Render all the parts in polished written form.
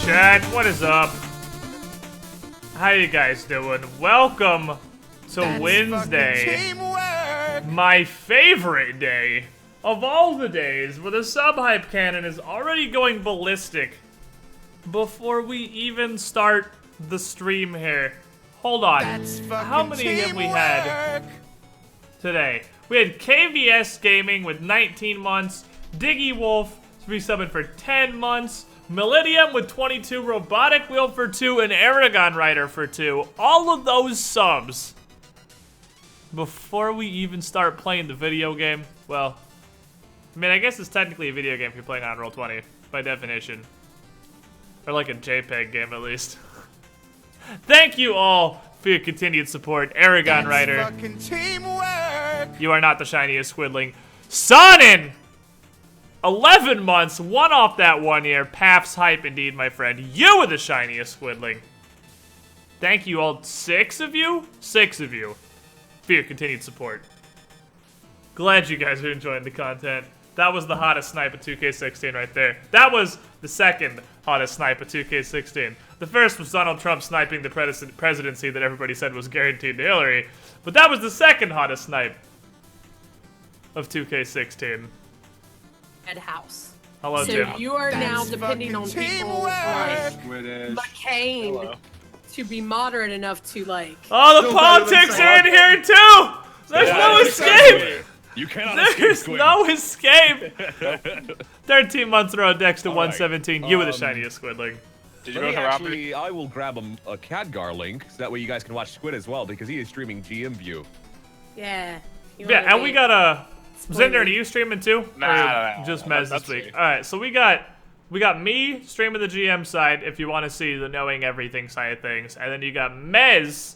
chat? What is up? How you guys doing? Welcome to Wednesday, my favorite day of all the days, where the sub-hype cannon is already going ballistic before we even start the stream here. Hold on. How many have we had today? We had KVS Gaming with 19 months, Diggy Wolf resubbing for 10 months, Millennium with 22, Robotic Wheel for 2, and Aragon Rider for 2. All of those subs before we even start playing the video game. Well, I mean, I guess it's technically a video game if you're playing on Roll20, by definition. Or like a JPEG game, at least. Thank you all for your continued support. Aragon Rider, you are not the shiniest squidling. Sonin! 11 months, one off that 1 year. Path's hype indeed, my friend. You are the shiniest squidling. Thank you all, 6 of you? 6 of you for your continued support. Glad you guys are enjoying the content. That was the hottest snipe of 2K16 right there. That was the second hottest snipe of 2K16. The first was Donald Trump sniping the presidency that everybody said was guaranteed to Hillary. But that was the second hottest snipe of 2K16. House. Hello, so Jim. You are now depending on people like Squiddish. McCain Hello. to be moderate enough to like. Oh, the politics are in here too! There's no escape! You cannot There's escape, no escape! 13 months row Dex to All right. 117. You were the shiniest squidling. Did you go to Harambe? I will grab a Khadgar link so that way you guys can watch Squid as well because he is streaming GM View. Yeah. Yeah, and we got a. Zinder, are you streaming too? Nah, Or just no, Mez that's this week. me. All right, so we got me streaming the GM side if you want to see the knowing everything side of things, and then you got Mez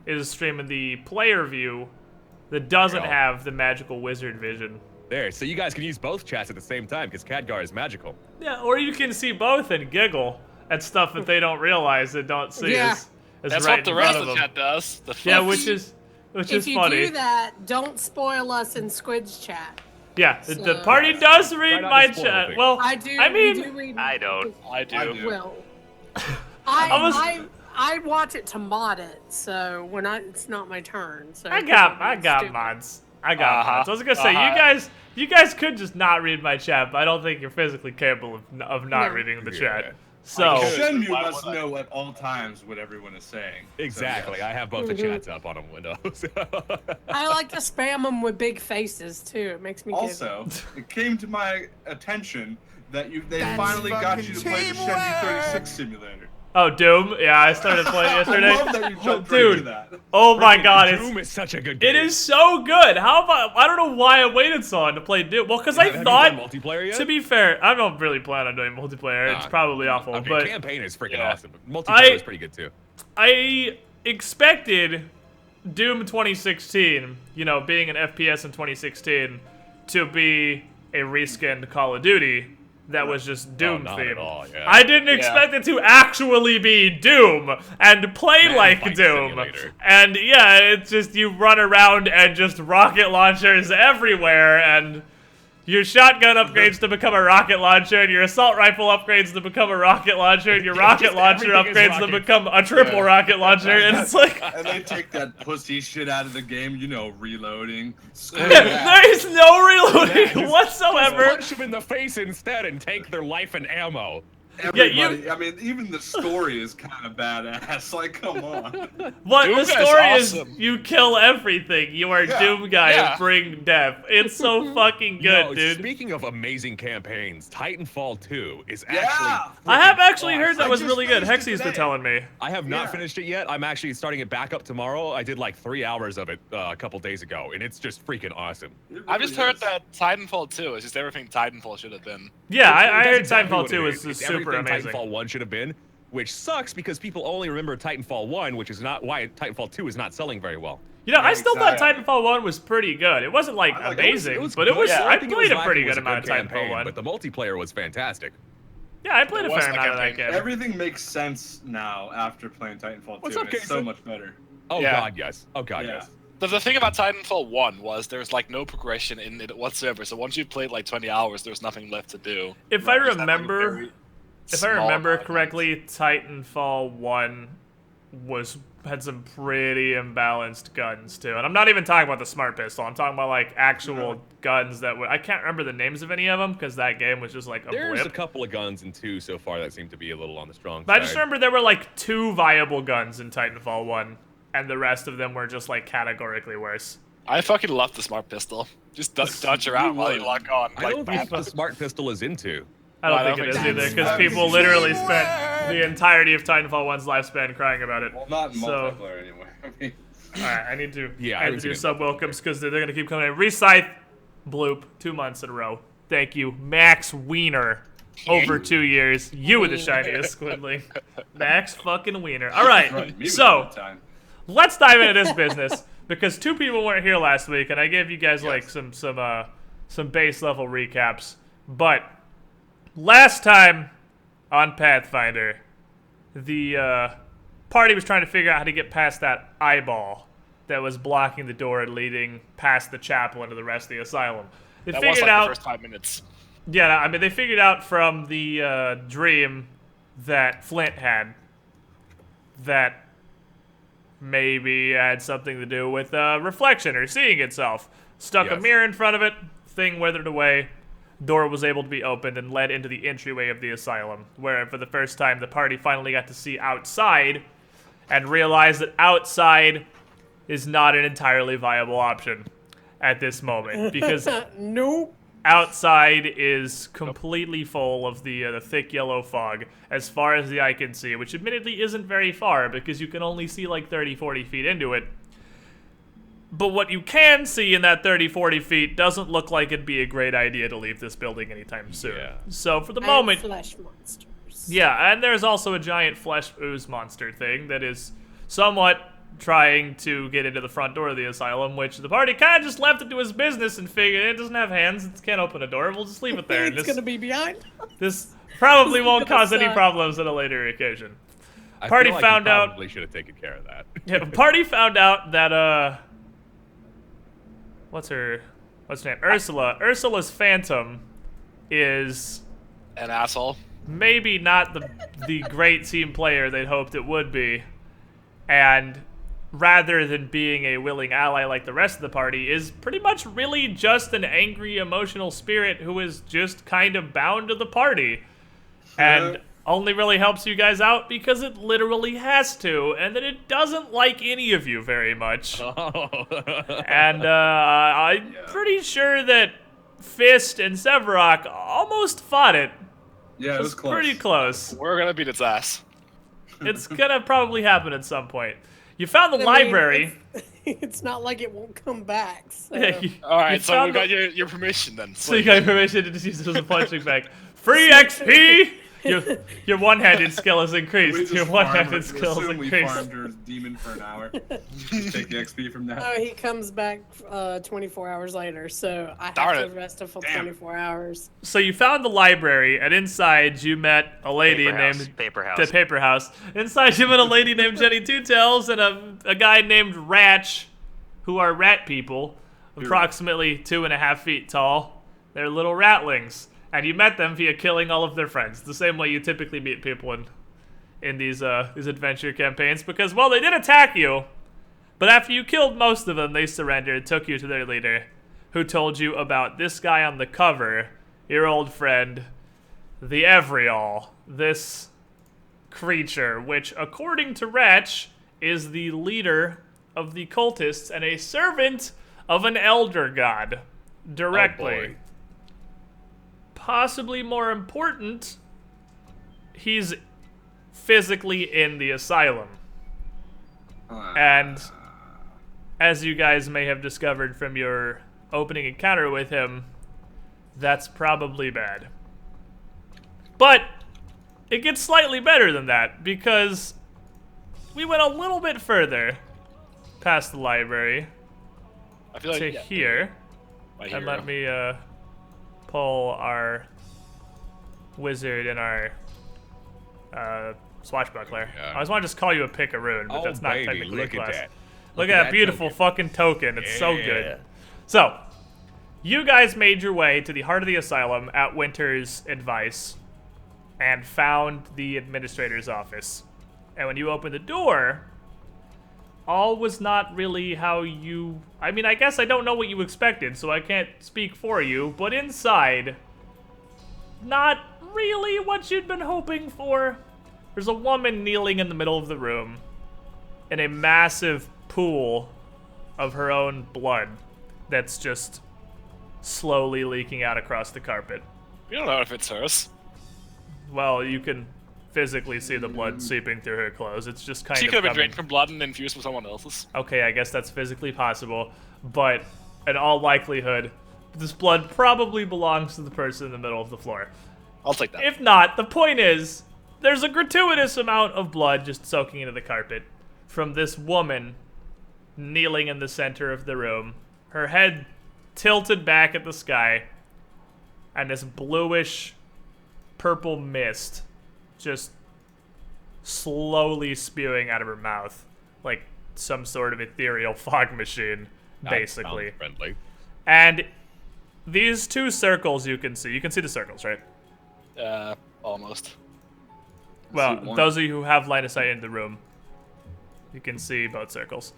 is streaming the player view that doesn't have the magical wizard vision. There, so you guys can use both chats at the same time because Khadgar is magical. Yeah, or you can see both and giggle at stuff that they don't realize that don't see Yeah. as That's right what the in rest front of the them. chat does. The Yeah, fuck? which is If you funny. do that, don't spoil us in Squid's chat. Yeah, the So- party does read not my to spoil chat. things. Well, I do. I we mean, do read, I don't. I do. I do. Well, I I watch it to mod it, so when it's not my turn. So I got stupid. mods. I got Uh-huh. mods. I was gonna say you guys could just not read my chat, but I don't think you're physically capable of not No. reading the Yeah. chat. So Shenmue Why must would I? know at all times what everyone is saying. Exactly, So, I have both the chats up on Windows. I like to spam them with big faces too. It makes me giggle. Also, it came to my attention that they That's finally got you to play the fucking Shenmue teamwork. 36 simulator. oh, Doom. Yeah, I started playing yesterday. I love that you jumped right Dude. to that. Oh my God, Doom is such a good game. it is so good. How about I don't know why I waited so long to play Doom. Well, because I Have you thought. done multiplayer yet? To be fair, I don't really plan on doing multiplayer. It's probably awful, Okay, but campaign is freaking Yeah. awesome. Multiplayer is pretty good too. I expected Doom 2016, you know, being an FPS in 2016, to be a reskinned Call of Duty that was just Doom not themed. at all, yeah. I didn't expect it to actually be Doom and play Man, like fight Doom. simulator. And yeah, it's just you run around and just rocket launchers everywhere, and your shotgun upgrades to become a rocket launcher, and your assault rifle upgrades to become a rocket launcher, and your rocket Just launcher everything is upgrades to rocket. become a triple Yeah. rocket launcher, and it's like And they take that pussy shit out of the game, you know, reloading. Screw there that. is no reloading Just whatsoever. punch them in the face instead and take their life and ammo. Everybody, I mean, even the story is kind of badass. Like, come on. What Doom the Guy's story awesome. is, you kill everything. You are Yeah. Doom Guy Yeah. and bring death. It's so fucking good, No, dude. Speaking of amazing campaigns, Titanfall 2 is Yeah. actually. I have freaking actually heard that I was just really good. finished it Hexy's been today. telling me. I have not Yeah. finished it yet. I'm actually starting it back up tomorrow. I did like 3 hours of it a couple days ago, and it's just freaking awesome. It I've really just heard is. that Titanfall 2 is just everything Titanfall should have been. Yeah, I That's heard exactly Titanfall what 2 it is It's super everything amazing. Titanfall 1 should have been, which sucks because people only remember Titanfall 1, which is not why Titanfall 2 is not selling very well. You know, I Yeah, still thought exactly. Titanfall 1 was pretty good. It wasn't like I like it. amazing, but good. it was. Yeah, I think it played was a pretty lacking good was amount of good Titanfall campaign, 1. but the multiplayer was fantastic. Yeah, I played a There was fair a amount of that campaign. game. Everything makes sense now after playing Titanfall 2. What's up, and it's so Jason? much better. Oh Yeah. god, yes. Oh god, Yeah. yes. The thing about Titanfall 1 was there's like no progression in it whatsoever. So once you played like 20 hours, there's nothing left to do. If I You just had, like, a remember, very If I remember correctly, Titanfall 1 had some pretty imbalanced guns too. And I'm not even talking about the smart pistol. I'm talking about like actual guns that I can't remember the names of any of them because that game was just like a There's blip. a couple of guns in 2 so far that seem to be a little on the strong But side. I just remember there were like 2 viable guns in Titanfall 1, and the rest of them were just like categorically worse. I fucking love the smart pistol. Just dodge around while you lock on. I don't think the smart pistol is into. I don't think it is either, because people literally spent the entirety of Titanfall 1's lifespan crying about it. Well, not in So- multiplayer anyway. I mean, Alright, I need to Yeah, I add haven't to seen your it. sub-welcomes, because they're going to keep coming in. Rescythe, Bloop, 2 months in a row. Thank you. Max Wiener, over 2 years. You were the shiniest, Squidly. Max fucking Wiener. right, Alright, me with so, that time. let's dive into this business, because 2 people weren't here last week, and I gave you guys like some base level recaps. But last time on Pathfinder, the party was trying to figure out how to get past that eyeball that was blocking the door leading past the chapel into the rest of the asylum. They That was figured like out, the first 5 minutes. yeah, I mean, they figured out from the dream that Flint had that maybe had something to do with reflection or seeing itself. Stuck a Yes. mirror in front of it, thing withered away, door was able to be opened and led into the entryway of the asylum, where for the first time the party finally got to see outside and realized that outside is not an entirely viable option at this moment, because Nope. outside is completely full of the thick yellow fog as far as the eye can see, which admittedly isn't very far because you can only see like 30-40 feet into it. But what you can see in that 30-40 feet doesn't look like it'd be a great idea to leave this building anytime soon. Yeah. So for the And moment, flesh monsters. yeah, and there's also a giant flesh ooze monster thing that is somewhat trying to get into the front door of the asylum, which the party kind of just left it to his business and figured it doesn't have hands, it can't open a door, we'll just leave it there. And It's gonna be behind. this probably won't gonna cause any suck. problems at a later occasion. I Party feel like found you out- probably should have taken care of that. Yeah, party found out that what's her name? Ursula. Ursula's phantom is An asshole. maybe not the great team player they'd hoped it would be, and rather than being a willing ally like the rest of the party, is pretty much really just an angry, emotional spirit who is just kind of bound to the party, and only really helps you guys out because it literally has to, and that it doesn't like any of you very much. And I'm pretty sure that Fist and Sevarok almost fought it. Yeah, it was close. Pretty close. We're gonna beat its ass. It's gonna probably happen at some point. You found the I mean, library. It's not like it won't come back. So. Yeah, you Alright, so found we got the- your permission then. So you got permission to just use it as a punching bag. Free XP! Your one-handed skill has We increased. just Your farm one-handed it. skill has Assume we increased. farmed her demon for an hour. Just take the XP from that. Oh, he comes back 24 hours later, so I have Darn to it. rest him for Damn. 24 hours. So you found the library, and inside you met a lady Paper house. named Paper house. the Paper House. Inside you met a lady named Jenny Two Tails and a guy named Ratch, who are rat people, approximately 2.5 feet tall. They're little ratlings, and you met them via killing all of their friends, the same way you typically meet people in these adventure campaigns. Because well, they did attack you, but after you killed most of them, they surrendered, took you to their leader, who told you about this guy on the cover, your old friend, the Evrial, this creature, which, according to Ratch, is the leader of the cultists and a servant of an elder god, directly. Oh, boy. Possibly more important, he's physically in the asylum. And as you guys may have discovered from your opening encounter with him, that's probably bad. But it gets slightly better than that, because we went a little bit further past the library I feel like to yeah, here. my And hero. let me pull our wizard and our swashbuckler. Yeah. I always want to just call you a pickaroon, but Oh, that's not baby, technically look a class. at that. Look at that beautiful token. fucking token. It's so Yeah. good. So, you guys made your way to the heart of the asylum at Winter's advice. and found the administrator's office. And when you opened the door, all was not really how you... I mean, I guess I don't know what you expected, so I can't speak for you, but inside, not really what you'd been hoping for. There's a woman kneeling in the middle of the room in a massive pool of her own blood that's just slowly leaking out across the carpet. You don't know if it's hers. Well, you can physically see the blood seeping through her clothes. It's just kind She of could have been coming. drained from blood and infused with someone else's. Okay, I guess that's physically possible, but in all likelihood, this blood probably belongs to the person in the middle of the floor. I'll take that. If not, the point is, there's a gratuitous amount of blood just soaking into the carpet from this woman kneeling in the center of the room, her head tilted back at the sky, and this bluish purple mist just slowly spewing out of her mouth like some sort of ethereal fog machine, basically. That sounds friendly. And these two circles you can see the circles, right? Almost. Well, those of you who have line of sight in the room, you can see both circles.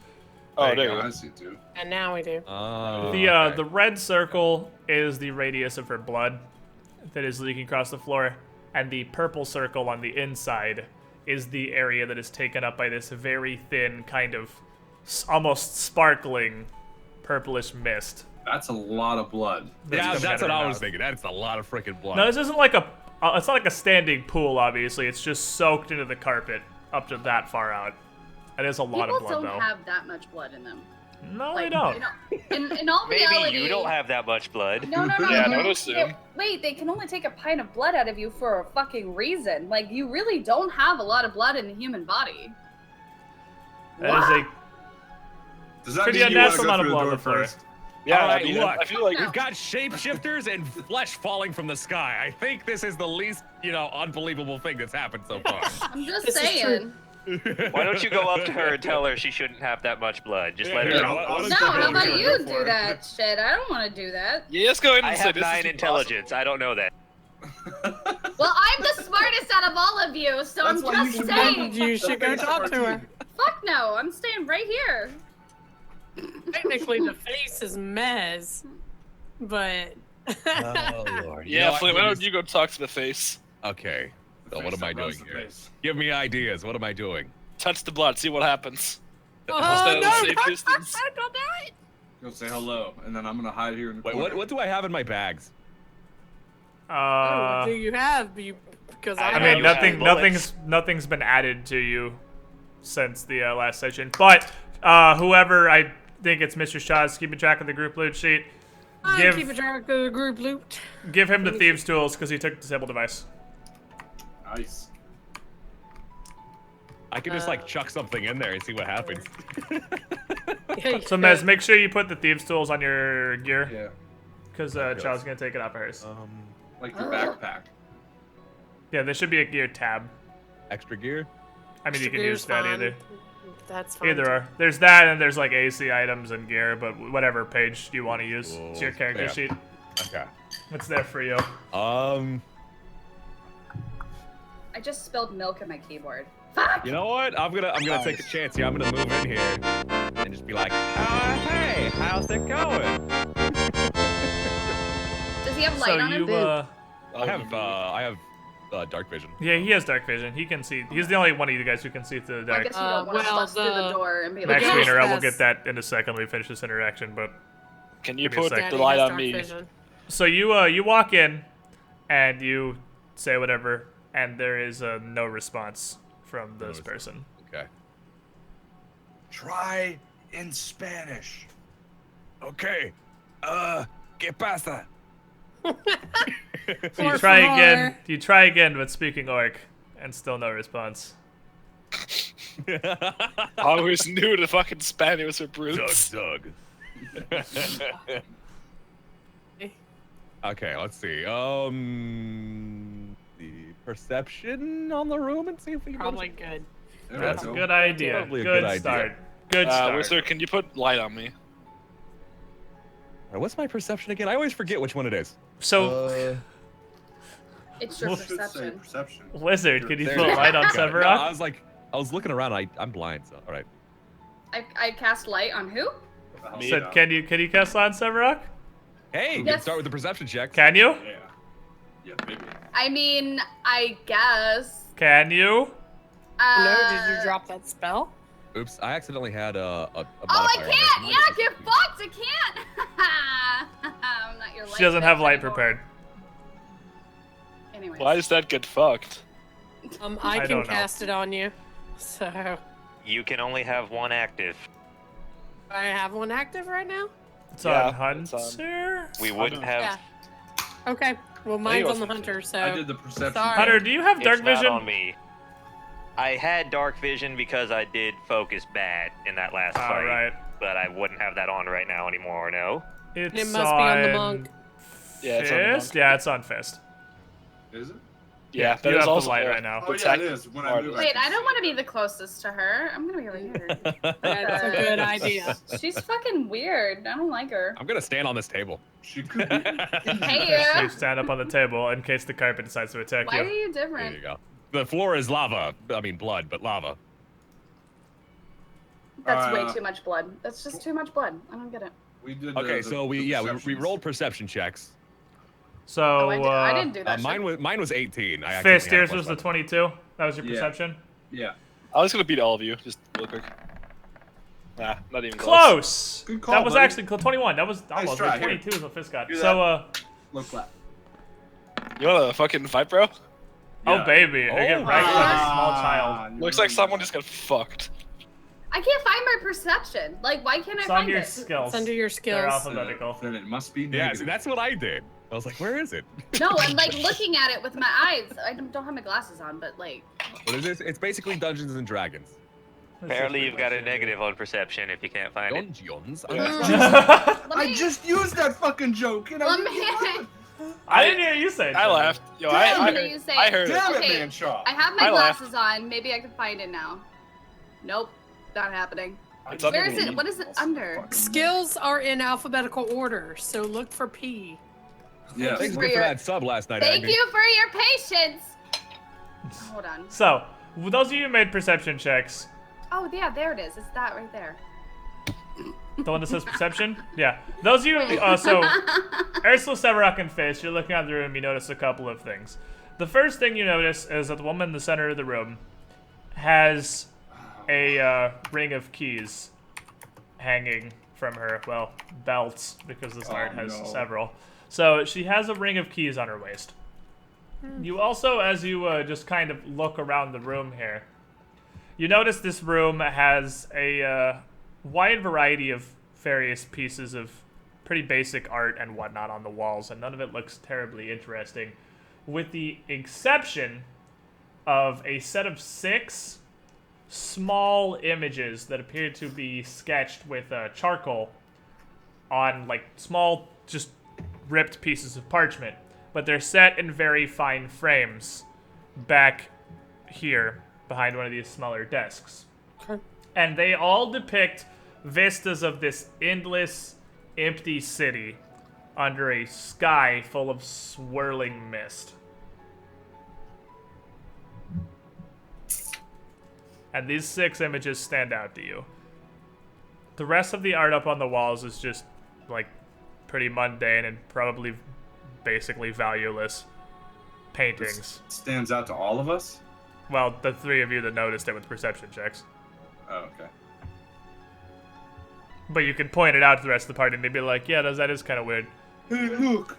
Oh, there you I go. see too. And now we do. The red circle is the radius of her blood that is leaking across the floor, and the purple circle on the inside is the area that is taken up by this very thin, kind of almost sparkling purplish mist. That's a lot of blood. Yeah, coming out that's of what her I was mouth. thinking. That's a lot of freaking blood. No, this isn't like it's not like a standing pool, obviously. It's just soaked into the carpet up to that far out. It is a lot People of blood, don't though. have that much blood in them. No, Like, they don't. In all Maybe reality, you don't have that much blood. No. Yeah, you no, only assume. get- Wait, they can only take a pint of blood out of you for a fucking reason. Like, you really don't have a lot of blood in the human body. That is a Does that Pretty mean you want to unnatural go amount of through the blood door on the floor. first? Yeah, All right, I mean, look, I feel like we've got shapeshifters and flesh falling from the sky. I think this is the least, unbelievable thing that's happened so far. I'm just This is saying. Why don't you go up to her and tell her she shouldn't have that much blood? Just let her Yeah, know. what is No, the how hell about you're you going do for? that shit? I don't want to do that. yeah, let's go ahead and I say have this 9 is intelligence. I don't know that. Well, I'm the smartest out of all of you, so That's I'm why you just should saying. You should go talk to her. Fuck no, I'm staying right here. Technically, the face is Mez, but Oh, Lord. Yeah, I Flint, why just- don't you go talk to the face? Okay. So The what face am I that runs doing the here? face. Give me ideas. What am I doing? Touch the blood, see what happens. oh Stay no, at a safe don't, distance. don't do it. Go say hello, and then I'm gonna hide here in the Wait, corner. what do I have in my bags? What do you have? Because I I Yeah, mean, you nothing, have bullets. nothing's been added to you since the last session. But whoever, I think it's Mr. Shaw's keeping track of the group loot sheet. I'm keeping track of the group loot. Give him the thieves' tools because he took disabled device. Nice. I could just chuck something in there and see what happens. So Mez, make sure you put the thieves' tools on your gear Yeah. because Chaw's gonna take it off of hers. Like your backpack. Yeah, there should be a gear tab. Extra gear? I mean, you can Gear's use that fine. either. That's fine. Either or. There's that, and there's like AC items and gear, but whatever page you want to use. It's your character Yeah. sheet. Okay. It's there for you. I just spilled milk on my keyboard. Fuck! You know what? I'm gonna take a chance here. I'm gonna move in here and just be like, hey, how's it going? Does he have light So on him? you, I have dark vision. yeah, he has dark vision. He can see. He's the only one of you guys who can see through the I dark. guess you don't want to well, bust through the door and be Max like, Ghost Wiener, I will has- get that in a second when we finish this interaction. But Can you Give me a put sec. the Daddy light has on dark me? vision. so you walk in, and you say whatever, and there is no response from this person. Okay. Try in Spanish. Okay. ¿Qué pasa? So Por you try again. favor. You try again, but speaking Orc, and still no response. I always knew the fucking Spaniards were brutes. Doug. Okay, let's see. The perception on the room and see if we can Probably good. There That's we a go. good idea. Probably a good good idea. start. Good start. Wizard, can you put light on me? What's my perception again? I always forget which one it is. So It's your It should say perception. perception. Lizard, could you There put it is. light on Got it. No, Sevarok? I was looking around. I'm blind, so all right. I cast light on who? Me. Said, can you cast light on Sevarok? Hey, you can Yes. start with the perception check. Can you? Yeah. Yeah, maybe. I mean, I guess. Can you? No, did you drop that spell? Oops, I accidentally had a Oh, I modifier on there. can't! Yeah, get fucked! I can't! I'm not your light. She doesn't have bitch light anymore. prepared. Anyways. Why does that get fucked? I I can don't know. cast it on you. So, You can only have one active. I have one active right now? It's Yeah, on it's on. Hunter. We wouldn't have. Yeah. Okay. Well, mine's on the wasn't. hunter, so. I did the perception. Sorry. Hunter, do you have dark It's not vision? on me. I had dark vision because I did focus bad in that last fight. All right. But I wouldn't have that on right now anymore. No. It's It must be on the monk. Yeah, it's on the Fist? monk. Yeah, it's on Fist. Is it? Yeah, that you is have also the light right now. Oh yeah, it is. When I move, Wait, can I don't see. want to be the closest to her. I'm gonna be over here. That's a good idea. She's fucking weird. I don't like her. I'm gonna stand on this table. She could be. Hey, So you. you stand up on the table in case the carpet decides to attack Why are you. you There different? you go. The floor is lava. I mean blood, but lava. That's Uh, way too much blood. That's just too much blood. I don't get it. We did. Okay, the so we perceptions. rolled perception checks. So, Oh, I didn't do that. Mine was 18. I Fist, accidentally had yours a was the +1. 22. That was your Yeah. perception? Yeah. I was gonna beat all of you, just real quick. Nah, not even Close! Good call, That was buddy. actually 21. That was almost try, like here. 22 is what Fist got. Do So, Look flat. You wanna fucking fight, bro? oh Yeah. baby, I get Oh. right like a small child. Looks like someone just got fucked. I can't find my perception. Like, why can't I It's on find your it? skills. It's under your They're skills. alphabetical. Then it must be Yeah, negative. see, that's what I did. I was like, where is it? No, I'm like looking at it with my eyes. I don't have my glasses on, but like. What is this? It's basically Dungeons and Dragons. Apparently, you've got a negative on perception if you can't find it. Dungeons. Let I me- just used that fucking joke. And I Let didn't get me. one. I didn't hear you say it. I Sean. laughed. Yo, Damn, what I do heard, you say? I heard it. Damn Okay, it, man, Shaw. I have my I laughed. glasses on. Maybe I can find it now. Nope, not happening. It's Where under is me. it? What is it under? Skills are in alphabetical order, so look for P. Yes. Thanks For good for your- that sub last night, Thank Agni. you for your patience. Hold on. So, those of you who made perception checks, Oh yeah, there it is. It's that right there. the one that says perception? Yeah. Those of you, so, Ursula, Sevarok, and Face, you're looking out the room, you notice a couple of things. The first thing you notice is that the woman in the center of the room has a ring of keys hanging from her, well, belts, because this art has no. several. So she has a ring of keys on her waist. You also, as you just kind of look around the room here, you notice this room has a wide variety of various pieces of pretty basic art and whatnot on the walls, and none of it looks terribly interesting, with the exception of a set of 6 small images that appear to be sketched with charcoal on, like, small, just ripped pieces of parchment. But they're set in very fine frames back here behind one of these smaller desks. Okay. And they all depict vistas of this endless, empty city under a sky full of swirling mist. And these 6 images stand out to you. The rest of the art up on the walls is just, like, pretty mundane and probably basically valueless paintings. Stands out to all of us. Well, the 3 of you that noticed it with perception checks. Oh, okay. But you can point it out to the rest of the party and they'd be like, yeah, that is kind of weird. Hey, look.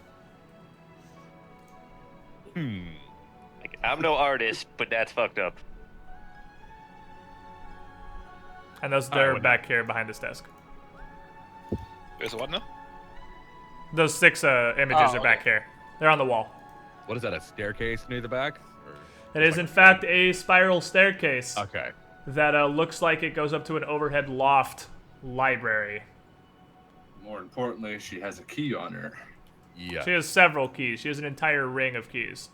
Like, I'm no artist, but that's fucked up. And they're back here behind this desk. There's what now? Those 6 images Oh, are back okay. here. They're on the wall. What is that, a staircase near the back? Or- It is, in fact, a spiral staircase Okay. that looks like it goes up to an overhead loft library. More importantly, she has a key on her. Yeah. She has several keys. She has an entire ring of keys.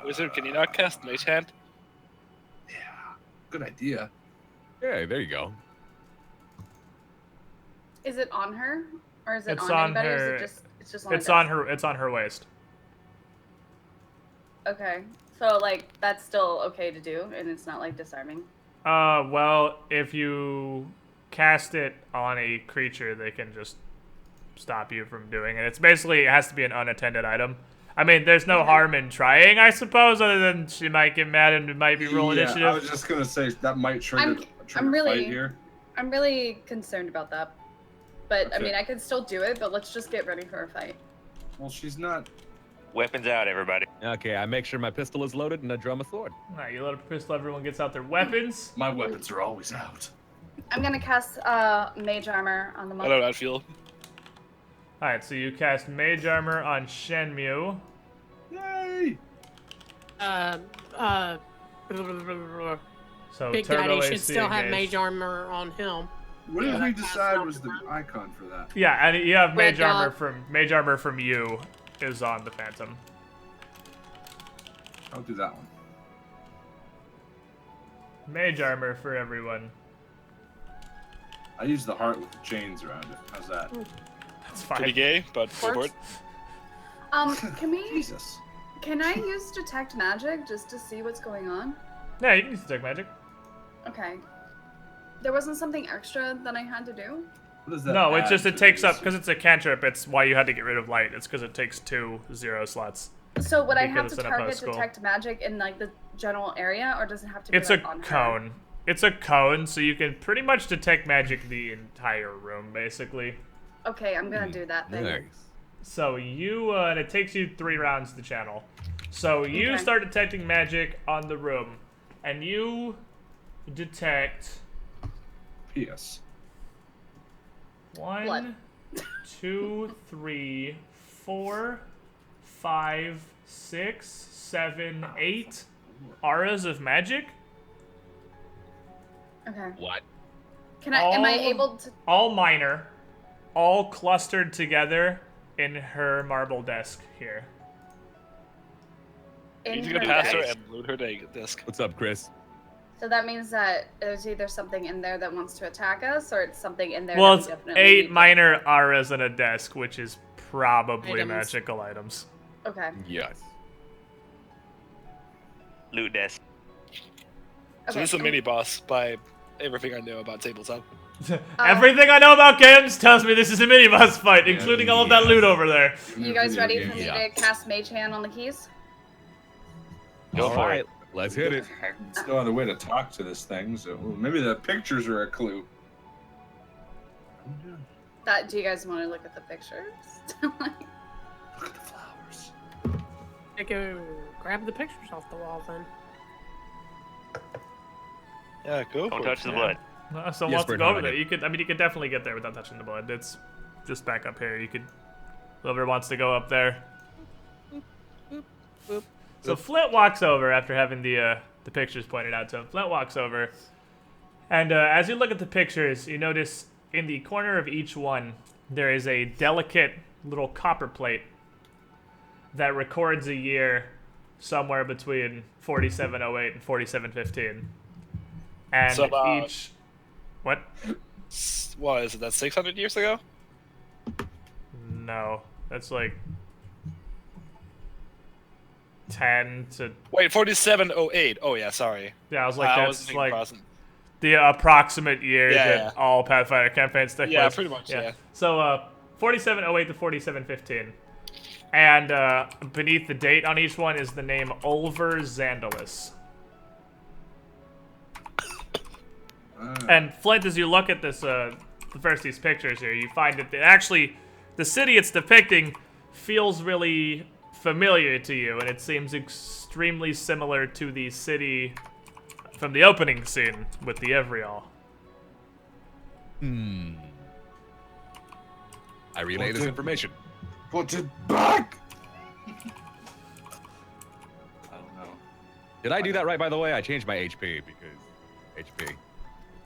Wizard, can you not cast Mage Hand? Yeah. Good idea. Yeah, there you go. Is it on her, or is it It's on on anybody? Or her- is it just? It's just on. It's on her waist. Okay. So, like, that's still okay to do, and it's not, like, disarming? Well, if you cast it on a creature, they can just stop you from doing it. It's basically, it has to be an unattended item. I mean, there's no harm in trying, I suppose, other than she might get mad and it might be roll initiative. I was just gonna say that might trigger fight here. I'm really concerned about that. But, Okay. I mean, I could still do it, but let's just get ready for a fight. Well, she's not. Weapons out, everybody. Okay, I make sure my pistol is loaded and I draw my sword. Alright, you load up a pistol, everyone gets out their weapons. My weapons are always out. I'm gonna cast Mage Armor on the I monk. know how I feel. Alright, so you cast Mage Armor on Shenmue. Yay! So Big Turbo Daddy should AC still have engaged. Mage Armor on him. What did Yeah, we that's decide not was the the- icon for that? Yeah, and you have Red Mage Armor from you is on the Phantom. I'll do that one. Mage Armor for everyone. I use the heart with the chains around it. How's that? That's fine. Pretty gay, but go for it. Can we? Jesus. Can I use Detect Magic just to see what's going on? Yeah, you can use Detect Magic. Okay. There wasn't something extra that I had to do? What does that No, add it to takes the up, because it's a cantrip, it's why you had to get rid of light. It's because it takes 2 0 slots. So would I Because have it's to in a target post-school. Detect Magic in like the general area, or does it have to be It's a like, on her? cone. It's a cone, so you can pretty much detect magic the entire room, basically. Okay, I'm gonna do that then. Nice. So you, and it takes you 3 rounds to channel. So you Okay. start detecting magic on the room, and you detect PS. 1, Blood. 2, 3, 4, 5, 6, 7, 8 auras of magic. Okay. What? Am I All- able to? All minor, all clustered together in her marble desk here. In He's her gonna pass her desk? and loot her desk. What's up, Chris? So that means that there's either something in there that wants to attack us, or it's something in there. Well, that it's we definitely 8 need to- minor auras in a desk, which is probably Items. magical items. Okay. Yes. Loot desk. Okay. So this is a mini boss by everything I know about tabletop. Everything I know about games tells me this is a mini boss fight, including all of that loot over there. You guys ready for me Yeah. to cast Mage Hand on the keys? Go for it. Let's hit it. There's no other way to talk to this thing, so maybe the pictures are a clue. Do you guys want to look at the pictures? Look at the flowers. I go grab the pictures off the wall then. Yeah, go. Don't for touch it. the blood. So Yes, wants to we're go over doing there. it. You could, I mean, you could definitely get there without touching the blood. It's just back up here. You could, whoever wants to go up there. So Flint walks over after having the pictures pointed out to him. Flint walks over, and as you look at the pictures, you notice in the corner of each one there is a delicate little copper plate that records a year somewhere between 4708 and 4715. And So about- each what? What is it? That's 600 years ago? No, that's like 10 to Wait, 4708. Oh yeah, sorry. yeah. I was like I that's wasn't like crossing. the approximate year Yeah, that yeah. all Pathfinder campaigns take Yeah, place. pretty much, yeah. So 4708 to 4715, and beneath the date on each one is the name Ulver Xandalus. And Flint, as you look at this, the first these pictures here, you find that actually the city it's depicting feels really familiar to you, and it seems extremely similar to the city from the opening scene with the Evrial. I relay this information. Put it back! I don't know. Did I do that right, by the way? I changed my HP because HP.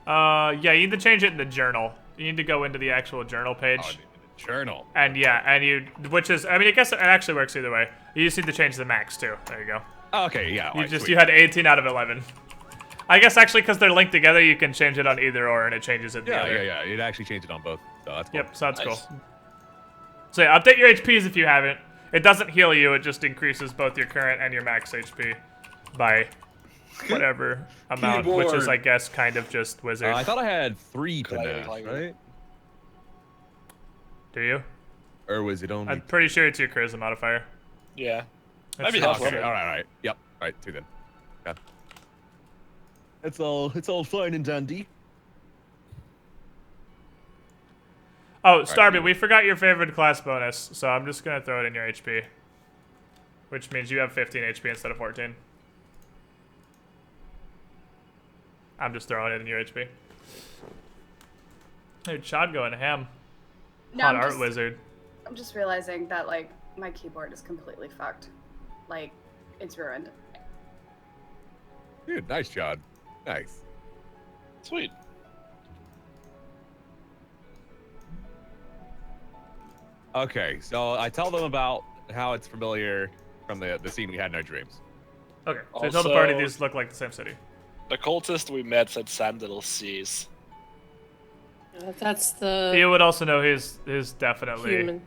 Yeah, you need to change it in the journal. You need to go into the actual journal page. Oh, the journal. And yeah, and you, which is, I mean, I guess it actually works either way. You just need to change the max too. There you go. Oh, okay, yeah. You alright, just, sweet. you had 18 out of 11. I guess actually because they're linked together, you can change it on either or, and it changes it in the Yeah, other. yeah, yeah. It actually changed it on both. So that's cool. Yep, so that's Nice. cool. So yeah, update your HPs if you haven't. It doesn't heal you, it just increases both your current and your max HP by whatever amount, which is, Keyboard. I guess, kind of just wizard. I thought I had 3 Clay, panache, right? Do you? Or was it only? I'm pretty sure it's your charisma modifier. Yeah. That's Maybe not helpful. Okay, sure. all right. Yep. All right, 2 then. Okay. It's all fine and dandy. Oh, Starby, we forgot your favorite class bonus, so I'm just gonna throw it in your HP. Which means you have 15 HP instead of 14. I'm just throwing it in your HP. Dude, Chad going ham. No, Hot I'm art just, wizard. I'm just realizing that like my keyboard is completely fucked. Like, it's ruined. Dude, nice, John. Nice. Sweet. Okay, so I tell them about how it's familiar from the scene we had in our dreams. Okay, so you tell the party Also- these look like the same city. The cultist we met said Sand Little Seas. That's the You would also know he's definitely... human.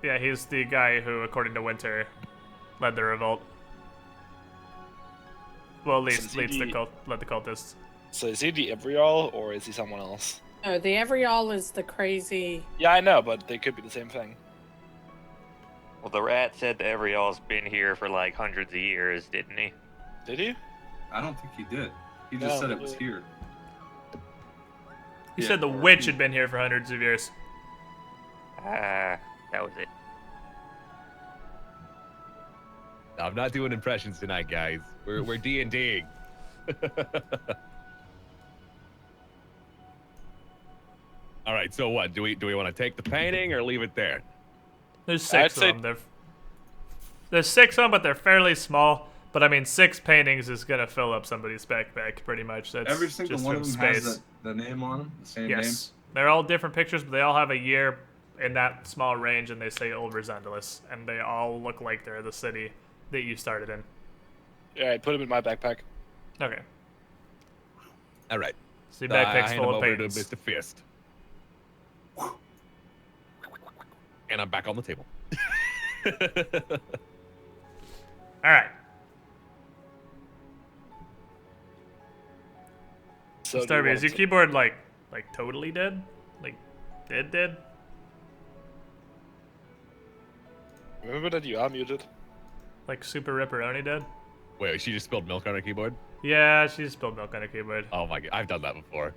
Yeah, he's the guy who, according to Winter, led the revolt. Well, at least Since he- led the cultists. So is he the Ivriol or is he someone else? Oh, the Everyall is the crazy. Yeah, I know, but they could be the same thing. Well, the rat said that Everyall's been here for like hundreds of years, didn't he? Did he? I don't think he did. He just No, said it was really. here. He Yeah, said the or witch he- had been here for hundreds of years. That was it. I'm not doing impressions tonight, guys. We're D&Ding. All right, so what? Do we want to take the painting or leave it there? There's I'd six say- of them. There's 6 of them, but they're fairly small. But I mean, 6 paintings is gonna fill up somebody's backpack pretty much. That's Every single just one from of them space. has the name on them, the same Yes, they're all different pictures, but they all have a year in that small range, and they say Old Resendless, and they all look like they're the city that you started in. Alright, put him in my backpack. Okay, All right. so your backpack's I hand full him of over to paintings. Mr. Fist. And I'm back on the table. All right. So do you Starby, want is your to- keyboard like totally dead? Like dead? Remember that you are muted? Like super ripperoni dead? Wait, she just spilled milk on her keyboard? Yeah, she just spilled milk on her keyboard. Oh my god, I've done that before.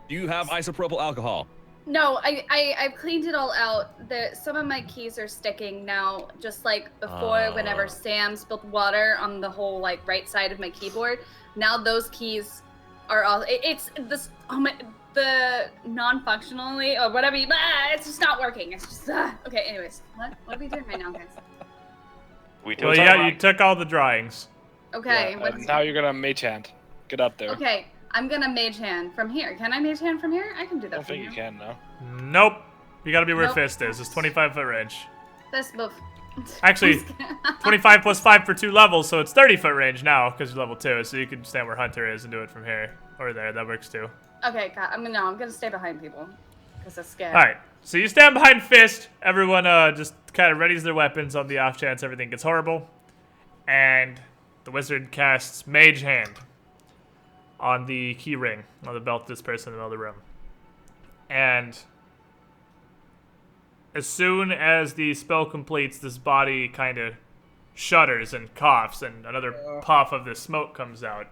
Do you have isopropyl alcohol? No, I've cleaned it all out. Some of my keys are sticking now, just like before whenever Sam spilled water on the whole like right side of my keyboard. Now those keys are all it's this the non-functionally or whatever it's just not working. It's just okay, anyways. What are we doing right now, guys? We Well, took you took all the drawings. Okay, Yeah, what's and now you're gonna mage hand. Get up there. okay, I'm gonna mage hand from here. Can I mage hand from here? I can do I that don't from think you here. can now. Nope. You gotta be where Nope. Fist is. It's 25-foot range. This move. Actually, 25 plus 5 for 2 levels, so it's 30-foot range now because you're level 2. So you can stand where Hunter is and do it from here or there. That works too. Okay, God, I'm gonna stay behind people because I'm scared. All right. So you stand behind Fist. Everyone just kind of readies their weapons on the off chance everything gets horrible, and the wizard casts Mage Hand on the key ring on the belt of this person in the middle of the room. And as soon as the spell completes, this body kind of shudders and coughs, and another puff of the smoke comes out.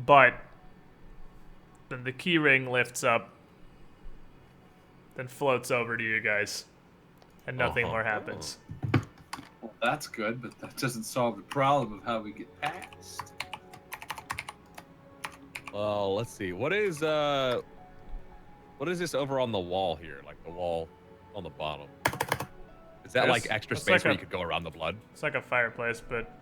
But then the key ring lifts up, then floats over to you guys, and nothing more happens. Well, that's good, but that doesn't solve the problem of how we get past. Well, let's see. What is this over on the wall here? Like the wall on the bottom. Is that like extra It's space like where a- you could go around the blood? It's like a fireplace, but...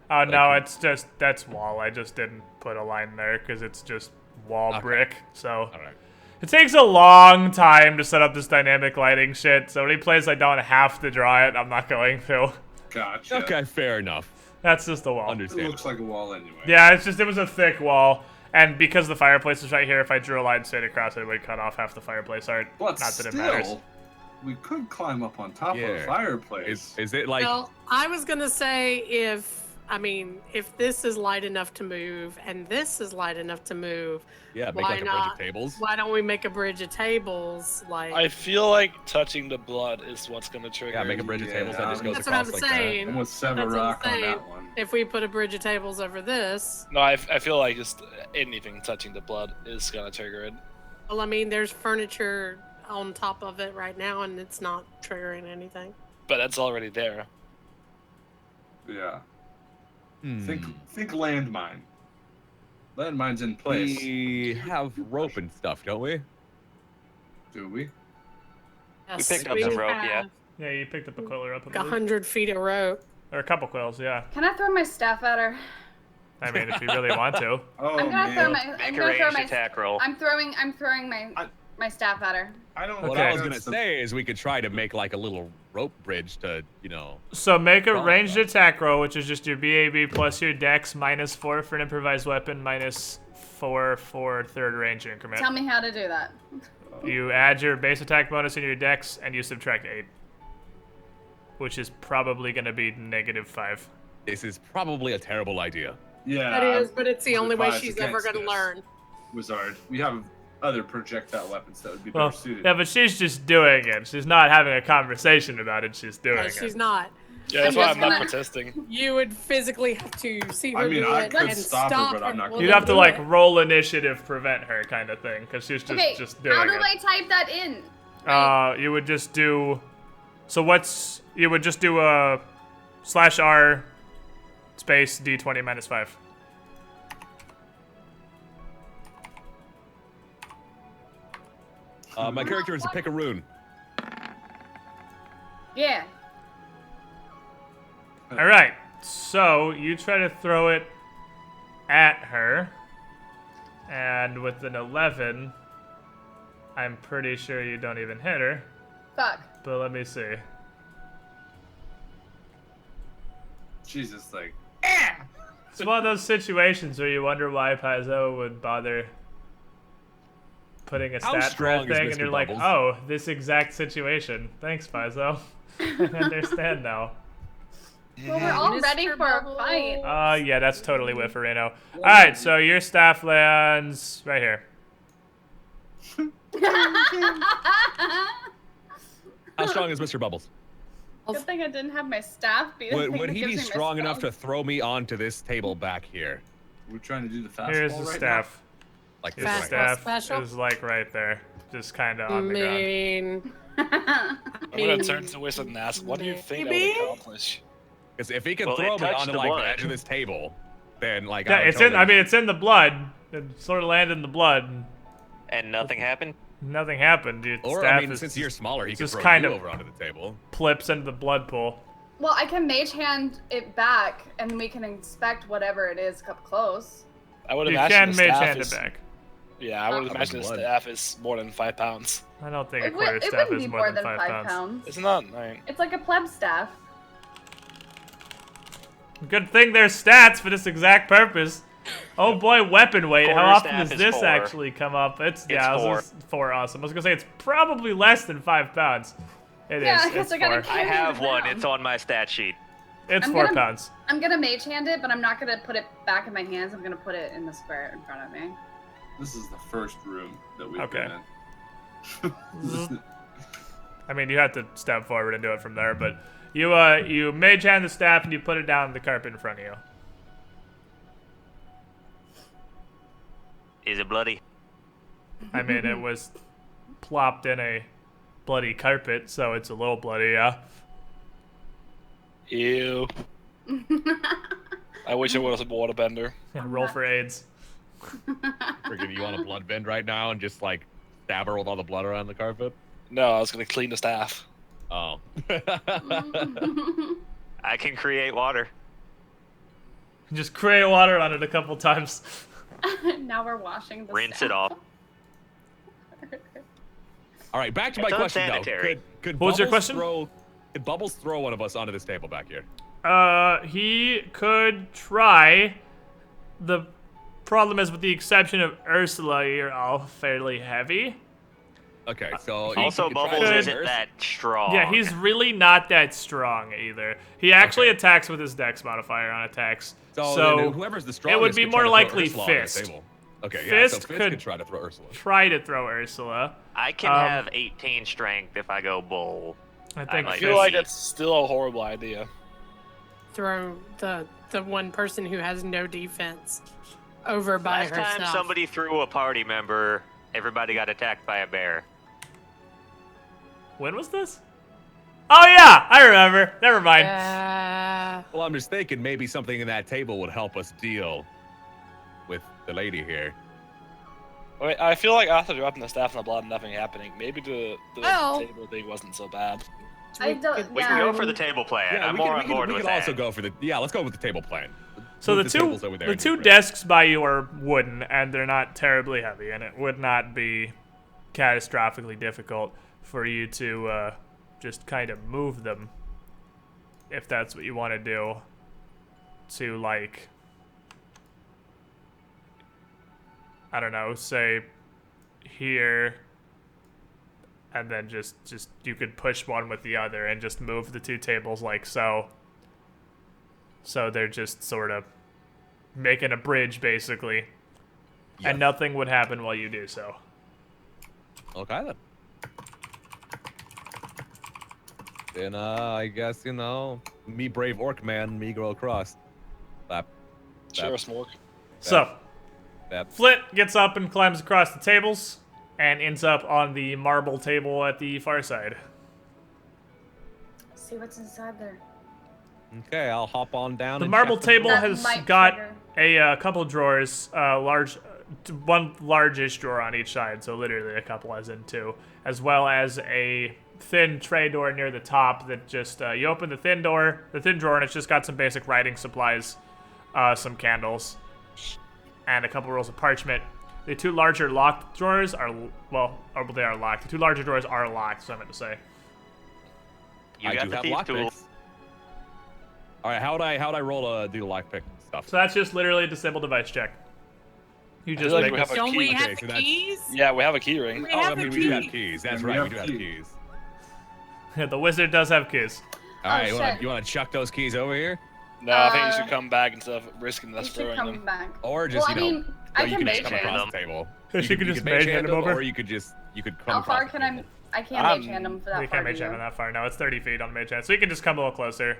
Oh, no, Like- it's just... That's wall. I just didn't put a line there, because it's just wall Okay. brick, so... All right. It takes a long time to set up this dynamic lighting shit, so any place I don't have to draw it, I'm not going to. Gotcha. Okay, fair enough. That's just the wall. It Understand. looks like a wall anyway. Yeah, it's just, it was a thick wall, and because the fireplace is right here, if I drew a line straight across it, it would cut off half the fireplace art. But Not that still, it matters. We could climb up on top of the Yeah. fireplace. Is it like? Well, I was gonna say if this is light enough to move and this is light enough to move, Yeah, make why like a bridge not? of tables. Why don't we make a bridge of tables? Like I feel like touching the blood is what's gonna trigger. Yeah, make a bridge of tables that just goes That's what I'm across like saying. I'm with Sever That's what I'm Rock on saying. that one. if we put a bridge of tables over this, No, I feel like just anything touching the blood is gonna trigger it. well, I mean, there's furniture on top of it right now, and it's not triggering anything. But that's already there. Yeah. Hmm. Think landmine. Landmine's in place. We have rope and stuff, don't we? Do we? Yes, picked up some rope, have yeah. Yeah, you picked up a quiller up. Like 100 feet of rope. Or a couple quills, yeah. Can I throw my staff at her? I mean, if you really want to. Oh I'm gonna throw man. my. Make I'm a gonna throw ranged my. attack roll. I'm throwing my staff at her. I don't. What Okay. I was gonna that's the- say is we could try to make like a little rope bridge to, So make a Oh, ranged fuck. attack roll, which is just your BAB plus your dex minus 4 for an improvised weapon, minus 4 for third range increment. Tell me how to do that. You add your base attack bonus in your dex, and you subtract 8. Which is probably going to be -5. this is probably a terrible idea. Yeah. That is, but it's the would only way advise she's ever against going to this. learn. Wizard. We have other projectile weapons that would be Well, better suited. yeah, but she's just doing it. She's not having a conversation about it. She's doing No, it. she's not. Yeah, that's I'm why just I'm not gonna- protesting. You would physically have to see her I mean, do I it could and stop her, but I'm not Well, gonna You'd then have to do like it. roll initiative, prevent her, kind of thing, because she's just Okay, doing how do it. I type that in? You would just do. So you would just do a /R space D20 -5. My character is a picaroon. Yeah. All right. So you try to throw it at her, and with an 11, I'm pretty sure you don't even hit her. Fuck. But let me see. She's just like. It's one of those situations where you wonder why Paizo would bother putting a How stat for a strong is thing, and Mr. you're like, Bubbles? oh, this exact situation. Thanks, Paizo. I understand now. Well, we're all Mr. ready for a Bubbles. fight. Yeah, that's totally Whifferino. Alright, so your staff lands right here. How strong is Mr. Bubbles? Good thing I didn't have my staff be the thing Would that he gives be me my strong enough to spells. throw me onto this table back here? We're trying to do the fastball Here's the right staff. Like His this Fastball right staff special? is like right there. Just kind of I on the ground. mean, I'm gonna turn to the wizard and ask, what do you think that Maybe? would accomplish? Because if he can Well, it throw me touched onto the like blood. the edge of this table, then like Yeah, I would it's in. totally- I mean, it's in the blood. It sort of landed in the blood. And nothing happened? Nothing happened. Your Or staff I mean, is since you're smaller, he can just throw kind you of- over onto the table. plips into the blood pool. Well, I can mage hand it back, and we can inspect whatever it is up close. I would You imagine can the mage staff hand is, it back. Yeah, I would Oh. imagine the Blood. staff is more than 5 pounds. I don't think a It, quarter it staff wouldn't is be more than 5 pounds. pounds. It's not. Right. It's like a pleb staff. Good thing there's stats for this exact purpose. Oh boy, weapon weight. How Quarter often staff does is this 4. actually come up? It's yeah, I was 4. just 4. Awesome. I was gonna say it's probably less than 5 pounds. It is. Yeah, I It's guess I gotta 4. I carry have it one. around. It's on my stat sheet. It's I'm 4 gonna- pounds. I'm gonna mage hand it, but I'm not gonna put it back in my hands. I'm gonna put it in the square in front of me. now. This is the first room that we've Okay. been in. I mean, you have to step forward and do it from there, but you mage hand the staff and you put it down on the carpet in front of you. Is it bloody? I mean, it was plopped in a bloody carpet, so it's a little bloody, yeah. Ew. I wish I was a waterbender. And roll for AIDS. Freaking, you want a blood bend right now and just like stab her with all the blood around the carpet? No, I was gonna clean the staff. Oh. I can create water. Just create water on it a couple times. Now we're washing the Rinse staff. it off. All right, back to my It's question though. unsanitary. Could What was your Bubbles question? Could Bubbles throw one of us onto this table back here? He could try. The problem is, with the exception of Ursula, you're all fairly heavy. Okay, so Also, you can try Bubbles to isn't reverse- that strong. Yeah, he's really not that strong either. He actually attacks with his dex modifier on attacks. So then whoever's the strongest, it would be could try more to throw likely Ursula onto the Fist. table. Okay, Fist yeah, so Fist could could try to throw Ursula. Try to throw Ursula. I can have 18 strength if I go bull. I think I Fist. feel like that's still a horrible idea. Throw the one person who has no defense over by Last herself. time somebody threw a party member, everybody got attacked by a bear. When was this? Oh yeah, I remember. Never mind. Well, I'm just thinking maybe something in that table would help us deal with the lady here. Wait, I feel like after dropping the staff in the blood and nothing happening, maybe the Well- table thing wasn't so bad. I don't. We yeah. can go for the table plan. Yeah, I'm we more can, on board we with can that. also go for the let's go with the table plan. So Move the tables over there two and do the rest. desks by you are wooden, and they're not terribly heavy, and it would not be catastrophically difficult for you to just kind of move them, if that's what you want to do, to like, I don't know, say here, and then just you could push one with the other and just move the two tables like so. So they're just sort of making a bridge, basically. Yeah. And nothing would happen while you do so. Okay then. Then I guess me brave orc man, me go across. Bap. Sure, smoke. So, Bap. Flint gets up and climbs across the tables and ends up on the marble table at the far side. See what's inside there. Okay, I'll hop on down. The and marble check table That has might got trigger. a couple drawers, one largish drawer on each side, so literally a couple as in two, as well as a thin tray door near the top that just, you open the thin drawer, and it's just got some basic writing supplies, some candles, and a couple rolls of parchment. The two larger locked drawers are, they are locked. The two larger drawers are locked, so I meant to say. You I got do the have thief lockpicks. tools. All right, how'd I roll do lockpick stuff? So that's just literally a disable device check. You just feel like make we this. have a Don't we key. have Okay, the so that's- keys? Yeah, we have a key ring. We Oh, I have mean, a we do have key. keys. That's And we right, we have do have keys. keys. The wizard does have keys. All right, shit. you want to chuck those keys over here, No, I think you should come back instead of risking You us should throwing come them. back. or just Well, I mean, I you can could mage just come hand across them. the table. She could just mage mage hand them over. or you could come How across far the can table. I can't mage hand them for that You far. can't mage hand on that far. No, it's 30 feet on the mage hand. So you can just come a little closer,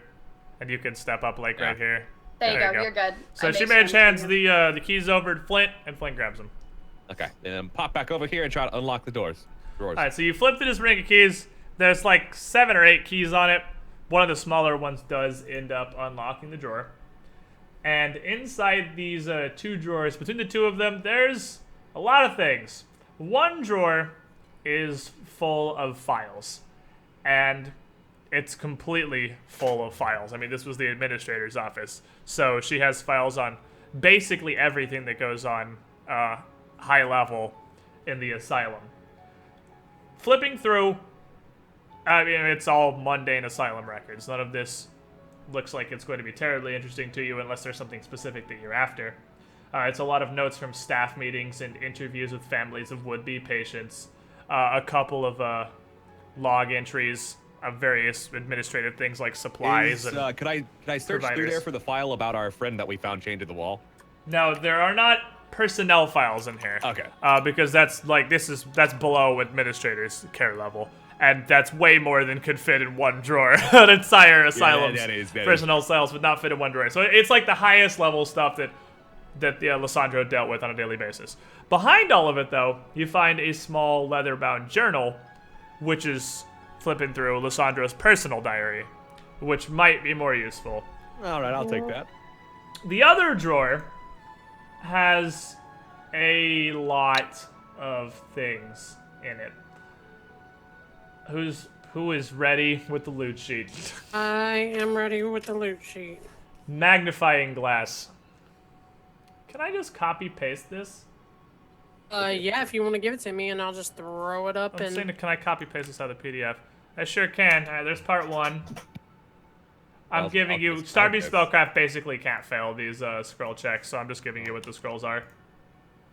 and you can step up like right here. There you go. You're good. So I she mage mage hands hand you. the keys over to Flint, and Flint grabs them. Okay, then pop back over here and try to unlock the drawers. All right, so you flip through this ring of keys. There's like 7 or 8 keys on it. One of the smaller ones does end up unlocking the drawer. And inside these 2 drawers, between the 2 of them, there's a lot of things. One drawer is full of files, and it's completely full of files. I mean, this was the administrator's office, so she has files on basically everything that goes on high level in the asylum. Flipping through, I mean, it's all mundane asylum records. None of this looks like it's going to be terribly interesting to you unless there's something specific that you're after. It's a lot of notes from staff meetings and interviews with families of would-be patients. A couple of log entries of various administrative things like supplies and Could I search through providers. there for the file about our friend that we found chained to the wall? No, there are not personnel files in here. Okay. Because that's below administrator's care level, and that's way more than could fit in one drawer. An entire asylum's that is. personnel files would not fit in one drawer. So it's like the highest level stuff that Lissandro dealt with on a daily basis. Behind all of it, though, you find a small leather-bound journal, which is flipping through Lissandro's personal diary, which might be more useful. All right, I'll take that. The other drawer has a lot of things in it. Who is ready with the loot sheet? I am ready with the loot sheet. Magnifying glass. Can I just copy paste this? Yeah, if you want to give it to me, and I'll just throw it up I'm and. saying, can I copy paste this out of the PDF? I sure can. All right, there's part 1. I'm giving you I'll just Starbeast Spellcraft basically can't fail these scroll checks, so I'm just giving you what the scrolls are.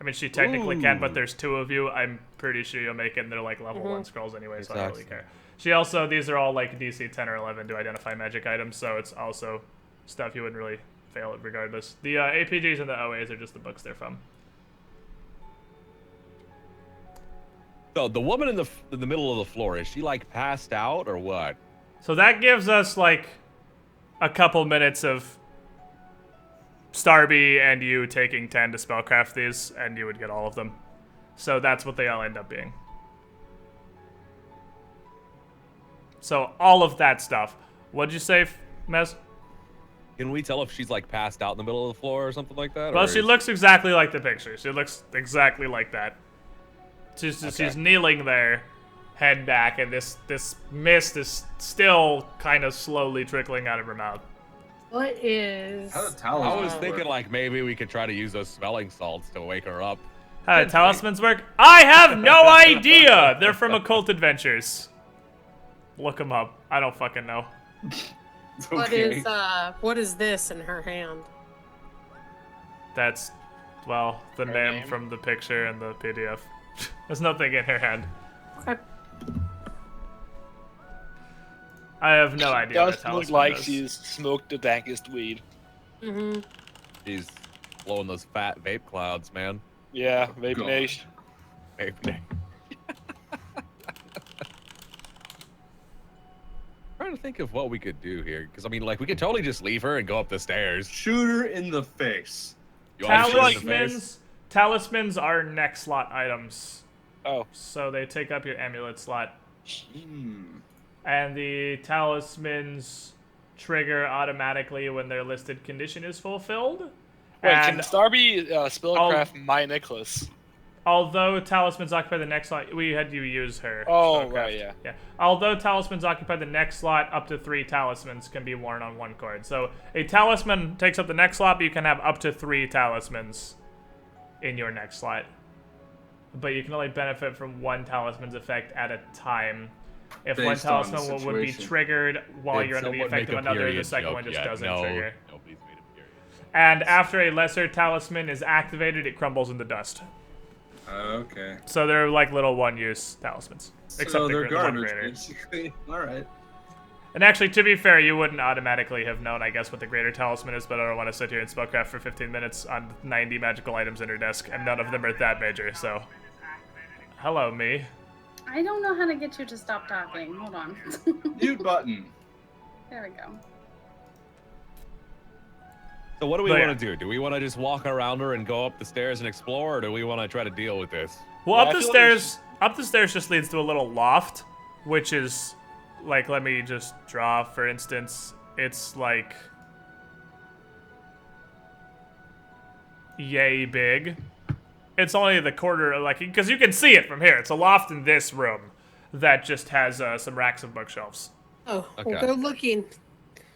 I mean, she technically can, but Ooh. there's 2 of you. I'm pretty sure you'll make it, and they're like level 1 scrolls anyway, so I don't really Exactly. care. She also, these are all like DC 10 or 11 to identify magic items, so it's also stuff you wouldn't really fail at regardless. The APGs and the OAs are just the books they're from. So the woman in the middle of the floor, is she like passed out or what? So that gives us like a couple minutes of Starby and you taking 10 to spellcraft these, and you would get all of them. So that's what they all end up being. So all of that stuff. What'd you say, Mez? Can we tell if she's like passed out in the middle of the floor or something like that? Well, or she is- looks exactly like the picture. She looks exactly like that. She's kneeling there, head back, and this mist is still kind of slowly trickling out of her mouth. What is? How the I was talismans thinking work? like maybe we could try to use those smelling salts to wake her up. How do talismans work? I have no idea! They're from Occult Adventures. Look them up. I don't fucking know. It's What okay. what is this in her hand? That's, well, the Her name name? from the picture and the PDF. There's nothing in her hand. Okay. I have no idea what a Does look talisman like does. she's smoked the dankest weed. Mm-hmm. She's blowing those fat vape clouds, man. Yeah, Oh, Vape God. Nation. Vape. Trying to think of what we could do here, because I mean, like, we could totally just leave her and go up the stairs. Shoot her in the face. You want to shoot her in the face? Talismans are next slot items. Oh, So they take up your amulet slot. Hmm. And the talismans trigger automatically when their listed condition is fulfilled. wait, And can Starby spellcraft my necklace? although talismans occupy the next slot, we had you use her. Oh, spellcraft. right, yeah. Yeah. Although talismans occupy the next slot, up to 3 talismans can be worn on one card. So a talisman takes up the next slot, but you can have up to 3 talismans in your next slot. But you can only benefit from 1 talisman's effect at a time. If one Based on the talisman would be situation. triggered while Did you're under the someone effect make of a another, the period second joke one just yet? doesn't No, trigger. nobody's made a period. And after a lesser talisman is activated, it crumbles into dust. Okay. So they're like little one-use talismans. Except So the they're gr- the one garbage, greater. basically. Alright. And actually, to be fair, you wouldn't automatically have known, I guess, what the greater talisman is, but I don't want to sit here and spellcraft for 15 minutes on 90 magical items in her desk, and none of them are that major, so... Hello, me. I don't know how to get you to stop talking. Hold on. Mute button. There we go. So what do we But want to do? Do we want to just walk around her and go up the stairs and explore, or do we want to try to deal with this? Well, Yeah, up I the feel like stairs, up the stairs just leads to a little loft, which is, like, let me just draw, for instance, it's like yay big. It's only the quarter, like, because you can see it from here. It's a loft in this room that just has some racks of bookshelves. Oh, Okay. we'll go looking.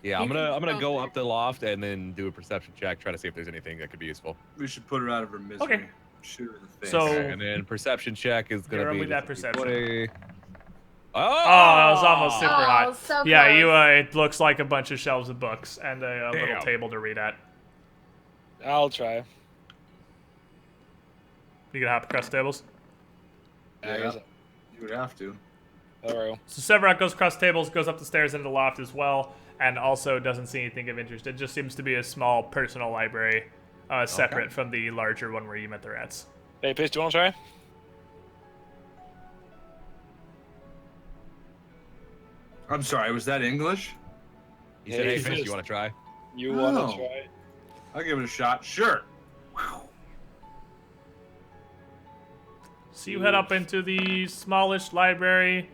Yeah, You I'm can gonna go go there. up the loft and then do a perception check, try to see if there's anything that could be useful. We should put her out of her misery. Okay. Shoot her in the face. So- Okay, and then perception check is gonna Here, be roll me that just a perception. D20. Oh, that was almost super Oh, hot. so Yeah, close. you. It looks like a bunch of shelves of books and a little Damn. table to read at. I'll try. You can hop across tables. I Yeah. guess You would have to. there we go. So Severak goes across tables, goes up the stairs into the loft as well, and also doesn't see anything of interest. It just seems to be a small personal library, separate from the larger one where you met the rats. Hey, Pitch, do you want to try? I'm sorry, was that English? He said, "Hey, Hey, Fish, Fish. you want to try?" You want Oh. to try? I'll give it a shot. Sure. So you head up into the smallish library.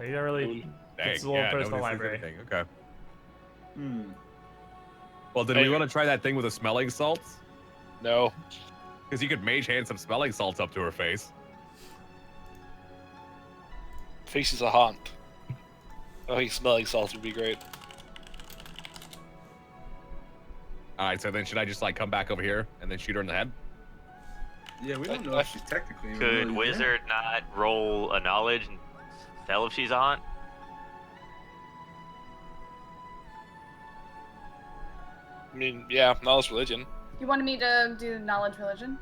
You don't really. Dang, It's a little yeah, personal nobody sees library. anything. Okay. Hmm. Well, did Hey. we want to try that thing with the smelling salts? No. Because you could mage hand some smelling salts up to her face. Face is a haunt. I think smelling salts would be great. All right, so then should I just like come back over here and then shoot her in the head? Yeah, we don't know if she's technically even Could really Wizard not roll a knowledge and tell if she's on? I mean, yeah, knowledge religion. You wanted me to do knowledge religion?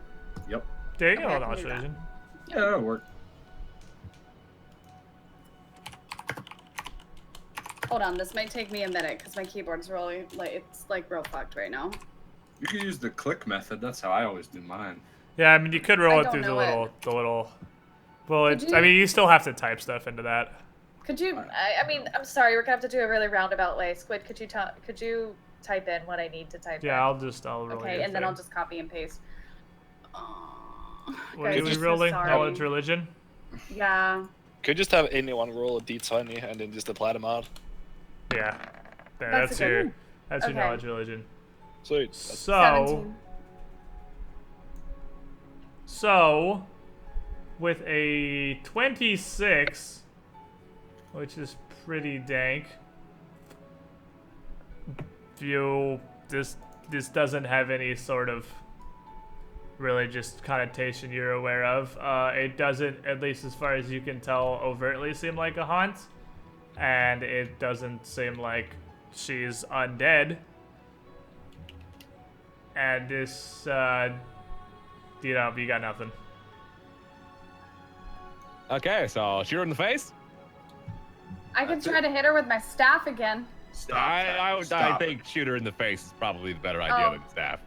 There. Yep. Yeah, you Okay, can I roll can knowledge do that. religion. Yeah, that'll work. Hold on, this might take me a minute because my keyboard's really it's like real fucked right now. You can use the click method. That's how I always do mine. Yeah, I mean, you could roll I it don't through know it. the little. Well, Could it's. I you- mean, you still have to type stuff into that. Could you? I mean, I'm sorry, we're gonna have to do a really roundabout way. Squid, could you type in what I need to type Yeah, in? I'll roll. Okay, your and then I'll thing. just copy and paste. What Guys, are we I'm so rolling? sorry. Knowledge religion. Yeah. Could you just have anyone roll a d20 and then just apply them out? Yeah. Yeah, That's that's a good your. one. That's your Okay. knowledge religion. Sweet. So. 17. With a 26, which is pretty dank, this doesn't have any sort of religious connotation you're aware of. It doesn't, at least as far as you can tell, overtly seem like a haunt, and it doesn't seem like she's undead. And this, you got nothing. Okay, so shoot her in the face. I could try to hit her with my staff again. Stop. I Stop. think shoot her in the face is probably the better idea Oh. than staff.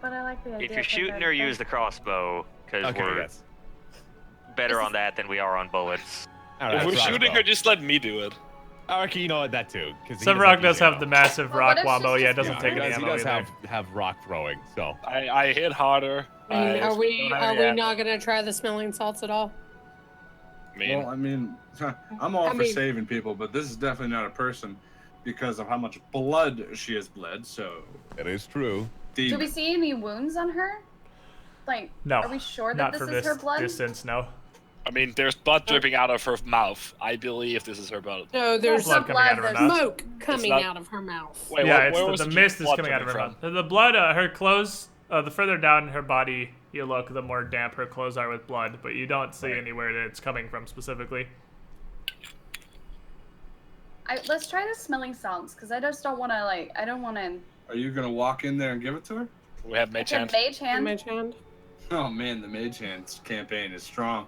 But I like the idea. If you're of hitting shooting her her, in the use the face. crossbow, because Okay, we're yes. better on that than we are on bullets. All If right, we're so shooting her, just let me do it. okay, you know what? That too. Sunrock does have the massive Well, rock what if wombo. she's Yeah, it just- doesn't take he any does, ammo he does either. have rock throwing, so. I hit harder. I Are we don't have any ammo. not gonna try the smelling salts at all? I mean, Well, I mean, I'm all I for mean- saving people, but this is definitely not a person because of how much blood she has bled. So, It is true. the Do we see any wounds on her? Like, No, are we sure that not this from is this her blood? distance. No. I mean, there's blood dripping out of her mouth. I believe this is her blood. No, there's Blood coming out of her there's mouth. smoke coming not- out of her mouth. Wait, Yeah, where it's was the mist is blood coming out of her from? mouth. The blood, her clothes. The further down her body you look, the more damp her clothes are with blood. But you don't see anywhere that it's coming from specifically. Let's try the smelling salts, because I just don't want to, like, I don't want to... are you gonna walk in there and give it to her? We have mage hand. Mage hand. Mage hand. Oh man, the Mage Hands campaign is strong.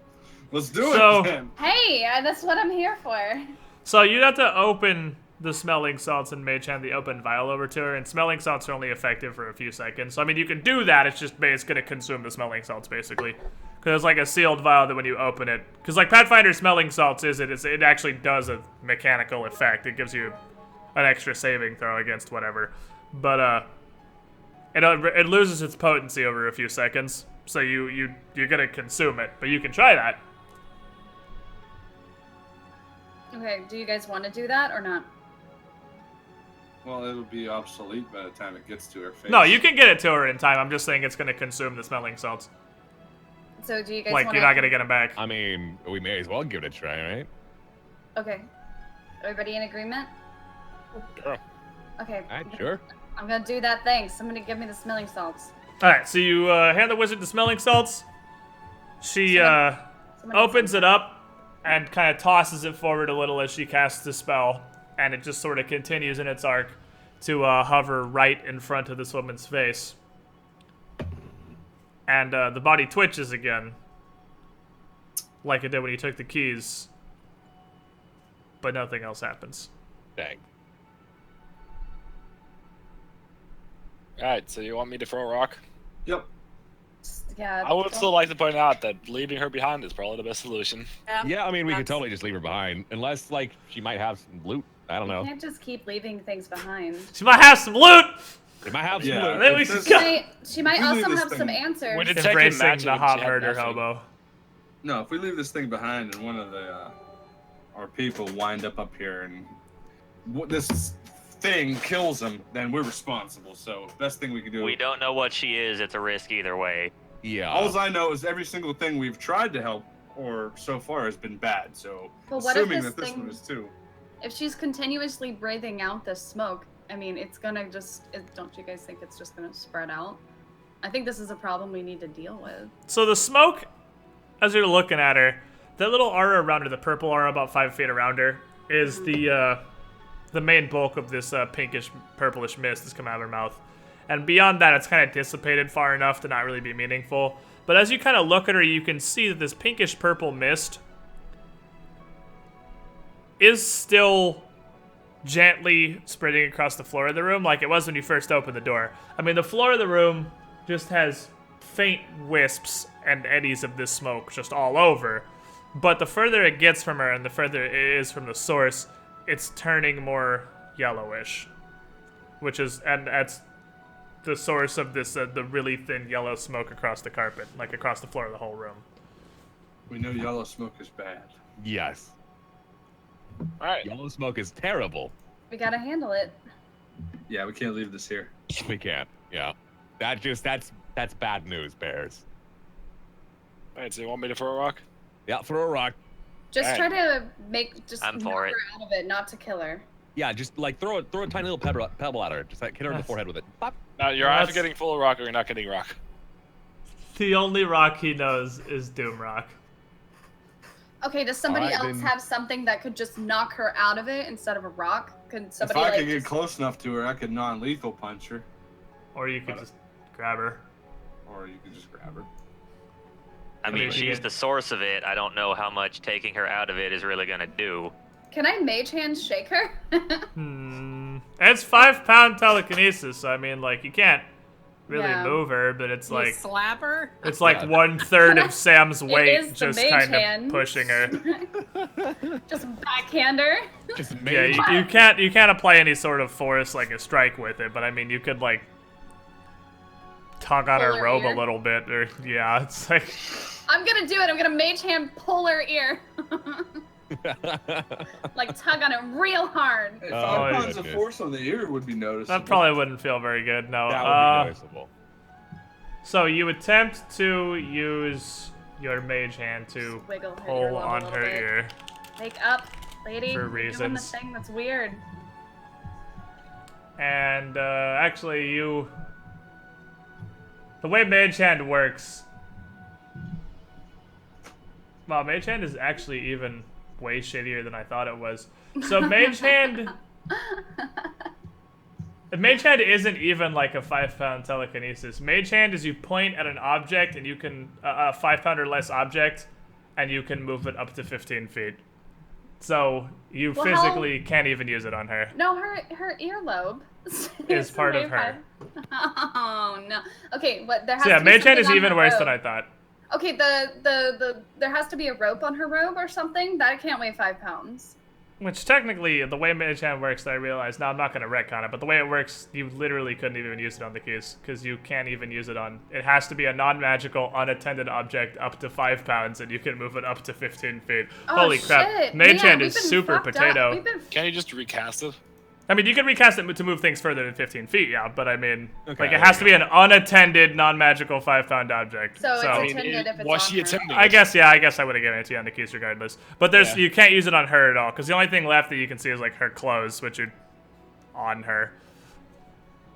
Let's do So- it then. Hey, that's what I'm here for. So you'd have to open the smelling salts and mage hand the open vial over to her, and smelling salts are only effective for a few seconds. So I mean, you can do that. It's gonna consume the smelling salts basically, because it's like a sealed vial that when you open it, because like Pathfinder smelling salts it actually does a mechanical effect. It gives you an extra saving throw against whatever, but it loses its potency over a few seconds. So you're gonna consume it, but you can try that. Okay, do you guys want to do that or not? Well, it'll be obsolete by the time it gets to her face. No, you can get it to her in time. I'm just saying it's gonna consume the smelling salts. So do you guys Like want you're not gonna get them back. I mean, we may as well give it a try, right? Okay. Everybody in agreement? Sure. Okay. Alright, sure. I'm gonna do that thing. Somebody give me the smelling salts. All right, so you hand the wizard the smelling salts. She Somebody opens it up and kind of tosses it forward a little as she casts the spell, and it just sort of continues in its arc to hover right in front of this woman's face. And the body twitches again, like it did when you took the keys, but nothing else happens. Dang. Alright, so you want me to throw a rock? Yep. Yeah. I would don't- still like to point out that leaving her behind is probably the best solution. Yeah, I mean, we could That's- totally just leave her behind, unless like she might have some loot. I don't You know. can't just keep leaving things behind. She might have some loot. She might have some Yeah. loot. Then we It's should just- go. She might We also leave this have some thing- answers. When detecting Embracing magic, the hot she had murder nothing. hobo. No, if we leave this thing behind and one of the our people wind up here and this thing kills them, then we're responsible. So best thing we can do. We don't know what she is. It's a risk either way. Yeah. All I know is every single thing we've tried to help or so far has been bad. So But what if assuming this that this thing- one is too. If she's continuously breathing out the smoke, I mean, it's gonna just. Don't you guys think it's just gonna spread out? I think this is a problem we need to deal with. So the smoke, as you're looking at her, that little aura around her, the purple aura about 5 feet around her, is the main bulk of this pinkish, purplish mist that's coming out of her mouth. And beyond that, it's kind of dissipated far enough to not really be meaningful. But as you kind of look at her, you can see that this pinkish purple mist is still gently spreading across the floor of the room like it was when you first opened the door. I mean, the floor of the room just has faint wisps and eddies of this smoke just all over. But the further it gets from her and the further it is from the source, it's turning more yellowish. And that's the source of this, the really thin yellow smoke across the carpet, like across the floor of the whole room. We know yellow smoke is bad. Yes. All right. Yellow smoke is terrible. We gotta handle it. Yeah, we can't leave this here. We can't. Yeah. That's bad news, Bears. All right. So you want me to throw a rock? Yeah, throw a rock. Just Alright. try to I'm knock for her it. out of it, not to kill her. Yeah, just like throw a tiny little pebble at her. Just like hit her in the forehead with it. Pop. Now you're Well, either that's- getting full rock or you're not getting rock. The only rock he knows is Doom Rock. Okay, does somebody Alright, else then- have something that could just knock her out of it instead of a rock? Could If somebody I like could get just- close enough to her, I could non-lethal punch her, Or you could just grab her. or you could just grab her. I mean, mean, she's yeah. the source of it. I don't know how much taking her out of it is really gonna do. Can I mage hand shake her? It's 5-pound telekinesis, so I mean, like, you can't really Yeah. move her, but it's You like slap her. it's like 1/3 of Sam's It weight is the just mage kind hand. of pushing her. Just backhand her. Just Yeah, mage. you can't apply any sort of force like a strike with it, but I mean, you could like tug on Pull her her robe ear. a little bit, or yeah, it's like I'm gonna do it. I'm gonna mage hand pull her ear. Like tug on it real hard. Hey, Oh, 5 yeah. pounds of force on the ear would be noticeable. that probably wouldn't feel very good. No. That would be noticeable. So you attempt to use your mage hand to Wiggle her pull earlobe a on little her bit. ear. Wake up, lady. For You're doing the reasons. thing that's weird. And actually, the way Mage Hand works. Wow, Mage Hand is actually even way shittier than I thought it was. So Mage Hand. Mage Hand isn't even like a 5-pound telekinesis. Mage Hand is you point at an object and you can a 5-pound or less object, and you can move it up to 15 feet. So you Well, physically can't even use it on her. No, her earlobe Is part of her. Oh no. Okay, but there has So yeah, to be Mage Hand something is on even her worse robe. than I thought. Okay, the there has to be a rope on her robe or something. That can't weigh 5 pounds. Which technically, the way Mage Hand works, I realized, now I'm not going to retcon it, but the way it works, you literally couldn't even use it on the keys, because you can't even use it on, it has to be a non-magical, unattended object up to 5 pounds, and you can move it up to 15 feet. Oh, Holy crap. shit. Mage Man, Hand we've is been super fucked up. potato. We've been Can't you just recast it? I mean, you can recast it to move things further than 15 feet, yeah, but I mean, Okay, like, it there has you to be an unattended, non-magical 5-pound object. So it's I mean, attended if it's was on she her. attending? I guess I would have given it to you on the keys regardless. But there's Yeah. you can't use it on her at all, because the only thing left that you can see is, like, her clothes, which are on her.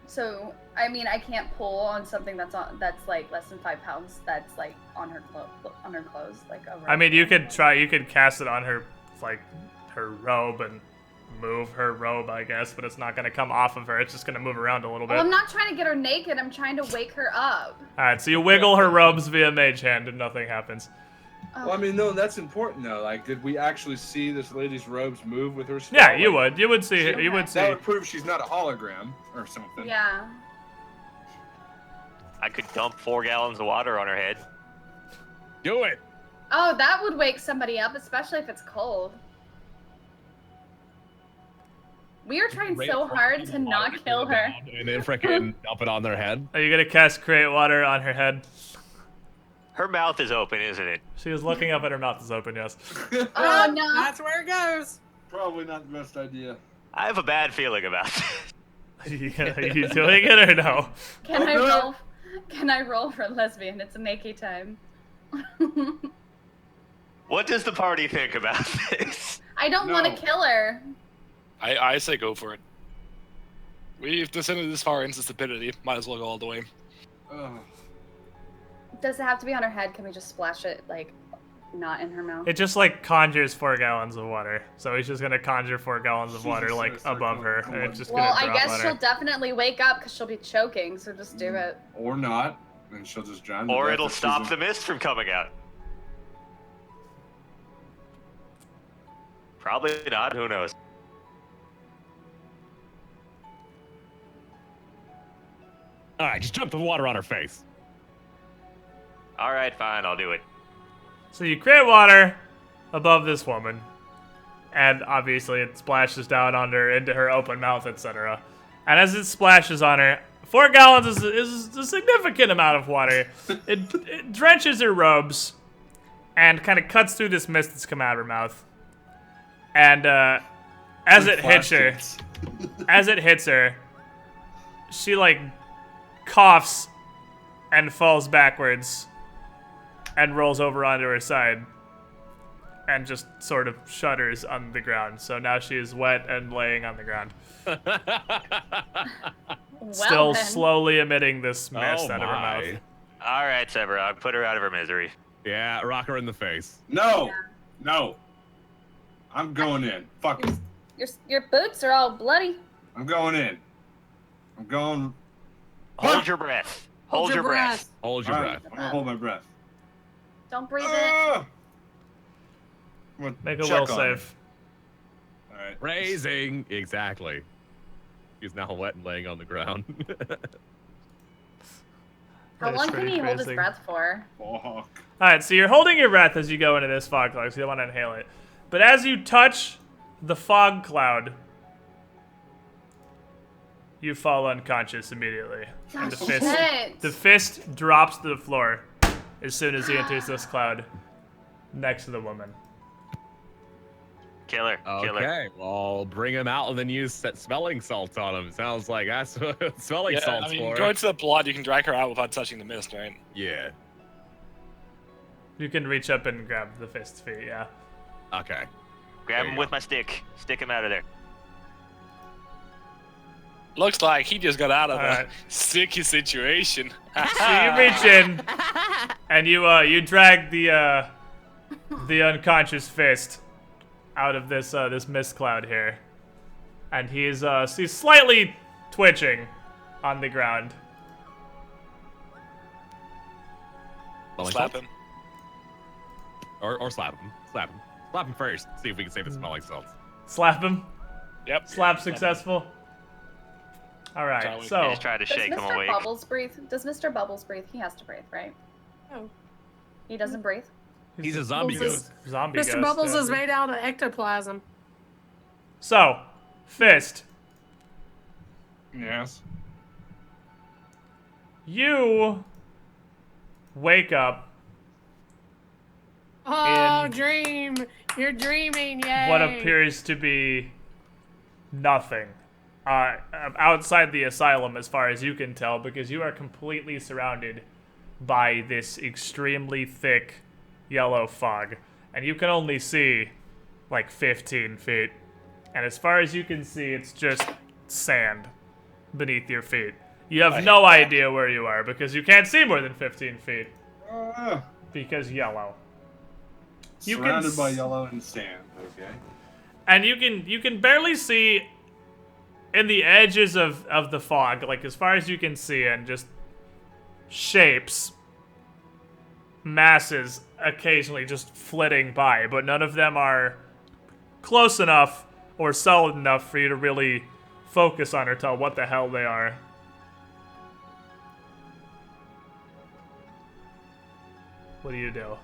So I mean, I can't pull on something that's like less than 5 pounds. That's like on her clothes, like a robe. I mean, you could cast it on her, like, her robe and move her robe, I guess, but it's not going to come off of her. It's just going to move around a little bit. Well, I'm not trying to get her naked. I'm trying to wake her up. Alright, so you wiggle her robes via Mage Hand and nothing happens. Oh. Well, I mean, no, that's important though. Like, did we actually see this lady's robes move with her spell? Yeah, you Like, would. You would see. You would That see. would prove she's not a hologram or something. Yeah. I could dump 4 gallons of water on her head. Do it. Oh, that would wake somebody up, especially if it's cold. We are trying so hard to not kill her. And then freaking dump it on their head. Are you going to cast Create Water on her head? Her mouth is open, isn't it? She was looking up and her mouth is open, yes. Oh no. That's where it goes. Probably not the best idea. I have a bad feeling about this. Are you doing it or no? Can Oh, I no. roll? Can I roll for lesbian? It's a naked time. What does the party think about this? I don't want No. to kill her. I say go for it. We've descended this far into stupidity. Might as well go all the way. Ugh. Does it have to be on her head? Can we just splash it, like, not in her mouth? It just, like, conjures 4 gallons of water. So he's just going to conjure 4 gallons of water, Jesus, like, it's like above her. going- And it's just Well, going to I drop guess on she'll her. definitely wake up because she'll be choking, so just do it. Or not. And she'll just drown. Or it'll stop the mist from coming out. Probably not. Who knows? All right, just dump the water on her face. All right, fine. I'll do it. So you create water above this woman, and obviously it splashes down on her, into her open mouth, etc. And as it splashes on her, 4 gallons is a significant amount of water. It drenches her robes and kind of cuts through this mist that's come out of her mouth. And as it hits her, she like coughs and falls backwards and rolls over onto her side and just sort of shudders on the ground. So now she is wet and laying on the ground. Still then. slowly emitting this mist out of her my. mouth. All right, Severog, put her out of her misery. Yeah, rock her in the face. No, no. I'm going in. Fuck it. Your boots are all bloody. I'm going in. I'm going. Hold your breath. Hold your breath. Hold your All breath. right, I'm gonna hold my breath. Don't breathe it. Ah! I'm gonna Make a check will on her. save. All right. Raising. Exactly. She's now wet and laying on the ground. How That is long can pretty he hold his crazy. breath for? Fuck. Alright, so you're holding your breath as you go into this fog cloud, so you don't want to inhale it. But as you touch the fog cloud, you fall unconscious immediately. And the Shit. fist drops to the floor as soon as he enters this cloud next to the woman. Killer. Killer. Okay, well, bring him out and then use that smelling salt on him. Sounds like that's what smelling Yeah, salt's I mean, for. going to the blood, you can drag her out without touching the mist, right? Yeah. You can reach up and grab the fist's feet, yeah. Okay. Grab There him you with go. my stick. Stick him out of there. Looks like he just got out of Alright. a sticky situation. So you reach in, and you drag the unconscious fist out of this this mist cloud here, and he's slightly twitching on the ground. Smelling Slap salt? him. Or slap him. Slap him. Slap him first. See if we can save the smelling salts. Slap him. Yep. Slap successful. All right. Charlie. I So just tried to Does shake him Mr. awake. Bubbles breathe? Does Mr. Bubbles breathe? He has to breathe, right? Oh. He doesn't breathe? He's a zombie Bubbles ghost. zombie Mr. ghost, Bubbles yeah. is made out of ectoplasm. So, fist. Yes. You wake up Oh, In- dream! You're dreaming, yay! what appears to be nothing outside the asylum, as far as you can tell, because you are completely surrounded by this extremely thick yellow fog, and you can only see like 15 feet. And as far as you can see, it's just sand beneath your feet. You have no idea where you are because you can't see more than 15 feet because yellow. You can Surrounded by s- yellow and sand. Okay. And you can barely see in the edges of the fog, like as far as you can see, and just shapes, masses occasionally just flitting by, but none of them are close enough or solid enough for you to really focus on or tell what the hell they are. What do you do?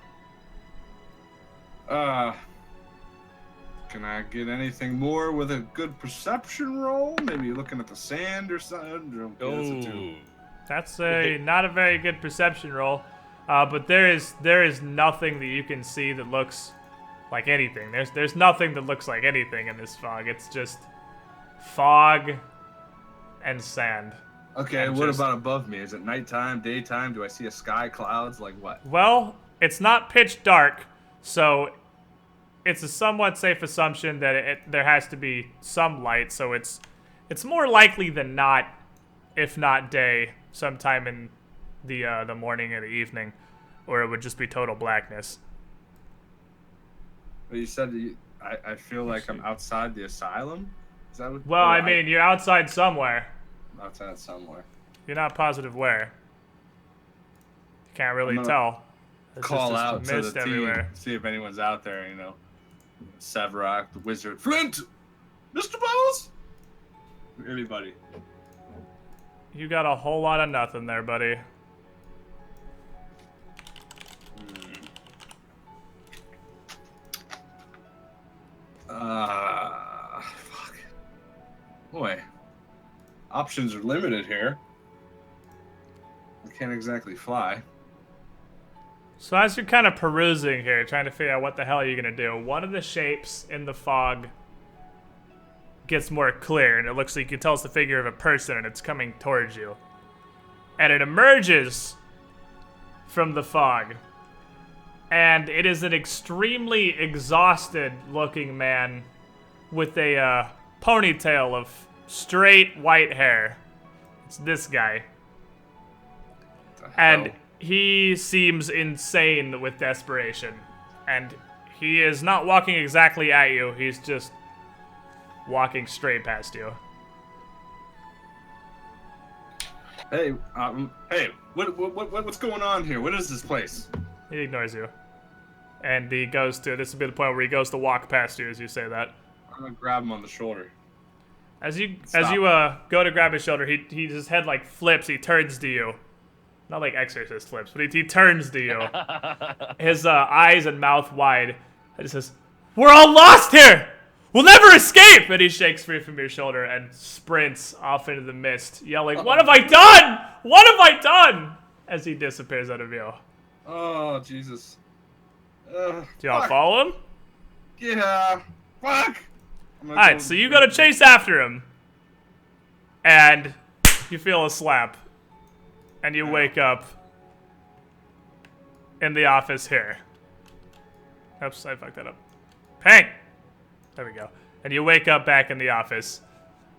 Can I get anything more with a good perception roll? Maybe looking at the sand or something? Okay, that's a 2. Oh. That's not a very good perception roll, but there is nothing that you can see that looks like anything. There's nothing that looks like anything in this fog. It's just fog and sand. Okay, I'm what just- about above me? Is it nighttime, daytime? Do I see a sky, clouds? Like what? Well, it's not pitch dark, so it's a somewhat safe assumption that there has to be some light. So it's more likely than not, if not day, sometime in the morning or the evening, or it would just be total blackness. Well, you said I feel like I'm outside the asylum? Is that what? Well, or I mean, you're outside somewhere. outside somewhere. You're not positive where. can't really gonna tell. It's Call just out to mist the everywhere. team, see if anyone's out there. You know, Savrak, the wizard, Flint, Mr. Bubbles, anybody. You got a whole lot of nothing there, buddy. Fuck. Boy, options are limited here. I can't exactly fly. So as you're kind of perusing here, trying to figure out what the hell you're gonna do, one of the shapes in the fog gets more clear, and it looks like you can tell it's the figure of a person, and it's coming towards you. And it emerges from the fog. And it is an extremely exhausted-looking man with a ponytail of straight white hair. It's this guy. And he seems insane with desperation. And he is not walking exactly at you, he's just walking straight past you. Hey, what's going on here? What is this place? He ignores you. And he goes to, this will be the point where he goes to walk past you as you say that. I'm gonna grab him on the shoulder. As you Stop. go to grab his shoulder, his head like flips, he turns to you. Not like Exorcist flips, but he turns to you. His eyes and mouth wide. And he says, "We're all lost here! We'll never escape!" And he shakes free from your shoulder and sprints off into the mist, yelling, "What have I done? What have I done?" As he disappears out of view. Oh, Jesus. Do y'all follow him? Yeah. Fuck. Alright, so you gotta chase after him. And you feel a slap. And you wake up in the office here. Oops, I fucked that up. Pang! There we go. And you wake up back in the office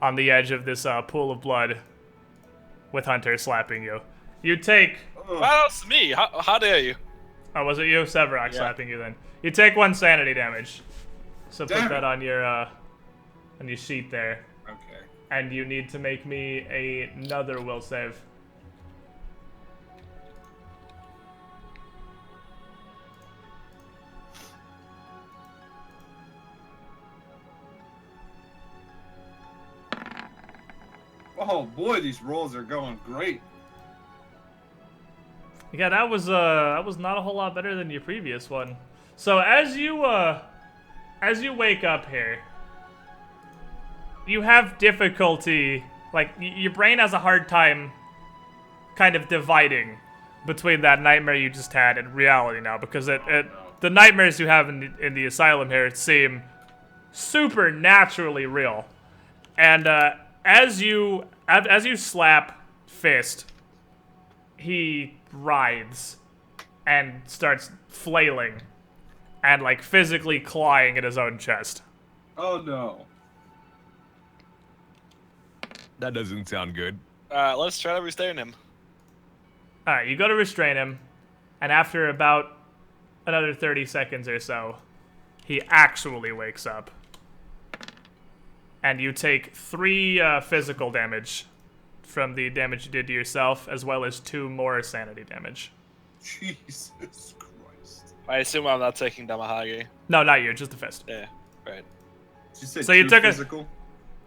on the edge of this pool of blood with Hunter slapping you. You take... Well, that's me. How dare you? Oh, was it you? Severock slapping you then. You take 1 sanity damage. So put Damn that it. on your sheet there. Okay. And you need to make me another will save. Oh boy, these rolls are going great. Yeah, that was not a whole lot better than your previous one. So as you wake up here, you have difficulty, like your brain has a hard time kind of dividing between that nightmare you just had and reality now, because the nightmares you have in the asylum here seem supernaturally real. And as you slap Fist, he writhes and starts flailing and like physically clawing at his own chest. Oh no. That doesn't sound good. Let's try to restrain him. Alright, you go to restrain him, and after about another 30 seconds or so, he actually wakes up. And you take 3 physical damage from the damage you did to yourself, as well as 2 more sanity damage. Jesus Christ. I assume I'm not taking Damahage. No, not you, just the Fist. Yeah, right. Did you say So you 2 took physical?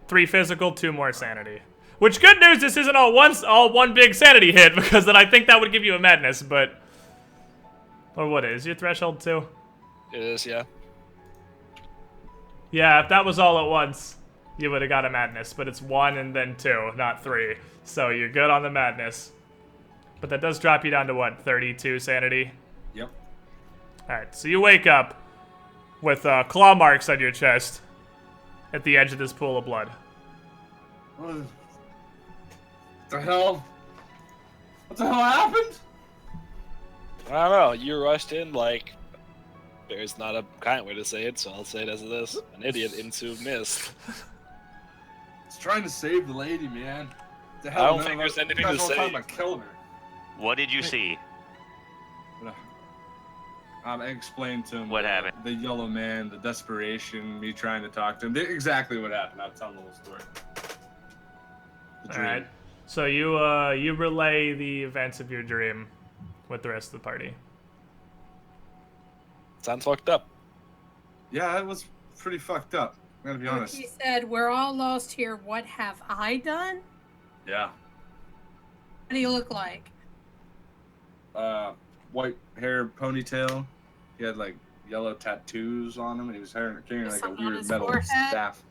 3 physical, 2 more sanity. Which, good news, this isn't all one big sanity hit, because then I think that would give you a madness, but... Or what is your threshold 2? It is, yeah. Yeah, if that was all at once, you would have got a madness, but it's 1 and then 2, not 3. So you're good on the madness. But that does drop you down to what, 32 sanity? Yep. Alright, so you wake up with claw marks on your chest at the edge of this pool of blood. What the hell? What the hell happened? I don't know. You rushed in like there's not a kind way to say it, so I'll say it as it is. An idiot into mist. It's trying to save the lady, man. The I hell, don't man, think there's anything you guys to all talking save. about killing her. What did you see? I explained to him What happened? the yellow man, the desperation, me trying to talk to him. Exactly what happened. I'll tell the whole story. The dream. Alright. So you relay the events of your dream with the rest of the party. Sounds fucked up. Yeah, it was pretty fucked up. I gotta be honest. He said, "We're all lost here. What have I done?" Yeah. What do you look like? White hair, ponytail. He had like yellow tattoos on him, and he was carrying like a Something on weird his metal forehead? staff.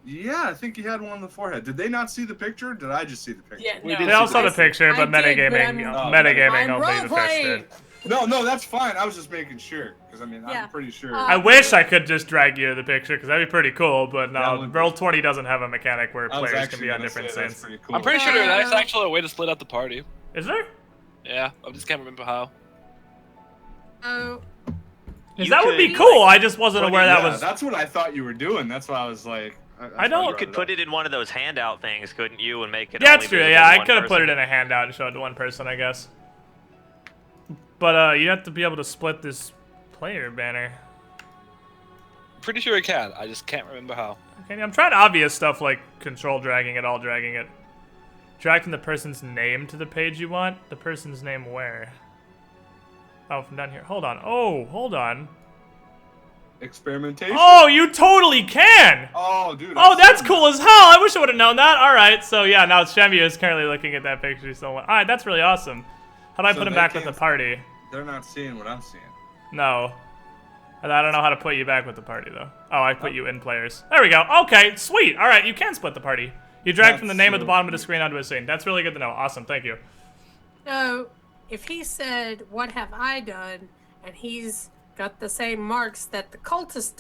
Yeah, I think he had one on the forehead. Did they not see the picture? Did I just see the picture? Yeah, We no, did They all saw I the picture, but I did, but metagaming, I'm- metagaming I'm only the fish role-playing. did. No, that's fine. I was just making sure, because I mean, Yeah. I'm pretty sure. I wish I could just drag you to the picture, because that'd be pretty cool, but That no, would be- Roll20 doesn't have a mechanic where I was players can actually be on gonna different say that's scenes. pretty cool. I'm pretty sure there's actually a way to split up the party. Is there? Yeah, I just can't remember how. Oh, Because You that would be could- cool, I just wasn't But aware that Yeah, was... that's what I thought you were doing. That's why I was like. I don't- You could put it in one of those handout things, couldn't you, and make it. Yeah, only it's true, visible yeah, to I one could have put person? it in a handout and showed it to one person, I guess. But, you have to be able to split this player banner. Pretty sure I can. I just can't remember how. Okay, I'm trying obvious stuff like control dragging it, all dragging it. Drag from the person's name to the page you want. The person's name where? Oh, from down here. Hold on. Oh, hold on. Experimentation. Oh, you totally can! Oh, dude. Oh, I've that's seen cool as hell! I wish I would have known that. Alright, so yeah, now Shemia is currently looking at that picture. So, alright, that's really awesome. How do I So put him they back with the can't- party? that. They're not seeing what I'm seeing. No. And I don't know how to put you back with the party, though. Oh, I put you in players. There we go. Okay, sweet. Alright, you can split the party. You drag from the That's name at the so bottom of the cute. screen onto a scene. That's really good to know. Awesome, thank you. so if he said, "What have I done?" and he's got the same marks that the cultist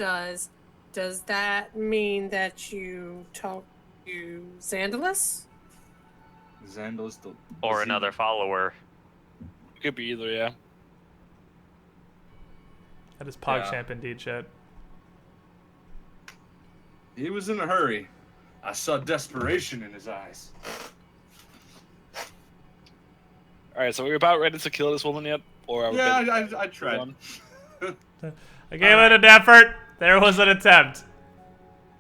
does that mean that you talk to Xandalus? Xandal's the. Or another follower. Could be either, yeah. That is PogChamp Yeah. indeed, chat. He was in a hurry. I saw desperation in his eyes. Alright, so we're about ready to kill this woman yet? Or are we Yeah, bit- I tried. I gave it an effort. There was an attempt.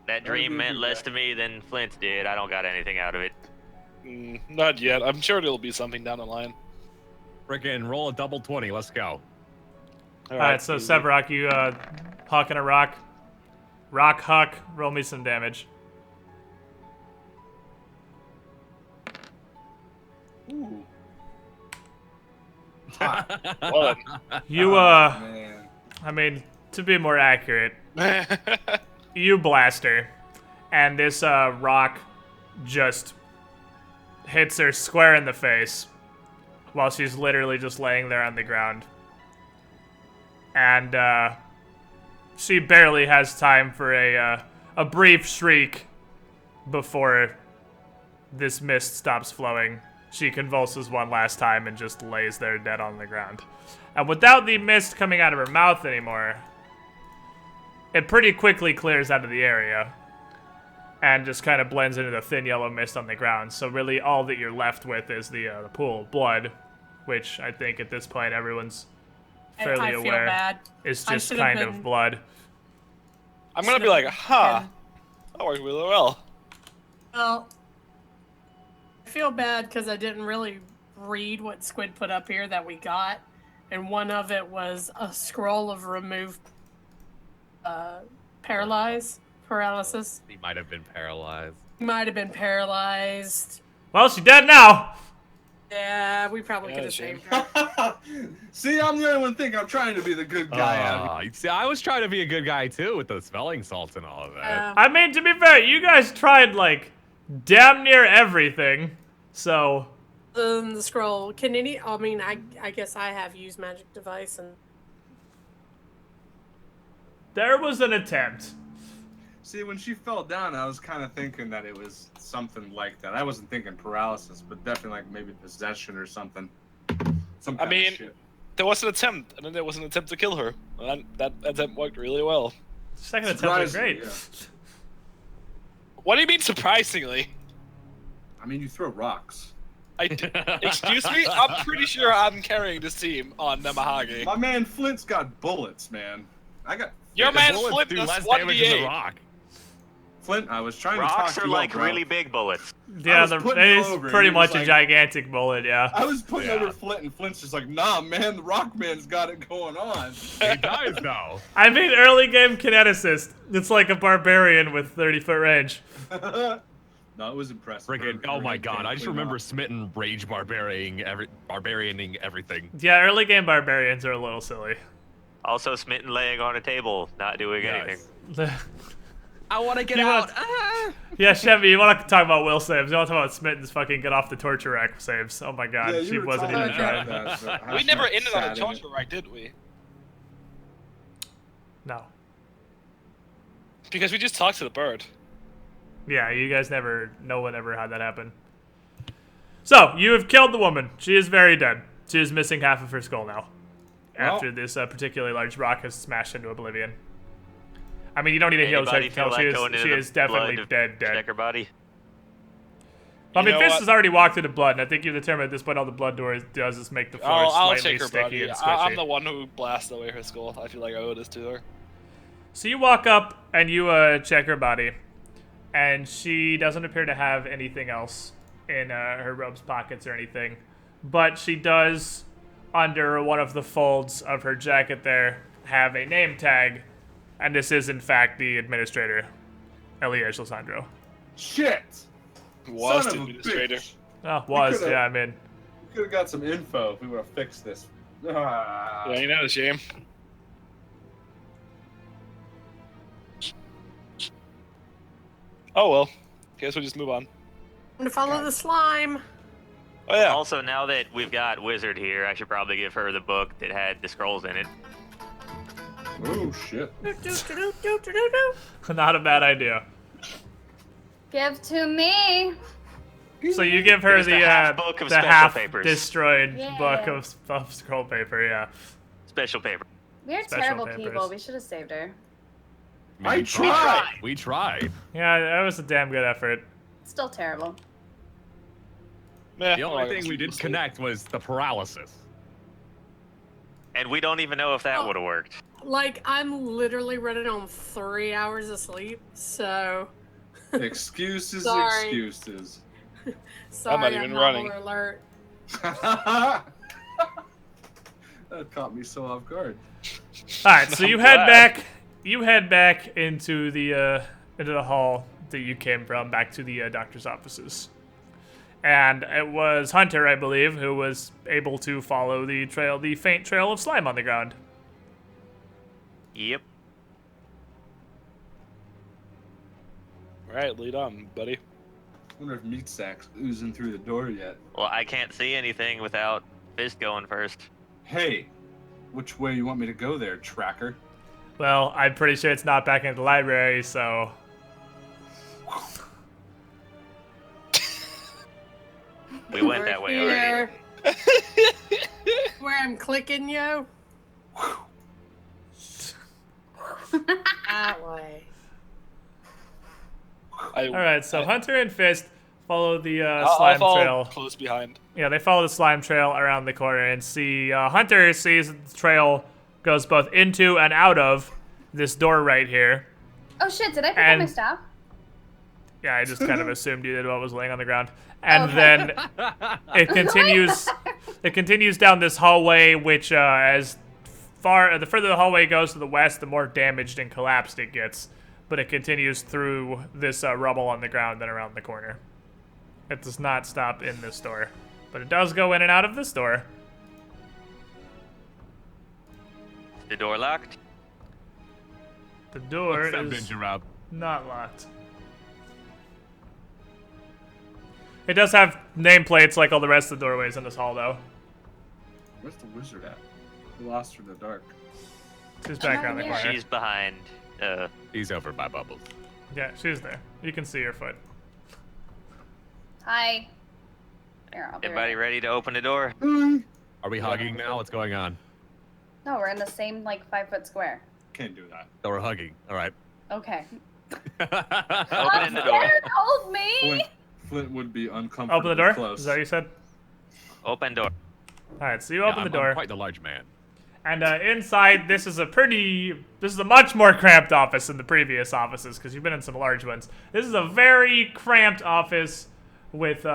That dream meant less to me than Flint's did. I don't got anything out of it. Not yet. I'm sure there'll be something down the line. Frickin' roll a double 20. Let's go. Alright, so Severock, you hucking a rock. Rock huck, roll me some damage. Ooh. Well, You, Man. I mean, to be more accurate, you blast her, and this rock just hits her square in the face while she's literally just laying there on the ground. And she barely has time for a brief shriek before this mist stops flowing. She convulses one last time and just lays there dead on the ground. And without the mist coming out of her mouth anymore, it pretty quickly clears out of the area and just kind of blends into the thin yellow mist on the ground. So really all that you're left with is the pool of blood, which I think at this point everyone's fairly I feel aware bad. is I just should've kind of been- blood. I'm gonna be like, huh, that worked really well. Well, I feel bad because I didn't really read what Squid put up here that we got, and one of it was a scroll of remove paralysis. He might have been paralyzed. Might have been paralyzed. Well, she's dead now. Yeah, we probably Yeah, could have shame. saved her. See, I'm the only one thinking I'm trying to be the good guy out here. See, I was trying to be a good guy too with the smelling salts and all of that. I mean, to be fair, you guys tried, like, damn near everything. So, The scroll. Can any? I mean, I guess I have used magic device and. there was an attempt. See, when she fell down, I was kind of thinking that it was something like that. I wasn't thinking paralysis, but definitely like maybe possession or something. Some kind mean- of shit. There was an attempt, and then there was an attempt to kill her. And that attempt worked really well. Second attempt was great. Surprisingly, What do you mean, surprisingly? I mean, you throw rocks. Excuse me? I'm pretty sure I'm carrying this team on Namahage. My man Flint's got bullets, man. I got. Your The man bullets Flint do does less damage than the 1d8. rock. Flint, I was trying to talk Rocks to are you, like bro. really big bullets. Yeah, was putting you it's over, and pretty he was much a like- gigantic bullet, yeah. I was putting Yeah. over Flint, and Flint's just like, nah, man, the Rockman's got it going on. He dies though. I mean, early game kineticist. It's like a barbarian with 30-foot range. No, it was impressive. Friggin', oh my god, I just remember Smitten rage barbarianing everything. Yeah, early game barbarians are a little silly. Also, Smitten laying on a table, not doing Yes. anything. I want to get You out. want- Yeah, Chevy, you want to talk about will saves. You want to talk about Smitten's fucking get off the torture rack saves. Oh my god, Yeah, she you were wasn't talking even about trying. that, but how We never Schmidt ended on sat a in torture it. rack, did we? No. Because we just talked to the bird. Yeah, you guys no one ever had that happen. So, you have killed the woman. She is very dead. She is missing half of her skull now. Well- After this particularly large rock has smashed into oblivion. I mean, you don't need a heal check Anybody to feel tell like she going is, into she the is definitely blood to dead. Check her body. I mean, You know Fist what? has already walked through the blood, and I think you've determined at this point all the blood does is make the floor I'll slightly take her sticky body. and squishy. I'm the one who blasted away her skull. I feel like I owe this to her. So you walk up and you check her body, and she doesn't appear to have anything else in her robe's pockets or anything, but she does, under one of the folds of her jacket there, have a name tag, and this is in fact the administrator, Elias Lissandro. Shit! Was Son the of a administrator. bitch. Oh, was, coulda- yeah, I mean. We could have got some info if we would have fixed this. Ah. Yeah, you know the shame. Oh well. Guess we'll just move on. I'm gonna follow the slime. Oh yeah. Also, now that we've got Wizard here, I should probably give her the book that had the scrolls in it. Oh shit. Not a bad idea. Give to me. So you give her Here's the half book of special papers. destroyed Yeah. book of scroll paper, yeah. Special paper. We're Special terrible papers. people. We should have saved her. I tried. We tried. Yeah, that was a damn good effort. Still terrible. Meh, The I'm only not thing gonna we didn't sleep. connect was the paralysis. And we don't even know if that Oh. would have worked. Like, I'm literally running on 3 hours of sleep, so Excuses, Sorry. excuses. sorry, even I'm running. not alert. That caught me so off guard. All right, so I'm you head glad. back. You head back into the hall that you came from, back to the doctor's offices. And it was Hunter, I believe, who was able to follow the faint trail of slime on the ground. Yep. Alright, lead on, buddy. I wonder if meat sack's oozing through the door yet. Well, I can't see anything without Fist going first. Hey, which way you want me to go there, tracker? Well, I'm pretty sure it's not back in the library, so We went that way already. Here. Where I'm clicking, yo. That way. all right. So Hunter and Fist follow the I'll slime follow trail. close behind. Yeah, they follow the slime trail around the corner and see Hunter sees that the trail goes both into and out of this door right here. Oh shit! Did I pick up And- my staff? Yeah, I just kind of assumed you did what was laying on the ground. And Okay. then it continues. It continues down this hallway, which the further the hallway goes to the west, the more damaged and collapsed it gets. But it continues through this rubble on the ground and around the corner. It does not stop in this door, but it does go in and out of this door. The door locked. The door What's that, is Ninja Rob? not locked. It does have nameplates like all the rest of the doorways in this hall, though. Where's the wizard at? We lost her in the dark. She's back around the Yeah. corner. She's behind. He's over by Bubbles. Yeah, she's there. You can see her foot. Hi. Here, I'll be Everybody right. ready to open the door? Are we hugging now? What's going on? No, we're in the same like 5-foot square. Can't do that. So we're hugging. All right. Okay. Opening the door. Scared, hold me. Flint would be uncomfortable. Open the door? Close. Is that what you said? Open door. Alright, so you Yeah, open the I'm door. quite the large man. And inside, this is a much more cramped office than the previous offices, because you've been in some large ones. This is a very cramped office with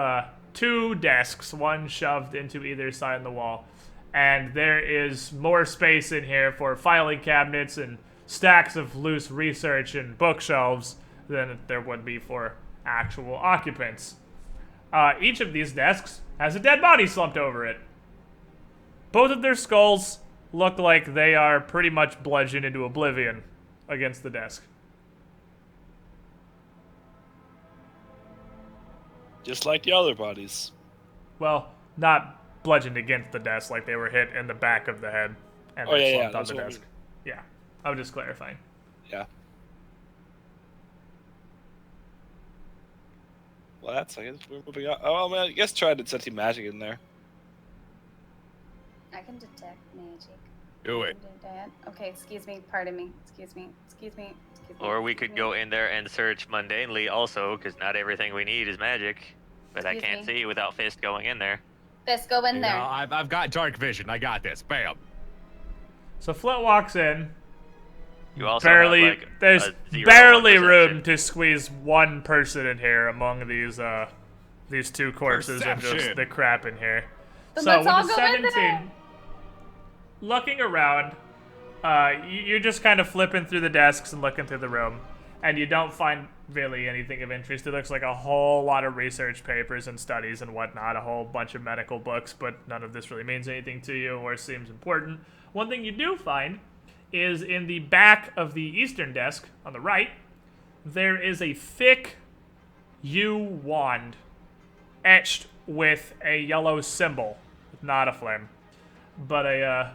2 desks, one shoved into either side of the wall. And there is more space in here for filing cabinets and stacks of loose research and bookshelves than there would be for actual occupants. Each of these desks has a dead body slumped over it. Both of their skulls look like they are pretty much bludgeoned into oblivion against the desk. Just like the other bodies. Well, not bludgeoned against the desk, like they were hit in the back of the head and Oh, then yeah, slumped on that's the what I desk. mean. Yeah, I was just clarifying. Yeah. Well, that's, I guess we're moving on. Oh, man, I guess try detecting magic in there. I can detect magic. Do I it. can do that. Okay, excuse me. Pardon me. Excuse me. Excuse me. Excuse me. Or we could go in there and search mundanely also, because not everything we need is magic. But I Excuse can't me. see without Fist going in there. Let's go in You there. know, I've got dark vision. I got this. Bam. So Flint walks in. You also Barely, have, like, there's a 0 barely on room perception. to squeeze one person in here among these 2 corpses and just Perception. the crap in here. Then So let's with all a go in 17, there. looking around, you're just kind of flipping through the desks and looking through the room, and you don't find really anything of interest. It looks like a whole lot of research papers and studies and whatnot, a whole bunch of medical books, but none of this really means anything to you or seems important. One thing you do find is in the back of the eastern desk on the right, there is a thick yew wand etched with a yellow symbol, not a flame, but a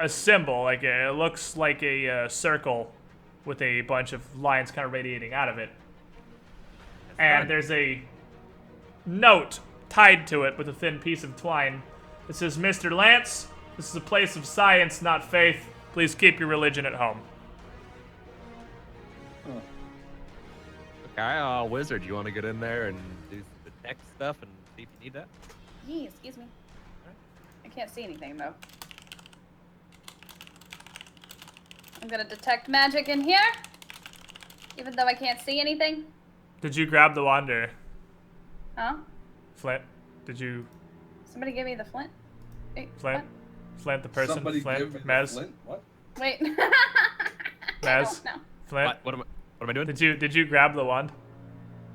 symbol. Like it looks like a circle with a bunch of lines kind of radiating out of it. And there's a note tied to it with a thin piece of twine. It says, "Mr. Lance, this is a place of science, not faith. Please keep your religion at home." Okay, wizard, you want to get in there and do the tech stuff and see if you need that? Yeah, excuse me. I can't see anything though. I'm gonna detect magic in here, even though I can't see anything. Did you grab the wand or Huh? Flint? Did you Somebody give me the flint. Wait, Flint? Flint the person? Somebody Flint? give me the Mez? flint? What? what? Wait. I Mez? don't know. Flint? What am I doing? Did you grab the wand?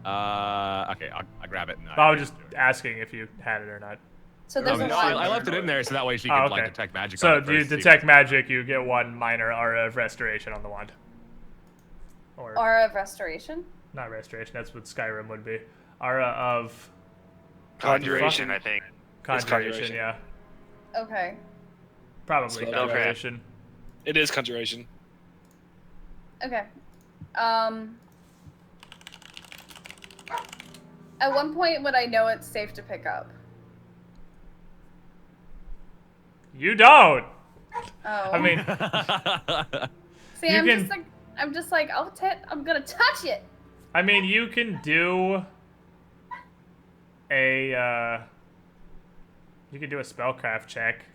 Okay, I'll grab it. And I was just asking if you had it or not. So I, there's a mean, I wand. left it in there so that way she Oh, can okay. like detect magic. So on it do you first, see detect if- magic, you get 1 minor aura of restoration on the wand. Or Aura of restoration. not restoration, that's what Skyrim would be. Aura of Conjuration, I think. conjuration, conjuration. yeah. Okay. Probably So- conjuration. It is conjuration. Okay. At one point would I know it's safe to pick up? You don't! Oh. I mean, see, you I'm just like, I'm gonna touch it. you can do a, you can do a spellcraft check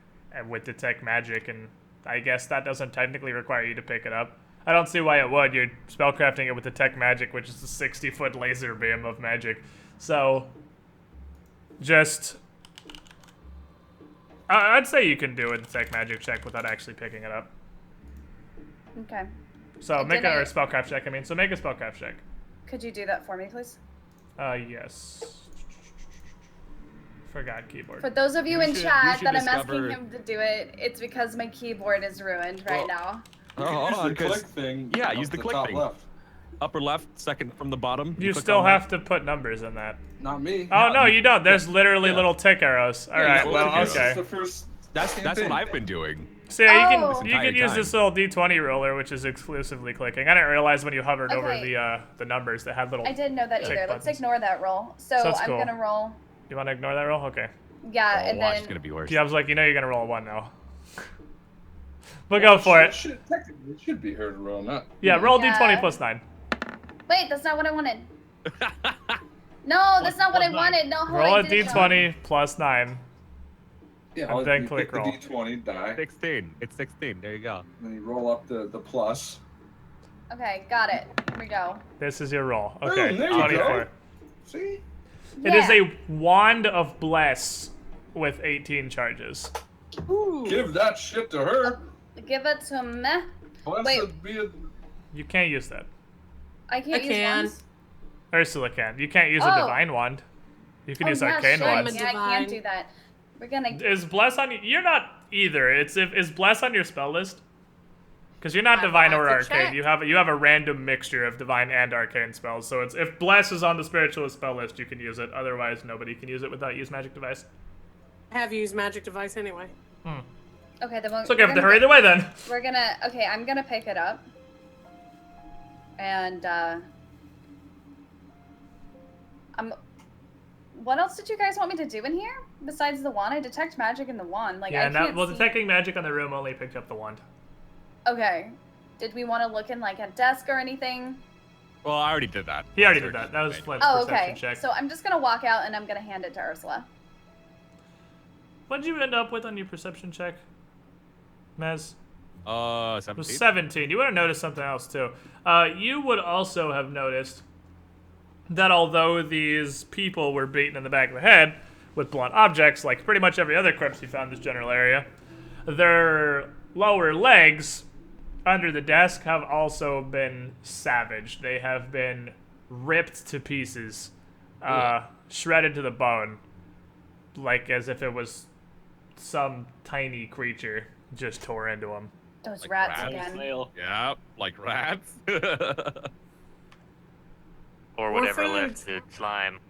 with detect magic, and I guess that doesn't technically require you to pick it up. I don't see why it would. You're spellcrafting it with detect magic, which is a 60-foot laser beam of magic. So, just, I'd say you can do a detect magic check without actually picking it up. Okay. So make Did a I- spellcraft check. So make a spellcraft check. Could you do that for me, please? Yes. Forgot keyboard. For those of you You in should- chat you should that I'm discover- asking him to do it, it's because my keyboard is ruined right now. Oh, hold Use on, the 'cause click thing. yeah, up use the click top thing. Left. upper left, second from the bottom. You click still on that. have to put numbers in that. Not me. Oh no, you don't. There's literally Yeah. little tick arrows. All right. Yeah, Well, this is okay. the first That's what campaign. I've been doing. So yeah, you Oh. can Entire use time. this little D20 roller, which is exclusively clicking. I didn't realize when you hovered over Okay. the numbers that had little. I didn't know that Tick either. Let's buttons. ignore that roll. So So that's I'm cool. gonna roll. You want to ignore that roll? Okay. Yeah, Oh, and watch, then it's gonna be worse. Yeah, I was like, you're gonna roll a 1 now. But go for it. Technically, it should be her to roll, not. Yeah, roll Yeah. D20 plus 9. wait, that's not what I wanted. No, that's not what I Plus nine. wanted. No, hold Roll on, a I did it wrong. D20 plus 9. Yeah, And then you click hit roll. the d20 die, 16. It's 16. There you go. then you roll up the plus. Okay, got it. Here we go. This is your roll. Okay, Boom, there you 24. go. See? It is Yeah. a wand of bless with 18 charges. Give that shit to her. Give it to me. Blessed Wait. be a... You can't use that. I can't I use can. wands? Ursula can. You can't use a Oh. divine wand. You can use yeah, arcane shit. wands. Yeah, I Divine. can't do that. We're gonna. Is bless on you? You're not either. Is bless on your spell list? Because you're not I divine have or to arcane. check. You have a random mixture of divine and arcane spells. So it's if bless is on the spiritualist spell list, you can use it. Otherwise, nobody can use it without use magic device. I have used magic device anyway. Okay, then we'll. So give it to her either way then. We're gonna. Okay, I'm gonna pick it up. And what else did you guys want me to do in here besides the wand? I detect magic in the wand. Like Yeah, I can't see. detecting magic on the room only picked up the wand. Okay. Did we want to look in like a desk or anything? Well, I already did that. He already did that. That was Flint's Oh, perception okay. check. So I'm just gonna walk out and I'm gonna hand it to Ursula. What did you end up with on your perception check, Mez? It was 17. 17. You would have noticed something else too. You would also have noticed that although these people were beaten in the back of the head with blunt objects, like pretty much every other corpse you found in this general area, their lower legs under the desk have also been savaged. They have been ripped to pieces, shredded to the bone, like as if it was some tiny creature just tore into them. Those Like rats rats. again. Snail. Yeah, like rats. Or More whatever food. left the slime.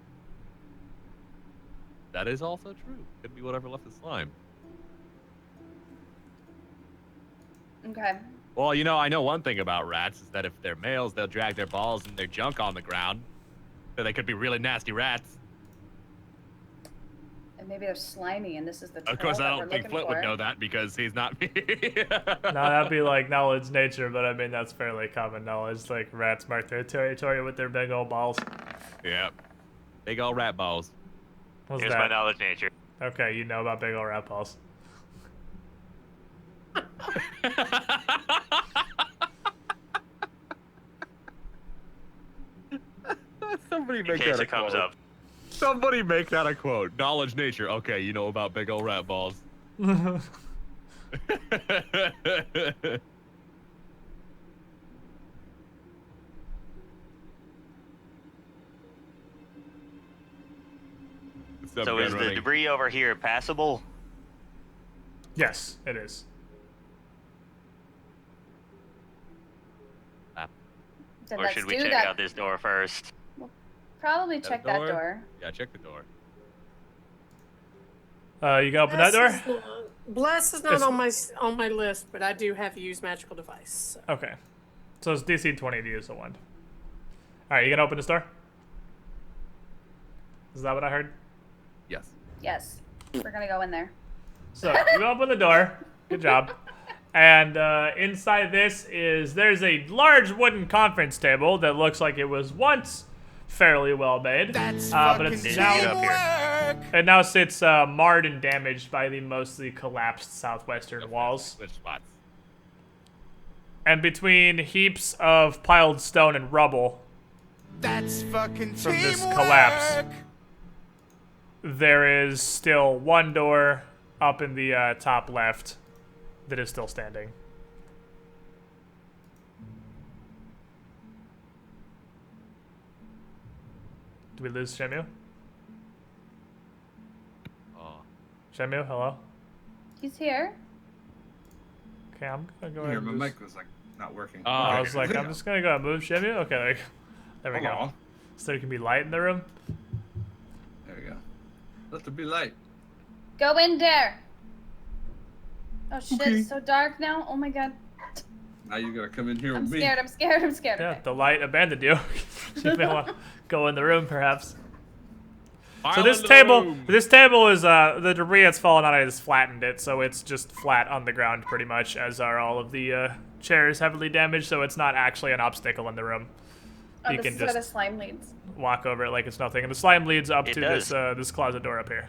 That is also true. Could be whatever left the slime. Okay. Well, I know one thing about rats is that if they're males, they'll drag their balls and their junk on the ground. So they could be really nasty rats. And maybe they're slimy and this is the Of course, troll I that don't we're think looking Flint for. would know that because he's not me. No, that'd be like knowledge nature, but I mean that's fairly common knowledge. Like rats mark their territory with their big old balls. Yeah. Big old rat balls. What's Here's my that? knowledge nature. Okay, you know about big old rat balls. Somebody In make case that a it comes quote. up. Somebody make that a quote. Knowledge nature. Okay, you know about big old rat balls. What's up, So gun is the running? debris over here passable? Yes, it is. Then Or let's should we do check that. out this door first? Probably That check that door? door. Yeah, check the door. You can open that door? Bless is not It's- on my list, but I do have used magical device. So. Okay. So it's DC 20 to use the wand. Alright, you gonna open this door? Is that what I heard? Yes. Yes. We're gonna go in there. So you open the door. Good job. And inside this there's a large wooden conference table that looks like it was once fairly well made. But it's now sits marred and damaged by the mostly collapsed southwestern walls. Which spots? And between heaps of piled stone and rubble That's fucking from this collapse, there is still one door up in the top left that is still standing. Did we lose Shemu? Oh. Shemu, hello? He's here. Okay, I'm gonna go ahead Here, and my just... mic was like not working. Oh, I okay. was like, I'm just gonna go and move Shemu. Okay, there we Hold go. on. So there can be light in the room. There we go. Let there be light. Go in there. Oh shit, Okay. it's so dark now. Oh my god. Now you gotta come in here I'm with me. scared, I'm scared, I'm scared. Yeah, Okay. the light abandoned you. You may want to go in the room, perhaps. So File this into the table, room. is the debris that's fallen on it has flattened it, so it's just flat on the ground pretty much, as are all of the chairs heavily damaged. So it's not actually an obstacle in the room. Oh, You this can is where the just slime leads. walk over it like it's nothing, and the slime leads up It to does. this closet door up here.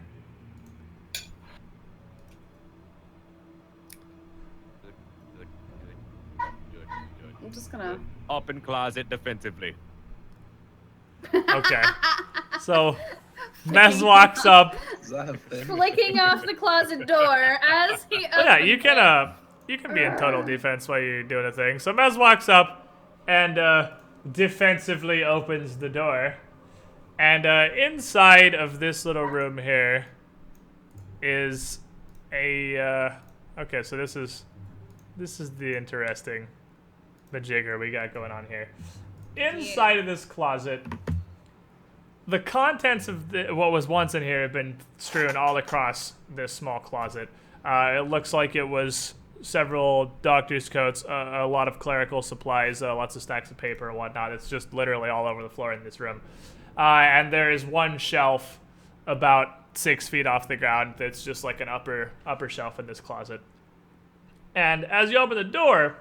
just gonna. Open closet defensively. Okay. So, Mez walks up. Is that a thing? Flicking off the closet door as he opens Oh, yeah, you it. can be in total defense while you're doing a thing. So Mez walks up and defensively opens the door. And inside of this little room here is a okay, so this is the interesting majigger we got going on here. Inside of this closet, the contents of what was once in here have been strewn all across this small closet. It looks like it was several doctor's coats, a lot of clerical supplies, lots of stacks of paper and whatnot. It's just literally all over the floor in this room. And there is one shelf about 6 feet off the ground that's just like an upper shelf in this closet. And as you open the door,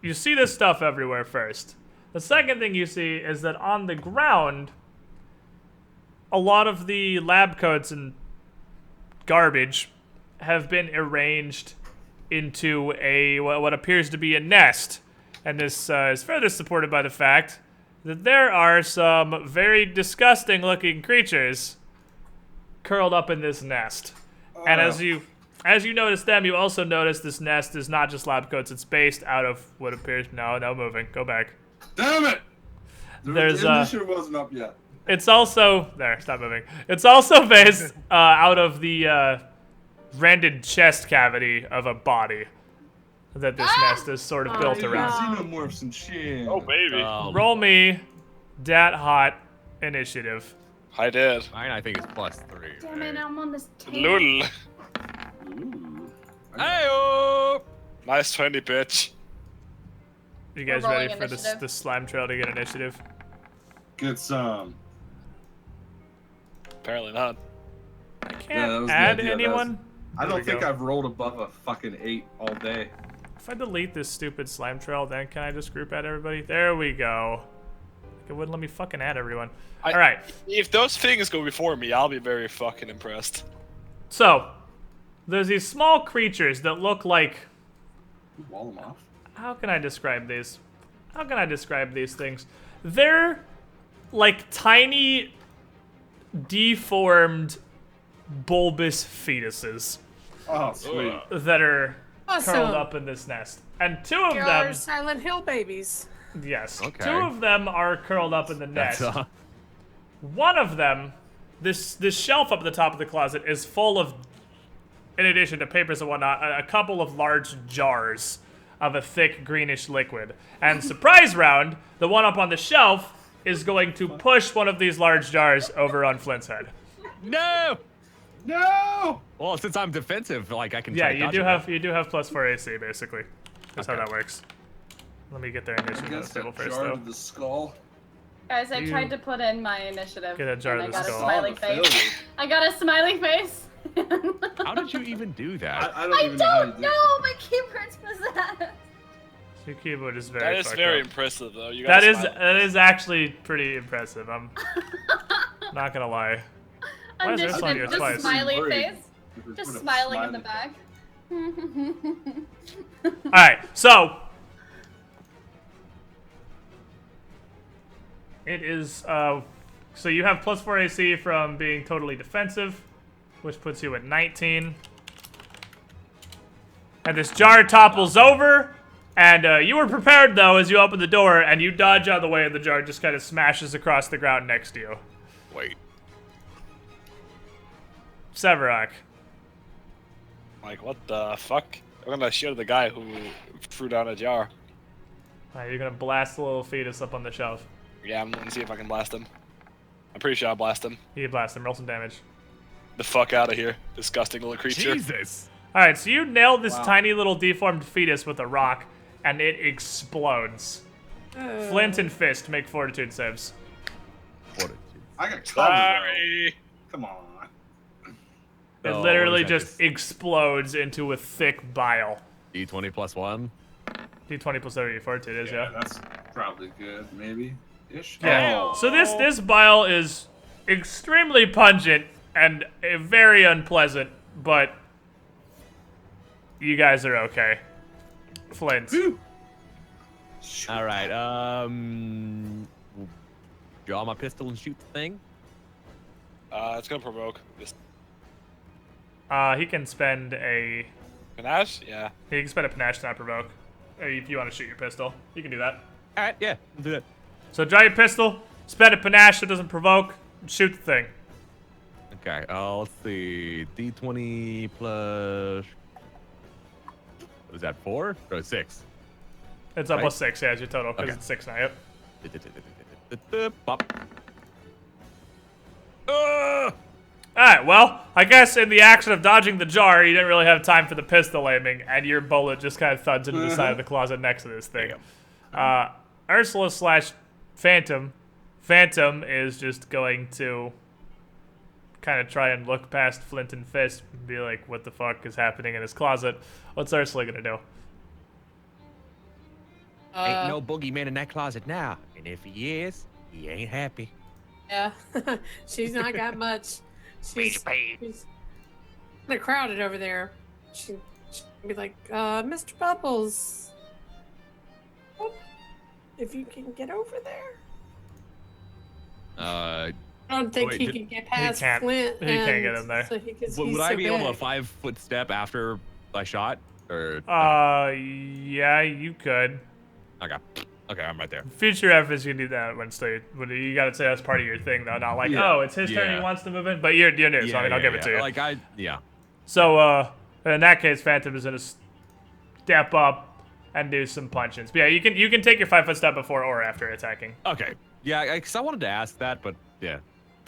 you see this stuff everywhere first. The second thing you see is that on the ground, a lot of the lab coats and garbage have been arranged into what appears to be a nest. And this is further supported by the fact that there are some very disgusting looking creatures curled up in this nest. And as you notice them, you also notice this nest is not just lab coats. It's based out of what appears... No moving. Go back. Damn it! There's the initiative wasn't up yet. It's also... There, stop moving. It's also based out of the rendered chest cavity of a body that this nest is sort of built around. Xenomorphs and shit. Oh, baby. Roll me dat hot initiative. I did. Mine, I think, is +3. Damn it, I'm on this table. Lul. Ooh. Hey-oh! Nice 20, bitch. You guys We're ready rolling for this initiative. slime trail to get initiative? Get some. Apparently not. I Yeah, that can't was the add idea. anyone. I There don't we think go. I've rolled above a fucking 8 all day. If I delete this stupid slime trail, then can I just group add everybody? There we go. It wouldn't let me fucking add everyone. All right. If those things go before me, I'll be very fucking impressed. So, there's these small creatures that look like... Wall them off. How can I describe these? How can I describe these things? They're like tiny, deformed, bulbous fetuses Oh, sweet. that are Awesome. curled up in this nest. And two of They them... are Silent Hill babies. Yes. Okay. Two of them are curled up in the nest. That's, One of them, this shelf up at the top of the closet is full of, in addition to papers and whatnot, a couple of large jars of a thick greenish liquid. And surprise round, the one up on the shelf is going to push one of these large jars over on Flint's head. no! No! Well, since I'm defensive, like, I can Yeah, try to you dodge do it. have +4 AC basically. That's how Okay. that works. Let me get their initiative on Against the table that first, jar though. of the skull. Guys, I You- tried to put in my initiative. Get a jar and of I the got a skull. smiley Oh, the face. failure. I got a smiley face. How did you even do that? I don't I even know how you don't do know. My keyboard's possessed. Your keyboard is very That is fucked very up. impressive, though. You That gotta is smile. actually pretty impressive. I'm not gonna lie. Why is there Initiative, somebody just twice? smiley Worried. face. If we Just put a smiling in the smiley back. All right, so it is. So you have +4 AC from being totally defensive, which puts you at 19. And this jar topples over, and you were prepared though as you open the door, and you dodge out of the way, and the jar just kind of smashes across the ground next to you. Wait. Severak. Like, what the fuck? I'm gonna shoot the guy who threw down a jar. You're gonna blast the little fetus up on the shelf. Yeah, I'm gonna see if I can blast him. I'm pretty sure I'll blast him. You blast him. Roll some damage. The fuck out of here, disgusting little creature. Jesus! All right, so you nailed this Wow. tiny little deformed fetus with a rock, and it explodes. Flint and Fist make fortitude saves. Fortitude. I got covered. Sorry. Come on. It Oh, literally what is that, just explodes into a thick bile. D20 +1. D20 plus whatever your fortitude is, yeah. That's probably good, maybe. Ish. Yeah. Oh. So this bile is extremely pungent and very unpleasant, but you guys are okay. Flint, Phew. All right. Draw my pistol and shoot the thing. It's gonna provoke. Just He can spend a panache. Yeah. panache to not provoke. If you want to shoot your pistol, you can do that. All right. Yeah. I'll do that. So draw your pistol, spend a panache that doesn't provoke, and shoot the thing. Okay. Let's see. D20 plus. What is that? 4 or 6? It's Right? almost 6, yeah, it's your total, because Okay. it's 6 now, yep. Pop. Alright, well, I guess in the action of dodging the jar, you didn't really have time for the pistol aiming, and your bullet just kind of thuds into the side of the closet next to this thing. Ursula slash Phantom. Phantom is just going to kind of try and look past Flint and Fist and be like, what the fuck is happening in his closet? What's Ursula gonna do? Ain't no boogeyman in that closet now. And if he is, he ain't happy. Yeah, she's not got much. She's kind of crowded over there. She'd be like, Mr. Bubbles, if you can get over there. Uh, I don't think wait, he can get past can't. Flint. He can't get in there. So he's would so I be able to big. 5-foot step after I shot? Or Yeah, you could. Okay, I'm right there. Future efforts, you need that when you gotta say that's part of your thing, though. Not like, oh, it's his turn, he Yeah. wants to move in. But you're new, so I mean, I'll give it to you. Like yeah. So, in that case, Phantom is gonna step up and do some punches. But yeah, you can take your 5-foot step before or after attacking. Okay. Yeah, because I wanted to ask that, but yeah.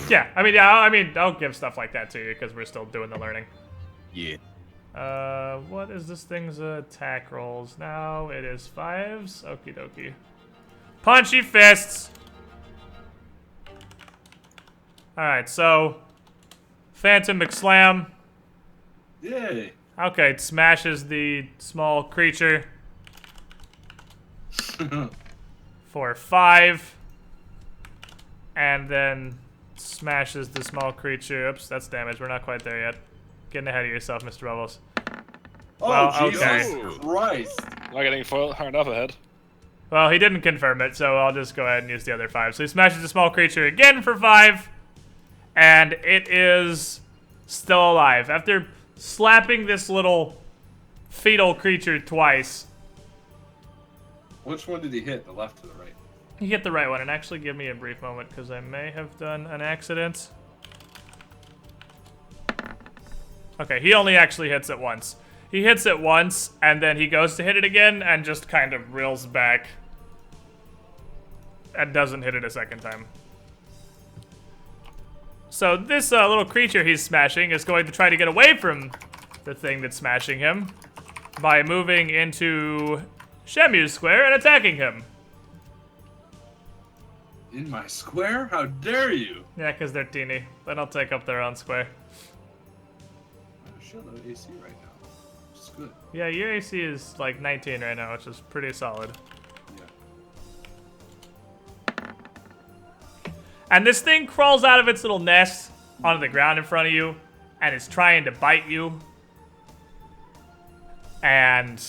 Yeah, I mean, I'll give stuff like that to you because we're still doing the learning. Yeah. What is this thing's attack rolls now? It is 5s. Okie dokie. Punchy fists. All right, so Phantom McSlam. Yay. Okay, it smashes the small creature for 5, and then smashes the small creature. Oops, that's damage. We're not quite there yet. Getting ahead of yourself, Mr. Bubbles. Oh, Well, Jesus okay. Christ. Not getting far enough ahead. Well, he didn't confirm it, so I'll just go ahead and use the other 5. So he smashes the small creature again for 5, and it is still alive. After slapping this little fetal creature twice, Which one did he hit? The left or the right? he hit the right one. And actually, give me a brief moment, because I may have done an accident. Okay, he only actually hits it once. He hits it once, and then he goes to hit it again, and just kind of reels back. And doesn't hit it a second time. So this little creature he's smashing is going to try to get away from the thing that's smashing him by moving into Shemu's square and attacking him. In my square? How dare you? Yeah, because they're teeny. They don't take up their own square. I'm still low AC right now. Which is good. Yeah, your AC is like 19 right now, which is pretty solid. Yeah. And this thing crawls out of its little nest onto the ground in front of you, and it's trying to bite you. And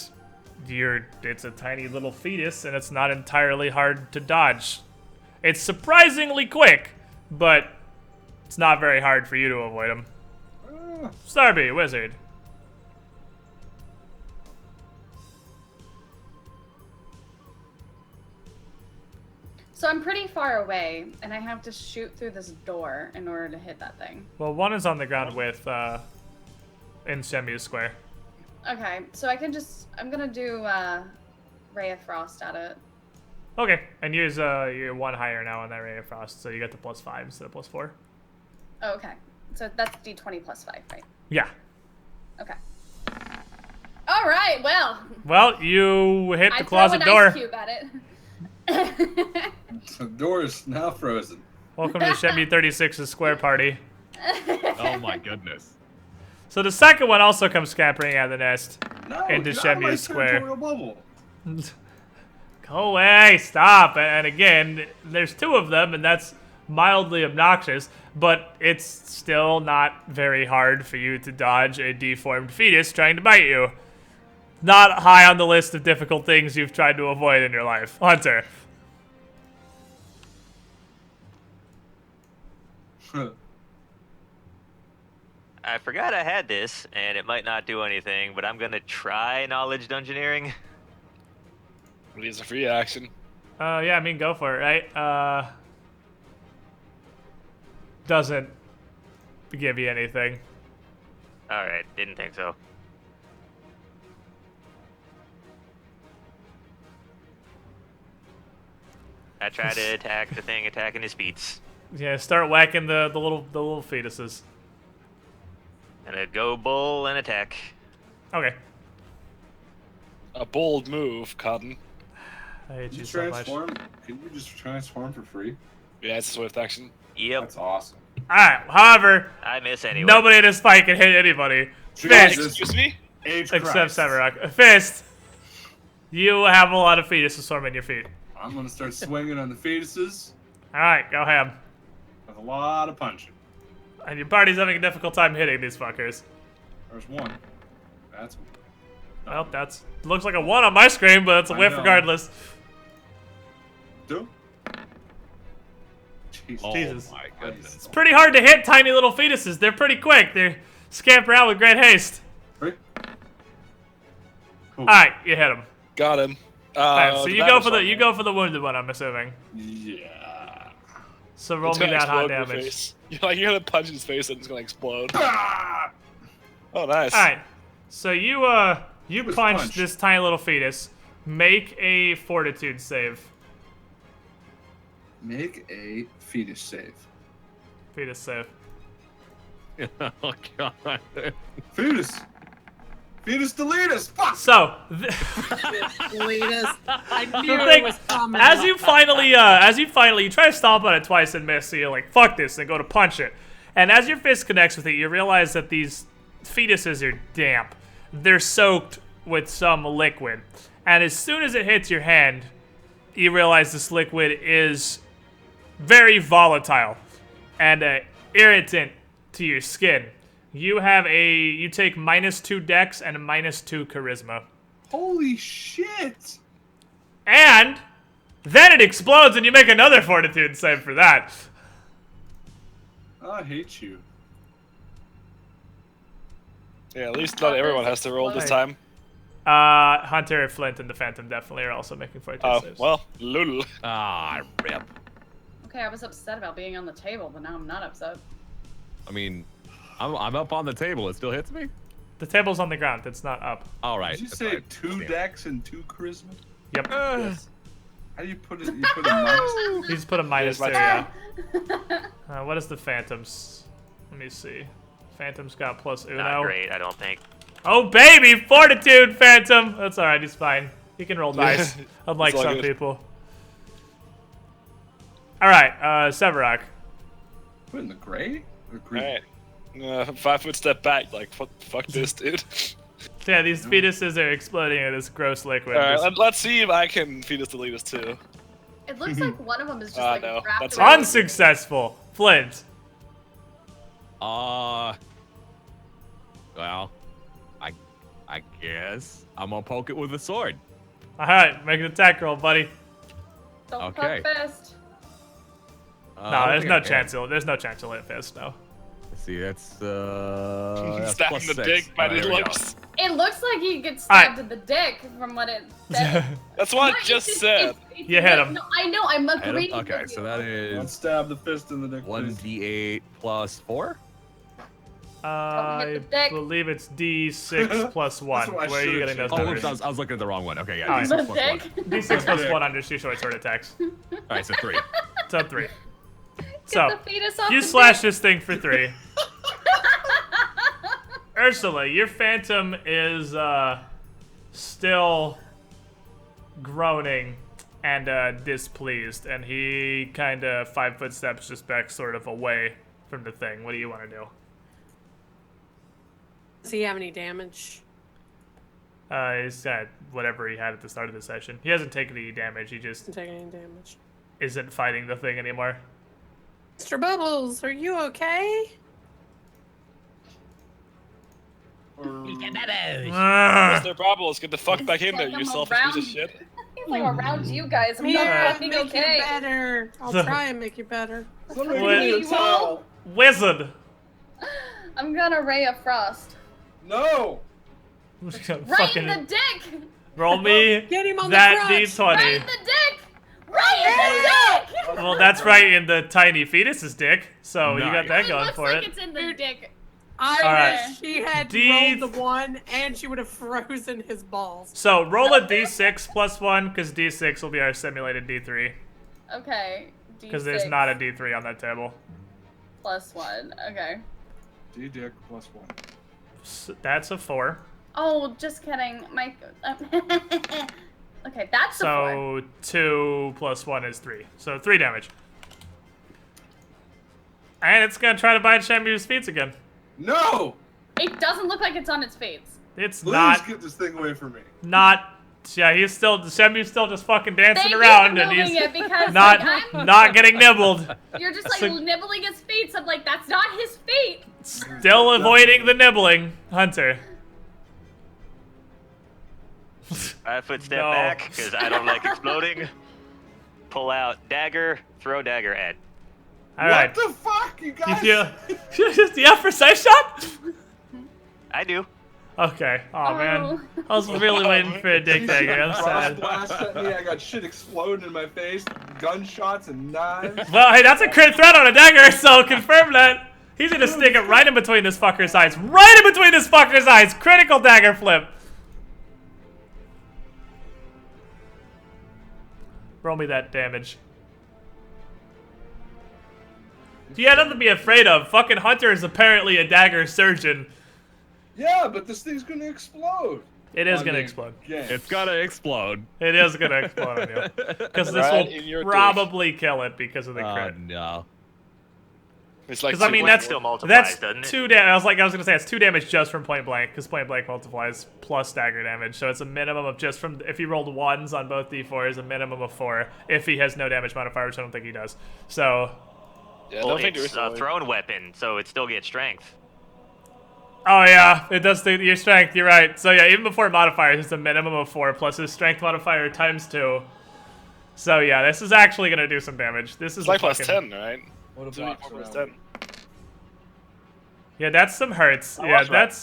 it's a tiny little fetus, and it's not entirely hard to dodge. It's surprisingly quick, but it's not very hard for you to avoid him. Starby, wizard. So I'm pretty far away, and I have to shoot through this door in order to hit that thing. Well, one is on the ground with, in Shemu's square. Okay, so I'm gonna do Ray of Frost at it. Okay, and use your 1 higher now on that Ray of Frost, so you get the +5 instead of +4. Oh, okay. So that's D20 plus 5, right? Yeah. Okay. All right. Well. Well, you hit the I closet throw an door. ice cube at it. The door is now frozen. Welcome to Shemi 36's square party. Oh my goodness. So the second one also comes scampering out of the nest No, into get out of my Shemu's square. territorial bubble. Go away, stop. And again, there's 2 of them, and that's mildly obnoxious, but it's still not very hard for you to dodge a deformed fetus trying to bite you. not high on the list of difficult things you've tried to avoid in your life. Hunter. I forgot I had this, and it might not do anything, but I'm gonna try knowledge dungeoneering. It is a free action. Yeah, I mean, go for it, right? Doesn't give you anything. All right, didn't think so. I try to attack the thing attacking his feet. Yeah, start whacking the little fetuses. Gonna go bull and attack. Okay. A bold move, Cotton. I hate Can you you so much. transform? Can you just transform for free? Yeah, it's a swift action. Yep, That's awesome. Alright, however, I miss anyway. nobody in this fight can hit anybody. Fist! Excuse me? Age Except Christ. Severock. Fist! You have a lot of fetuses swarming your feet. I'm gonna start swinging on the fetuses Alright, go ham. with a lot of punching. And your party's having a difficult time hitting these fuckers. There's one. That's Well, that's looks like a 1 on my screen, but it's a I whiff know. regardless. two. Jesus. Oh Jesus. my goodness. It's pretty hard to hit tiny little fetuses. They're pretty quick. They scamper out with great haste. Three. Cool. Alright, you hit them. Got him. Alright, so the you go damage for the on you him. go for the wounded one, I'm assuming. Yeah. So roll It's me gonna that high explode in your damage. face. You're gonna punch in his face and it's gonna explode. Ah! Oh, nice. Alright. So you was punch punched. this tiny little fetus. Make a fortitude save. Make a fetus save. Fetus save. Oh god. Fetus. Fetus delete us. Fuck. So Delete us. I knew the it thing, was coming. as you finally you try to stomp on it twice and miss, so you're like, fuck this, and go to punch it. And as your fist connects with it, you realize that these fetuses are damp. They're soaked with some liquid. And as soon as it hits your hand, you realize this liquid is very volatile and irritant to your skin. You take -2 dex and a -2 charisma. Holy shit. And then it explodes and you make another fortitude save for that. I hate you. Yeah, at least not everyone has to roll this time. Hunter, Flint, and the Phantom definitely are also making fortitude Oh, saves. well, lul. Ah, rip. Okay, I was upset about being on the table, but now I'm not upset. I mean, I'm up on the table. It still hits me? The table's on the ground. It's not up. All right. Did you that's say fine. 2 Damn it. dex and 2 charisma? Yep. Yes. How do you put it? You put a minus? You just put a minus Here's there, my yeah. What is the Phantom's? Let me see. Phantom's got plus uno. Not great, I don't think. Oh, baby! Fortitude, Phantom! That's alright, he's fine. He can roll dice, unlike It's all some good. people. Alright, Severock. Put in the gray? Or green? Alright. 5 foot step back, like, fuck this, dude. Yeah, these fetuses are exploding in this gross liquid. Alright, let's see if I can fetus delete us too. It looks like one of them is just Ah, like no, wrapped that's around. Unsuccessful! Flint. Well, I guess I'm gonna poke it with a sword. Alright, make an attack roll, buddy. Don't Okay. poke fist. I No, don't there's think no I can. chance. There's no chance you'll hit fist. No. Let's see, that's plus Stabbing the 6. dick by Oh, the there we go. looks. It looks like he gets Alright. stabbed in the dick from what it said. That's what I What? just It's- said. it's You hit like- him. No, I know. I'm Hit him? agreeing. Okay, with so you. that Let's is stab the fist in the dick. please. 1d8 plus 4. I dick. believe it's D6 plus 1. That's what I Where are you should've getting those Oh, numbers? whoops, I was looking at the wrong one. Okay, yeah, Alright. D6 The plus 1. dick. D6 plus Dick. 1 under two short sword attacks. Alright, so 3. So 3. Get So, the fetus off you the slash dick. this thing for 3. Ursula, your Phantom is still groaning and displeased, and he kind of 5 foot steps just back sort of away from the thing. What do you want to do? Does he have any damage? He's got whatever he had at the start of the session. He hasn't taken any damage, he just Doesn't take any damage. isn't fighting the thing anymore. Mr. Bubbles, are you okay? What's their problem? Let's get the fuck back in there, Like you I'm selfish piece of around- shit. He's like around you guys. I'm not Yeah, fucking make okay. you better. I'll try and make you better. Somebody Wait. give me a You towel. Wizard. I'm gonna Ray of Frost. No. Right in Fucking the dick! roll me Get him on the that crotch. d20. Right in the dick! Right in the dick! Well, that's right in the tiny fetus's dick. So you got Nice. that It going looks for like it. it's in the dick. I Alright. wish she had D- rolled the 1 and she would have frozen his balls. So roll a d6 plus 1, because d6 will be our simulated d3. Okay. Because there's D6 not a d3 on that table. plus 1. Okay. D dick +1. That's a 4. Oh, just kidding. My. Okay, that's a 4. So 2 plus 1 is 3. So 3 damage. And it's gonna try to bite Shamu's feet again. No. It doesn't look like it's on its face. It's Please not. get this thing away from me. Yeah, he's still. Shamu's still just fucking dancing Thank around, you for and moving he's it because not like, I'm, not getting nibbled. you're just like So- nibbling his feet. So I'm like, that's not his feet. Still avoiding the nibbling, Hunter. 5 foot step No. back, because I don't like exploding. Pull out dagger, throw dagger at. All right. What the fuck, you guys? Do you have precise shot? I do. Okay. Oh man, I was really waiting for a dick dagger. I'm Frost sad. blast at me. I got shit exploding in my face. Gunshots and knives. Well, hey, that's a crit threat on a dagger, so confirm that. He's gonna stick it right in between this fucker's eyes. Right in between this fucker's eyes. Critical dagger flip. Roll me that damage. Yeah, nothing to be afraid of. Fucking Hunter is apparently a dagger surgeon. Yeah, but this thing's gonna explode. It is On gonna me explode. again. It's gonna explode. It is gonna explode on you. Because this Right in will your probably kill it because of the Oh crit. no. It's like Because I mean, It that's still multiplies, that's doesn't it? 2 damage. I was gonna say it's 2 damage just from point blank, because point blank multiplies plus dagger damage. So it's a minimum of just from if he rolled 1s on both d4s, a minimum of 4 if he has no damage modifier, which I don't think he does. So, Yeah, Well, don't think it's a thrown weapon, so it still gets strength. oh yeah, it does your strength. You're right. So yeah, even before modifiers, it's a minimum of 4 plus his strength modifier times 2. So yeah, this is actually gonna do some damage. This is It's like a plus fucking- 10, right? What a 3, box 4 plus around. 10. Yeah, that's some hurts. Yeah, watch that.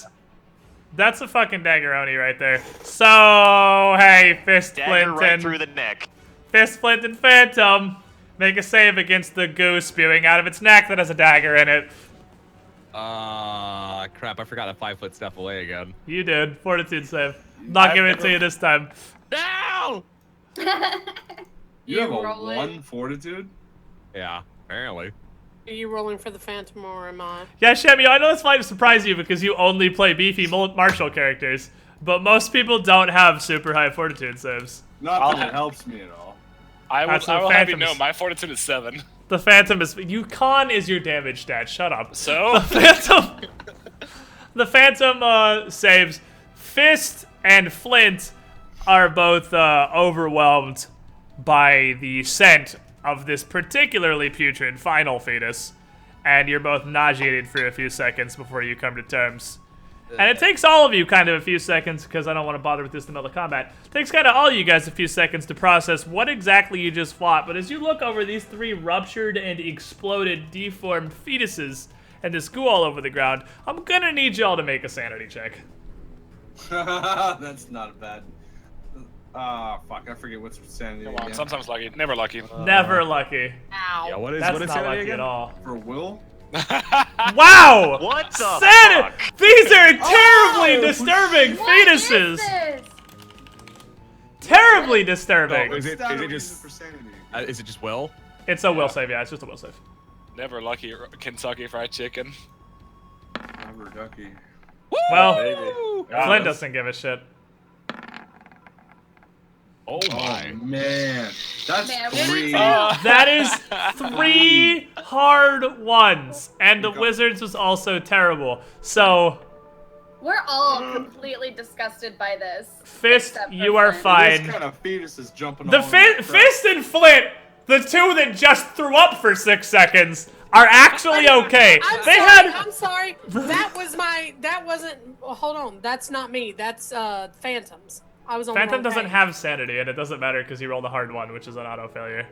that's a fucking daggeroni right there. So hey, Fist Dagger Flint right and through the neck. Fist Flint and Phantom, make a save against the goo spewing out of its neck that has a dagger in it. Crap! I forgot a 5 foot step away again. You did. Fortitude save. Not I've giving it never- to you this time. No! You have a rolling? 1 fortitude? Yeah, apparently. Are you rolling for the Phantom or am I? Yeah, Shemi, I know this might surprise you because you only play beefy martial characters, but most people don't have super high fortitude saves. Not that it helps me at all. I will, That's I what will have you Phantoms- know, my fortitude is 7. The Phantom is con is your damage stat. Shut up. So? The Phantom saves. Fist and Flint are both overwhelmed by the scent of this particularly putrid final fetus, and you're both nauseated for a few seconds before you come to terms. And it takes all of you kind of a few seconds, because I don't want to bother with this in the middle of combat. It takes kind of all you guys a few seconds to process what exactly you just fought, but as you look over these 3 ruptured and exploded, deformed fetuses, and this goo all over the ground, I'm gonna need y'all to make a sanity check. That's not a bad. Fuck, I forget what's sanity Come on, again. sometimes lucky, never lucky. Never lucky. Ow. Yeah, what is That's what is not sanity lucky again? at all. For Will? Wow! What the Sanity! fuck? These are terribly Oh, disturbing What is fetuses! this? Terribly disturbing. Is it- Stat is it reason just- for sanity? Is it just Will? It's a will save, yeah, it's just a will save. Never lucky, Kentucky Fried Chicken. Rubber ducky. Well, Baby. Flynn doesn't give a shit. Oh Oh my. man, that's Man, what 3. is That is 3 hard ones, and the Okay. Wizards was also terrible. So, We're all completely disgusted by this. Fist, Except for you are Flynn. fine. This kind of fetus is jumping The all in my crap. Fist and Flint, the 2 that just threw up for 6 seconds, are actually okay. I'm sorry. That wasn't. Well, hold on. That's not me. That's Phantoms. I was on Phantom the wrong doesn't page. have sanity, and it doesn't matter because he rolled a hard one, which is an auto failure.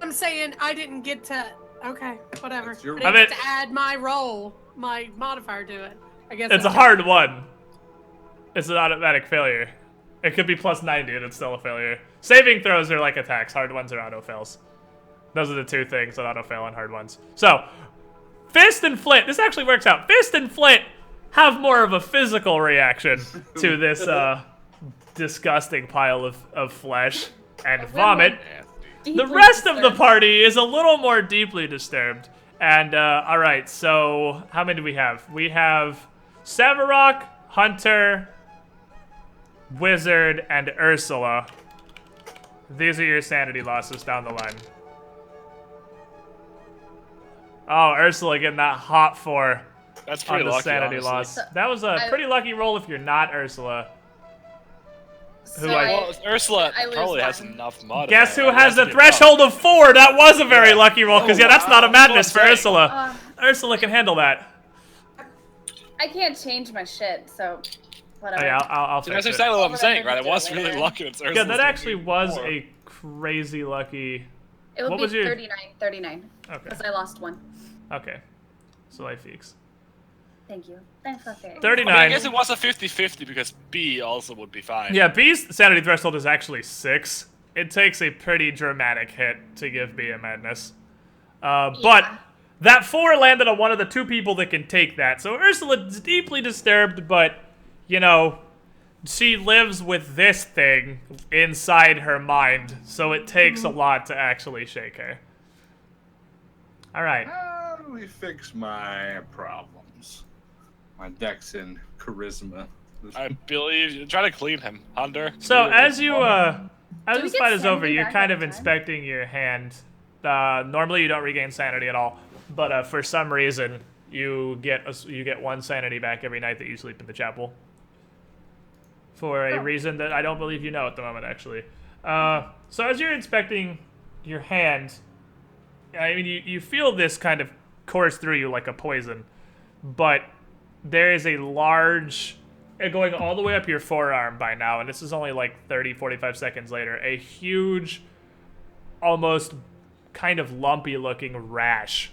I'm saying I didn't get to. Okay, whatever. That's your- I didn't get to add my roll, my modifier to it. I guess It's a that's hard one. It's an automatic failure. It could be plus 90 and it's still a failure. Saving throws are like attacks. Hard ones are auto fails. Those are the two things that auto fail on hard ones. So, Fist and Flint. This actually works out. Fist and Flint have more of a physical reaction to this disgusting pile of flesh and vomit. The rest of the party is a little more deeply disturbed. And, alright, so how many do we have? We have Severok, Hunter, Wizard, and Ursula. These are your sanity losses down the line. Oh, Ursula getting that hot 4 That's on pretty the lucky, sanity honestly. loss. That was a pretty lucky roll if you're not Ursula. So Well, Ursula I lose probably has one. enough modifier. Guess who It has to a be threshold of 4? That was a very lucky roll, because Oh, yeah, that's not a wow. madness for That's Ursula. Ursula can handle that. I can't change my shit, so whatever. Oh, yeah, I'll See, that's fix it. exactly what I'm Whatever saying, right? It you do was later. really lucky. It's Ursula's Yeah, that gonna actually be was 4. a crazy lucky... It would What be was your- 39, Okay, because I lost one. okay. So I fix. Thank you. Thanks, okay. 39. I guess it was a 50-50 because B also would be fine. Yeah, B's sanity threshold is actually 6. It takes a pretty dramatic hit to give B a madness. But that 4 landed on one of the 2 people that can take that. So Ursula's deeply disturbed, but, you know, she lives with this thing inside her mind. So it takes a lot to actually shake her. All right. How do we fix my problems? My dex and charisma. I believe. Try to clean him, Hunter. So as you as we this get fight is over, sanity you're back kind of every time? inspecting your hand. Normally you don't regain sanity at all, but for some reason you get 1 sanity back every night that you sleep in the chapel. For a reason that I don't believe you know at the moment, actually. So as you're inspecting your hand, I mean you feel this kind of course through you like a poison, but there is a large, going all the way up your forearm by now, and this is only like 30-45 seconds later, a huge, almost kind of lumpy looking rash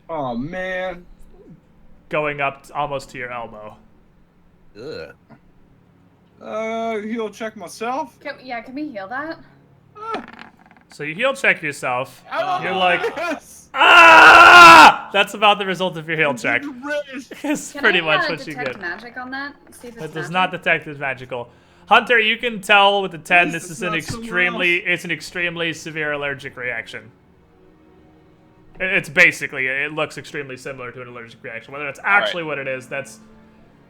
Oh man. going up almost to your elbow. Ugh. Heal check myself. Can we heal that? So you heal check yourself. Oh, You're like, yes. ah! That's about the result of your heal check. It's Can pretty I, much what you detect get. magic on that? See if it's It does magic? not detect as magical. Hunter, you can tell with the 10, At this least is it's an not somewhere extremely severe allergic reaction. It's basically, it looks extremely similar to an allergic reaction. Whether it's actually what it is, that's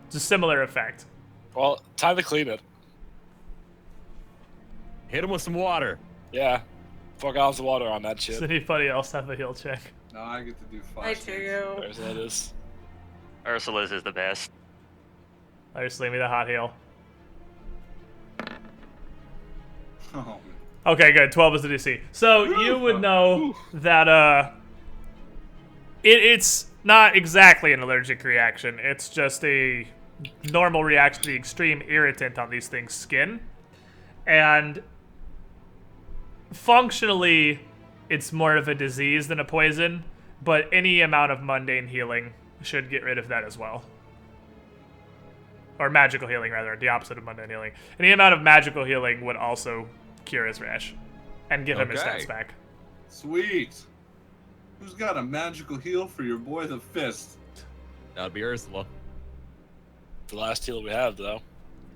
it's a similar effect. Well, time to clean it. Hit him with some water. Yeah. 4 gallons of water on that shit. Does anybody else have a heal check? No, I get to do 5. I do. There's that is. Ursula's is the best. Just leave me the hot heal. Oh, Okay, good. 12 is the DC. So you would know that it's not exactly an allergic reaction. It's just a normal reaction to the extreme irritant on these things' skin. And functionally, it's more of a disease than a poison, but any amount of mundane healing should get rid of that as well. Or magical healing, rather, the opposite of mundane healing. Any amount of magical healing would also cure his rash and give him his Okay. stats back. sweet. Who's got a magical heal for your boy the Fist? That would be Ursula. The last heal we have, though.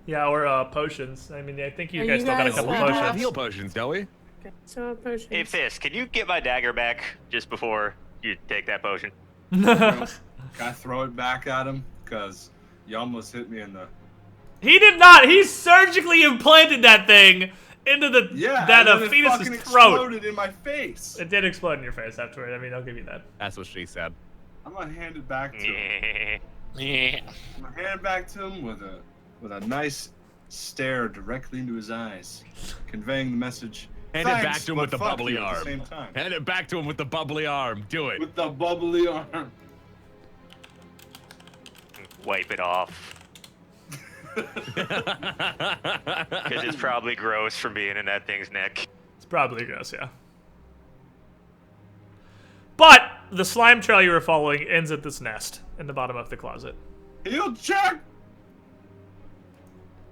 Yeah, or potions. I mean, I think you Are guys you still got a guys, couple We uh, do have potions. heal potions, don't we? Okay, so potions. Hey, Fist, can you get my dagger back just before you take that potion? Can I throw it back at him? Because you almost hit me in the... He did not. He surgically implanted that thing into the Yeah, and then it fetus's fucking throat. exploded in my face. It did explode in your face afterward. I mean, I'll give you that. That's what she said. I'm gonna hand it back to him. Yeah. I'm gonna hand it back to him with a nice stare directly into his eyes, conveying the message, Hand it back Thanks, to him but with the fuck bubbly you at the arm. same time. Hand it back to him with the bubbly arm. Do it. With the bubbly arm. Wipe it off. Because it's probably gross from being in that thing's neck. It's probably gross, yeah. But the slime trail you were following ends at this nest in the bottom of the closet. Heal check!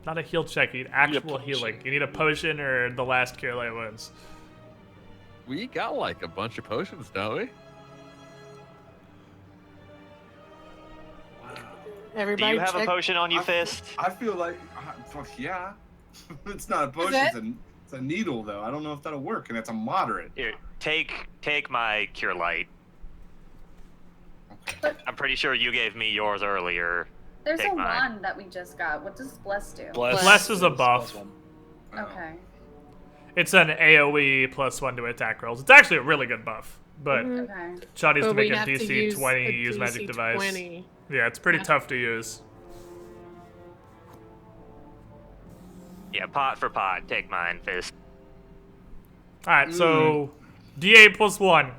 Not a heal check, you need actual potion. healing. You need a potion or the last cure light wounds. We got like a bunch of potions, don't we? Do Everybody you have a check. potion on you, Fist? I feel like, fuck yeah. It's not a potion, it? it's a needle though. I don't know if that'll work, and it's a moderate. Here, take my cure light. But I'm pretty sure you gave me yours earlier. there's Take a mine. wand that we just got. What does bless do? Bless is a buff. one. Okay. It's an AoE +1 to attack rolls. It's actually a really good buff, but Okay. Shot needs to But make we a have to DC use 20 a use magic DC device. 20. Yeah, it's pretty Yeah. tough to use. Yeah, pot for pot. Take mine, Fist. Alright, so D8 +1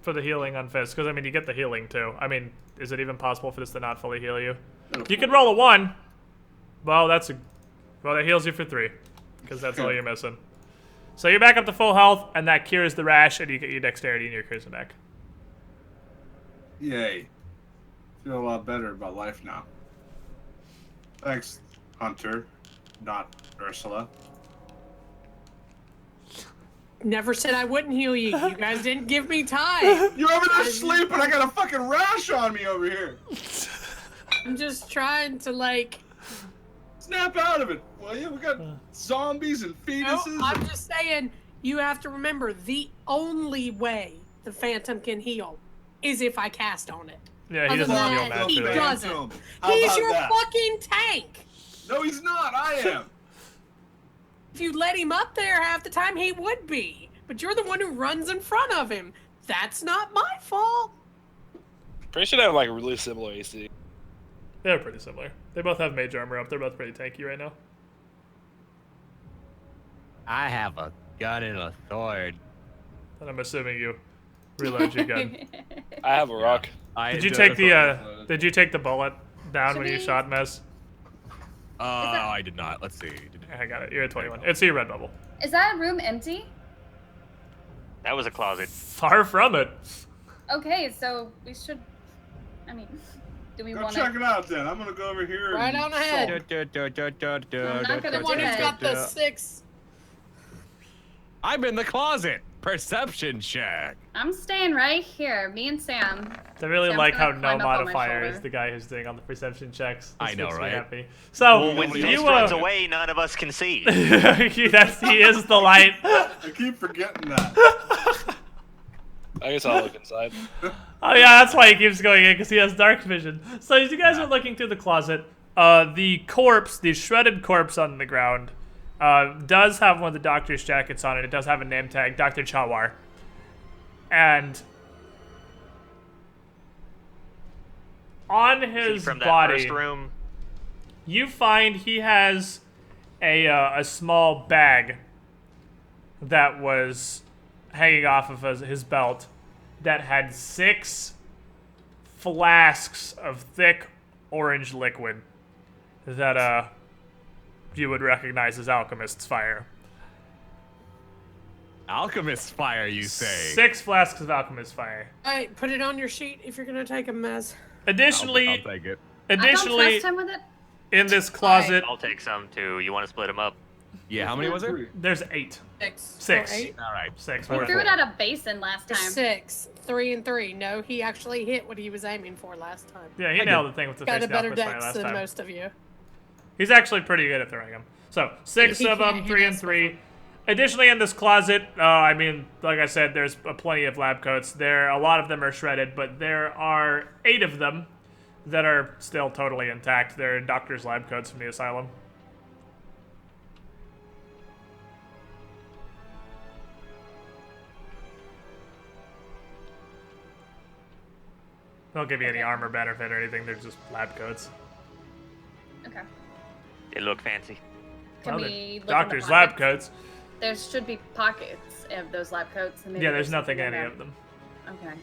for the healing on Fist, because I mean, you get the healing too. I mean, is it even possible for this to not fully heal you? You can roll a 1. Well, that heals you for 3, because that's all you're missing. So you're back up to full health, and that cures the rash, and you get your dexterity and your charisma back. Yay. Feel a lot better about life now. Thanks, Hunter, not Ursula. Never said I wouldn't heal you. You guys didn't give me time. You're over there sleeping, I got a fucking rash on me over here. I'm just trying to like. Snap out of it, will you? We got zombies and No, fetuses. I'm just saying. You have to remember the only way the Phantom can heal is if I cast on it. Yeah, he Other doesn't than heal that, naturally. he doesn't. How He's about your that? fucking tank. No, he's not. I am. If you let him up there half the time, he would be. But you're the one who runs in front of him. That's not my fault. Pretty sure they have like really similar AC. They're pretty similar. They both have mage armor up. They're both pretty tanky right now. I have a gun and a sword. And I'm assuming you reload your gun. I have a rock. Did you take the bullet down when you Should we- shot Mess? I did not. Let's see. I got it. You're at 21. It's your red bubble. Is that room empty? That was a closet. Far from it. Okay, so we should. I mean, do we Go want check to? it out then. I'm gonna go over here. Right and on ahead. sulk. I'm not gonna The one who's Okay. got the 6. I'm in the closet. Perception check. I'm staying right here. Me and Sam. I really Sam's like how gonna no climb up on my modifier is shoulder. the guy who's doing all the perception checks. This I know, makes me right? happy. So Well, when Fist you runs away, none of us can see. he is the light. I keep forgetting that. I guess I'll look inside. Oh yeah, that's why he keeps going in, because he has dark vision. So as you guys are looking through the closet, the corpse, the shredded corpse on the ground, does have one of the doctor's jackets on it. It does have a name tag, Dr. Chawar. And on his From that body, first room. you find he has a small bag that was hanging off of his belt that had 6 flasks of thick orange liquid that you would recognize as alchemist's fire. Alchemist fire, you say? 6 flasks of alchemist's fire. Alright, put it on your sheet if you're gonna take a mess. Additionally, I'll take it. I found additionally, last time with it. in this closet, I'll take some too. You want to split them up? Yeah, how many was there? there's 8. 6. 6. Or 8? All right. 6. We threw it at a basin last time. 6. 3 and 3. No, he actually hit what he was aiming for last time. Yeah, he nailed the thing with the Got face a better alchemist fire dex last than time. most of you. He's actually pretty good at throwing them. So, 6 He of them, can't 3 hit and us 3. Additionally, in this closet, I mean, like I said, there's plenty of lab coats. A lot of them are shredded, but there are 8 of them that are still totally intact. They're doctor's lab coats from the asylum. They don't give you any armor benefit or anything. They're just lab coats. Okay. They look fancy. Can Well, we they're look in the doctor's lab pockets? coats. there should be pockets of those lab coats. And maybe Yeah, there's nothing something in any there. of them. Okay.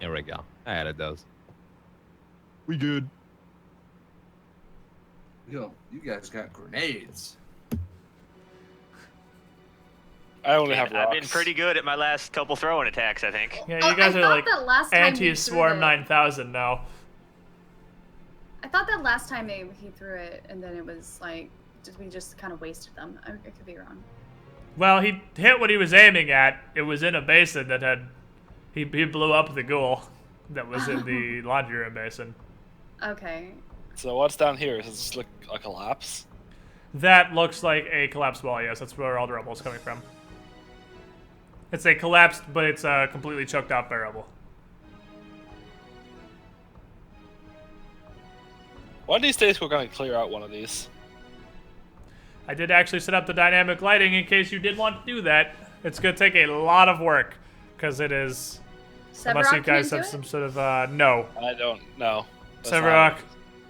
There we go. I added those. We good. Yo, you guys got grenades. I only have rocks. I've been pretty good at my last couple throwing attacks, I think. Yeah, Oh, you guys I are thought like that last time he anti-swarm threw it. 9000 now. I thought that last time he threw it, and then it was like, we just kind of wasted them. I could be wrong. Well, he hit what he was aiming at. It was in a basin that had... He blew up the ghoul that was in the laundry room basin. Okay. So what's down here? Does this look like a collapse? That looks like a collapsed wall, yes. That's where all the rubble is coming from. It's a collapsed, but it's completely choked out by rubble. One of these days we're going to clear out one of these. I did actually set up the dynamic lighting in case you did want to do that. It's going to take a lot of work, because it is... Unless you Severock guys can't have do some sort of, no. I don't know. That's Severock,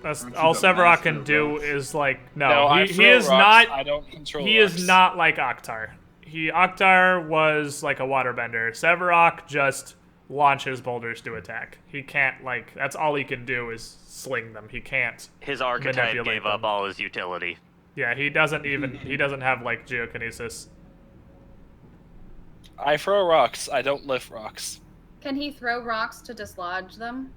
Aren't you all the Severock master can of do rocks? is like, No, no, I he throw is rocks, not, I don't control he rocks. is not like Oktar. Oktar was like a waterbender. Severock just launches boulders to attack. He can't, like, that's all he can do is sling them. He can't. His archetype manipulate gave up them. all his utility. Yeah, he doesn't even, he doesn't have, like, geokinesis. I throw rocks. I don't lift rocks. Can he throw rocks to dislodge them?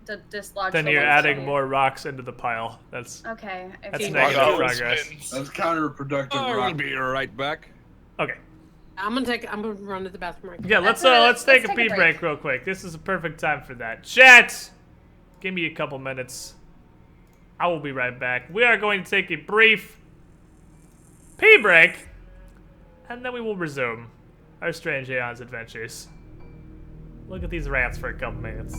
To dislodge Then the you're ones adding that- more rocks into the pile. That's, Okay. If that's he- negative Rocko progress. spins. That's counterproductive. I rock. will be right back. Okay. I'm gonna run to the bathroom right Yeah, quick. let's take a let's pee take a break real quick. This is a perfect time for that. Chat! Give me a couple minutes. I will be right back. We are going to take a brief pee break, and then we will resume our strange Aeons adventures. Look at these rats for a couple minutes.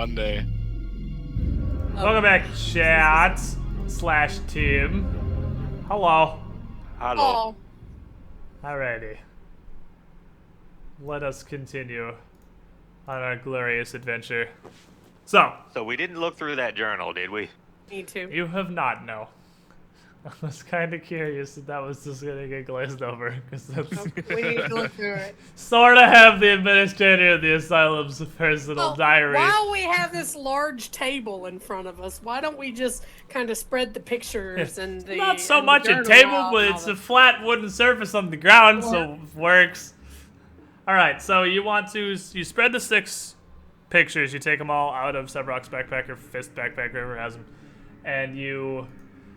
One day. Welcome back, chat / team. Hello. Hello. Oh, Alrighty. Let us continue on our glorious adventure. So, So we didn't look through that journal, did we? me too. you have not, no. I was kind of curious if that was just gonna get glazed over, because that's We need to look through it. sort of have the administrator of the asylum's personal Well, diary. while we have this large table in front of us, why don't we just kind of spread the pictures and the Not so and the much a journal table, out but and all it's a that? flat wooden surface on the ground, so it works. All right, so you spread the 6 pictures. You take them all out of Severock's backpack or Fist backpack, whoever has them, and you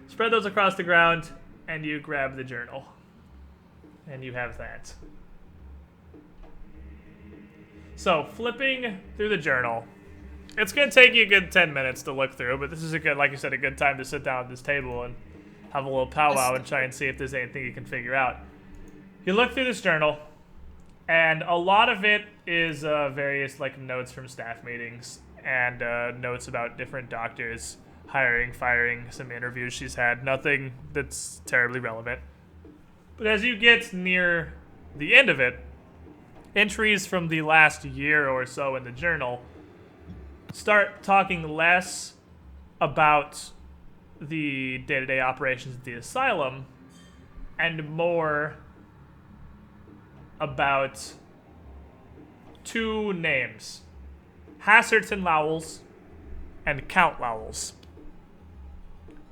spread those across the ground, and you grab the journal, and you have that. So flipping through the journal, it's gonna take you a good 10 minutes to look through, but this is a good, like you said, a good time to sit down at this table and have a little powwow and try and see if there's anything you can figure out. You look through this journal, and a lot of it is various like notes from staff meetings and notes about different doctors hiring, firing, some interviews she's had. Nothing that's terribly relevant. But as you get near the end of it, entries from the last year or so in the journal start talking less about the day-to-day operations of the asylum and more about 2 names, Hasserton Lowells and Count Lowells.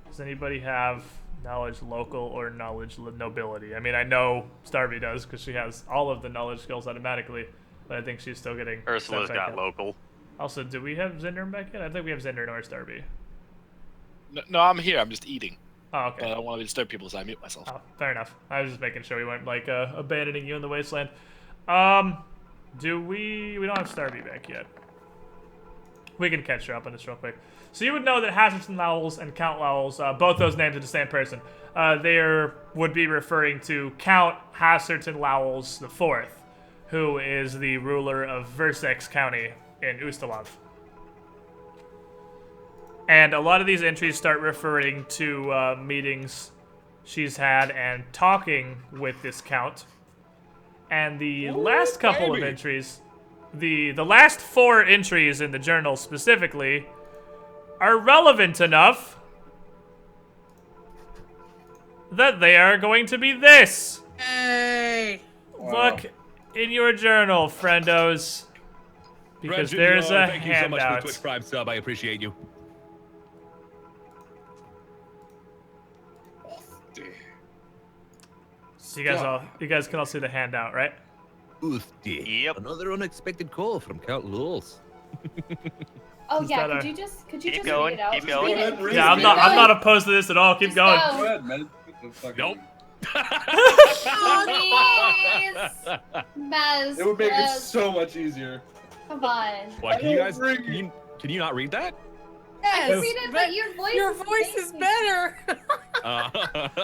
Does anybody have knowledge local or knowledge nobility? I mean, I know Starby does because she has all of the knowledge skills automatically, but I think she's still getting Ursula's stuff back got up. local. Also, do we have Zindern back yet? I think we have Zindern or Starby. No, I'm here. I'm just eating. Oh, But I okay. don't want to disturb people, so I mute myself. Oh, fair enough. I was just making sure we weren't like abandoning you in the wasteland. Do we don't have Starby back yet. We can catch her up on this real quick. So you would know that Hasserton Lowells and Count Lowells, both those names are the same person. They would be referring to Count Hasserton Lowells IV, who is the ruler of Versex County in Ustalav. And a lot of these entries start referring to meetings she's had and talking with this count. And the last couple of entries, the last 4 entries in the journal specifically, are relevant enough that they are going to be this. Hey! Look in your journal, friendos, because Brad there's Jr., a thank you so much for the handout. Twitch Prime sub. I appreciate you. So you guys can all see the handout, right? Yep. Another unexpected call from Count Lulz. Oh Is yeah, that could a- you just Keep read going, it out? keep Just going. read it. Read Yeah, it. I'm not opposed to this at all. Keep Just going. go. Go ahead, man. The fucking- Nope. Please, Maz. It would make it Maz, so much easier. Come on. What? Can you guys? Bring Can you not read that? I Yes, can read it, but your voice is amazing. better.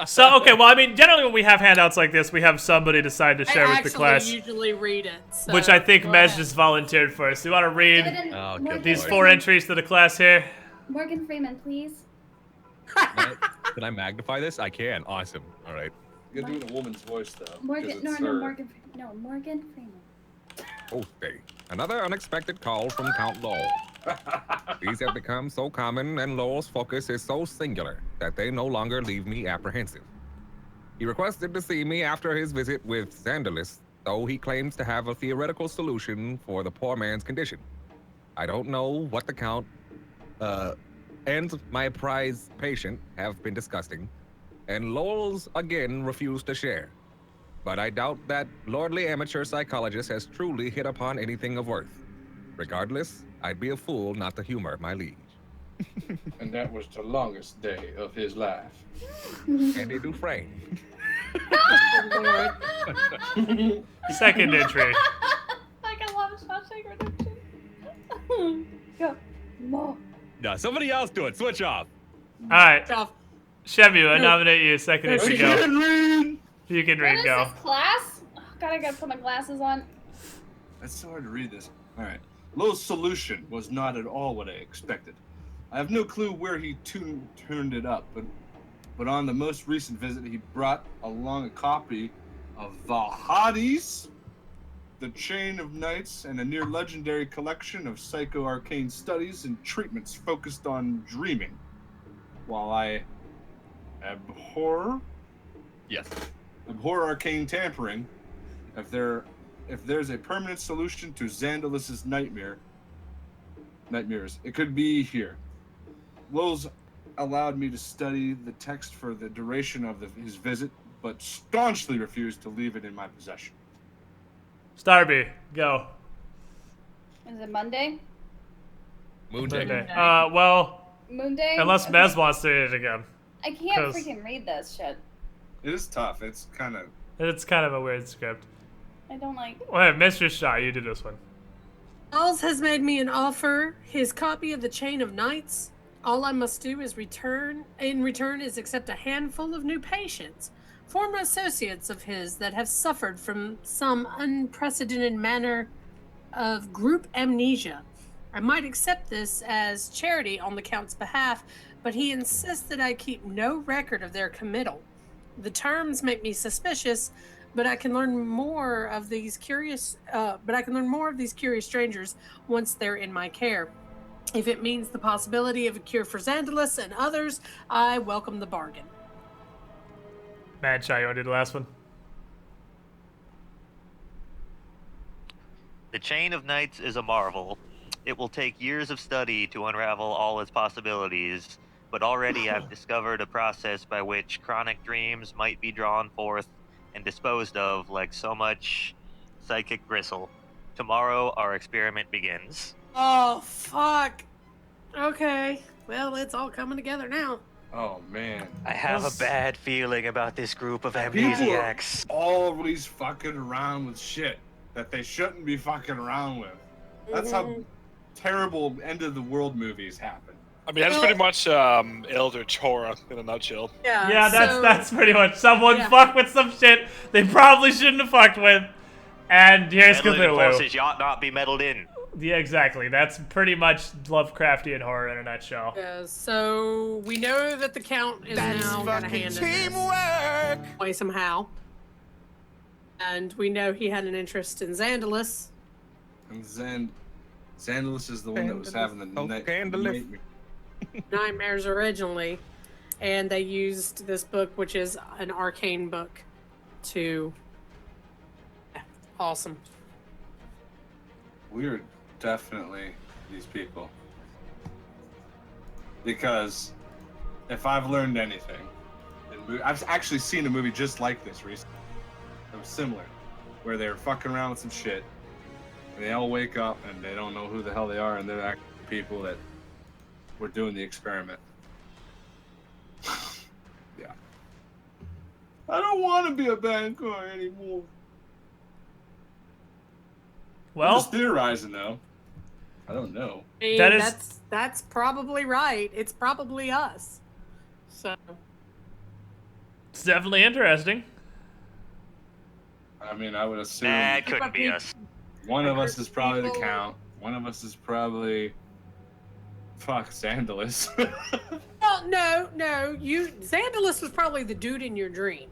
So, okay, well, I mean, generally when we have handouts like this, we have somebody decide to share I with actually the class, usually read it. So which I think go Mez ahead. just volunteered for. So you want to Give it read in Oh, good Morgan these boy. 4 Freeman. entries to the class here? Morgan Freeman, please. Can I magnify this? I can. Awesome. All right. You gotta do it in a woman's voice, though. Morgan, 'cause no, it's no, her. Morgan, no, Morgan Freeman. Okay. Another unexpected call from Count Lowell. These have become so common, and Lowell's focus is so singular that they no longer leave me apprehensive. He requested to see me after his visit with Zandalis, though he claims to have a theoretical solution for the poor man's condition. I don't know what the Count and my prize patient have been discussing, and Lowell's again refused to share. But I doubt that lordly amateur psychologist has truly hit upon anything of worth. Regardless, I'd be a fool not to humor my liege. And that was the longest day of his life. Andy Dufresne. Second entry. Like I love Shawshank Redemption. Go. More. No, somebody else do it. Switch off. All right, Tough. Shemu, I nominate you. Second entry, go. read! You can What read, is go. this class? Oh, God, I gotta put my glasses on. It's so hard to read this. Alright. Lowe's solution was not at all what I expected. I have no clue where he turned it up, but on the most recent visit, he brought along a copy of Valhadi's The Chain of Nights, and a near legendary collection of psycho-arcane studies and treatments focused on dreaming. While I abhor arcane tampering, if there's a permanent solution to Xandalus's nightmares, it could be here. Lowe's allowed me to study the text for the duration of his visit, but staunchly refused to leave it in my possession. Starby, go. Is it Monday? Moon Day. Well, Moon Day? unless Okay. Mez wants to read it again. I can't 'cause- freaking read this shit. It is tough. It's kind of... It's kind of a weird script. I don't like. Wait, Mr. Shaw, you do this one. Alls has made me an offer. His copy of the Chain of Nights. All I must do is return is accept a handful of new patients, former associates of his that have suffered from some unprecedented manner of group amnesia. I might accept this as charity on the Count's behalf, but he insists that I keep no record of their committal. The terms make me suspicious, but I can learn more of these curious strangers once they're in my care. If it means the possibility of a cure for Xandalus and others, I welcome the bargain. Mad Shy, you want to do the last one? The Chain of Nights is a marvel. It will take years of study to unravel all its possibilities, but already I've discovered a process by which chronic dreams might be drawn forth and disposed of like so much psychic gristle. Tomorrow, our experiment begins. Oh, fuck. Okay. Well, it's all coming together now. Oh, man. I have a bad feeling about this group of People are amnesiacs. always fucking around with shit that they shouldn't be fucking around with. That's how terrible end of the world movies happen. I mean, that's pretty much Eldritch horror in a nutshell. Yeah, that's so- pretty much someone Yeah. fucked with some shit they probably shouldn't have fucked with. And here's Meddling Cthulhu. forces ought not be meddled in. Yeah, exactly. That's pretty much Lovecraftian horror in a nutshell. Yeah, so we know that the Count is That's now got a fucking hand in this teamwork. way somehow. And we know he had an interest in Xandalus. And Xandalus is the one that was having the Scandalous. Nightmares originally, and they used this book, which is an arcane book, to. Awesome. We're definitely these people. Because if I've learned anything, I've actually seen a movie just like this recently. It was similar, where they're fucking around with some shit, and they all wake up and they don't know who the hell they are, and they're actually people that were doing the experiment. Yeah. I don't want to be a bad guy anymore. I'm Well, just theorizing though. I don't know. I mean, That is- that's probably right. It's probably us. So it's definitely interesting. I mean, I would assume That couldn't be us. one of us is probably the People- Count. One of us is probably Xandalus. well, no. Xandalus was probably the dude in your dream.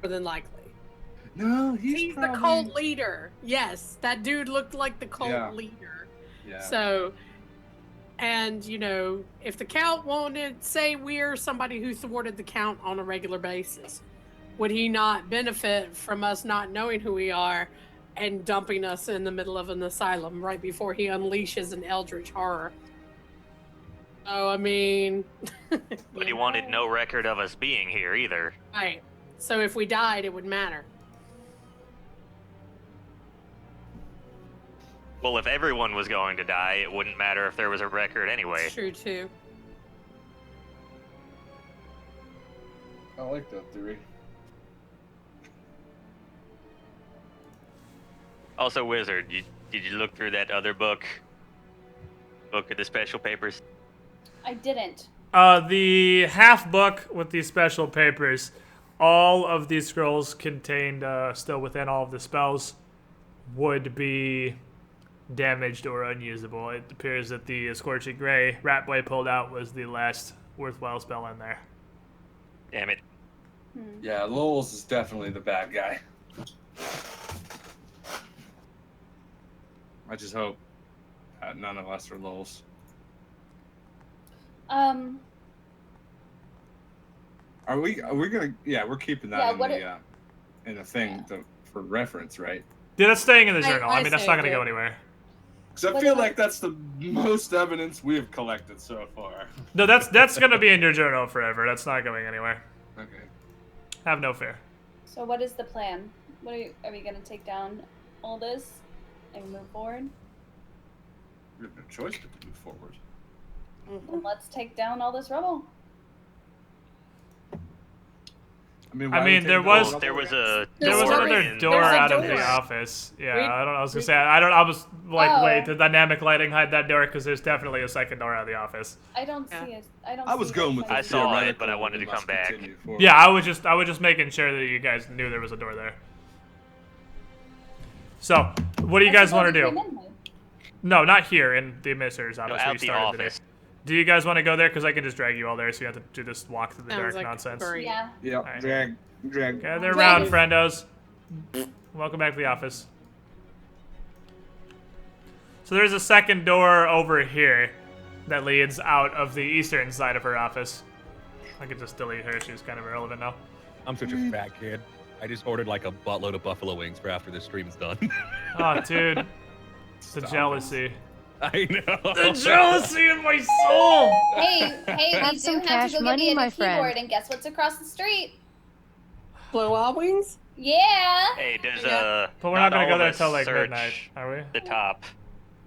More than likely. No, He's the cult leader. Yes, that dude looked like the cult Yeah. leader. Yeah. So, and if the Count wanted, say we're somebody who thwarted the Count on a regular basis, would he not benefit from us not knowing who we are and dumping us in the middle of an asylum right before he unleashes an eldritch horror? Oh, I mean... But he wanted no record of us being here either. Right. So if we died, it would matter. Well, if everyone was going to die, it wouldn't matter if there was a record anyway. True, too. I like that theory. Also, Wizard, did you look through that other book? Book of the special papers? I didn't. The half book with these special papers, all of these scrolls contained, still within all of the spells, would be damaged or unusable. It appears that the Scorching Ray Ratboy pulled out was the last worthwhile spell in there. Damn it. Yeah, Lowell's is definitely the bad guy. I just hope none of us are Lowell's. Are we gonna? Yeah, we're keeping that in the thing for reference, right? Yeah, that's staying in the journal. I I mean, that's not saved going to it. go anywhere. Because I feel like that's the most evidence we have collected so far. No, that's going to be in your journal forever. That's not going anywhere. Okay. Have no fear. So what is the plan? Are we gonna take down all this and move forward? We have no choice but to move forward. Then let's take down all this rubble. I mean, there was a another door There's a out of door. the office. Yeah, We- I don't know. I was gonna say I was like, Oh. wait, the dynamic lighting hide that door because there's definitely a second door out of the office. I don't see it. I was going with I the saw it, theoretical, but I wanted we to must come back. continue forward. Yeah, I was just making sure that you guys knew there was a door there. So, what do you guys want to do? No, not here in the administrator's office. where out you the started today. office. Do you guys want to go there? Because I can just drag you all there, so you have to do this walk through the Sounds dark like nonsense. great. Yeah. Yeah, Alright. drag. Gather around, friendos. Welcome back to the office. So there's a second door over here that leads out of the eastern side of her office. I could just delete her. She's kind of irrelevant now. I'm such a fat kid. I just ordered like a buttload of buffalo wings for after this stream's done. Oh, dude. The Stop jealousy. I know. The jealousy in my soul! Hey, we Have do some have cash to go money, get me my a keyboard, friend. and guess what's across the street? Blow Wild Wings? Yeah. Hey, there's Yeah. But we're not gonna all go of there us till like search midnight, are we? the top.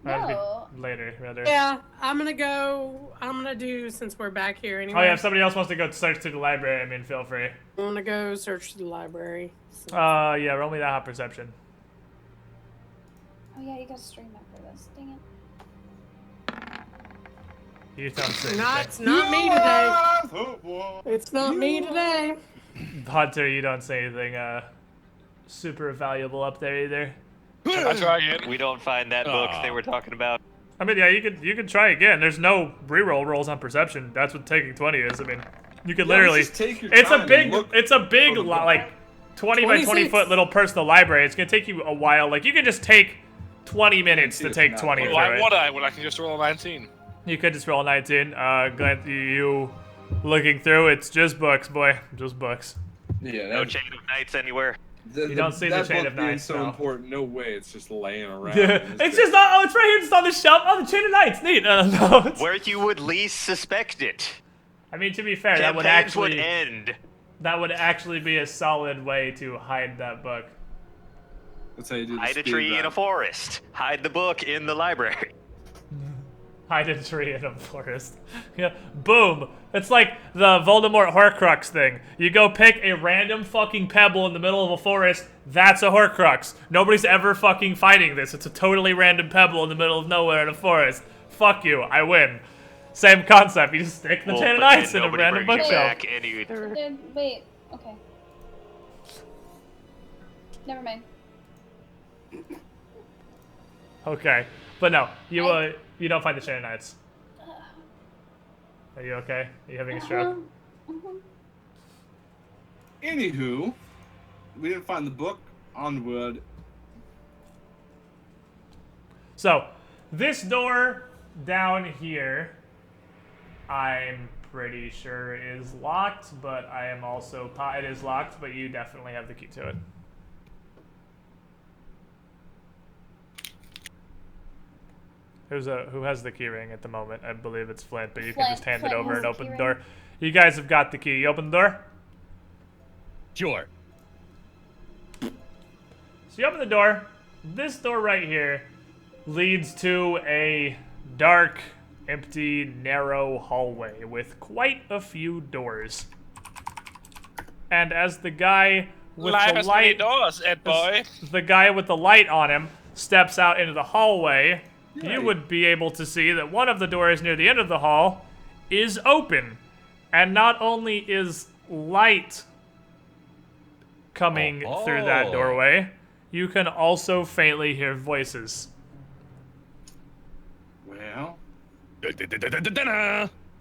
Or it'd be No. later, rather. Yeah, I'm gonna do, since we're back here anyway. Oh yeah, if somebody else wants to go search through the library, I mean, feel free. I'm gonna go search the library. Yeah, roll me that hot perception. Oh yeah, you gotta stream after this. Dang it. You don't say It's anything. not me today. It's not me today. Hunter, you don't say anything super valuable up there either. I try again. We don't find that book they were talking about. I mean, yeah, you could try again. There's no reroll rolls on perception. That's what taking 20 is. I mean, you could literally. just take your It's time a and big, look it's a big for the book. like 20 by 20 26. foot little personal library. It's gonna take you a while. Like you can just take 20 minutes to it's take not 20 worth through Why it. would I when I can just roll a 19? You could just roll 19. Glad you looking through. It's just books, boy. Just books. Yeah, No chain of knights anywhere. You don't see the that chain book of being knights, so no. important. No way, it's just laying around. It's just not. Oh, it's right here, just on the shelf. Oh, the chain of knights. Neat. No, it's- Where you would least suspect it. I mean, to be fair, that would Campaigns would actually end. that would actually be a solid way to hide that book. That's how you do the Hide a speed tree in run. a forest. Hide the book in the library. Hide a tree in a forest. Yeah. Boom. It's like the Voldemort Horcrux thing. You go pick a random fucking pebble in the middle of a forest. That's a Horcrux. Nobody's ever fucking fighting this. It's a totally random pebble in the middle of nowhere in a forest. Fuck you. I win. Same concept. You just stick the Well, chain of but then knights in a nobody random brings you bookshelf. back and you- Wait. Okay. Never mind. Okay. But no, you don't find the chain of knights. Are you okay? Are you having a stroke? Anywho, we didn't find the book. Onward. So, this door down here, I'm pretty sure is locked, but I am also it is locked, but you definitely have the key to it. Who has the key ring at the moment? I believe it's Flint, but you can just hand it Flint over has and the open key the door. ring. You guys have got the key. You open the door? Sure. So you open the door. This door right here leads to a dark, empty, narrow hallway with quite a few doors. And as the guy with Life the has many light, doors, Ed boy. the guy with the light on him steps out into the hallway, you Right. would be able to see that one of the doors near the end of the hall is open. And not only is light coming through that Oh. doorway, you can also faintly hear voices. Well,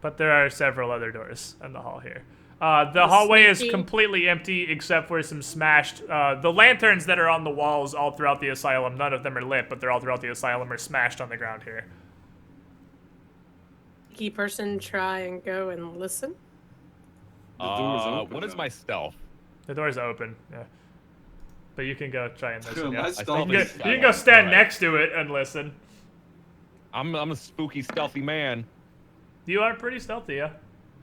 But there are several other doors in the hall here. The hallway is sneaky. completely empty except for some smashed... the lanterns that are on the walls all throughout the asylum, none of them are lit, but they're all throughout the asylum, are smashed on the ground here. Key person try and go and listen. the door's open. What is though. my stealth? The door's open, yeah. But you can go try and listen, yeah. My You stealth can, is you can go stand Alright. next to it and listen. I'm a spooky, stealthy man. You are pretty stealthy, yeah.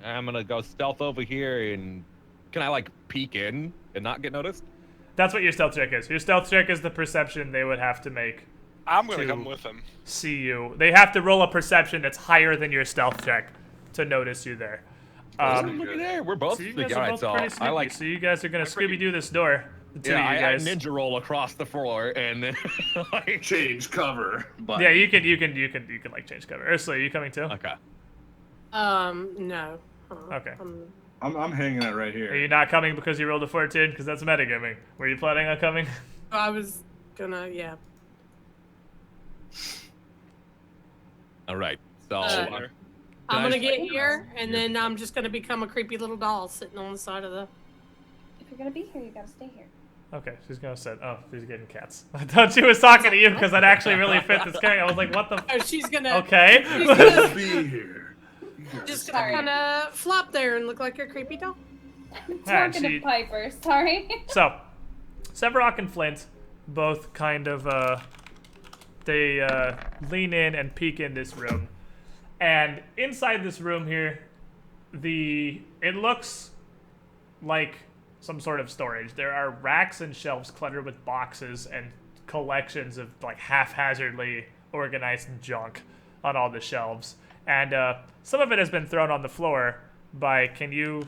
I'm gonna go stealth over here and can I like peek in and not get noticed? That's what your stealth check is. Your stealth check is the perception they would have to make I'm gonna to come with him. see you. They have to roll a perception that's higher than your stealth check to notice you there. Look at there, we're both So you sneaky. guys are Alright, both so pretty sneaky. I like So you guys are gonna Scooby-Doo this door. The two yeah, of you I guys. ninja roll across the floor and then like change cover. But Yeah, you can like change cover. Ursula, are you coming too? okay. No. Okay. I'm hanging it right Are here. you not coming because you rolled a 14? Because that's metagaming. Were you planning on coming? I was gonna, yeah. All right. So I'm gonna I- get here, and then I'm just gonna become a creepy little doll sitting on the side of the. If you're gonna be here, you gotta stay here. Okay, she's gonna sit. Oh, she's getting cats. I thought she was talking to you because that actually really fit this character. I was like, what the? Oh, she's gonna. Okay. She's gonna Be here. just Sorry. kind of flop there and look like a creepy doll. I'm Alright, talking she- to Piper. Sorry. So, Severock and Flint both kind of they lean in and peek in this room, and inside this room here, it looks like some sort of storage. There are racks and shelves cluttered with boxes and collections of like haphazardly organized junk on all the shelves, and some of it has been thrown on the floor by. Can you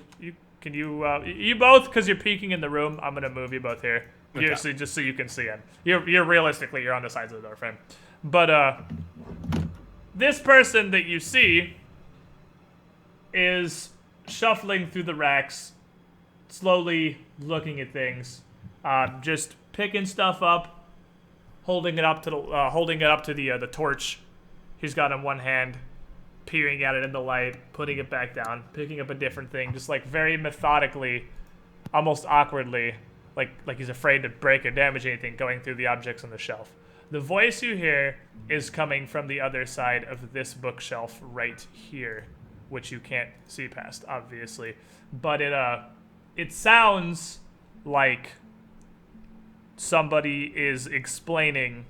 both, because you're peeking in the room, I'm gonna move you both here. So just so you can see in. You're realistically you're on the sides of the door frame, but this person that you see is shuffling through the racks, slowly looking at things, just picking stuff up, holding it up to the torch he's got in one hand, peering at it in the light, putting it back down, picking up a different thing, just like very methodically, almost awkwardly, like he's afraid to break or damage anything, going through the objects on the shelf. The voice you hear is coming from the other side of this bookshelf right here, which you can't see past, obviously. But it sounds like somebody is explaining,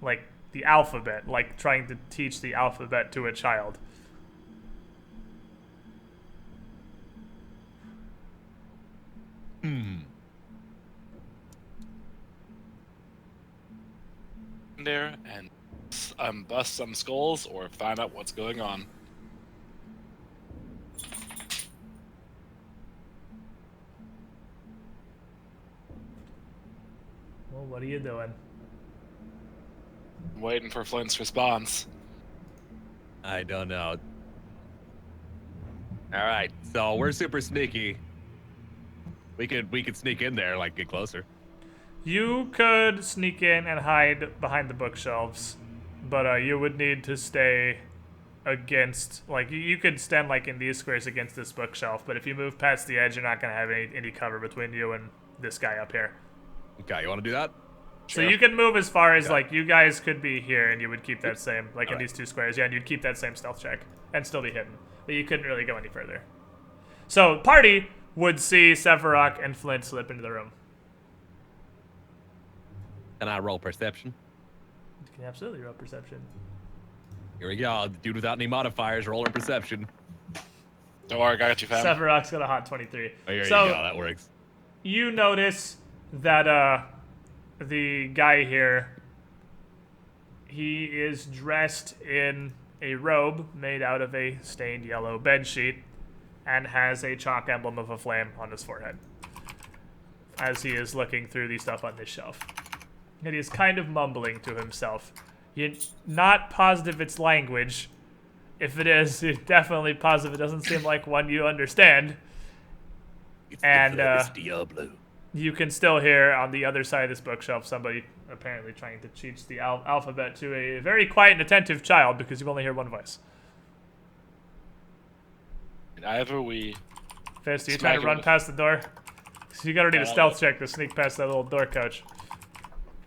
like, the alphabet, like trying to teach the alphabet to a child. There and bust some skulls or find out what's going on. Well, what are you doing? Waiting for Flint's response. I don't know. All right, so we're super sneaky. We could sneak in there, like get closer. You could sneak in and hide behind the bookshelves, but you would need to stay against, like, you could stand, like, in these squares against this bookshelf, but if you move past the edge, you're not going to have any cover between you and this guy up here. Okay, you want to do that? So Sure. you can move as far as, Okay. like, you guys could be here, and you would keep that same, like, in Alright. these two squares, yeah, and you'd keep that same stealth check, and still be hidden. But you couldn't really go any further. So, party would see Severock and Flint slip into the room. And I roll perception. You can absolutely roll perception. Here we go. Dude without any modifiers, rolling perception. Don't worry, I got you, fam. Severock's got a hot 23. Oh, here So- you go. That works. You notice that the guy here, he is dressed in a robe made out of a stained yellow bedsheet and has a chalk emblem of a flame on his forehead as he is looking through the stuff on this shelf. And he is kind of mumbling to himself. You're not positive it's language. If it is, you're definitely positive it doesn't seem like one you understand. It's And, the Diablo. you can still hear on the other side of this bookshelf somebody apparently trying to teach the alphabet to a very quiet and attentive child because you only hear one voice. And either we... Fist, are you trying to run past the door? So you gotta need a stealth check to sneak past that little door coach.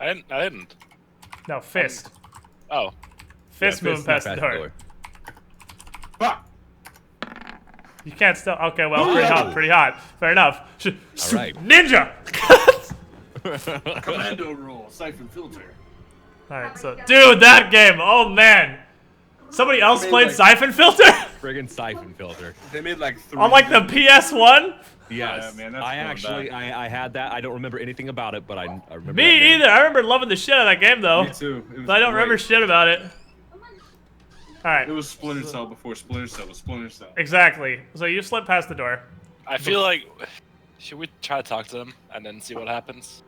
I didn't. No, Fist. Oh. Fist moving past the door. You can't still. Okay, well, pretty hot. Fair enough. All right. Ninja! Commando roll, siphon filter. Alright, so. Dude, that game! Oh, man! Somebody else played Siphon Filter? Friggin' siphon filter. They made like 3. On, like, the PS1? Yes. Yeah, man, that's I going actually, back. I had that. I don't remember anything about it, but I remember that Me game. either. I remember loving the shit out of that game, though. Me too. It was But I don't great. remember shit about it. Alright. It was Splinter Cell before Splinter Cell was Splinter Cell. Exactly. So you slip past the door. I feel like... Should we try to talk to them and then see what happens?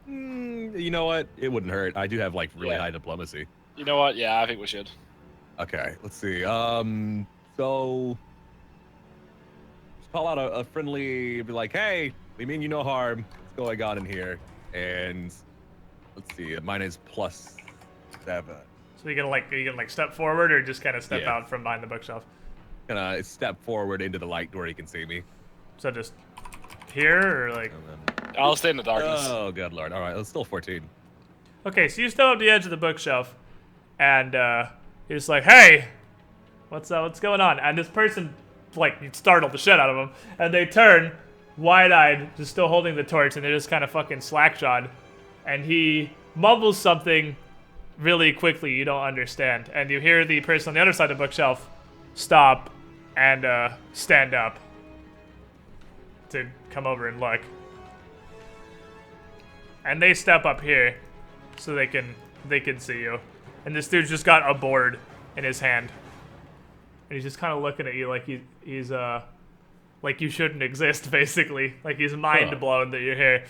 You know what? It wouldn't hurt. I do have like really high diplomacy. You know what? Yeah, I think we should. Okay, let's see. So just call out a friendly, be like, hey, we mean you no harm. What's going on in here? And let's see, mine is +7. So you gonna step forward or just kind of step Yeah. out from behind the bookshelf? Gonna step forward into the light where he can see me. So just here or like? And then, I'll stay in the darkness. oh, good lord. All right, it's still 14. Okay, so you step up the edge of the bookshelf, and you're just like, "Hey, what's going on?" And this person, like, you startled the shit out of them, and they turn, wide-eyed, just still holding the torch, and they're just kind of fucking slack-jawed, and he mumbles something really quickly you don't understand, and you hear the person on the other side of the bookshelf stop and stand up to come over and look, and they step up here so they can see you. And this dude's just got a board in his hand, and he's just kind of looking at you like he's like you shouldn't exist, basically. Like he's mind blown that you're here.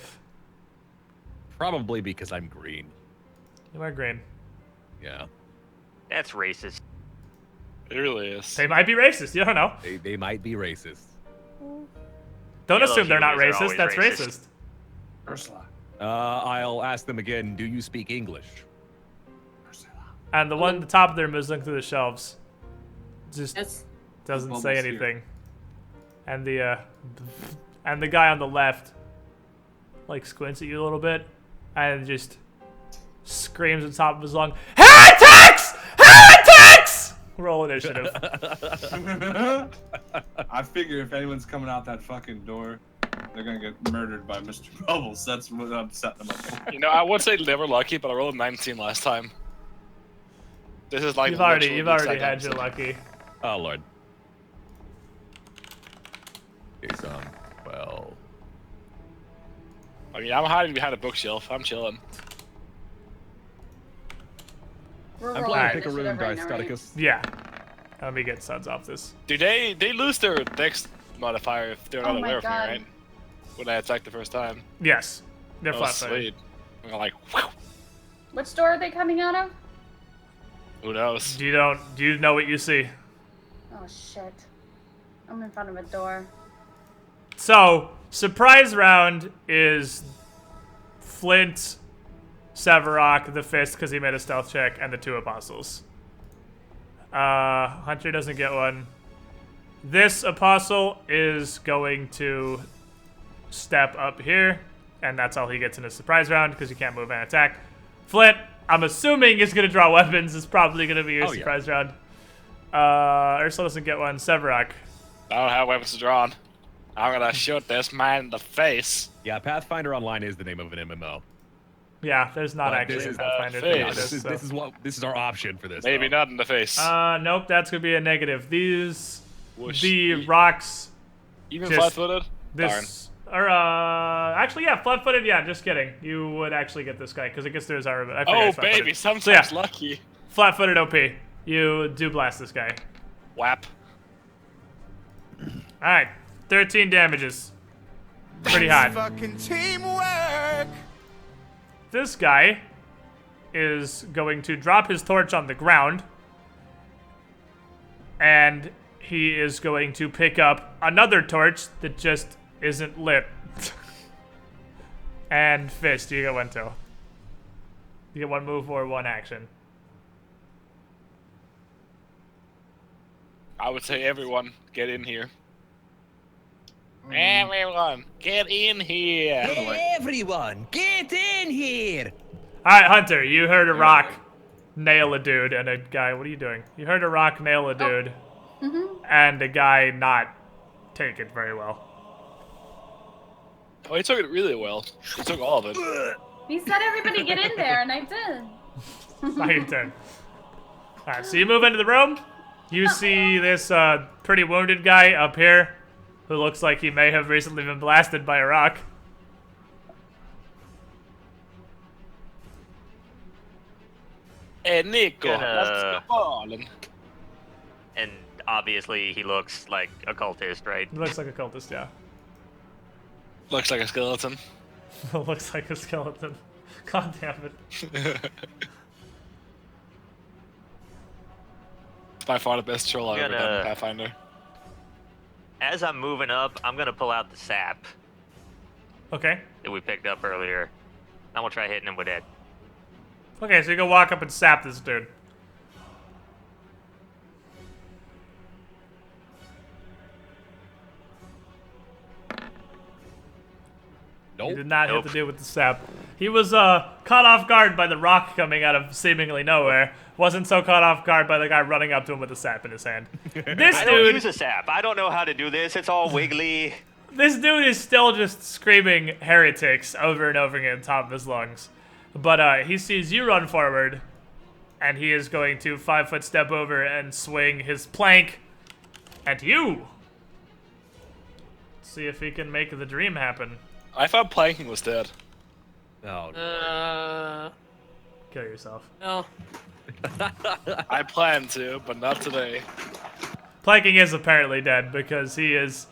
Probably because I'm green. You are green. Yeah. That's racist. It really is. They might be racist. You don't know. They might be racist. Don't Yellow assume they're not humans are racist. That's always racist. Ursula. I'll ask them again. Do you speak English? Ursula. And the one at the top of their is looking through the shelves. Just Yes. doesn't Bubbles say here. anything. And the guy on the left like squints at you a little bit and just screams at the top of his lung, "Heretics! Heretics!" Roll initiative. I figure if anyone's coming out that fucking door, they're gonna get murdered by Mr. Bubbles. That's what I'm setting them up for. You know, I would say never lucky, but I rolled a 19 last time. This is like You've already literally the had exact your opposite. lucky. Oh lord. Okay, so 12. I mean, I'm hiding behind a bookshelf. I'm chilling. We're I'm rolling playing Pick a initiative Room, right now, right? Darstoticus. Yeah. Let me get suds off this. Dude, they lose their dex modifier if they're Oh not my aware of me, God. right? When I attacked the first time. Yes. They're Oh, flat-footed. sweet. I'm like, whew, Which door are they coming out of? who knows? Do you know what you see? Oh shit. I'm in front of a door. So, surprise round is Flint, Severok, the Fist, because he made a stealth check, and the 2 apostles. Hunter doesn't get one. This apostle is going to step up here, and that's all he gets in his surprise round, because he can't move and attack. Flint, I'm assuming, is going to draw weapons. Is probably going to be your surprise round. Ursula doesn't get one. Severok. I don't have weapons to draw on. I'm gonna shoot this man in the face. Yeah, Pathfinder Online is the name of an MMO. Yeah, there's not But actually this a is, Pathfinder face. thing Yeah, for this this. is So. this is our option for this. Maybe though. not in the face. Nope, that's gonna be a negative. These, Whoosh. the rocks, Even just- flat-footed? this, or actually, yeah, flat-footed. Yeah, just kidding. You would actually get this guy because it gets through his armor. But I forget Oh, it's flat-footed. baby, sometimes So, yeah. lucky. Flat-footed OP. You do blast this guy. Whap. All right, 13 damages. Pretty hot. Fucking teamwork. This guy is going to drop his torch on the ground, and he is going to pick up another torch that just isn't lit. And Fist, you get one too. You get one move or one action. I would say everyone, get in here. Everyone, get in here. Everyone, get in here! Alright, Hunter, you heard a rock nail a dude and a guy. What are you doing? You heard a rock nail a dude and a guy not take it very well. Oh, he took it really well. He took all of it. He said everybody get in there, and I did. It's not your turn. Alright, so you move into the room. You see this pretty wounded guy up here who looks like he may have recently been blasted by a rock. Hey, Nico, Gonna- let's go ballin'. And obviously he looks like a cultist, right? He looks like a cultist, yeah. Looks like a skeleton. Looks like a skeleton. God damn it. By far the best troll I've ever done in Gonna- Pathfinder. As I'm moving up, I'm gonna pull out the sap Okay. that we picked up earlier. I'm gonna try hitting him with it. Okay, so you go walk up and sap this dude. Nope. You did not Nope. hit the dude with the sap. He was caught off guard by the rock coming out of seemingly nowhere. Wasn't so caught off guard by the guy running up to him with the sap in his hand. This I don't dude, use a sap. I don't know how to do this. It's all wiggly. this dude is still just screaming heretics over and over again at the top of his lungs. But he sees you run forward, and he is going to 5-foot step over and swing his plank at you. See if he can make the dream happen. I thought planking was dead. Oh, Kill yourself. No. I planned to, but not today. Planking is apparently dead because he is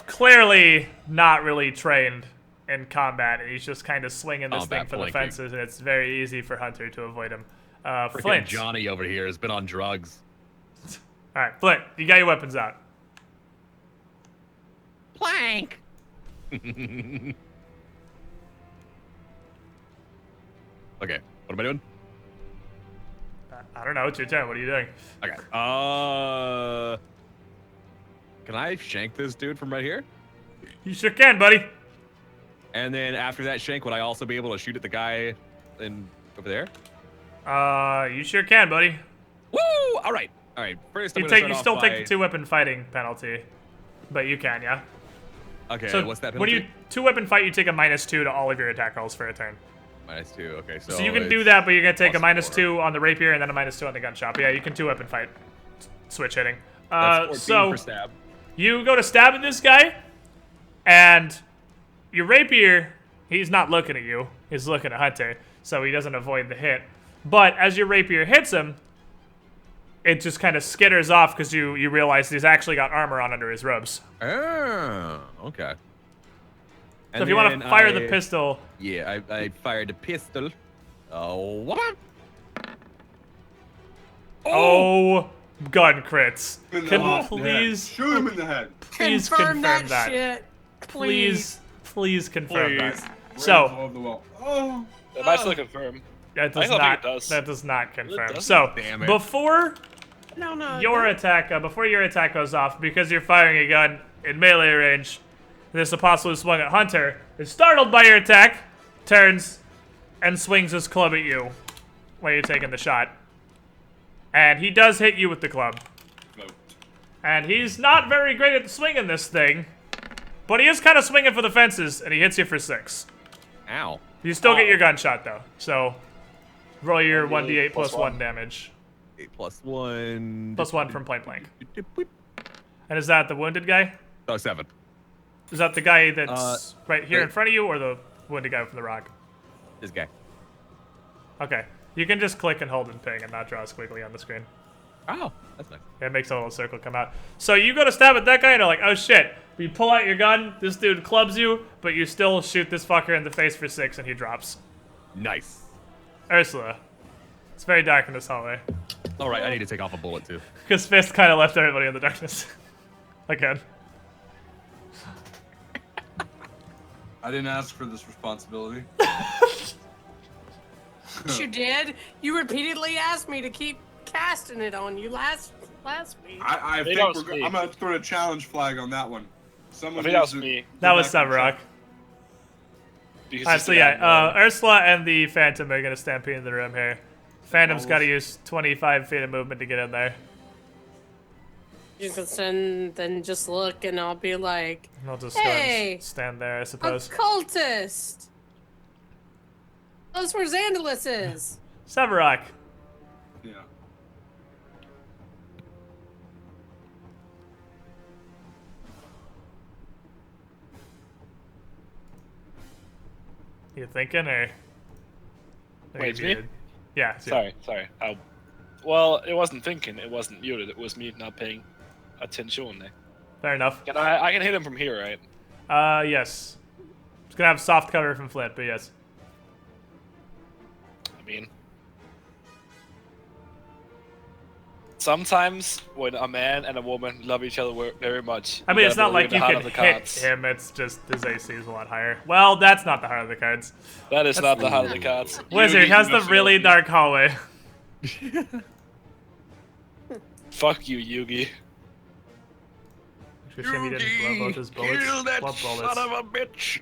clearly not really trained in combat, and he's just kind of swinging this thing Combat for the planking. fences, and it's very easy for Hunter to avoid him. freaking Flint. Johnny over here has been on drugs. All right, Flint, you got your weapons out. Plank! Okay, what am I doing? I don't know. It's your turn. What are you doing? Okay. Can I shank this dude from right here? You sure can, buddy. And then after that shank, would I also be able to shoot at the guy over there? You sure can, buddy. Woo! All right. All right. First, I'm You gonna start still off take by- the 2-weapon fighting penalty, but you can, yeah. Okay. So what's that when penalty? you 2-weapon fight, you take a -2 to all of your attack rolls for a turn. -2. Okay. So, So you can do it's that, but you're gonna take a +4. -2 on the rapier and then a -2 on the gun shop. Yeah, you can 2-weapon fight. Switch hitting. That's 14 So for stab. you go to stab at this guy, and your rapier, he's not looking at you. He's looking at Hunter, so he doesn't avoid the hit. But as your rapier hits him, it just kind of skitters off because you realize he's actually got armor on under his robes. Oh, okay. So if you want to fire the pistol, Yeah, I fired the pistol. Oh, what? oh, gun crits. In the Can head. please, Shoot him in the head. please confirm confirm that shit. Please confirm Please. that. Raise So above the wall. Oh. It might still confirm. that I does don't not think it does. that does not confirm. doesn't? So Damn it. before No. your attack goes off, because you're firing a gun in melee range, this apostle who swung at Hunter is startled by your attack, turns, and swings his club at you while you're taking the shot. And he does hit you with the club. Smoked. And he's not very great at swinging this thing, but he is kind of swinging for the fences, and he hits you for 6. Ow. You still get your gunshot, though, so roll your 1d8 plus plus 1 1. damage. 8 plus 1. Plus 1 from point blank. And is that the wounded guy? Oh, 7. Is that the guy that's right here in wait. front of you, or the wounded guy from the rock? This guy. Okay. You can just click and hold and ping and not draw squiggly on the screen. Oh, that's nice. It makes a little circle come out. So you go to stab at that guy and you're like, oh shit. But you pull out your gun, this dude clubs you, but you still shoot this fucker in the face for 6 and he drops. Nice. Ursula. It's very dark in this hallway. All right, I need to take off a bullet too. Because Fist kind of left everybody in the darkness. Again. I didn't ask for this responsibility. You did. You repeatedly asked me to keep casting it on you last week. I Maybe think that was me. I'm gonna throw a challenge flag on that one. Someone I think that needs was to me. go That was back and Severock. check. Because Alright, he so said I had yeah, one. Ursula and the Phantom are gonna stampede in the room here. Phantom's Balls. gotta use 25 feet of movement to get in there. You can send, then just look, and I'll be like, I'll just go ahead Hey! and stand there, I a suppose. cultist. Those were Xandaluses. Severock. Yeah. You thinking, or? Wait, it's me? muted? Yeah. it's you. Sorry. Well, it wasn't thinking. It wasn't muted. It was me not paying attention. Fair enough. I can hit him from here, right? Yes. It's gonna have soft cover from Flint, but yes. I mean, sometimes when a man and a woman love each other very much, I you mean, it's gotta not like believe you the can heart of the hit cards. him, it's just his AC is a lot higher. Well, that's not the heart of the cards. That is not the heart of the cards. Wizard Yugi, has you the really filthy- dark hallway. Fuck you, Yugi. It's a shame he didn't blow both his bullets. Kill that What bullets? son of a bitch!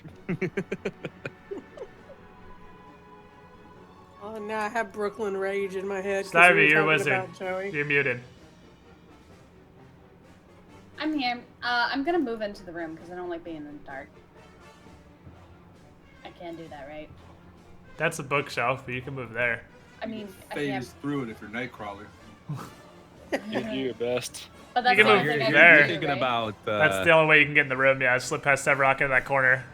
Oh, now I have Brooklyn Rage in my head. 'cause Starvey, we were you're a talking wizard. about Joey. You're muted. I'm here. I'm gonna move into the room because I don't like being in the dark. I can't do that, right? That's a bookshelf, but you can move there. I mean, I Phase can't. through it if you're Nightcrawler. You do your best. But that's You can the move only thing I there. can You're do, thinking right? about. That's the only way you can get in the room, yeah. Slip past Severock in that corner.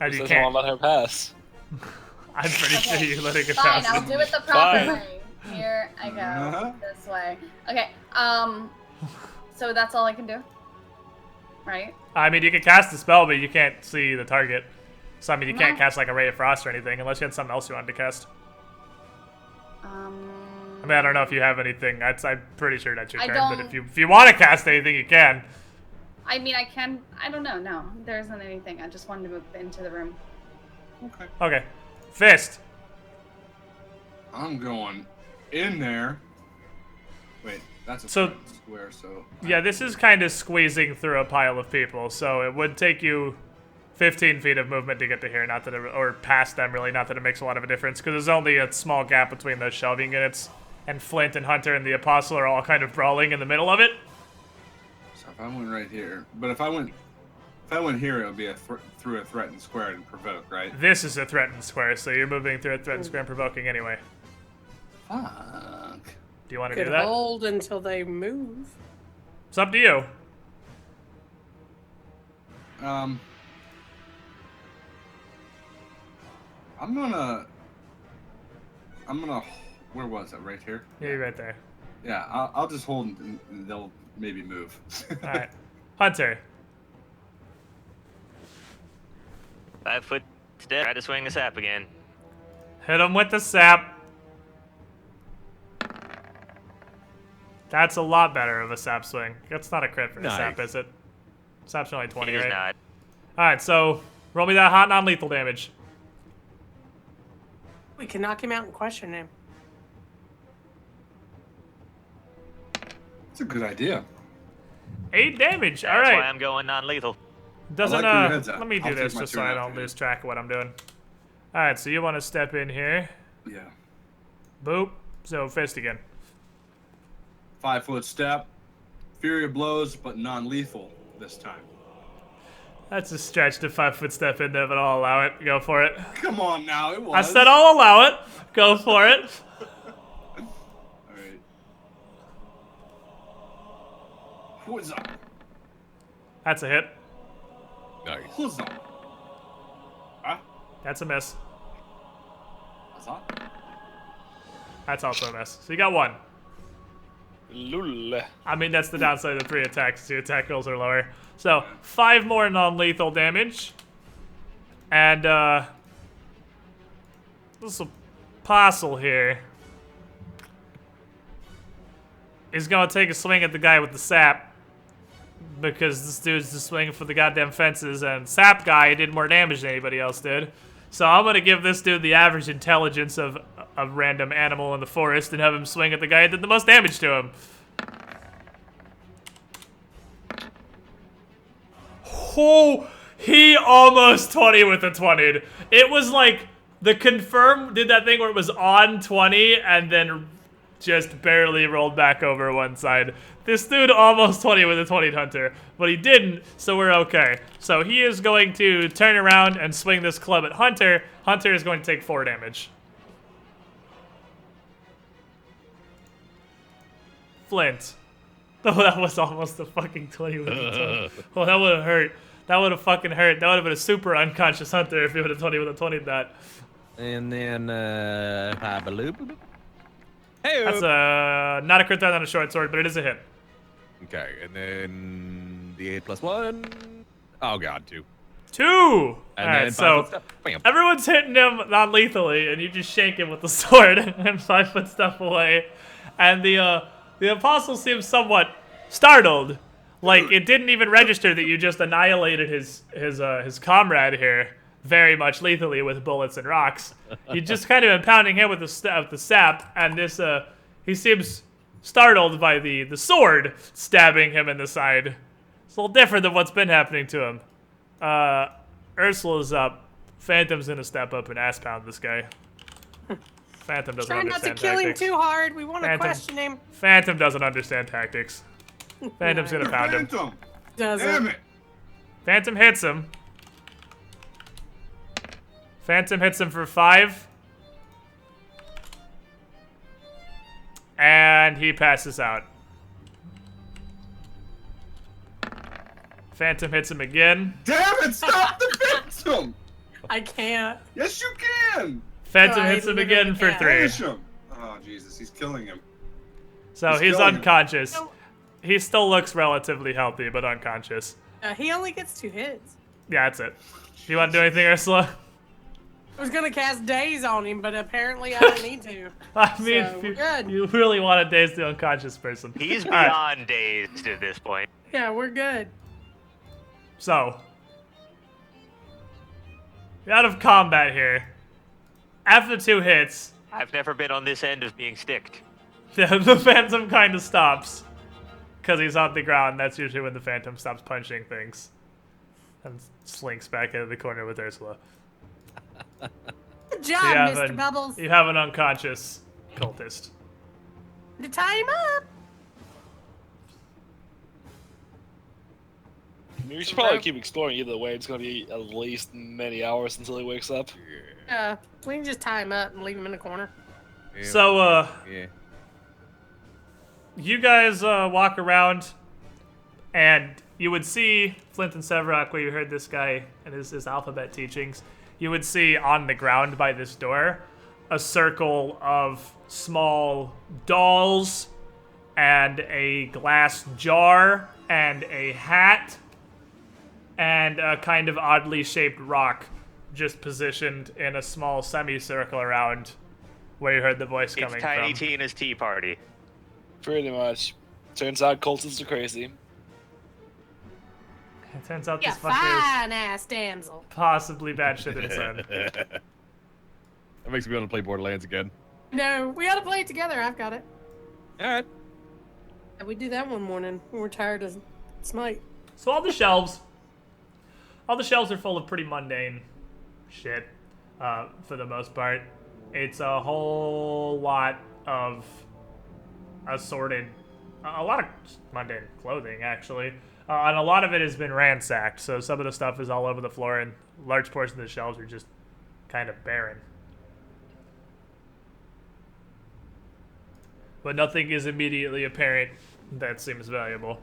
And Just you doesn't want can't. to let her pass. I'm pretty sure Okay. you're letting it Fine, pass. I'll do it the proper Fine. way. Here I go. Uh-huh. This way. Okay. So that's all I can do, right? I mean, you can cast the spell, but you can't see the target. So, I mean, you can't No. cast like a Ray of Frost or anything, unless you had something else you wanted to cast. I mean, I don't know if you have anything. I'm pretty sure that's your I turn, but don't- if you want to cast anything, you can. I mean, I can. I don't know. No, there isn't anything. I just wanted to move into the room. Okay. Okay. Fist. I'm going in there. Wait, that's a So- threatened square, so. Yeah, this is kind of squeezing through a pile of people, so it would take you 15 feet of movement to get to here, not that it, or past them, really, not that it makes a lot of a difference, because there's only a small gap between those shelving units, and Flint and Hunter and the Apostle are all kind of brawling in the middle of it. So if I went right here, but if I went here, it would be through a threatened square and provoke, right? This is a threatened square, so you're moving through a threatened square and provoking anyway. Fuck. Do you want to do Could that? hold until they move. It's up to you. I'm gonna. Where was it? Right here. Yeah, you're right there. Yeah, I'll just hold and they'll maybe move. Alright. Hunter. 5 foot step. Try to swing the sap again. Hit him with the sap. That's a lot better of a sap swing. That's not a crit for the sap, Nice. is it? Sap's only 20, It is right? not. Alright, so roll me that hot non-lethal damage. We can knock him out and question him. It's a good idea. 8 damage. That's Alright. why I'm going non-lethal. Doesn't I like where your head's at. let me do I'll this take my just so turn I after don't you. lose track of what I'm doing. Alright, so you want to step in here. Yeah. Boop. So fist again. 5 foot step. Fury of blows, but non-lethal this time. That's a stretch to 5 foot step in there, but I'll allow it. Go for it. Come on now, it was. I said I'll allow it. Go for it. Alright. What's up? That's a hit. Nice. What's up? Ah, That's a miss. what's up? That's also a miss. So you got 1. Lul. I mean, that's the downside of 3 attacks. 2 attack rolls are lower. So 5 more non-lethal damage. And this apostle here is gonna take a swing at the guy with the sap. because this dude's just swinging for the goddamn fences, and Sap guy did more damage than anybody else did. So I'm gonna give this dude the average intelligence of a random animal in the forest and have him swing at the guy that did the most damage to him. Oh, he almost 20 with a 20'd. It was like the confirm did that thing where it was on 20 and then just barely rolled back over one side. This dude almost 20 with a 20'd Hunter, but he didn't, so we're okay. So he is going to turn around and swing this club at Hunter. Hunter is going to take 4 damage. Flint. Oh, that was almost a fucking 20 with a 20. Oh, that would have hurt. That would have fucking hurt. That would have been a super unconscious Hunter if he would have 20 with a 20 that. And then, Habaloop. Hey, That's not a crit threat on a short sword, but it is a hit. Okay, and then the 8 plus 1. Oh god, 2. 2! And Alright, then so everyone's hitting him non-lethally, and you just shank him with the sword and 5-foot stuff away. And the apostle seems somewhat startled. Like, it didn't even register that you just annihilated his comrade here very much lethally with bullets and rocks. You just kind of been pounding him with the sap, and this he seems startled by the sword stabbing him in the side. It's a little different than what's been happening to him. Ursula's up. Phantom's gonna step up and ass pound this guy. Phantom doesn't Try not to understand kill him tactics. too hard. We want to question him. Phantom doesn't understand tactics. Phantom's gonna pound him. Phantom! Doesn't. Damn it! Phantom hits him. Phantom hits him for 5. And he passes out. Phantom hits him again. Damn it! Stop the Phantom! I can't. Yes, you can! Phantom No, hits I him again for literally 3. Finish him! Oh, Jesus, he's killing him. So He's he's killing him. unconscious. No. He still looks relatively healthy, but unconscious. He only gets 2 hits. Yeah, that's it. Do you want to do anything, Ursula? I was gonna cast Daze on him, but apparently I don't need to. I mean, So, if good. you really want to daze the unconscious person. He's All right. beyond dazed at this point. Yeah, we're good. So, you're out of combat here. After 2 hits, I've never been on this end of being sticked. the Phantom kind of stops. Because he's on the ground. That's usually when the Phantom stops punching things. And slinks back into the corner with Ursula. Good So job, Mr. Bubbles. you have an unconscious cultist. To tie him up. We should probably keep exploring either way. It's going to be at least many hours until he wakes up. We can just tie him up and leave him in the corner. Yeah. So, Yeah. you guys walk around, and you would see Flint and Severock, where you heard this guy and his alphabet teachings. You would see on the ground by this door a circle of small dolls and a glass jar and a hat and a kind of oddly shaped rock just positioned in a small semicircle around where you heard the voice It's coming Tiny from. Tina's tea party. Pretty much. Turns out cultists are crazy. It turns out Yeah, this fucker is fine ass damsel. possibly batshit insane. That makes me want to play Borderlands again. No, we ought to play it together. I've got it. Alright. Yeah, we do that one morning when we're tired of Smite. So all the shelves are full of pretty mundane shit, for the most part. It's a whole lot of assorted, a lot of mundane clothing, actually. And a lot of it has been ransacked, so some of the stuff is all over the floor, and large portions of the shelves are just kind of barren. But nothing is immediately apparent that seems valuable.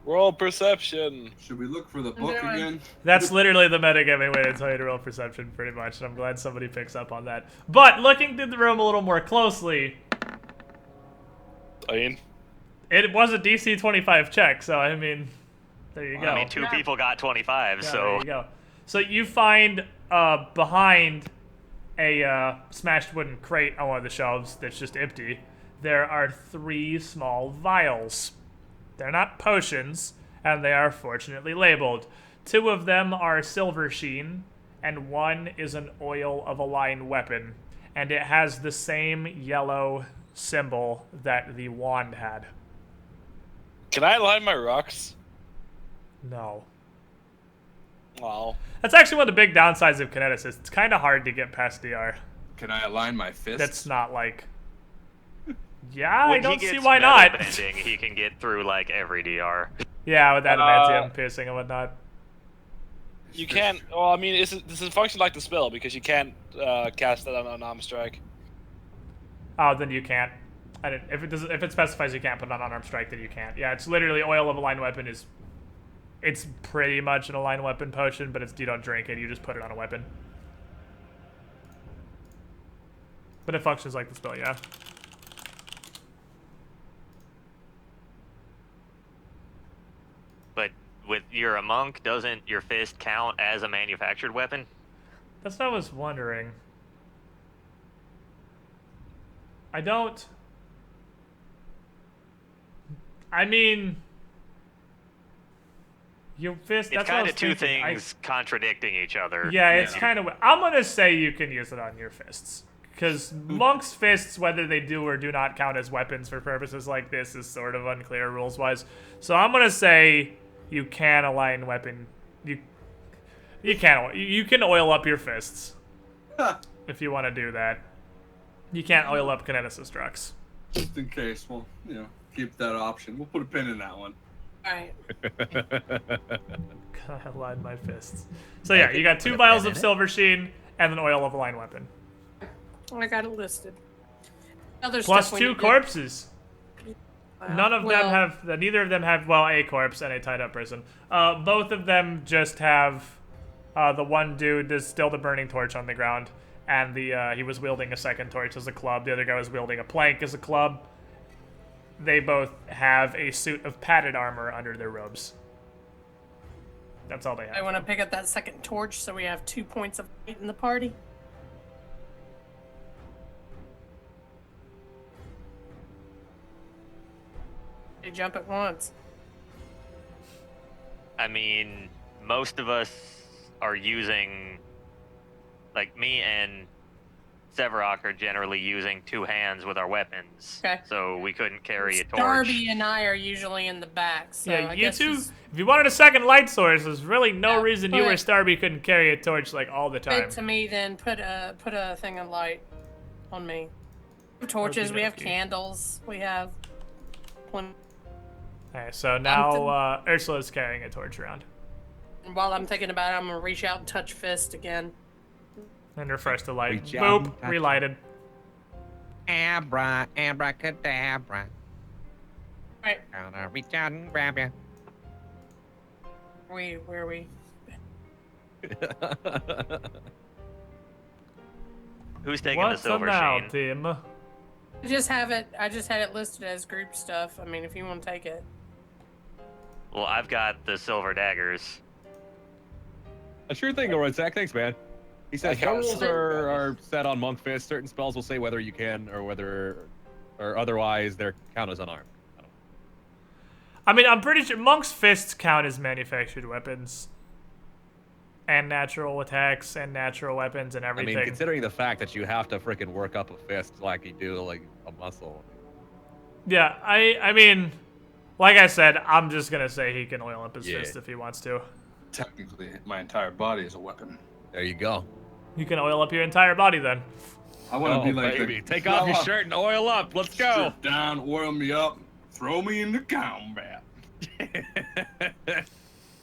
Roll perception. Should we look for the book doing- again? That's literally the metagaming way to tell you to roll perception, pretty much, and I'm glad somebody picks up on that. But looking through the room a little more closely, I mean, it was a DC 25 check, so I mean, there you go. I mean, 2 people got 25, Yeah, so there you go. So you find behind a smashed wooden crate on one of the shelves that's just empty, there are 3 small vials. They're not potions, and they are fortunately labeled. 2 of them are silver sheen, and 1 is an oil of a line weapon, and it has the same yellow symbol that the wand had. Can I align my rocks? No. Wow. That's actually one of the big downsides of kineticists. It's kind of hard to get past DR. Can I align my fists? That's not like... Yeah, I When don't he see gets why meta not. bending, he can get through like every DR. Yeah, with adamantium piercing and whatnot. You can't. Well, I mean, this is function like the spell because you can't cast that on an unarmed strike. Oh, then you can't. If it specifies you can't put it on unarmed strike, then you can't. Yeah, it's literally oil of a line weapon is. It's pretty much an aligned weapon potion, but you don't drink it. You just put it on a weapon. But it functions like the spell, yeah. But with you're a monk, doesn't your fist count as a manufactured weapon? That's what I was wondering. I don't. I mean, your fist. It's That's kind of two things contradicting each other. Yeah, it's kind of. I'm gonna say you can use it on your fists, because monks' fists, whether they do or do not count as weapons for purposes like this, is sort of unclear rules-wise. So I'm gonna say you can align weapon. You can oil up your fists if you want to do that. You can't oil up kineticist rocks. Just in case, we'll keep that option. We'll put a pin in that one. Alright. I align my fists. So yeah, you got 2 vials of silver sheen and an oil of a line weapon. I got it listed. Other Plus stuff 2 corpses. None of them well, have. Neither of them have. Well, a corpse and a tied up person. Both of them just have. The one dude is still the burning torch on the ground, and he was wielding a second torch as a club. The other guy was wielding a plank as a club. They both have a suit of padded armor under their robes. That's all they have. I want to pick up that second torch so we have 2 points of light in the party. They jump at once. I mean, most of us are using, like me and Severok are generally using 2 hands with our weapons. Okay. So we couldn't carry a torch. Darby and I are usually in the back, so Yeah, I you guess two. just If you wanted a second light source, there's really no Yeah, reason you or but- Starby couldn't carry a torch like all the time. fit to me, then put a thing of light on me. Torches, we have Okey-dokey. candles, we have plenty. Okay, so now Ursula's carrying a torch around. And while I'm thinking about it, I'm gonna reach out and touch Fist again. And refresh the light. Reach out and Boop, touch relighted. Abracadabra. Right, Gonna reach out and grab ya. where are we? Who's taking What's the silver now, sheen? Tim? I just had it listed as group stuff. I mean, if you want to take it. Well, I've got the silver daggers. A sure thing, Alright, Zach. Thanks, man. He says I no got rules silver are set on Monk Fist. Certain spells will say whether you can or otherwise they're count as unarmed. I mean, I'm pretty sure Monk's fists count as manufactured weapons. And natural attacks and natural weapons and I everything. mean, considering the fact that you have to freaking work up a fist like you do like a muscle. Yeah, I mean, like I said, I'm just gonna say he can oil up his Yeah. fist if he wants to. Technically, my entire body is a weapon. There you go. You can oil up your entire body then. I want to Oh, be like baby. the, Take off your shirt and oil up. Let's go. Strip down, oil me up, throw me into combat,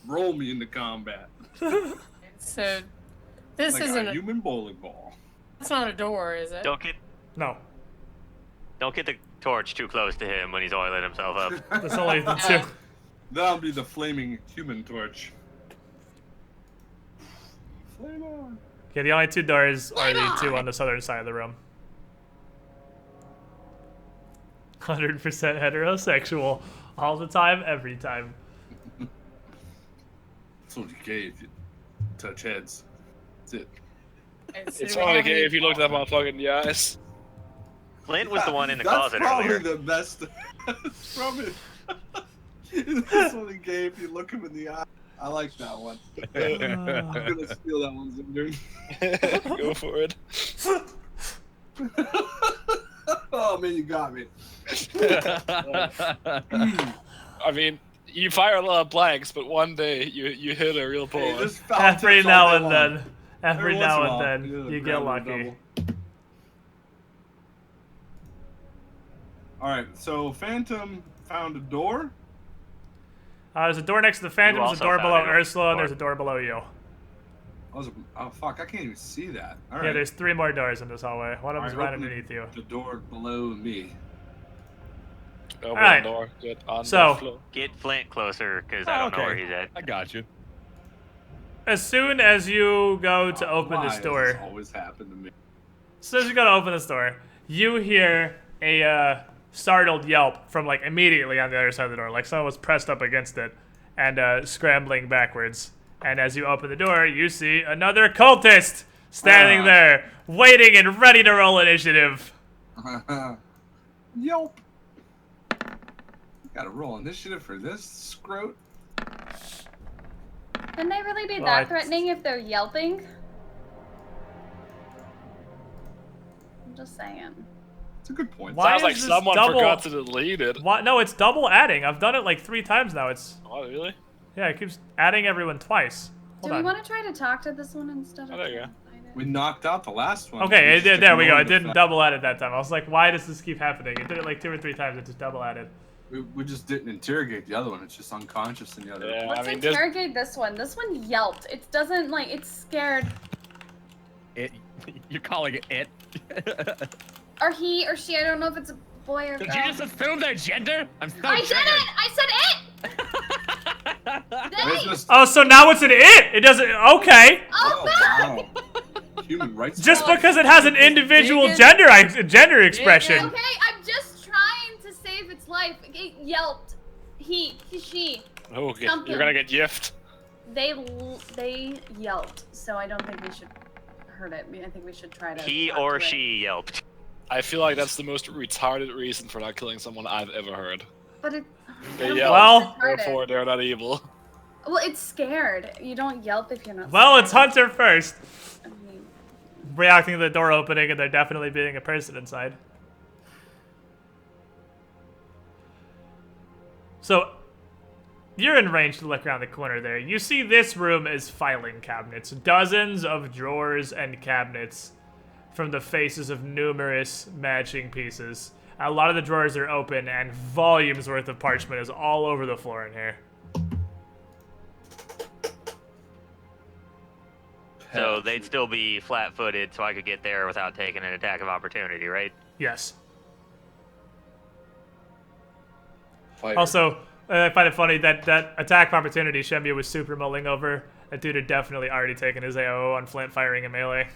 roll me into combat So, this like isn't a human bowling ball. That's not a door, is it? Don't get No, the torch too close to him when he's oiling himself up. that's only the two. That'll be the flaming human torch. Flame on. Yeah, the only 2 doors are the 2 on the southern side of the room. 100% heterosexual. All the time, every time. It's only gay if you touch heads. That's it. Okay, so It's do we only have okay any- if you look that motherfucker in the eyes. Clint was the one in the That's closet probably earlier. the best. That's probably. This one he gave, you look him in the eye. I like that one. I'm gonna steal that one, Zinder. Go for it. Oh man, you got me. I mean, you fire a lot of blanks, but one day you hit a real Hey, bullet. this foul Every tips now all and day then. long. Every once now in a and while, then, do a you get grab lucky. double. All right, so Phantom found a door. There's a door next to the Phantom, there's a also door found below a door. Ursula, and there's a door below you. Oh fuck, I can't even see that. All right. Yeah, there's 3 more doors in this hallway. One of them's Alright, right open underneath you. The door below me. Open Alright. the door. Get on So- the floor. Get Flint closer, because I don't know where he's at. I got you. As soon as you go to open Why this does door, This always happened to me. as soon as you go to open this door, you hear a startled yelp from like immediately on the other side of the door, like someone was pressed up against it and scrambling backwards. And as you open the door, you see another cultist standing there, waiting and ready to roll initiative. Yelp. Gotta roll initiative for this scrote. Can they really be Well, that threatening if they're yelping? I'm just saying. It's a good point. Why Sounds is like this someone double- forgot to delete it. What? No, it's double adding. I've done it like 3 times now. It's Oh, really? yeah, it keeps adding everyone twice. Hold Do we on. want to try to talk to this one instead of Oh, there you go. trying to find it? We knocked out the last one. Okay, just there we go. ignored It the didn't fact- double add it that time. I was like, why does this keep happening? It did it like 2 or 3 times. It just double added. We just didn't interrogate the other one. It's just unconscious in the other. Yeah, Let's I mean, this, interrogate this one. This one yelped. It doesn't like. It's scared. It. You're calling it it. Or he or she. I don't know if it's a boy or girl. Did you just assume their gender? I'm so I did triggered. it! I said it! It's Dang! just- Oh, so now it's an it. It doesn't. Okay. Oh, wow. Human rights. Just law. because it has an individual Vegan. gender expression. okay, I'm just trying to save its life. It yelped. He, she. oh, okay. Something. You're gonna get yiffed. They yelped. So I don't think we should hurt it. I think we should try to. He talk or to it. she yelped. I feel like that's the most retarded reason for not killing someone I've ever heard. But it. They I don't yell, Well- think it's retarded. therefore they're not evil. Well, it's scared. You don't yelp if you're not. Well, it's scared. Hunter first, I mean, reacting to the door opening and there definitely being a person inside. So, you're in range to look around the corner there. You see this room is filing cabinets. Dozens of drawers and cabinets from the faces of numerous matching pieces. A lot of the drawers are open and volumes worth of parchment is all over the floor in here. So they'd still be flat-footed, so I could get there without taking an attack of opportunity, right? Yes. Fire. Also, I find it funny that that attack of opportunity Shembia was super mulling over. That dude had definitely already taken his AO on Flint firing a melee.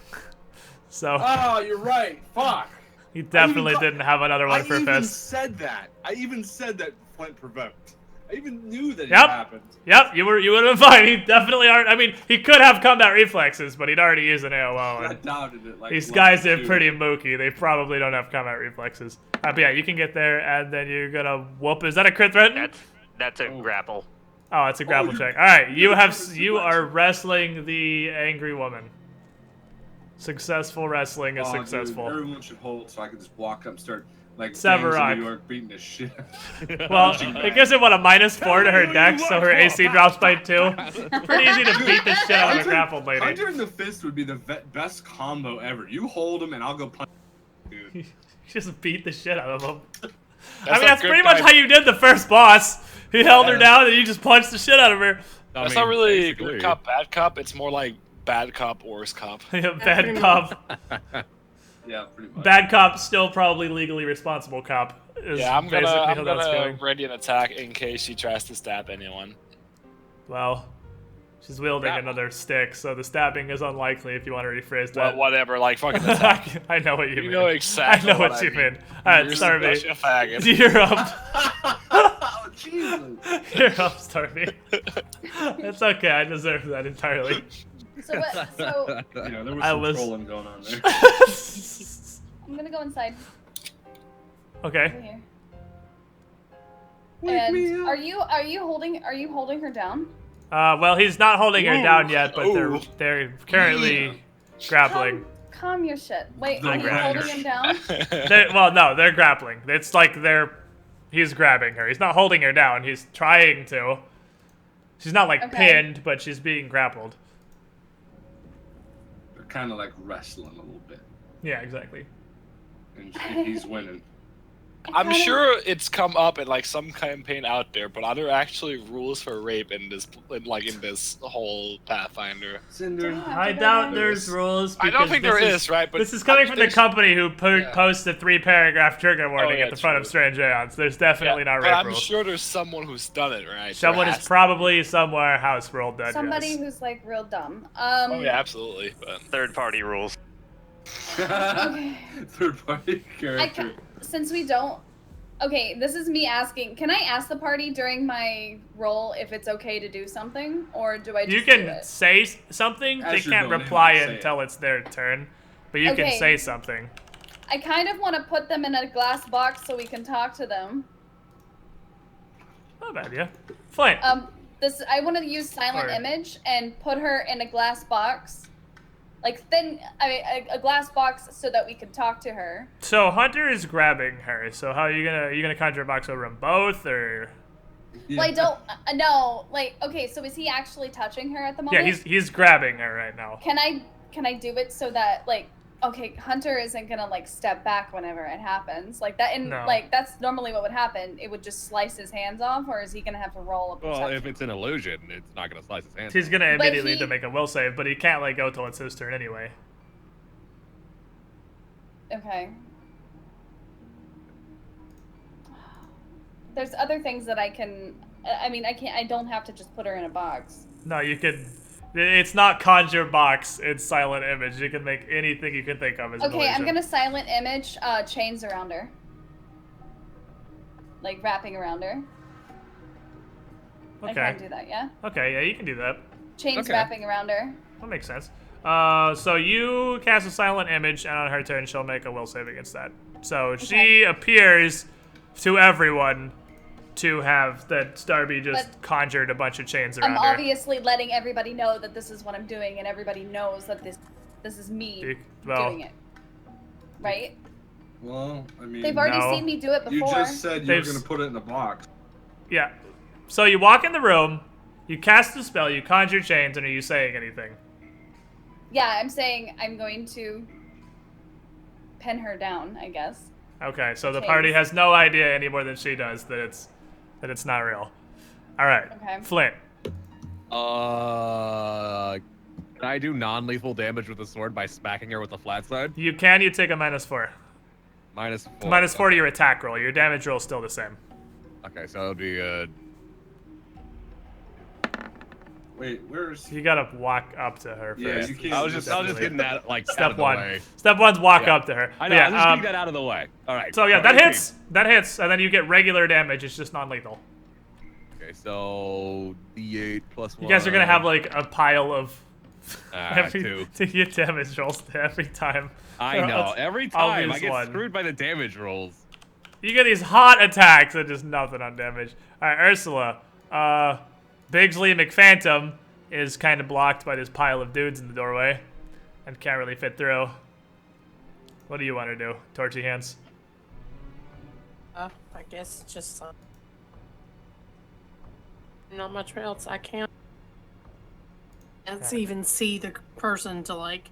So, Oh, you're right. Fuck. he definitely got- didn't have another one I for even Fist. said that. I even said that Flint provoked. I even knew that it Yep. happened. Yep, you would have been fine. He definitely aren't. I mean, he could have combat reflexes, but he'd already used an AOL. I And doubted it. Like these level guys are 2. pretty mooky. They probably don't have combat reflexes. But yeah, you can get there, and then you're gonna whoop. Is that a crit threat? That's a Oh. grapple. Oh, it's a grapple you- check. All right, you you have have you a are wrestling the angry woman. Successful wrestling is Oh, dude, successful. everyone should hold so I can just walk up and start like Severock. gangs in New York beating the shit. Well, it gives it what a -4 to her dex, so her AC drops by 2. Pretty easy to beat the shit out of a Hunter- grappled lady. Hunter and the Fist would be the best combo ever. You hold him and I'll go punch. Dude. Just beat the shit out of him. I That's mean, not that's good pretty much guy- how you did the first boss. He held her Yeah. down, and you just punched the shit out of her. That's not really basically. good cop, bad cop. It's more like bad cop, worse cop. Yeah, pretty bad cop. Yeah, pretty much. Bad cop, still probably legally responsible cop. Is Yeah, I'm basically gonna how that's going. ready an attack in case she tries to stab anyone. Well, she's wielding Yeah. another stick, so the stabbing is unlikely if you want to rephrase Well, that. whatever, like fucking attack. I know what you mean. You know exactly I know what what I you mean. mean. Alright, You're Starby. such a faggot. You're up. Oh, Jesus. You're up, Starby. It's okay, I deserve that entirely. So what? So You know, there was I some was- trolling going on there. I'm gonna go inside. Okay. Over here. And are you holding her down? Well, he's not holding her down yet, but Ooh. they're currently grappling. Calm your shit. Wait, The are you grinder. holding him down? Well, no, they're grappling. It's like he's grabbing her. He's not holding her down. He's trying to. She's not like Okay. pinned, but she's being grappled. They're kind of like wrestling a little bit, Yeah, exactly. and he's winning. I'm sure it's come up in like some campaign out there, but are there actually rules for rape in this whole Pathfinder? Cinder. I doubt there's rules. I don't because think there this is, right? But this is coming from the there's- company who Yeah. posted 3-paragraph trigger warning yeah, at the front of true. Strange Aeons. There's definitely not but rape I'm rules. sure there's someone who's done it, right? Someone There is has- probably somewhere house rolled dead. Somebody yes. who's like real dumb. Oh yeah, absolutely. But Third-party rules. Okay. Third party character. Since we don't. Okay, this is me asking. Can I ask the party during my roll if it's okay to do something, or do I just You do can it? say something. As They you're can't going in, reply say it. until it's their turn, but you can Okay. say something. I kind of want to put them in a glass box so we can talk to them. Not bad, yeah. Flint. I want to use silent Or- image and put her in a glass box, like a glass box, so that we can talk to her. So Hunter is grabbing her. So how are you gonna conjure a box over them both, or? Yeah. Well, I don't no. Like, okay, so is he actually touching her at the Yeah, moment? he's grabbing her right now. Can I do it so that like, okay, Hunter isn't gonna like step back whenever it happens like that, and No. like that's normally what would happen. It would just slice his hands off, or is he gonna have to roll a perception? Well, if it's an illusion, it's not gonna slice his hand. He's gonna But immediately he- to make a will save, but he can't let go till it's his turn anyway. Okay. There's other things that I can. I mean, I don't have to just put her in a box. No, you can. It's not conjure box. It's silent image. You can make anything you can think of as an Okay, illusion. I'm gonna silent image chains around her. Like wrapping around her. I Okay. can do that, yeah? Okay, yeah, you can do that. Chains Okay. wrapping around her. That makes sense. So you cast a silent image, and on her turn, she'll make a will save against that. So she appears to everyone to have that Starby just But conjured a bunch of chains I'm around her. obviously letting everybody know that this is what I'm doing, and everybody knows that this is me Well, doing it. Right? Well, I mean, They've already No. seen me do it you before. just said you were They've- gonna put it in a box. yeah. So you walk in the room, you cast a spell, you conjure chains, and are you saying anything? Yeah, I'm saying I'm going to pin her down, I guess. Okay, so the Chains. party has no idea any more than she does that it's not real. All right, Okay. Flint. Can I do non-lethal damage with the sword by smacking her with the flat side? You take a -4. -4. -4 to your attack roll. Your damage roll is still the same. Okay, so it'll be Wait, where's? You gotta walk up to her Yeah, first. you can't I was just getting that like out Step of the one. way. Step one's walk Yeah. up to her. I know. Yeah, I'm just getting that out of the way. All right. So yeah, that 18. hits. That hits, and then you get regular damage. It's just non-lethal. Okay, so D8 plus 1. You guys are gonna have like a pile of Two. to get damage rolls every time. I They're know. all- Every time I obvious get one. screwed by the damage rolls. You get these hot attacks and just nothing on damage. All right, Ursula. Bigsley McPhantom is kind of blocked by this pile of dudes in the doorway and can't really fit through. What do you want to do? Torchy hands. I guess just not much else. I can't. Let's even see the person to like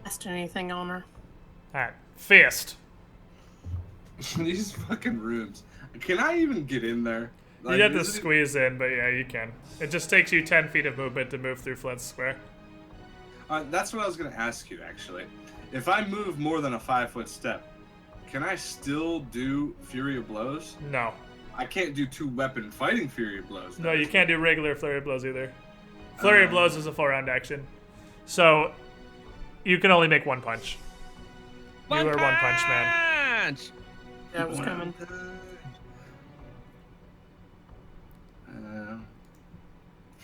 cast anything on her. All right, fist. These fucking rooms. Can I even get in there? Like, You have to is it- squeeze in, but yeah, you can. It just takes you 10 feet of movement to move through Flint's square. That's what I was gonna ask you actually. If I move more than a 5-foot step, can I still do Fury of Blows? No. I can't do 2-weapon fighting Fury of Blows. No, you can't do regular Flurry of Blows either. Flurry of Blows is a 4-round action. So, you can only make one punch. You are one punch man. That was coming.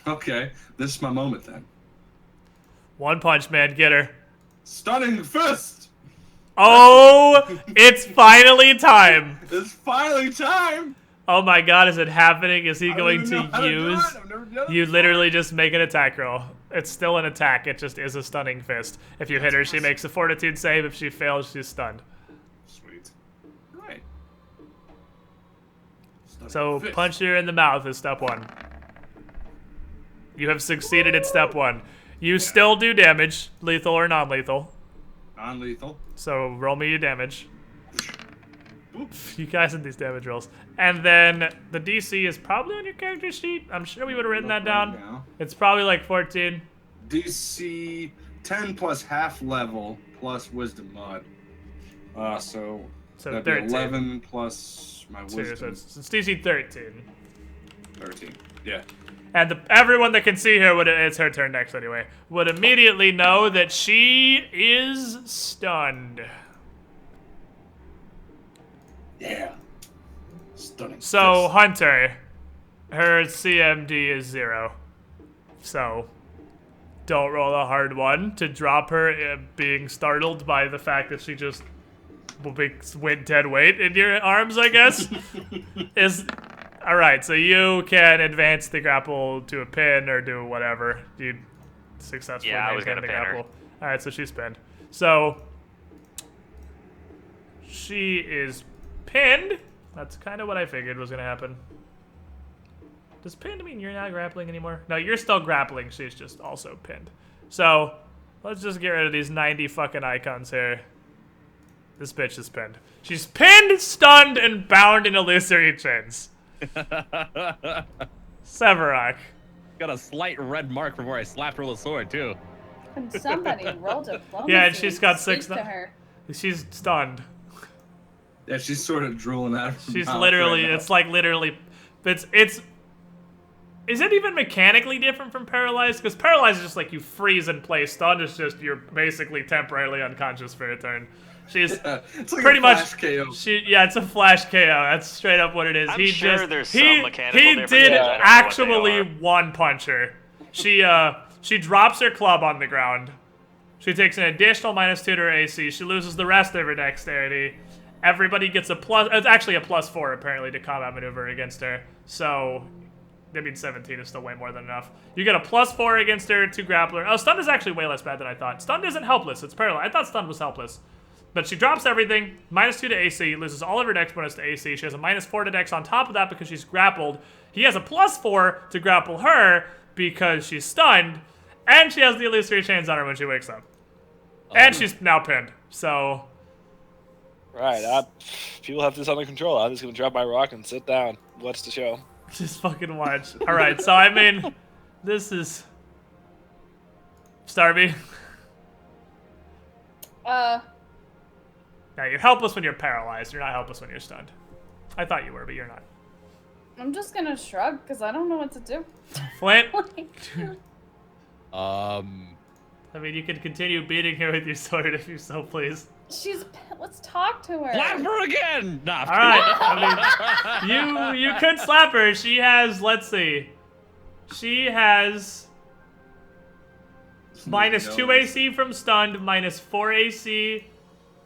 Okay, this is my moment then. One punch man, get her. Stunning fist! Oh, it's finally time. It's finally time! Oh my god, is it happening? Is he going to use... I've never done it You before. literally just make an attack roll. It's still an attack, it just is a stunning fist. If you hit her, she makes a fortitude save. If she fails, she's stunned. Sweet. Right. So punch her in the mouth is step 1. You have succeeded at step 1. You still do damage, lethal or non-lethal. Non-lethal. So roll me your damage. You guys in these damage rolls. And then the DC is probably on your character sheet. I'm sure we would have written that down. Now. It's probably like 14. DC 10 plus half level plus wisdom mod. So that'd be 13. 11 plus my So wisdom. it's DC 13. 13. Yeah. And everyone that can see her, it's her turn next anyway, would immediately know that she is stunned. Yeah. Stunning. So, fist. Hunter, her CMD is 0. So, don't roll a hard one to drop her being startled by the fact that she just went dead weight in your arms, I guess. Alright, so you can advance the grapple to a pin or do whatever. You successfully Yeah, I was maintain gonna the pin her. grapple. Alright, so she's pinned. So, she is pinned. That's kind of what I figured was going to happen. Does pinned mean you're not grappling anymore? No, you're still grappling. She's just also pinned. So, let's just get rid of these 90 fucking icons here. This bitch is pinned. She's pinned, stunned, and bound in illusory chains. Severak. Got a slight red mark from where I slapped her with a sword, too. Can somebody roll diplomacy? Yeah, and she's got Speak 6 to her. She's stunned. Yeah, she's sort of drooling out of her She's mouth literally, right now. it's like literally, is it even mechanically different from paralyzed? Because paralyzed is just like you freeze in place. Stunned is just you're basically temporarily unconscious for a turn. She's It's like pretty a much flash KO. yeah, it's a flash KO. That's straight up what it is. I'm he sure just there's some he mechanical he differences. did I don't know what they actually are. one punch her. She drops her club on the ground. She takes an additional -2 to her AC. She loses the rest of her dexterity. Everybody gets a plus. It's actually a +4 apparently to combat maneuver against her. So, I mean 17 is still way more than enough. You get a +4 against her to grappler. Oh, stunned is actually way less bad than I thought. Stunned isn't helpless. It's paralyzed. I thought stunned was helpless. But she drops everything. -2 to AC. Loses all of her dex bonus to AC. She has a -4 to dex on top of that because she's grappled. He has a +4 to grapple her because she's stunned. And she has the illusory chains on her when she wakes up. And she's now pinned. So... Right, people have this under control. I'm just gonna drop my rock and sit down, watch the show. Just fucking watch. Alright, so I mean, this is... Starby. Now, you're helpless when you're paralyzed. You're not helpless when you're stunned. I thought you were, but you're not. I'm just gonna shrug because I don't know what to do. Flint? Um, I mean, you can continue beating her with your sword if you so please. Let's talk to her. slap her again! Nah, Alright, I mean, you could slap her. She has, let's see. She has... -2 AC from stunned, -4 AC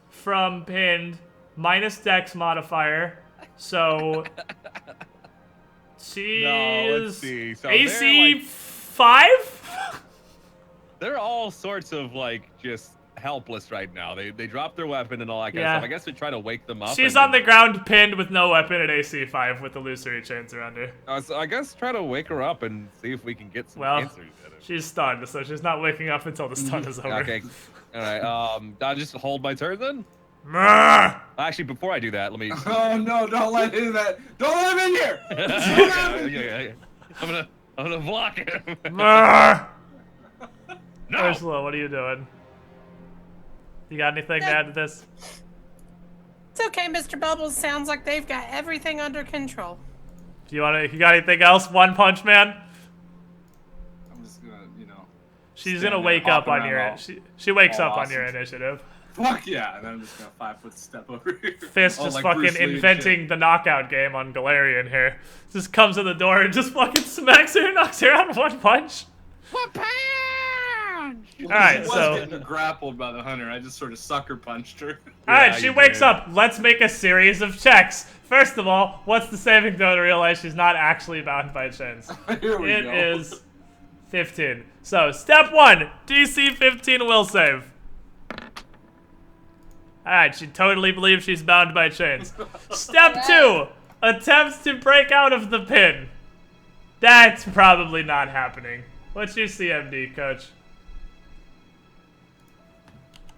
from pinned, -dex modifier. So she No, let's is see. So AC they're, like- 5? They're all sorts of, like, just helpless right now. They dropped their weapon and all that kind Yeah. of stuff. I guess we try to wake them up. She's and on the ground pinned with no weapon at AC 5 with illusory chains around her. So I guess try to wake her up and see if we can get some Well, answers. she's stunned, so she's not waking up until the stun is over. Okay. All right. I'll just hold my turn then. Mrrr! Actually, before I do that, let me. Oh no! Don't let him in that. Don't let him in here. Yeah. I'm gonna block him. Mrrr! No. Ursula, what are you doing? You got anything to add to this? It's okay, Mr. Bubbles. Sounds like they've got everything under control. You got anything else? One Punch Man? I'm just gonna, She's stand gonna there, wake hop up on around your all- she wakes all up on your awesome. initiative. Fuck yeah! And I'm just gonna 5-foot step over here. Fist Oh, just like fucking Bruce Lee and inventing shit. the knockout game on Galarian here. Just comes to the door and just fucking smacks her and knocks her out in one punch. Well, Alright, she was so- getting grappled by the hunter. I just sort of sucker punched her. Alright, Yeah, she you wakes did. up. Let's make a series of checks. First of all, what's the saving throw to realize she's not actually bound by chains? Here we It go. is 15. So, step 1, DC 15 will save. Alright, she totally believes she's bound by chains. Step 2, attempts to break out of the pin. That's probably not happening. What's your CMD, Coach?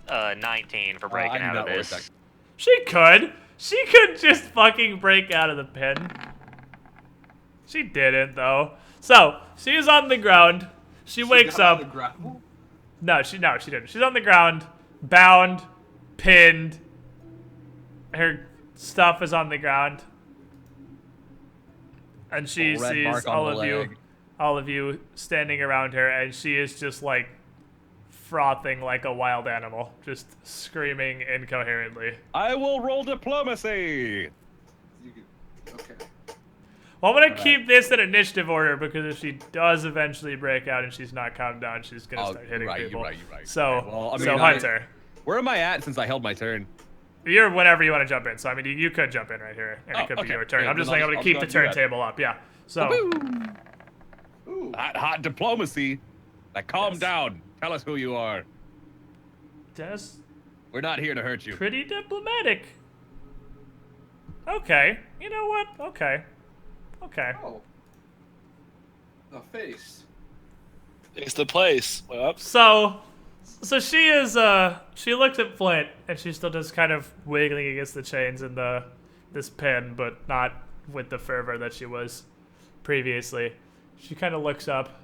19 for breaking out of this. She could. She could just fucking break out of the pin. She didn't, though. So, she is on the ground. She wakes got up. on the ground. No, she didn't. She's on the ground, bound, pinned. Her stuff is on the ground. And she Red sees mark on the leg. all of you standing around her, and she is just like frothing like a wild animal, just screaming incoherently. I will roll diplomacy. Okay. Well, I'm gonna keep this in initiative order because if she does eventually break out and she's not calmed down, she's gonna start hitting people. You're right. So, Okay, well, I mean, so Hunter, where am I at since I held my turn? you're whenever you want to jump in. So I mean, you could jump in right here, and it could be your turn. Yeah, I'm just then saying I'm I'll gonna keep the do that. turntable up. Yeah. So Ooh. Hot diplomacy. Like, calm Yes. down. Tell us who you are. that's We're not here to hurt you. pretty diplomatic. Okay. You know what? Okay. Oh. The face. It's the place. Well, So she is she looks at Flint and she's still just kind of wiggling against the chains in this pin, but not with the fervor that she was previously. She kind of looks up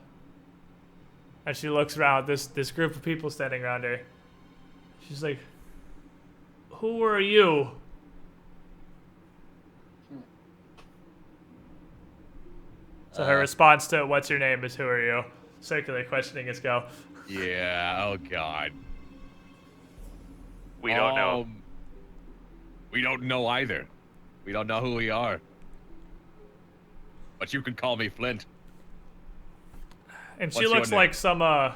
and she looks around this group of people standing around her. She's like, "Who are you?" So her response to "What's your name?" is "Who are you?" Circular questioning is go. Yeah, oh god. We don't know. We don't know either. We don't know who we are. But you can call me Flint. And she What's your looks name? like some,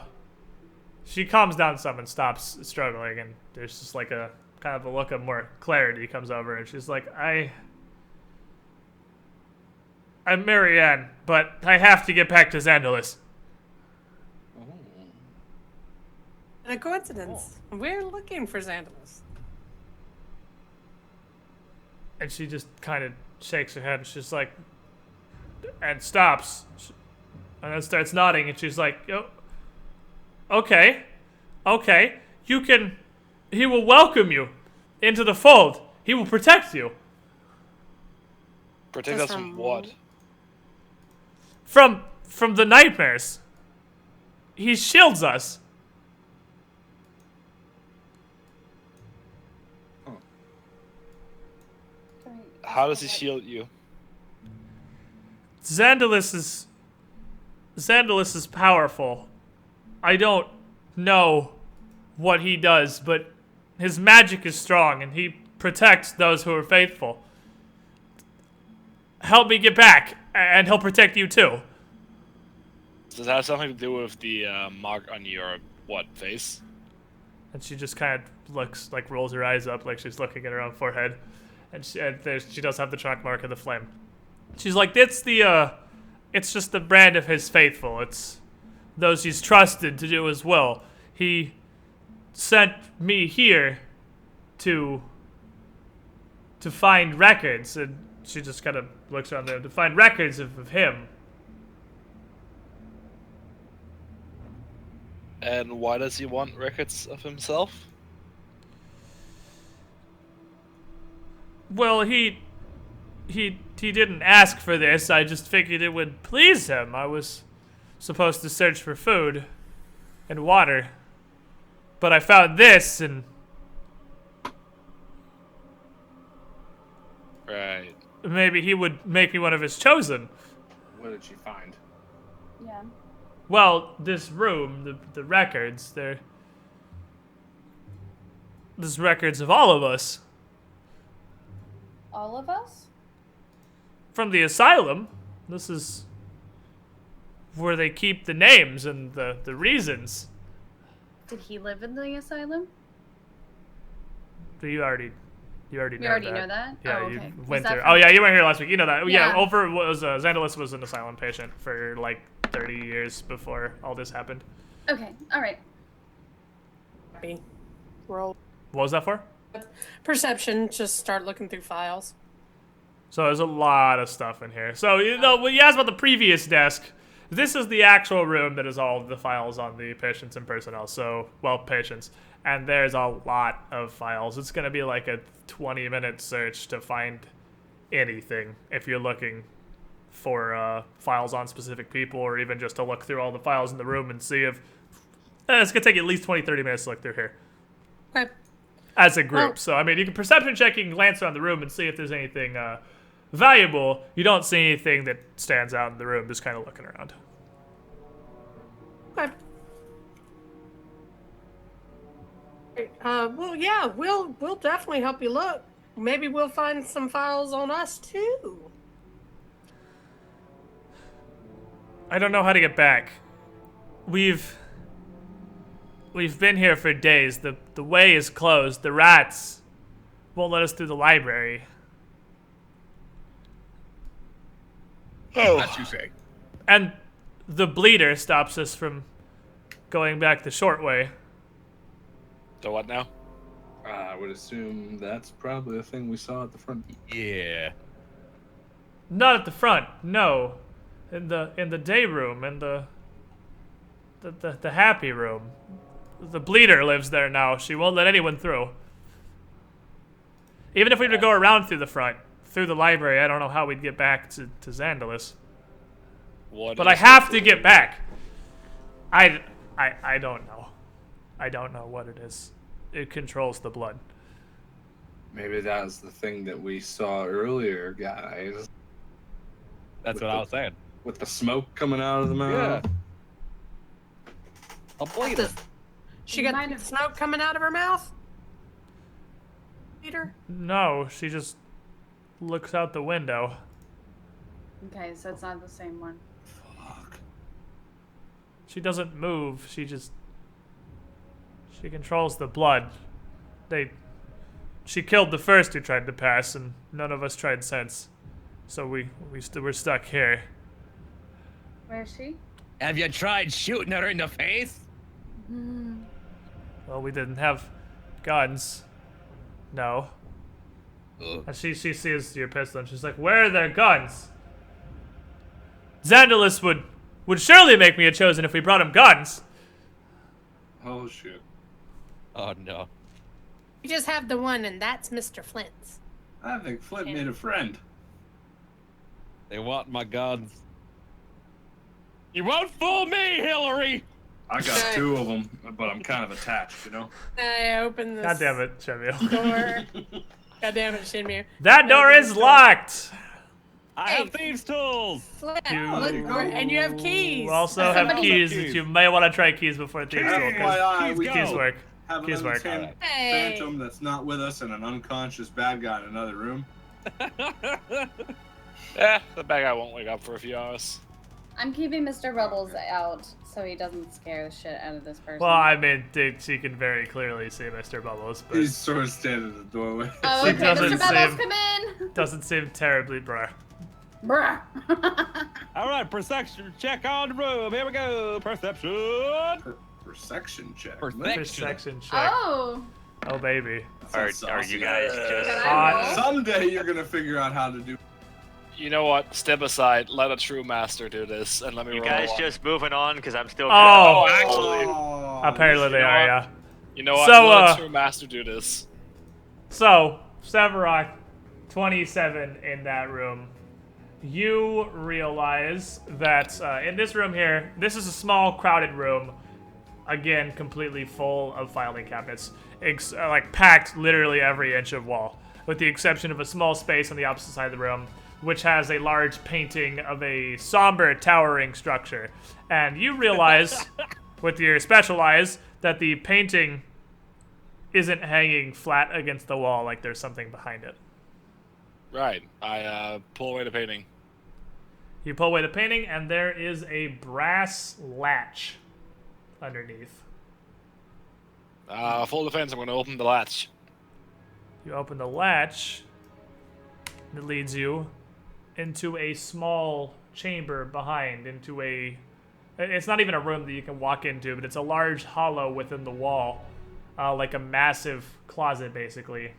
she calms down some and stops struggling, and there's just like a kind of a look of more clarity comes over, and she's like, I'm Marianne, but I have to get back to Xandalis. A coincidence. We're looking for Xandalis. And she just kind of shakes her head, and she's like, and stops, and then starts nodding, and she's like, okay, he will welcome you into the fold. He will protect you. protect us from what? From the nightmares. He shields us. How does he shield you? Xandalis is powerful. I don't know what he does, but his magic is strong and he protects those who are faithful. Help me get back, and he'll protect you too. Does it have something to do with the mark on your face? And she just kind of looks, like rolls her eyes up like she's looking at her own forehead. And she does have the chalk mark of the flame. She's like, it's just the brand of his faithful. It's those he's trusted to do his will. He sent me here to find records, and she just kind of looks around there to find records of him. And why does he want records of himself? Well, he didn't ask for this. I just figured it would please him. I was supposed to search for food and water, but I found this, and Right. maybe he would make me one of his chosen. What did she find? Yeah. Well, this room, the records, there's records of all of us. All of us? From the asylum. This is where they keep the names and the reasons. Did he live in the asylum? You already You already We know already that. know that? Yeah, Oh, you okay. Was went that through. from- Oh yeah, you weren't here last week. You know that. Yeah, Yeah. over was Xandalis was an asylum patient for like 30 years before all this happened. Okay, alright. Happy. Roll What was that for? perception. Just start looking through files. So there's a lot of stuff in here. So you know, when you asked about the previous desk, this is the actual room that is all of the files on the patients and personnel. So, well, patients. And there's a lot of files. It's going to be like a 20-minute search to find anything if you're looking for files on specific people, or even just to look through all the files in the room and see if... it's going to take you at least 20-30 minutes to look through here. Okay. As a group. Well- So, I mean, you can perception check, you can glance around the room and see if there's anything valuable. You don't see anything that stands out in the room, just kind of looking around. Okay. Well, yeah, we'll definitely help you look. Maybe we'll find some files on us too. I don't know how to get back. We've been here for days. The way is closed. The rats won't let us through the library. Oh, That you say. And the bleeder stops us from going back the short way. so what now? I would assume that's probably the thing we saw at the front. Yeah. Not at the front, no. In the day room, in the happy room. The bleeder lives there now. She won't let anyone through. Even if we were to go around through the front, through the library, I don't know how we'd get back to Xandalis. What But I is have the- to get back. I don't know. I don't know what it is. It controls the blood. Maybe that was the thing that we saw earlier, guys. That's what I was saying. With the smoke coming out of the mouth. Yeah. I'll bleed it. She got Might have- smoke coming out of her mouth. Peter. No, she just looks out the window. Okay, so it's not the same one. Fuck. She doesn't move. She controls the blood. She killed the first who tried to pass, and none of us tried since. So we're stuck here. Where is she? Have you tried shooting her in the face? Well, we didn't have guns. No. Ugh. And she sees your pistol and she's like, "Where are their guns? Xandalis would surely make me a chosen if we brought him guns." Oh shit. Oh no. You just have the one, and that's Mr. Flint's. I think Flint made a friend. They want my guns. You won't fool me, Hillary! I got Okay. 2 of them, but I'm kind of attached, you know? I open this God damn it, Shemiel. door. God damn it, Shinmir. That door is locked. I have thieves' tools! Flint, You- look, and you have keys. You also have Somebody- keys that you may want to try keys before thieves do, 'cause FYI, we keys work. have an Keys work. untamed Hey. phantom that's not with us and an unconscious bad guy in another room. Yeah, the bad guy won't wake up for a few hours. I'm keeping Mr. Rubbles out so he doesn't scare the shit out of this person. Well, I mean, she can very clearly see Mr. Bubbles, but He's sort of standing at the doorway. Oh, She okay, doesn't Mr. Bubbles, seem- come in! doesn't seem terribly bruh. Bruh. Alright, perception check on the room. Here we go. Perception. Perception check. Perception check. Oh! Oh, baby. Are Saucy. you guys Can just I hot. roll? Someday you're gonna figure out how to do. You know what? Step aside. Let a true master do this, and let me you roll guys one. just moving on because I'm still. Oh. actually. Oh, Apparently they know are, what? yeah. You know what? So, Let a true master do this. So, Severock, 27 in that room. You realize that in this room here, this is a small, crowded room. Again, completely full of filing cabinets. Like, packed literally every inch of wall. With the exception of a small space on the opposite side of the room, which has a large painting of a somber, towering structure. And you realize, with your special eyes, that the painting isn't hanging flat against the wall, like there's something behind it. Right. I pull away the painting. You pull away the painting, and there is a brass latch underneath. Full defense. I'm going to open the latch. You open the latch that leads you into a small chamber behind, into a... It's not even a room that you can walk into, but it's a large hollow within the wall. Like a massive closet, basically.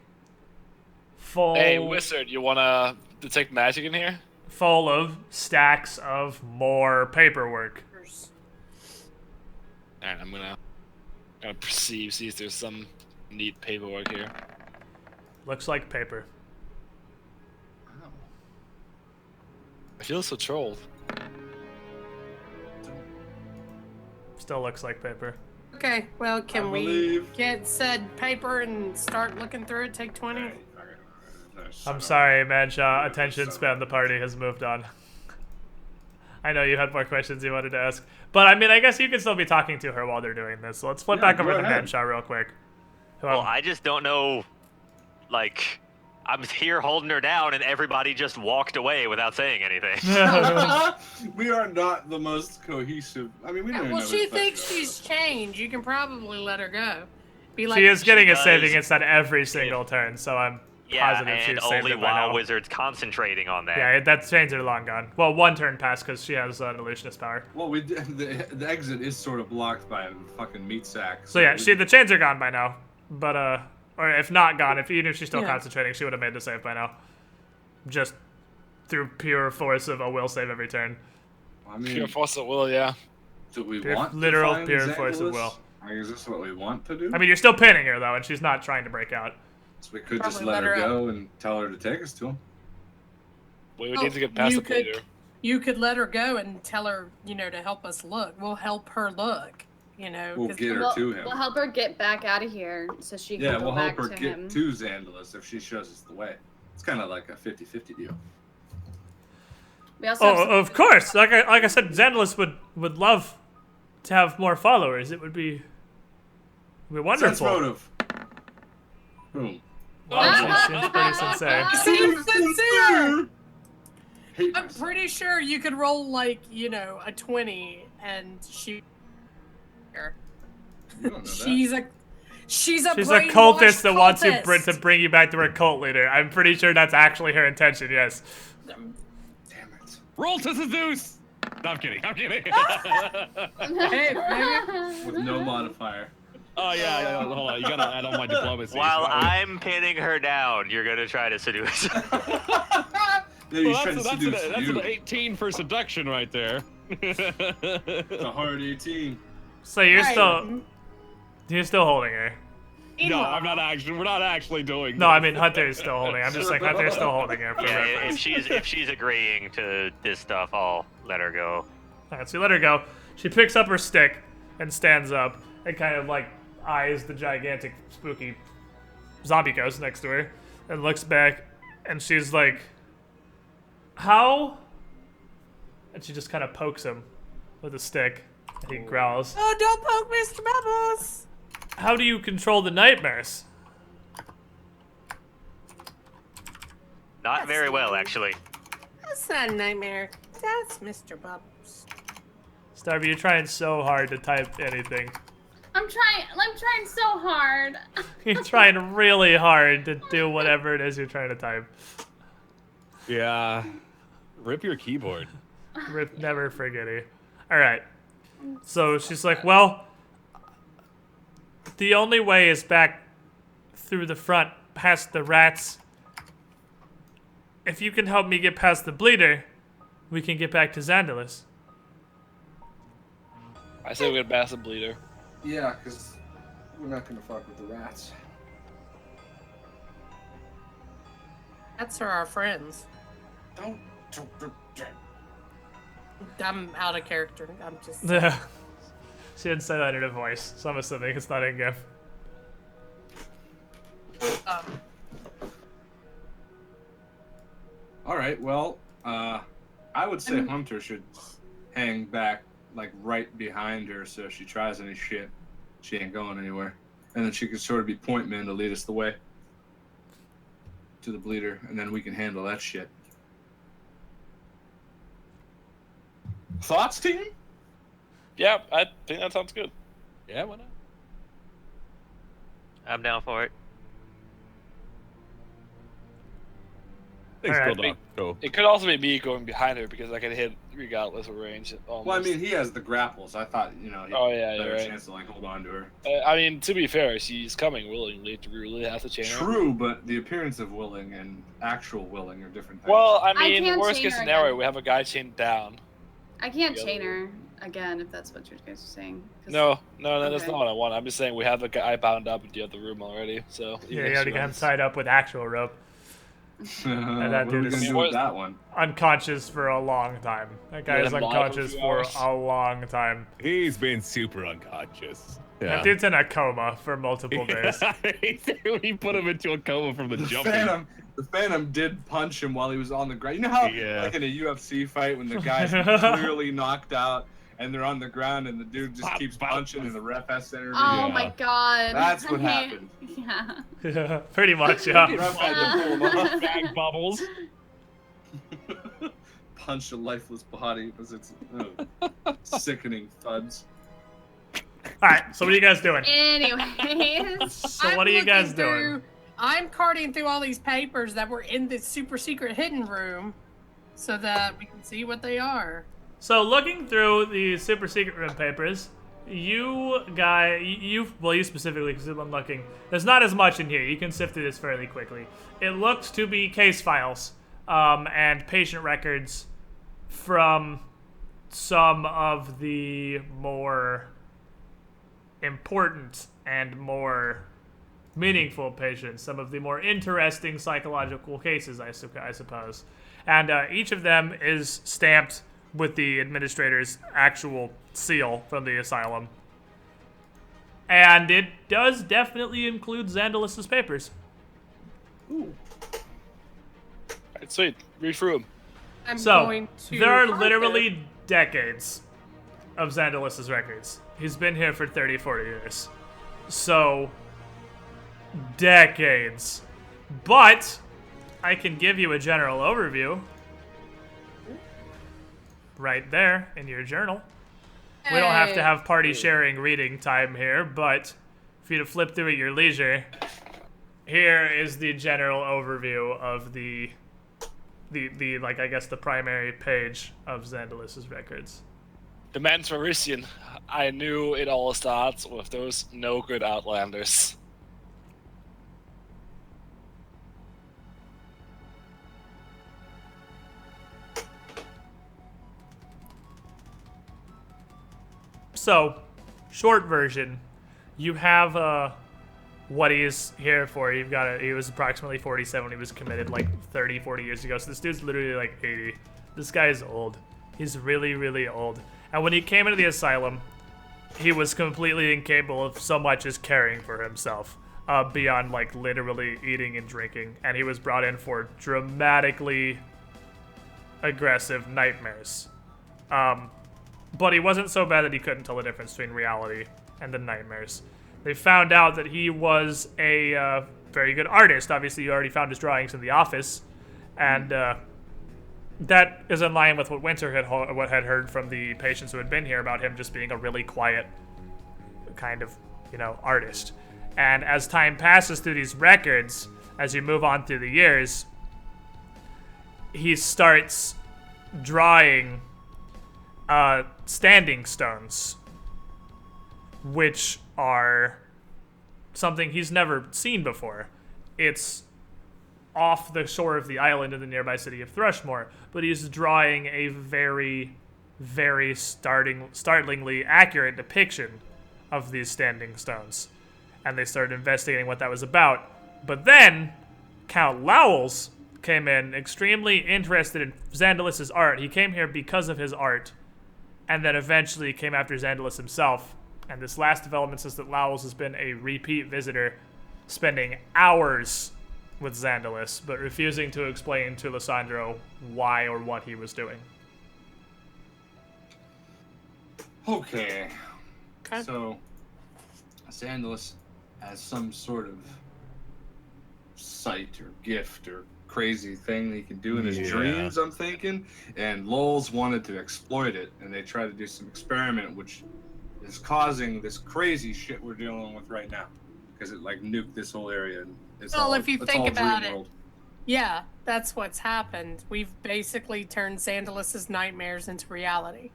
Full... Hey, wizard, you wanna detect magic in here? Full of stacks of more paperwork. Alright, I'm gonna perceive, see if there's some neat paperwork here. Looks like paper. I feel so trolled. Still looks like paper. Okay, well, can we believe- get said paper and start looking through it? Take 20? I'm sorry, Manshaw. Attention span of the party has moved on. I know you had more questions you wanted to ask. But, I mean, I guess you can still be talking to her while they're doing this. So let's flip back over to Manshaw real quick. Well, I just don't know, like, I'm here holding her down and everybody just walked away without saying anything. We are not the most cohesive. I mean, we don't Well, know she this much thinks about she's changed. You can probably let her go. Be like, She is getting a does. saving instead every single turn, so I'm Yeah, positive and she's saved only it by while now. Wizard's concentrating on that. Yeah, that chains are long gone. Well, one turn passed because she has an illusionist power. Well, the exit is sort of blocked by a fucking meat sack. So yeah, the chains are gone by now. But or if not gone, even if she's still Yeah. concentrating, she would have made the save by now. Just through pure force of a will save every turn. I mean, Pure force of will, yeah. do we Pure- want literal to find pure force of Xandulas? will. I mean, is this what we want to do? I mean, you're still pinning her though, and she's not trying to break out. So we could just Probably let let her her go and tell her to take us to him. We would need to get past you the could- leader. You could let her go and tell her, to help us look. We'll help her look, We'll 'cause- get her We'll, to him. we'll help her get back out of here so she can Yeah, go we'll back help her to get him. to Xandalus if she shows us the way. It's kind of like a 50-50 deal. We also have Oh, some- of course. Like I said, Xandalus would love to have more followers. It would be Sense wonderful. motive. Boom. Wow, she seems pretty sincere. Seems sincere. Hate I'm myself. pretty sure you could roll like, a 20 and she. You don't know that. She's a She's a brainwashed cultist that wants you cultist. to bring you back to her cult leader. I'm pretty sure that's actually her intention. Yes. Damn it. Roll to the Zeus! No, I'm kidding. I'm kidding. Hey, baby. With no modifier. Oh yeah, hold on. You gotta add on my diplomacy. While So- I'm pinning her down, you're gonna try to seduce her. Yeah, he's Well, trying to seduce that's you. an 18 for seduction right there. It's a hard 18. So you're Right. still holding her. No, I'm not actually. We're not actually doing. No, this. I mean Hunter is still holding. I'm just saying Hunter is still holding her for Yeah, reference. if she's agreeing to this stuff, I'll let her go. Alright, so you let her go. She picks up her stick and stands up and kind of like eyes the gigantic spooky zombie ghost next to her and looks back and she's like, "How?" And she just kind of pokes him with a stick and he growls. Oh, don't poke Mr. Bubbles. "How do you control the nightmares?" Not very well, actually. That's not a nightmare. That's Mr. Bubbles. Starby, you're trying so hard to type anything. I'm trying so hard. You're trying really hard to do whatever it is you're trying to type. Yeah. Rip your keyboard. Rip, never forget it. Alright. So she's like, "Well, the only way is back through the front, past the rats. If you can help me get past the bleeder, we can get back to Xandalus." I say we get past the bleeder. Yeah, because we're not going to fuck with the rats. That's our friends. Don't. I'm out of character. I'm just. She didn't say that in her voice, so I'm assuming it's not in GIF. All right, well, I would say Hunter should hang back, like, right behind her, so if she tries any shit, she ain't going anywhere. And then she could sort of be point man to lead us the way to the bleeder, and then we can handle that shit. Thoughts, team? Yeah, I think that sounds good. Yeah, why not? I'm down for it. Thanks, Alright. Bulldog. Go. It could also be me going behind her because I can hit regardless of range. Almost. Well, I mean, he has the grapples. I thought, he had a better chance to like hold on to her. I mean, to be fair, she's coming willingly. Do we really have to chain her? True, but the appearance of willing and actual willing are different things. Well, I I mean, can't worst chain case her scenario, again. we have a guy chained down. I can't The chain other- her again if that's what you guys are saying. 'cause- No, that's Okay. not what I want. I'm just saying we have the guy bound up in the other room already. So Yeah, you already got him tied up with actual rope. what are that we dude gonna is- do with that one? Unconscious for a long time. That guy Yeah, is live for a unconscious few for hours. a long time. He's been super unconscious. That dude's in a coma for multiple days. He put him into a coma from the jumping. The Phantom did punch him while he was on the ground. You know how, Yeah. like in a UFC fight, when the guy's clearly knocked out and they're on the ground and the dude just Bop, keeps bop. punching and the ref has to intervene? Oh Yeah. my god. That's what happened. Yeah. Pretty much, yeah. The ref had to pull him off. Bag bubbles. Punch a lifeless body because it's sickening thuds. Alright, so what are you guys doing? Anyways. So what are you guys doing? I'm carting through all these papers that were in the super secret hidden room so that we can see what they are. So looking through the super secret room papers, you specifically, because I'm looking, there's not as much in here. You can sift through this fairly quickly. It looks to be case files and patient records from some of the more important and more meaningful patients, some of the more interesting psychological cases, I suppose. And each of them is stamped with the administrator's actual seal from the asylum. And it does definitely include Xandalus's papers. Alright, sweet. Read through them. I'm So, going to there are hide literally them. decades of Xandalus's records. He's been here for 30, 40 years. So, decades. But, I can give you a general overview. Right there in your journal. We don't have to have party sharing reading time here, but for you to flip through at your leisure, here is the general overview of the like, I guess, the primary page of Xandalus's records. The man's Parisian. I knew it all starts with those no good Outlanders. So, short version, you have what he's here for. He was approximately 47 when he was committed like 30, 40 years ago. So this dude's literally like 80. This guy's old. He's really, really old. And when he came into the asylum, he was completely incapable of so much as caring for himself, beyond like literally eating and drinking. And he was brought in for dramatically aggressive nightmares. But he wasn't so bad that he couldn't tell the difference between reality and the nightmares. They found out that he was a very good artist. Obviously, you already found his drawings in the office. And that is in line with what Winter had heard from the patients who had been here about him just being a really quiet kind of, artist. And as time passes through these records, as you move on through the years, he starts drawing standing stones, which are something he's never seen before. It's off the shore of the island in the nearby city of Thrushmore, but he's drawing a very, very startlingly accurate depiction of these standing stones. And they started investigating what that was about. But then, Count Lowells came in extremely interested in Xandalus's art. He came here because of his art, and then eventually came after Xandalus himself. And this last development says that Lowells has been a repeat visitor, spending hours with Xandalus, but refusing to explain to Lysandro why or what he was doing. Okay. So, Xandalus has some sort of sight or gift or crazy thing that he can do in his dreams, I'm thinking. And Lowell's wanted to exploit it, and they tried to do some experiment, which is causing this crazy shit we're dealing with right now. Because it, nuked this whole area. And it's Well, all, if you it's think all about dream it, world. Yeah, that's what's happened. We've basically turned Xandalus's nightmares into reality.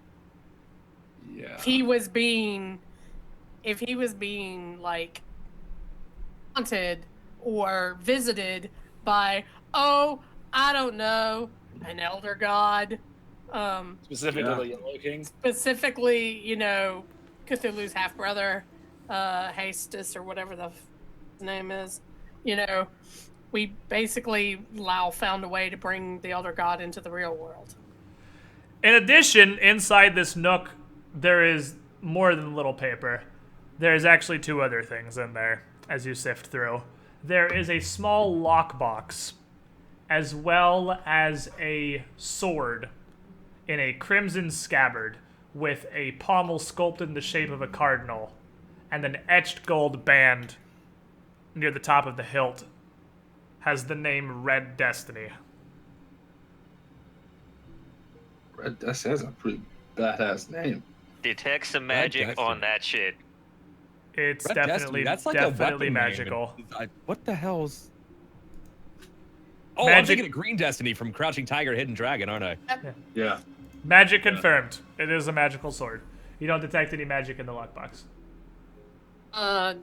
Yeah. If he was being like haunted or visited by, I don't know, an elder god, Specifically the Yellow King. specifically, Cthulhu's half brother, Hastus or whatever the his name is, we basically found a way to bring the elder god into the real world. In addition, inside this nook, there is more than little paper. There's actually 2 other things in there as you sift through. There is a small lockbox, as well as a sword in a crimson scabbard with a pommel sculpted in the shape of a cardinal, and an etched gold band near the top of the hilt has the name Red Destiny. Red Destiny has a pretty badass name. Detect some magic on that shit. It's Red definitely Destiny, that's like definitely a weapon magical. Name. What the hell's? Oh, Magic- I'm thinking of Green Destiny from Crouching Tiger, Hidden Dragon, aren't I? Yeah. Magic confirmed. It is a magical sword. You don't detect any magic in the lockbox. Do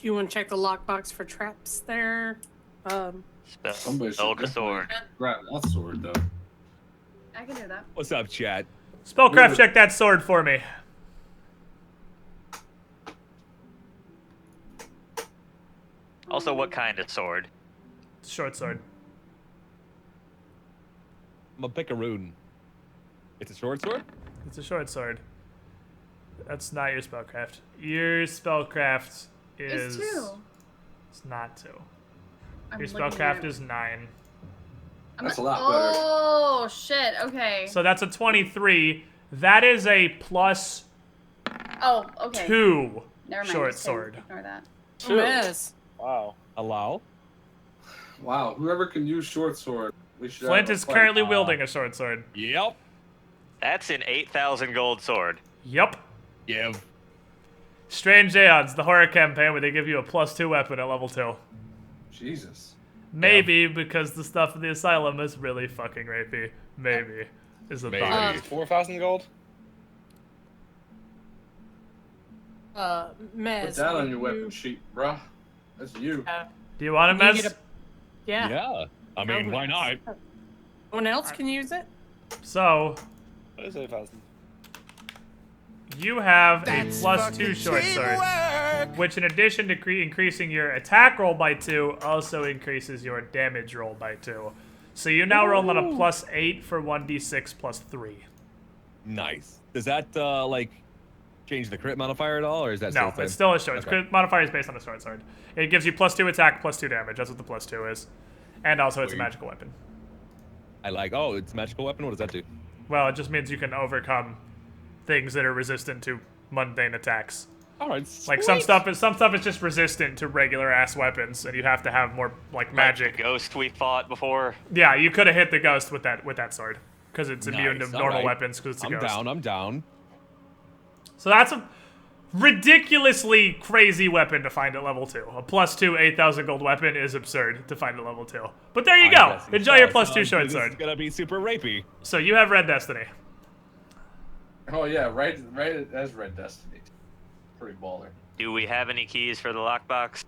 you want to check the lockbox for traps there? Somebody Spell should the sword. grab that sword, though. I can do that. What's up, chat? Spellcraft, check that sword for me. Also, what kind of sword? Short sword. I'm a pickaroon. It's a short sword? It's a short sword. That's not your spellcraft. Your spellcraft is... It's 2. It's not 2. I'm Your looking at spellcraft it. is 9. That's a lot better. Oh, shit. Okay. So that's a 23. That is a plus Oh, okay. 2 Never mind. short just kidding. sword. Ignore that. Yes. Wow. Allow? Wow, whoever can use short sword, we should Flint have a is fight. currently wielding a short sword. Yep. That's an 8,000 gold sword. Yup. Give. Strange Aeons, the horror campaign where they give you a plus 2 weapon at level 2. Jesus. Maybe because the stuff in the asylum is really fucking rapey. Maybe. Is the Maybe. thought. 4,000 gold? Mez. Put that on will your weapon sheet, bruh. That's you. Do you want it, You Mez? get Yeah. Yeah. I mean, why not? Someone else can use it? So, What is 8,000? you have a That's plus 2 fucking short sword, teamwork. which in addition to increasing your attack roll by 2, also increases your damage roll by 2. So you now roll on a plus 8 for 1d6 plus 3. Nice. Does that, like, change the crit modifier at all, or is that still No, the same? it's still a short. Okay. Crit modifier is based on a short sword. It gives you plus 2 attack, plus 2 damage. That's what the plus 2 is. And also it's a Sweet. magical weapon. I like, oh, it's a magical weapon? What does that do? Well, it just means you can overcome things that are resistant to mundane attacks. Alright, Like some stuff is just resistant to regular ass weapons, and you have to have more like magic. Like the ghost we fought before. Yeah, you could have hit the ghost with that sword because it's immune to Nice, normal alright. weapons because it's a I'm ghost. I'm down. So that's a ridiculously crazy weapon to find at level 2. A plus 2 8,000 gold weapon is absurd to find at level 2. But there you I go. guess it Enjoy your does. plus 2 This short is sword. gonna be super rapey. So you have Red Destiny. Oh yeah, right as Red Destiny. Pretty baller. Do we have any keys for the lockbox?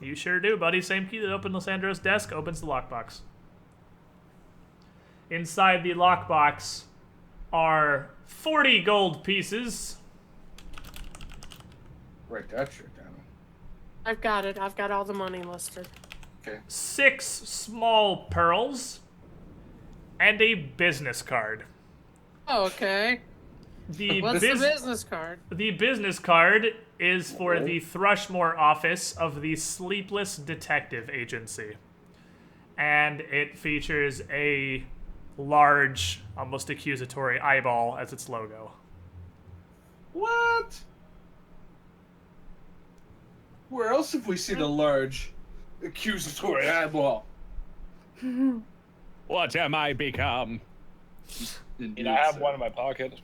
You sure do, buddy. Same key that opened Lysandro's desk opens the lockbox. Inside the lockbox are 40 gold pieces. Write that shit down. I've got it. I've got all the money listed. Okay. 6 small pearls, and a business card. Oh, okay. The What's the business card? The business card is for the Thrushmore office of the Sleepless Detective Agency. And it features a large, almost accusatory eyeball as its logo. What? Where else have we seen a large accusatory eyeball? What am I become? I have one in my pocket.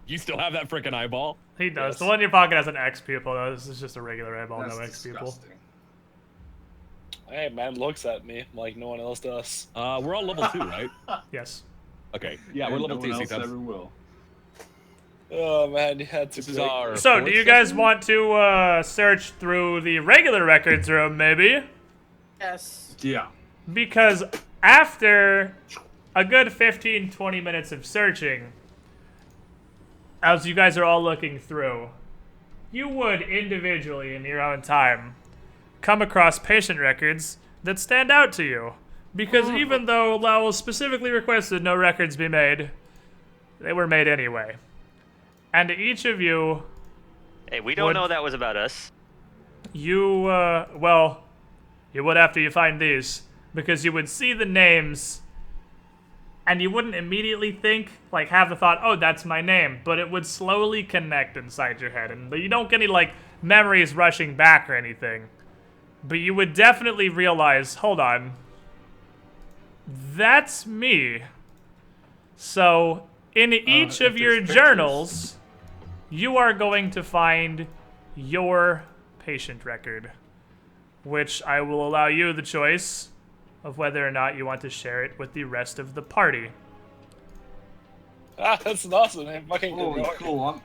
You still have that freaking eyeball? He does. Yes. The one in your pocket has an X pupil, though. This is just a regular eyeball, That's no X pupil. disgusting. Hey, man looks at me like no one else does. We're all level 2, right? Yes. Okay. Yeah, we're And level no 2. one else C-Tubs. ever will. Oh man, you had to. This is our. So, do fourth you guys session? want to search through the regular records room, maybe? Yes. Yeah. Because after a good 15-20 minutes of searching, as you guys are all looking through, you would individually, in your own time, come across patient records that stand out to you. Because even though Lowell specifically requested no records be made, they were made anyway. And each of you, Hey, we don't Would- know that was about us. you would after you find these. Because you would see the names, and you wouldn't immediately think, like, have the thought, oh, that's my name. But it would slowly connect inside your head. And you don't get any, like, memories rushing back or anything. But you would definitely realize, hold on, that's me. So, in each if of your there's pictures. journals, you are going to find your patient record, which I will allow you the choice of whether or not you want to share it with the rest of the party. Ah, that's awesome, man. Fucking good Holy going. cool.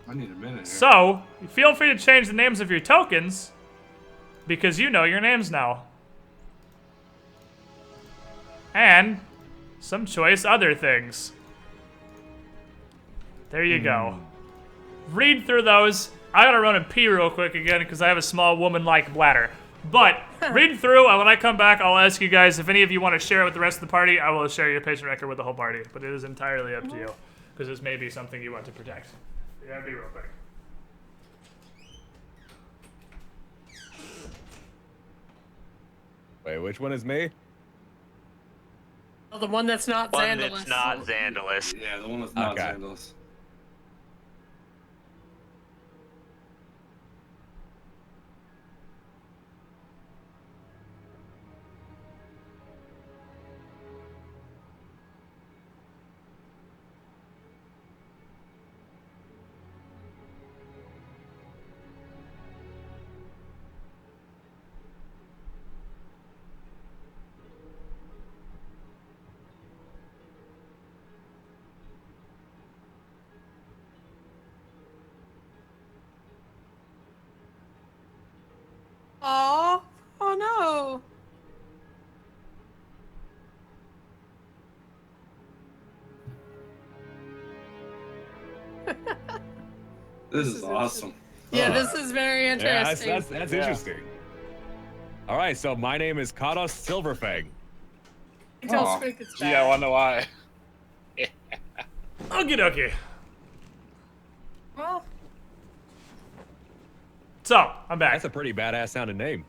I need a minute here. So, feel free to change the names of your tokens, because you know your names now. And some choice other things. There you go. Read through those. I gotta run and pee real quick again because I have a small woman-like bladder. But read through, and when I come back, I'll ask you guys if any of you want to share it with the rest of the party. I will share your patient record with the whole party, but it is entirely up to you because this may be something you want to protect. You gotta be real quick. Wait, which one is me? Oh, the one that's not One Xandalus. that's not Xandalus. Yeah, the one that's not Okay. Xandalus. Oh, oh no. This is awesome. Yeah, this is very Yeah, interesting. that's Yeah. interesting. All right, so my name is Kados Silverfang. Until Aw. Squid gets Gee, I back. wonder why. Okie dokie. Well, So, I'm back. That's a pretty badass sounding name.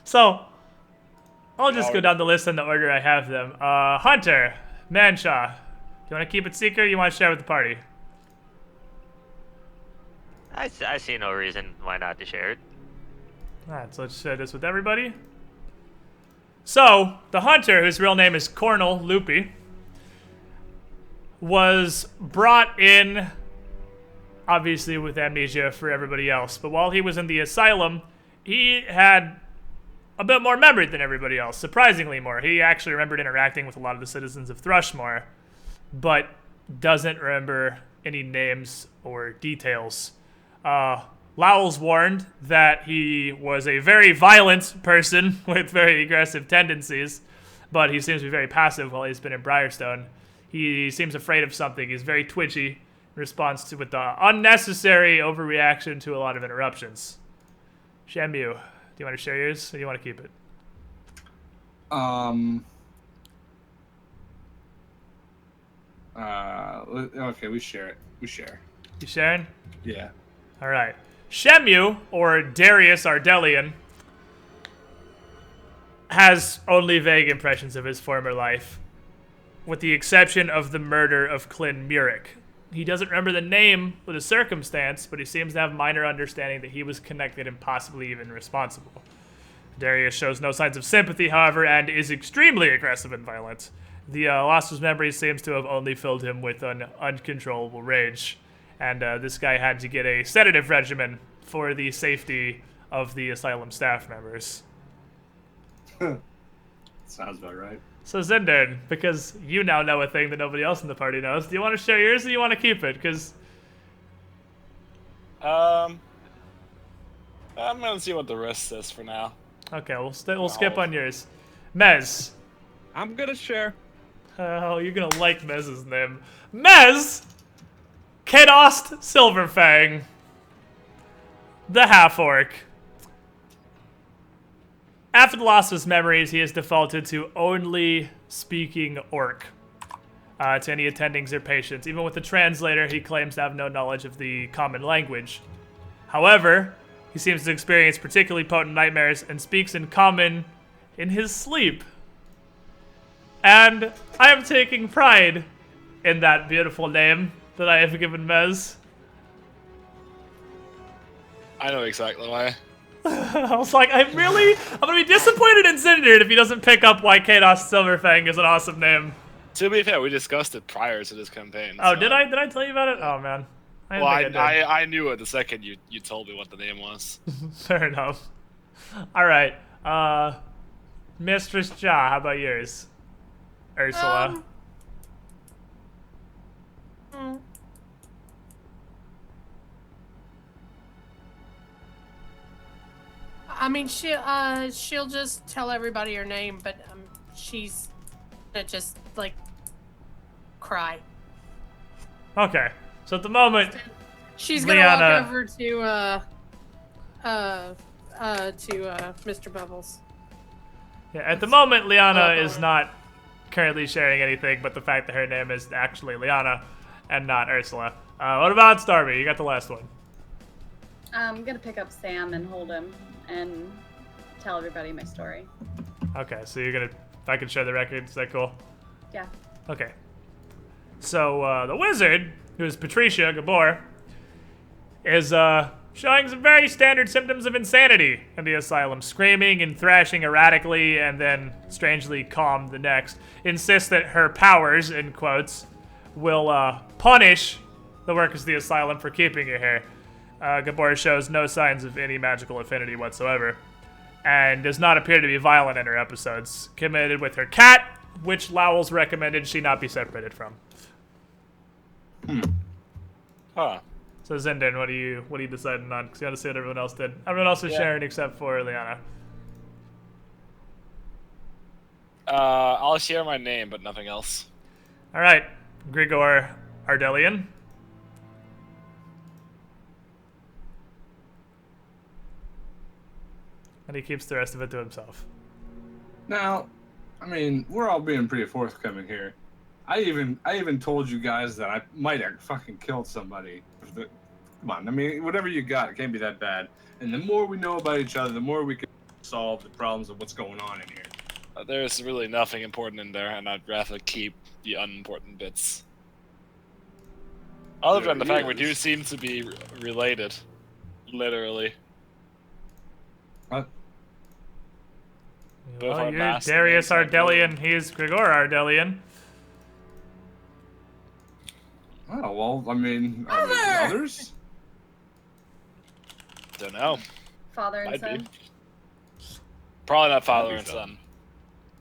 So, I'll just go down the list in the order I have them. Hunter, Manshaw. Do you want to keep it secret or you want to share with the party? I see no reason why not to share it. Alright, so let's share this with everybody. So, the hunter, whose real name is Cornel Loopy, was brought in, obviously with amnesia for everybody else, but while he was in the asylum, he had a bit more memory than everybody else, surprisingly more. He actually remembered interacting with a lot of the citizens of Thrushmore, but doesn't remember any names or details. Lowell's warned that he was a very violent person with very aggressive tendencies, but he seems to be very passive while he's been in Briarstone. He seems afraid of something. He's very twitchy in response to with the unnecessary overreaction to a lot of interruptions. Shenmue, do you want to share yours or do you want to keep it? Okay, we share it. We share. You sharing? Yeah. All right. Shenmue, or Darius Ardelian, has only vague impressions of his former life, with the exception of the murder of Clint Murick. He doesn't remember the name or the circumstance, but he seems to have minor understanding that he was connected and possibly even responsible. Darius shows no signs of sympathy, however, and is extremely aggressive and violent. The loss of his memory seems to have only filled him with an uncontrollable rage. And this guy had to get a sedative regimen for the safety of the asylum staff members. Sounds about right. So Zindern, because you now know a thing that nobody else in the party knows, do you want to share yours or do you want to keep it? Because I'm gonna see what the rest says for now. okay, we'll skip on yours. Mez. I'm gonna share. Oh, you're gonna like Mez's name. Mez Kadost Silverfang, the half-orc. After the loss of his memories, he has defaulted to only speaking orc to any attendings or patients. Even with the translator, he claims to have no knowledge of the common language. However, he seems to experience particularly potent nightmares and speaks in common in his sleep. And I am taking pride in that beautiful name that I have given Mez. I know exactly why. I was like, I'm gonna be disappointed in Cinder if he doesn't pick up why Kados Silverfang is an awesome name. To be fair, we discussed it prior to this campaign. Oh, so. did I? Did I tell you about it? Oh man. Well, I knew it the second you told me what the name was. Fair enough. All right, Mistress Ja, how about yours? Ursula. I mean, she'll just tell everybody her name, but she's gonna just like cry. Okay, so at the moment, she's gonna Liana, walk over to Mr. Bubbles. Yeah, at the moment, Liana is not currently sharing anything, but the fact that her name is actually Liana and not Ursula. What about Starby? You got the last one. I'm gonna pick up Sam and hold him and tell everybody my story. Okay, so you're gonna, if I can share the record, is that cool? Yeah. Okay. So, the wizard, who is Patricia Gabor, is, showing some very standard symptoms of insanity in the asylum. Screaming and thrashing erratically, and then strangely calm the next. Insists that her powers, in quotes, will, punish the workers of the asylum for keeping her here. Gabor shows no signs of any magical affinity whatsoever, and does not appear to be violent in her episodes. Committed with her cat, which Lowell's recommended she not be separated from. Huh. So Zenden, what are you deciding on? Because you got to see what everyone else did. Everyone else is sharing except for Liana. I'll share my name, but nothing else. All right, Grigor Ardelian. And he keeps the rest of it to himself. Now, I mean, we're all being pretty forthcoming here. I even told you guys that I might have fucking killed somebody. Come on, I mean, whatever you got, it can't be that bad. And the more we know about each other, the more we can solve the problems of what's going on in here. There's really nothing important in there, and I'd rather keep the unimportant bits. Other than the fact we do seem to be related. Literally. What? Well, you're Darius Ardelian, he's Grigor Ardelian. Oh, well, I mean, are there others? Don't know. Father and Might son. be. Probably not father and son.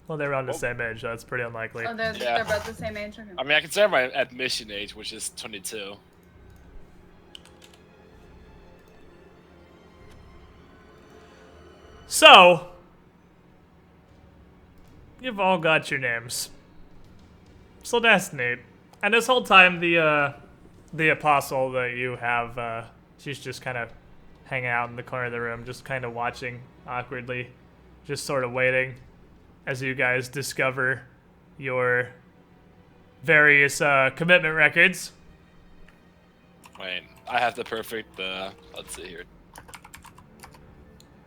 Well, they're around the same age, so that's pretty unlikely. Oh, they're both the same age? Okay. I mean, I consider my admission age, which is 22. So, you've all got your names. So that's neat. And this whole time, the apostle that you have, she's just kind of hanging out in the corner of the room, just kind of watching awkwardly, just sort of waiting as you guys discover your various commitment records. Wait, I have the perfect, let's see here.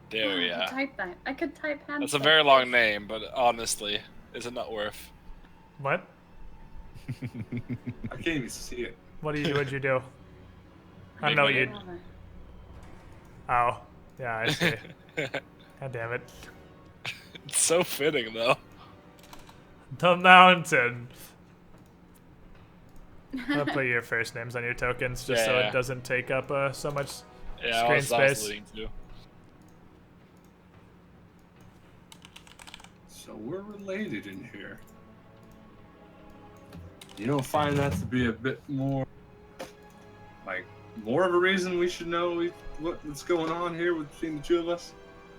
There we are. Type that. I could type hand. That's a very long name, but honestly, is it not worth? What? I can't even see it. What'd you do? I don't know what you... Oh. Yeah, I see. God damn it. It's so fitting, though. The mountain. I'll put your first names on your tokens just so it doesn't take up so much screen space. Leading to. So we're related in here. You don't find that to be a bit more, like, more of a reason we should know what's going on here between the two of us?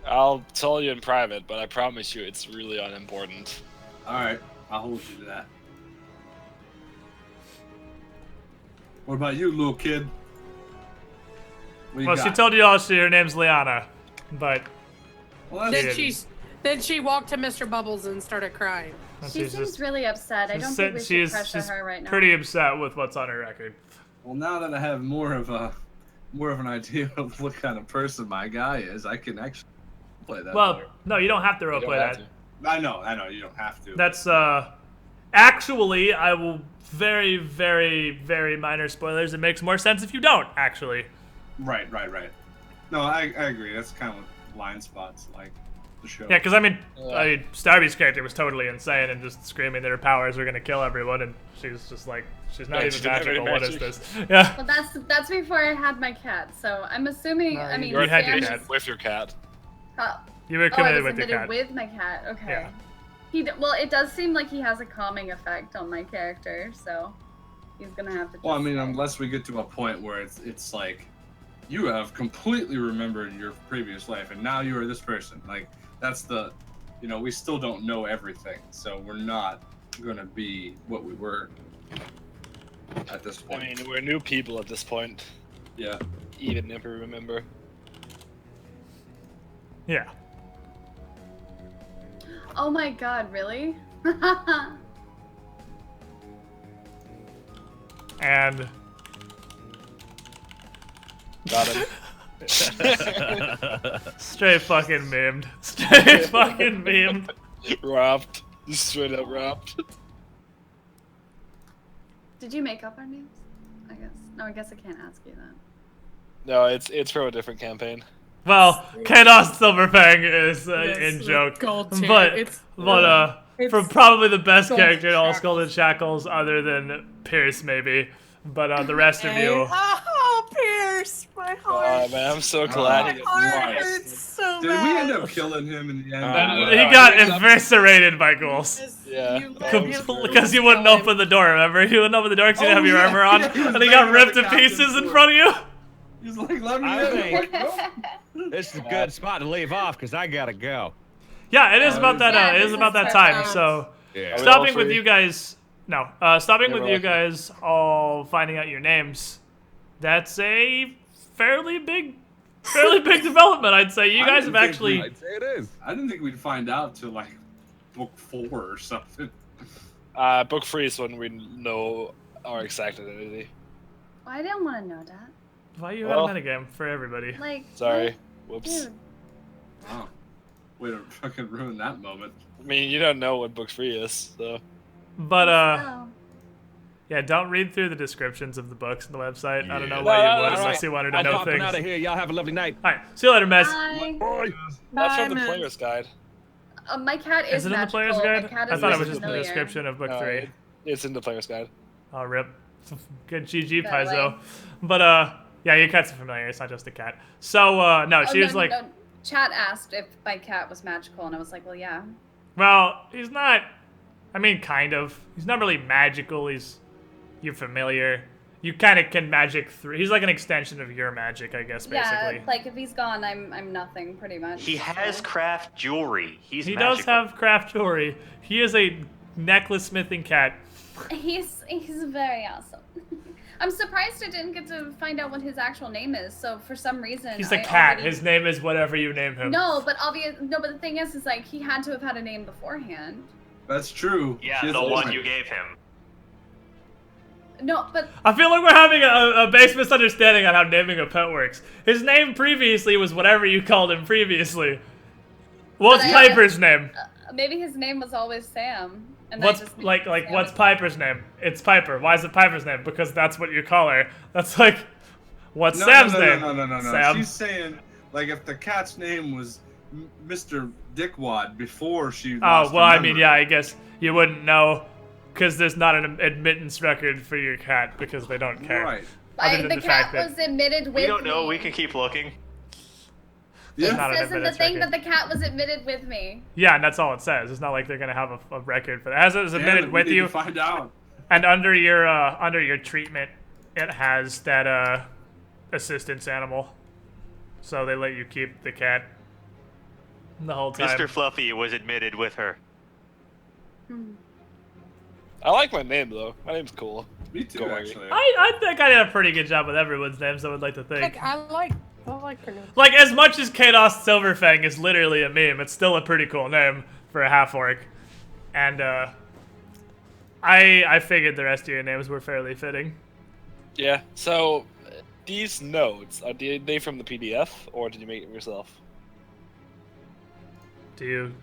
I'll tell you in private, but I promise you it's really unimportant. Alright, I'll hold you to that. What about you, little kid? What you Well, got? she told you all her name's Liana, but Well, Then she walked to Mr. Bubbles and started crying. She she's seems just really upset. I don't think we should she's pressure her right now. pretty upset with what's on her record. Well, now that I have more of an idea of what kind of person my guy is, I can actually play that. Well, part. no, you don't have to You don't roleplay have that. to. I know, you don't have to. That's actually, I will very, very, very minor spoilers. It makes more sense if you don't actually. Right. No, I agree. That's kind of what blind spots like the show. Yeah, because I mean, Starby's character was totally insane and just screaming that her powers were gonna kill everyone, and she's just like, she's not Yeah, even she didn't have any magical. What is magic. this? Yeah. Well, that's before I had my cat, so I'm assuming. I mean, you had your Sam cat. is- With your cat. You were I committed was with your admitted cat. with my cat. Okay. Yeah. Well, it does seem like he has a calming effect on my character, so he's gonna have to. Well, I just mean, stay. unless we get to a point where it's like you have completely remembered your previous life, and now you are this person. Like that's the, we still don't know everything, so we're not gonna be what we were at this I point. mean, we're new people at this point. Yeah. Even if we remember. Yeah. Oh my god, really? And Got him. straight fucking memed. Straight fucking memed. Wrapped. Straight up wrapped. Did you make up our names? I guess. No, I guess I can't ask you that. No, it's from a different campaign. Well, Kanos Silverfang is Yes, in joke, gold tier. but It's from probably the best Gold character in all Shackles. Skull and Shackles, other than Pierce maybe. But the rest of you, Oh, Pierce, my heart. Oh man, I'm so glad My you heart Christ. hurts so Did bad. we end up killing him in the end? he got eviscerated by ghouls. Yeah. Because you wouldn't open the door, remember? You wouldn't open the door because you didn't have your armor on, Yeah, he was and he got banging on ripped the to pieces captain's in door. front of you. He's like, let me I in. think this is a good spot to leave off because I gotta go. Yeah, it is about that. Yeah, It this is about is that time. perfect. So Yeah. Are we stopping all with free? you guys. No, stopping Yeah, with we're you all free. guys all finding out your names. That's a fairly big development, I'd say. You I guys didn't have think actually. I'd say it is. I didn't think we'd find out till like book 4 or something. Book 3 is when we know our exact identity. I didn't want to know that. Why you Well- had a minigame for everybody? Like. Sorry. what? Whoops. Dude. Wow. Way to fucking ruin that moment. I mean, you don't know what book 3 is, so. But Oh. yeah, don't read through the descriptions of the books on the website. I don't know Yeah. why No, you no, would no, unless you wanted to I'm know popping things. out of here. Y'all have a lovely night. All right, see you later, Mess. Bye. That's Bye, from the Miss. player's guide. My cat is Is it in the magical. player's My guide? cat I is thought it was just the familiar. description of book 3. It's in the player's guide. Oh, rip. Good GG, By the way. Paizo. But, yeah, your cat's familiar. It's not just a cat. So, no, she was like, No. Chat asked if my cat was magical, and I was like, well, yeah. well, he's not, I mean, kind of. He's not really magical. You're familiar. You kind of can magic through. He's like an extension of your magic, I guess, basically. Yeah, like if he's gone, I'm nothing, pretty much. He has so. craft jewelry. He's He magical. does have craft jewelry. He is a necklace smithing cat. He's very awesome. I'm surprised I didn't get to find out what his actual name is. So for some reason, He's a I cat. already- His name is whatever you name him. No, but the thing is like he had to have had a name beforehand. That's true. Yeah, She has the a one point. you gave him. No, but I feel like we're having a base misunderstanding on how naming a pet works. His name previously was whatever you called him previously. What's But I- Piper's name? maybe his name was always Sam. And I What's just like Sam. what's Piper's name? It's Piper. Why is it Piper's name? Because that's what you call her. That's like what's No, Sam's no, name? No. Sam. She's saying, like, if the cat's name was Mr. Dickwad before she Oh lost well, her I mean, memory. yeah, I guess you wouldn't know because there's not an admittance record for your cat because they don't care. Right. Other than the the cat fact that- was admitted with We don't know. me. We can keep looking. Yeah. not It an says in the admittance thing record. that the cat was admitted with me. Yeah, and that's all it says. It's not like they're gonna have a record for that. As it was admitted Damn it, we with need you, to find out. and under your treatment, it has that assistance animal. So they let you keep the cat the whole time. Mr. Fluffy was admitted with her. I like my name though. My name's cool. Me too, Go actually. I think I did a pretty good job with everyone's names. I would like to think. Like, I like her name. Like, as much as Kados Silverfang is literally a meme, it's still a pretty cool name for a half-orc. And, I figured the rest of your names were fairly fitting. Yeah. So these notes are they from the PDF or did you make it yourself? Do you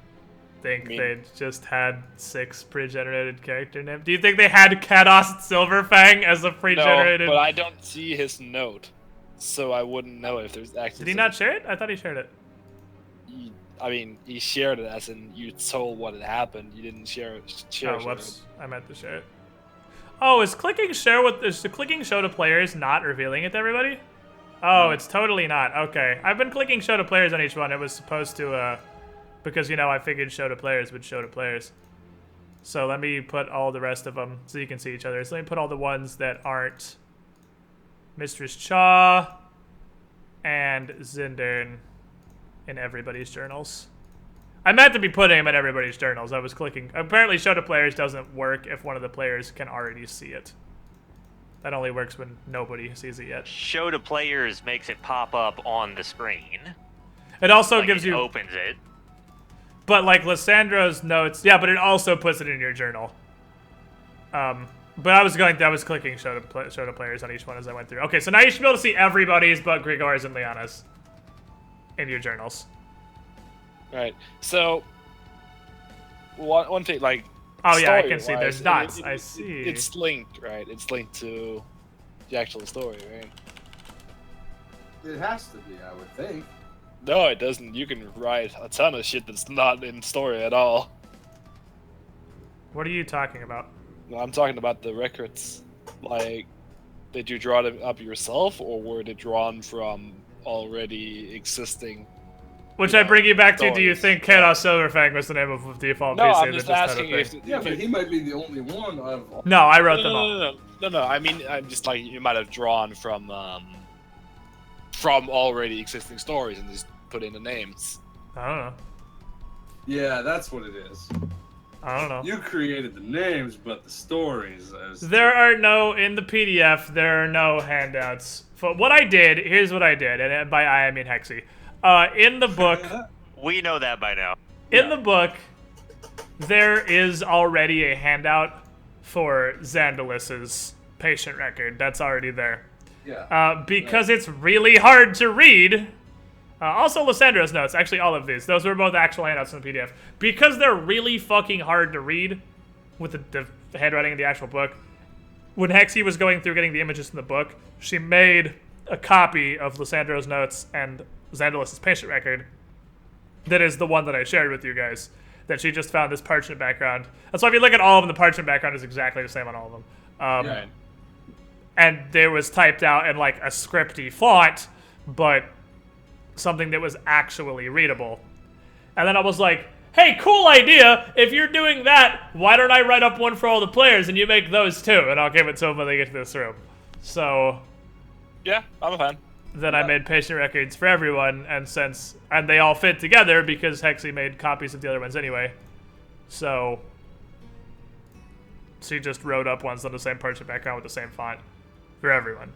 think Me. they just had 6 pre-generated character names? Do you think they had Kados Silverfang as a pre-generated? No, but I don't see his note, so I wouldn't know if there's actually. Did he not share it? I thought he shared it. I mean, he shared it as in you told what had happened. You didn't share it. Oh, whoops. I meant to share it. Oh, is clicking show to players not revealing it to everybody? Oh, it's totally not. Okay. I've been clicking show to players on each one. It was supposed to, because, you know, I figured show to players would show to players. So let me put all the rest of them so you can see each other. So let me put all the ones that aren't Mistress Chaw and Zindern in everybody's journals. I meant to be putting them in everybody's journals. I was clicking. Apparently, show to players doesn't work if one of the players can already see it. That only works when nobody sees it yet. Show to players makes it pop up on the screen. It also Like, gives it you... opens it. But like Lissandro's notes... Yeah, but it also puts it in your journal. But I was clicking show to players on each one as I went through. Okay, so now you should be able to see everybody's but Grigor's and Liana's in your journals. Right. So one thing, like. Oh yeah, I can see. story-wise, There's dots. I see. It's linked, right? It's linked to the actual story, right? It has to be, I would think. No, it doesn't. You can write a ton of shit that's not in story at all. What are you talking about? No, I'm talking about the records. Like, did you draw them up yourself, or were they drawn from already existing? Which I bring you back to. Do you stories? think Kados Silverfang was the name of the default No, PC? I'm that just had a asking thing? if. Yeah, but he might be the only one of all. No, I wrote them all. No. I mean, I'm just like you might have drawn from already existing stories and just put in the names. I don't know. Yeah, that's what it is. I don't know. You created the names, but the stories. There are no, in the PDF, there are no handouts. For what I did, here's what I did, and by I mean Hexy. In the book, We know that by now. in the book, there is already a handout for Xandalus's patient record. That's already there. Yeah. Because it's really hard to read. Also, Lysandro's notes. Actually, all of these. Those were both actual handouts in the PDF. Because they're really fucking hard to read with the handwriting in the actual book, when Hexy was going through getting the images in the book, she made a copy of Lysandro's notes and Xandalus's patient record that is the one that I shared with you guys. That she just found this parchment background. That's why if you look at all of them, the parchment background is exactly the same on all of them. Yeah. And it was typed out in like a scripty font, but something that was actually readable. And then I was like, hey, cool idea. If you're doing that, why don't I write up one for all the players and you make those too? And I'll give it to them when they get to this room. So Yeah, I'm a fan. then I made patient records for everyone, and they all fit together because Hexy made copies of the other ones anyway. So she just wrote up ones on the same parchment background with the same font for everyone.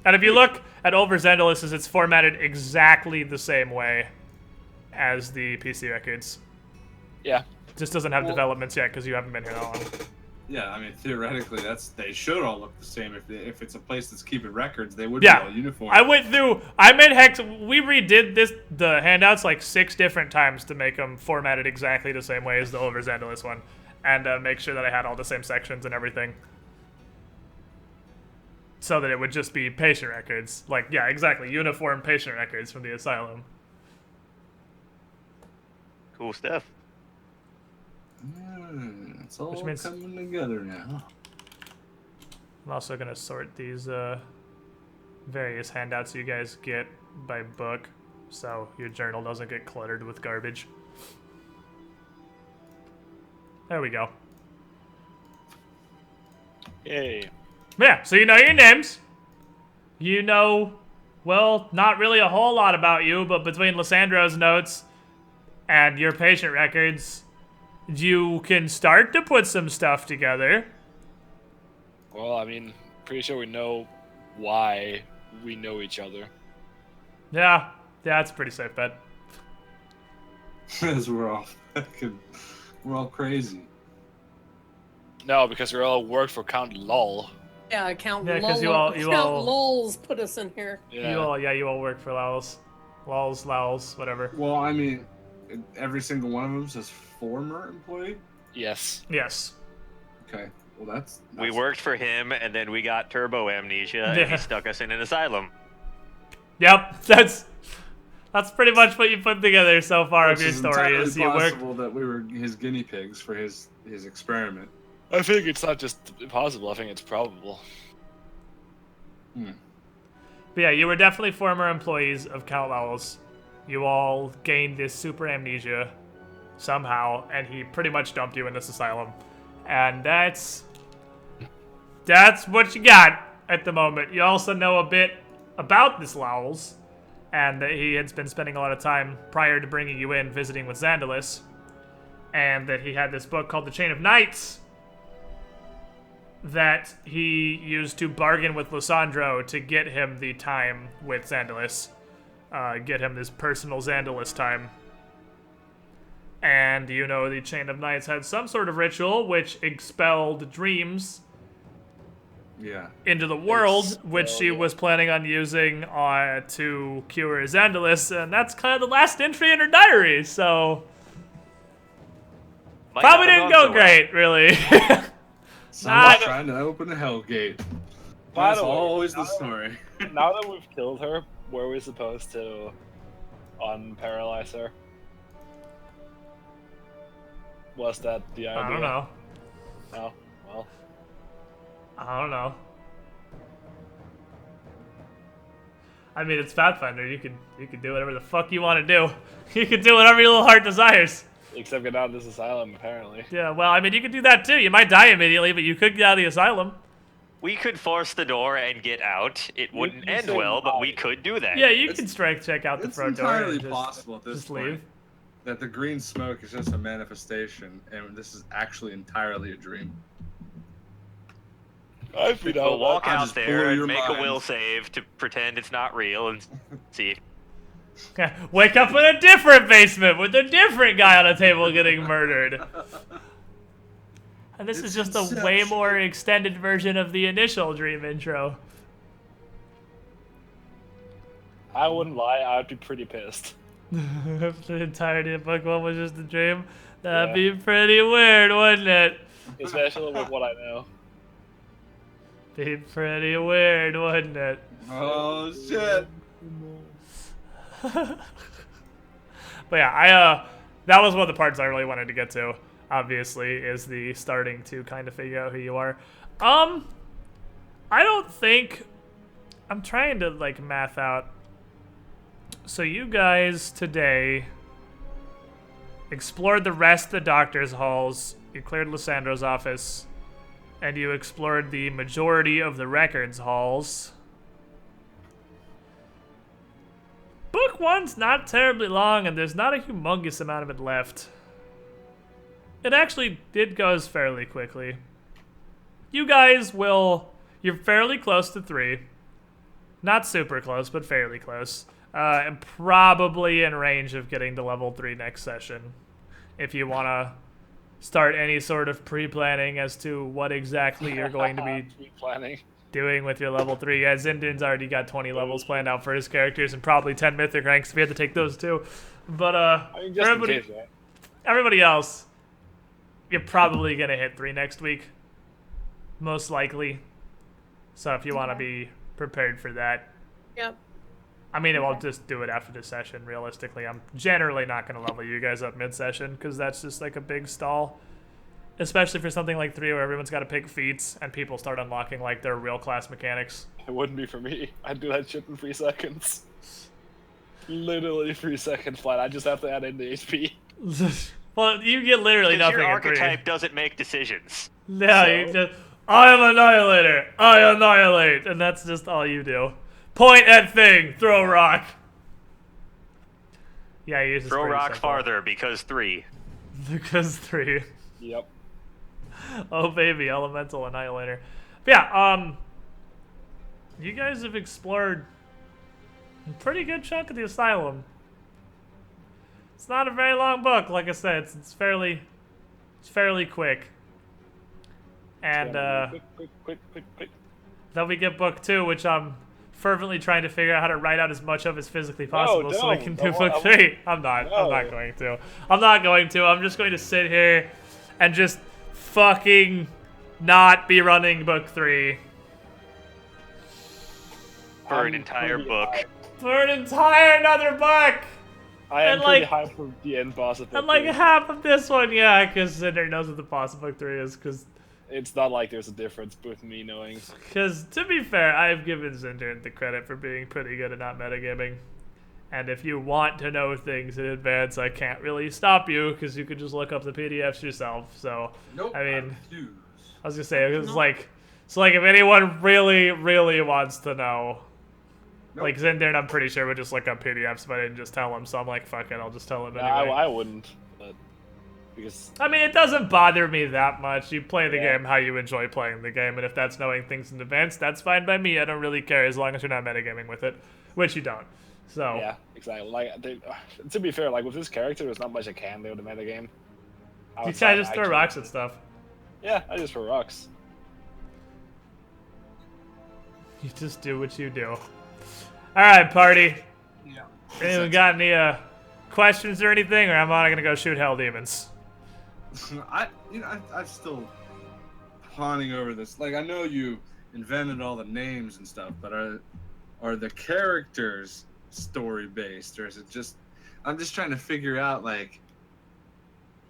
And if you look at Over Xandalus's, it's formatted exactly the same way as the PC records. Yeah. Just doesn't have Well- developments yet because you haven't been here that long. Yeah, I mean, theoretically, they should all look the same. If it's a place that's keeping records, they would Yeah. be all uniform. I went through, I made we redid the handouts like 6 different times to make them formatted exactly the same way as the Over Xandalus one. And make sure that I had all the same sections and everything. So that it would just be patient records. Like, yeah, exactly, uniform patient records from the asylum. Cool stuff. It's all Which means- coming together now. I'm also going to sort these various handouts you guys get by book. so your journal doesn't get cluttered with garbage. There we go. Yay. Yeah, so you know your names. You know, well, not really a whole lot about you, but between Lysandro's notes and your patient records, you can start to put some stuff together. Well, I mean, pretty sure we know why we know each other. Yeah, that's a pretty safe bet. Because we're all crazy. No, because we all work for Count Lol. Yeah, Count Yeah, 'cause Lol. you Count all- Lol's put us in here. Yeah. You all work for Lowls. Lowls, whatever. Well, I mean, every single one of them says former employee. Yes. Yes. Okay. Well, that's We worked for him, and then we got turbo amnesia, and Yeah. he stuck us in an asylum. Yep, that's pretty much what you put together so far of Which your is story. entirely Is you work. possible that we were his guinea pigs for his experiment. I think it's not just possible, I think it's probable. But yeah, you were definitely former employees of Count Lowell's. You all gained this super amnesia somehow, and he pretty much dumped you in this asylum. And that's what you got at the moment. You also know a bit about this Lowell's, and that he had been spending a lot of time prior to bringing you in visiting with Xandalis, and that he had this book called The Chain of Knights that he used to bargain with Lysandro to get him the time with Xandalis. Get him this personal Xandalis time. And you know the Chain of Knights had some sort of ritual which expelled dreams into the world, which she was planning on using to cure Xandalis, and that's kind of the last entry in her diary, so... Might Probably not didn't have go gone so well. great, really. Someone's trying to open a hell gate. By That's the way, always the story. Now that we've killed her, were we supposed to unparalyze her? Was that the idea? I don't know. No? Well. I don't know. I mean, it's Pathfinder. You could do whatever the fuck you want to do. You can do whatever your little heart desires. Except get out of this asylum, apparently. Yeah, well, I mean, you could do that too. You might die immediately, but you could get out of the asylum. We could force the door and get out. It wouldn't you end say well, but we why? could do that. Yeah, you can strength check out the It's front door entirely and just, possible at this just point leave. that the green smoke is just a manifestation, and this is actually entirely a dream. I've been We'll walk I'll out just blow there and your make mind. a will save to pretend it's not real and see. Wake up in a different basement with a different guy on a table getting murdered. And this is just a way Inception. more extended version of the initial dream intro. I wouldn't lie, I'd be pretty pissed. If the entirety of book one was just a dream, that'd Yeah. be pretty weird, wouldn't it? Especially with what I know. Be pretty weird, wouldn't it? Oh shit! But yeah, that was one of the parts I really wanted to get to, obviously, is the starting to kind of figure out who you are. I don't think... I'm trying to, like, math out. So you guys today explored the rest of the doctor's halls, you cleared Lysandro's office, and you explored the majority of the records halls. Book one's not terribly long, and there's not a humongous amount of it left. It actually goes fairly quickly. You guys you're fairly close to 3. Not super close, but fairly close. And probably in range of getting to level 3 next session. If you want to start any sort of pre-planning as to what exactly you're going to be Planning. doing with your level 3. Yeah, Zindin's already got 20 levels planned out for his characters and probably 10 mythic ranks if he had to take those too. But I mean, just in everybody, case, right? everybody else, you're probably going to hit 3 next week. Most likely. So if you want to be prepared for that. Yep. I mean, I'll just do it after the session, realistically. I'm generally not going to level you guys up mid-session, because that's just like a big stall. Especially for something like 3 where everyone's got to pick feats, and people start unlocking like their real class mechanics. It wouldn't be for me. I'd do that shit in 3 seconds. Literally 3-second flat. I just have to add in the HP. Well, you get literally Because nothing your at 3. archetype doesn't make decisions. No, So- you just, I am Annihilator. I annihilate, and that's just all you do. Point at thing. Throw rock. Yeah, you just Throw rock farther because 3. Because 3. Yep. Oh baby, elemental annihilator. But yeah, you guys have explored a pretty good chunk of the asylum. It's not a very long book, like I said. It's fairly quick. And Quick. then we get book 2, which I'm fervently trying to figure out how to write out as much of as physically possible so I don't. can do I book won't. 3. I'm not going to. I'm just going to sit here and just fucking not be running book 3 For an entire book. for an entire another book. I am And, pretty like- high for the end boss of book And like 3. half of this one, yeah, because Cinder knows what the boss of book 3 is, because It's not like there's a difference with me knowing. to be fair, I've given Cinder the credit for being pretty good at not metagaming. And if you want to know things in advance, I can't really stop you, because you could just look up the PDFs yourself. So, Nope. I mean, refuse. I was gonna say, it's like, so like if anyone really, really wants to know, Nope. like Cinder, I'm pretty sure would just look up PDFs, but I didn't just tell him. So I'm like, fuck it, I'll just tell him No, anyway. I wouldn't. But because I mean, it doesn't bother me that much. You play the Yeah. game how you enjoy playing the game, and if that's knowing things in advance, that's fine by me. I don't really care as long as you're not metagaming with it, which you don't. So yeah, exactly. Like to be fair, like with this character, there's not much I can do to metagame. you Outside try to just throw actually- rocks at stuff. Yeah, I just throw rocks. You just do what you do. All right, party. Yeah. Anyone got any questions or anything, or am I gonna go shoot hell demons? I'm still pondering over this. Like, I know you invented all the names and stuff, but are the characters story based, or is it just? I'm just trying to figure out like.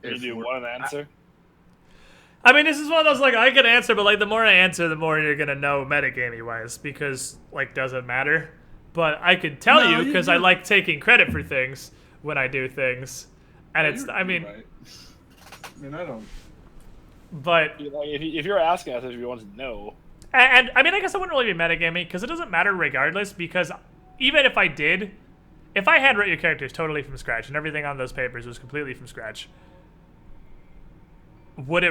You if do we're- want an answer? I mean, this is one of those, like, I could answer, but, like, the more I answer, the more you're gonna know metagamey-wise, because, like, doesn't matter. But I could tell No, you, you because I do. like taking credit for things when I do things. And it's, You're I mean, right. I mean, I don't. but, Like, if you're asking us if you want to know, and I mean, I guess I wouldn't really be metagaming, because it doesn't matter regardless, because even if I did, if I had written your characters totally from scratch, and everything on those papers was completely from scratch, would I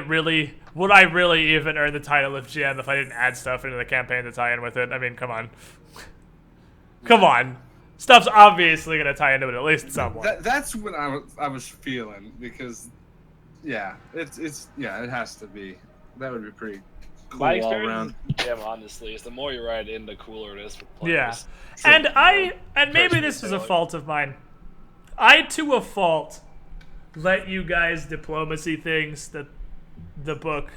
really even earn the title of GM if I didn't add stuff into the campaign to tie in with it? I mean, come on. Come on. Stuff's obviously going to tie into it at least somewhat. That's what I was feeling, because, yeah, it has to be. That would be pretty cool my all experience around. with GM, honestly, is the more you write in, the cooler it is for players. Yeah. So, And maybe this is a fault of mine. I, to a fault, let you guys diplomacy things that the book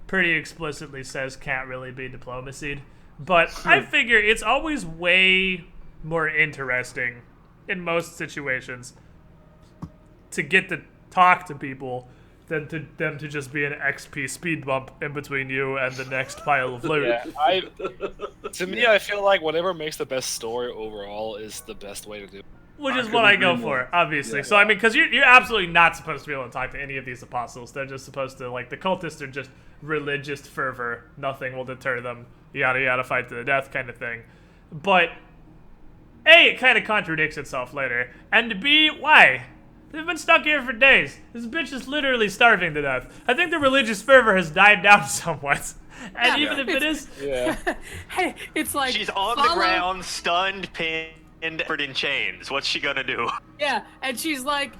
pretty explicitly says can't really be diplomacied. But I figure it's always way more interesting in most situations to get to talk to people than to them to just be an XP speed bump in between you and the next pile of loot. Yeah, to me, I feel like whatever makes the best story overall is the best way to do it. Which I is what couldn't I go agree more. for, obviously. Yeah. So, I mean, because you're absolutely not supposed to be able to talk to any of these apostles. They're just supposed to, like, the cultists are just religious fervor. Nothing will deter them. Yada yada, fight to the death kind of thing. But, A, it kind of contradicts itself later. And B, why? They've been stuck here for days. This bitch is literally starving to death. I think the religious fervor has died down somewhat. And even if it is... Yeah. Hey, it's like She's on the follow- ground, stunned, pinned, covered in chains. What's she gonna do? Yeah, and she's like,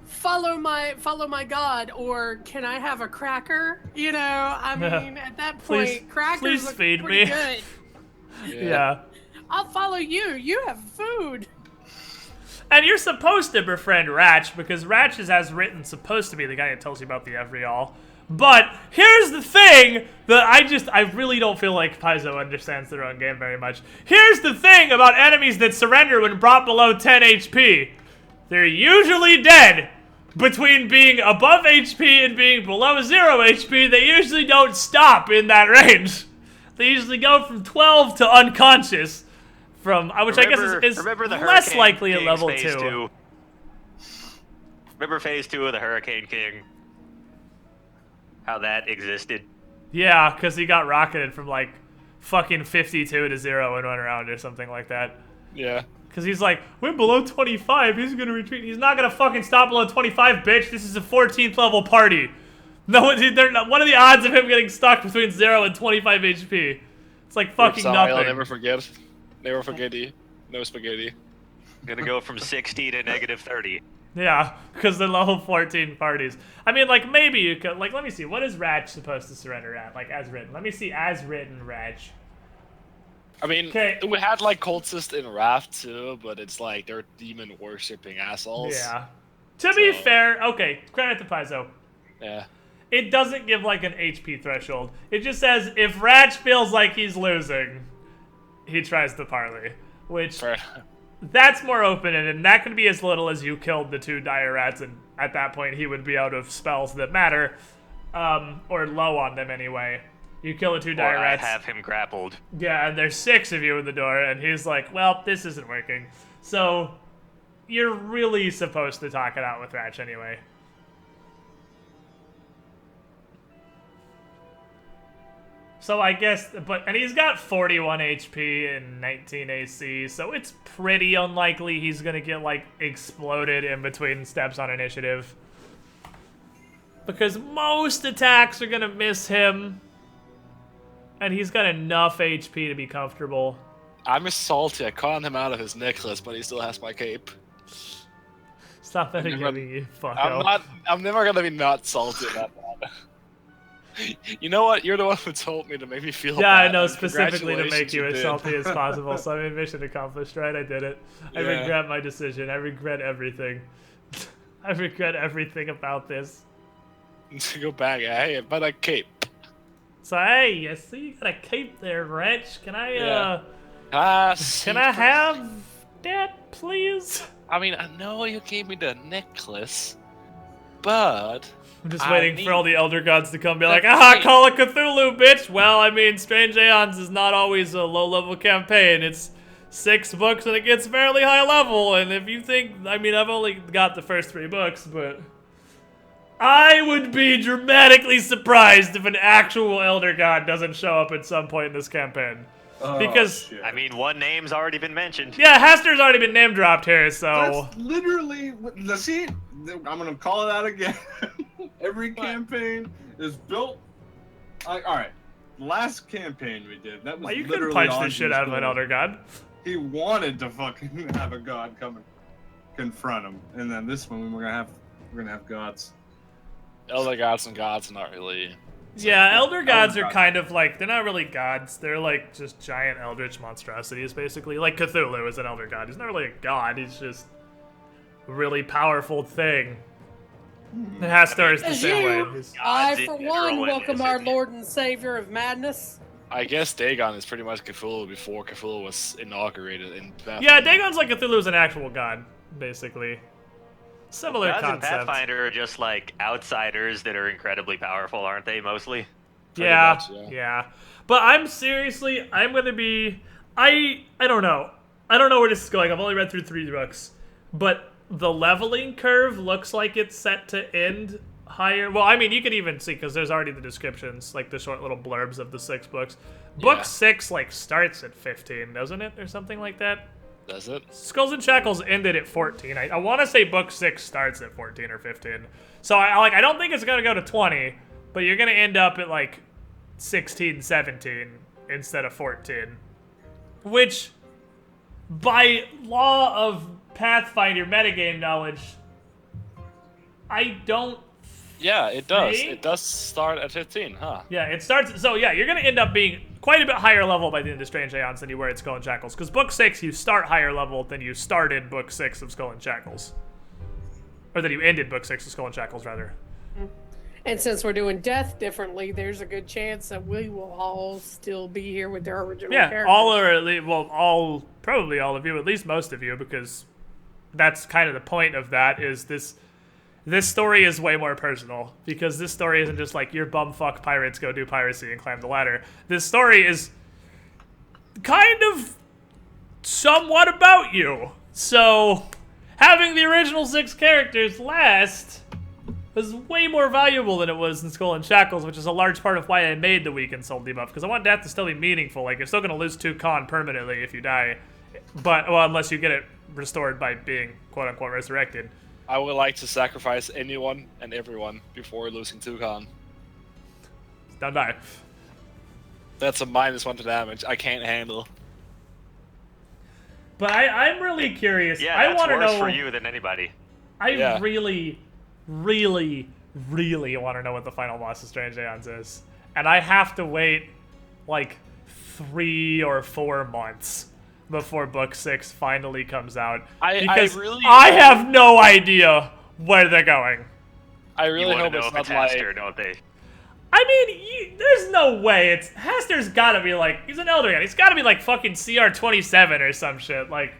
follow my God, or can I have a cracker? You know, I mean, at that point, Please- crackers please look feed pretty me. good. Yeah. I'll follow you. You have food. And you're supposed to befriend Ratch, because Ratch is, as written, supposed to be the guy that tells you about the Everyall. But here's the thing that I really don't feel like Paizo understands their own game very much. Here's the thing about enemies that surrender when brought below 10 HP. They're usually dead. Between being above HP and being below 0 HP, they usually don't stop in that range. They usually go from 12 to unconscious from which I guess is remember the less Hurricane likely at King's level phase 2. Remember phase 2 of the Hurricane King? How that existed? Yeah, because he got rocketed from like fucking 52 to 0 in one round or something like that. Yeah. Because he's like, we're below 25, he's gonna retreat. He's not gonna fucking stop below 25, bitch. This is a 14th level party. No, they're not, what are the odds of him getting stuck between 0 and 25 HP? It's like fucking nothing. I'll never forget. Never spaghetti. No spaghetti. Gonna go from 60 to negative 30. Yeah, because they're level 14 parties. I mean, like, maybe you could, like, let me see. What is Ratch supposed to surrender at? Like, as written. Let me see, as written, Ratch. I mean, we had, like, cultists in Raft, too, but it's like they're demon-worshipping assholes. Yeah. To be fair, okay, credit to Paizo. Yeah. It doesn't give, like, an HP threshold. It just says, if Ratch feels like he's losing, he tries to parley. Which... Fair. That's more open-ended, and that could be as little as you killed the 2 dire rats, and at that point he would be out of spells that matter, or low on them anyway. You kill the 2 dire rats. I have him grappled. Yeah, and there's 6 of you in the door, and he's like, well, this isn't working. So, you're really supposed to talk it out with Ratch anyway. So I guess, and he's got 41 HP and 19 AC, so it's pretty unlikely he's gonna get, like, exploded in between steps on initiative. Because most attacks are gonna miss him, and he's got enough HP to be comfortable. I'm salty. I conned him out of his necklace, but he still has my cape. Stop that again, you fucko. I'm never gonna be not salty about that. You know what? You're the one who told me to make me feel bad. Yeah, I know, specifically to make you as did. salty as possible, so I mean, mission accomplished, right? I did it. I regret my decision. I regret everything. I regret everything about this. Go back, hey, but a cape. So, hey, you see you got a cape there, Wretch. Can I, can I super. have that, please? I mean, I know you gave me the necklace, but... I'm just waiting for all the Elder Gods to come and be like, aha, call it Cthulhu, bitch! Well, I mean, Strange Aeons is not always a low-level campaign. It's 6 books and it gets fairly high level, and if you think, I mean, I've only got the first 3 books, but... I would be dramatically surprised if an actual Elder God doesn't show up at some point in this campaign. Because... I mean, one name's already been mentioned. Yeah, Hester's already been name-dropped here, so... That's literally... See, I'm gonna call it out again. Every campaign is built... Alright, last campaign we did, that was well, you literally can punch the shit out of an Elder God. He wanted to fucking have a god come and confront him. And then this one, we're gonna have gods. Elder Gods and gods are not really... Yeah, Elder Gods are kind of like, they're not really gods. They're like just giant eldritch monstrosities, basically. Like Cthulhu is an Elder God. He's not really a god, he's just a really powerful thing. And Hastar is the same way. I, for one, welcome our Lord and Savior of Madness. I guess Dagon is pretty much Cthulhu before Cthulhu was inaugurated in Pathfinder. Yeah, Dagon's like Cthulhu's an actual god, basically. Similar Gods in concept. Pathfinder are just like outsiders that are incredibly powerful, aren't they, mostly? Yeah, much, yeah. But I'm gonna be... I don't know. I don't know where this is going. I've only read through 3 books. But the leveling curve looks like it's set to end higher. Well, I mean, you could even see, because there's already the descriptions, like the short little blurbs of the 6 books. Book 6, like, starts at 15, doesn't it? Or something like that? Does it? Skulls and Shackles ended at 14. I want to say book 6 starts at 14 or 15. So I don't think it's going to go to 20, but you're going to end up at like 16, 17 instead of 14. Which, by law of Pathfinder metagame knowledge, I don't... Yeah, it does. think? It does start at 15, huh? Yeah, it starts... So yeah, you're going to end up being quite a bit higher level by the end of Strange Aeons than you were at Skull and Shackles. Because book 6, you start higher level than you started book 6 of Skull and Shackles. Or that you ended book 6 of Skull and Shackles, rather. And since we're doing death differently, there's a good chance that we will all still be here with their original characters. All or at least, well, probably all of you, at least most of you, because that's kind of the point of that, is this story is way more personal, because this story isn't just like, your bumfuck pirates go do piracy and climb the ladder. This story is kind of somewhat about you. So, having the original 6 characters last was way more valuable than it was in Skull and Shackles, which is a large part of why I made the weakened soul debuff, because I want that to still be meaningful. Like, you're still going to lose 2 con permanently if you die, but, well, unless you get it restored by being quote-unquote resurrected. I would like to sacrifice anyone and everyone before losing 2 con. Don't die. That's a -1 to damage. I can't handle. But I'm really curious. Yeah, I that's want to worse know. for you than anybody. I really, really, really want to know what the final boss of Strange Aeons is. And I have to wait like 3 or 4 months before book 6 finally comes out. Because I have no idea where they're going. I really hope know it's if not it's like... Haster, don't they? I mean, there's no way. Haster's gotta be like, he's an Elder God. He's gotta be like fucking CR27 or some shit. Like,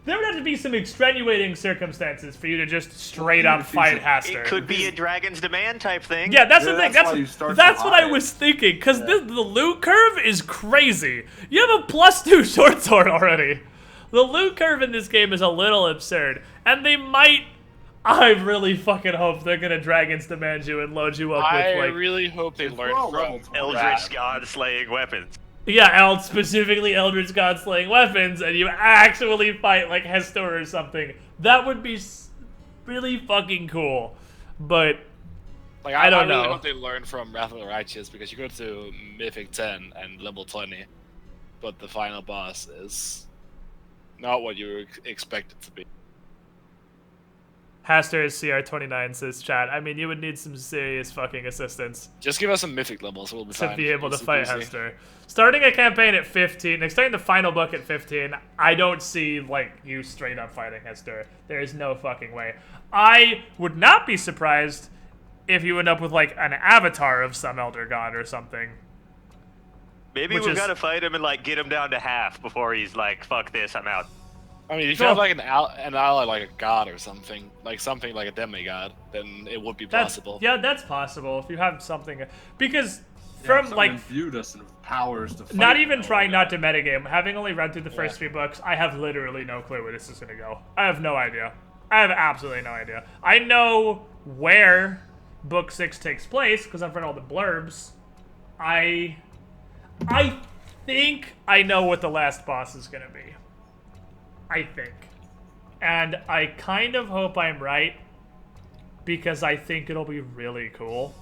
there would have to be some extenuating circumstances for you to just straight up fight Haster. It could be a Dragon's Demand type thing. Yeah, that's the thing. That's why you start That's so what I high. was thinking. Because the loot curve is crazy. You have a +2 short sword already. The loot curve in this game is a little absurd. And they might... I really fucking hope they're gonna Dragon's Demand you and load you up with, like... I really hope they learn from Eldritch God-slaying weapons. Yeah, specifically Eldritch God-slaying weapons, and you actually fight like Hestor or something. That would be really fucking cool. But Like, I don't really know. hope they learn from Wrath of the Righteous, because you go to Mythic 10 and level 20, but the final boss is not what you expect it to be. Haster is CR29, says chat. I mean, you would need some serious fucking assistance Just give us some Mythic levels, we'll be fine. to be able to Easy fight peasy. Hester. Starting a campaign at 15, like starting the final book at 15, I don't see like you straight up fighting Hester. There is no fucking way. I would not be surprised if you end up with like an avatar of some Elder God or something. Maybe Which we've is- got to fight him and like get him down to half before he's like, "Fuck this, I'm out." I mean, if you have like an ally like a god or something like a demigod, then it would be possible. Yeah, that's possible if you have something. Because Yeah, from if like someone viewed us and powers to fight not even them, trying yeah. not to metagame, having only read through the first 3 books, I have literally no clue where this is gonna go. I have no idea. I have absolutely no idea. I know where book 6 takes place because I've read all the blurbs. I think I know what the last boss is gonna be. I think. And I kind of hope I'm right because I think it'll be really cool.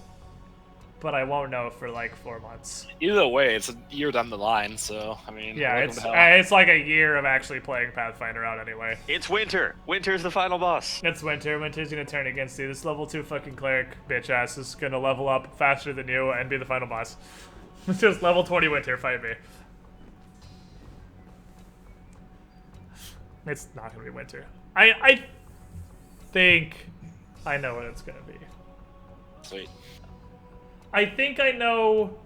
But I won't know for like 4 months. Either way, it's a year down the line, so I mean, Yeah, welcome it's to hell. it's like a year of actually playing Pathfinder out anyway. It's winter. Winter's the final boss. It's winter. Winter's gonna turn against you. This level 2 fucking cleric bitch ass is gonna level up faster than you and be the final boss. Just level 20 winter, fight me. It's not gonna be winter. I think I know what it's gonna be. Sweet. I think I know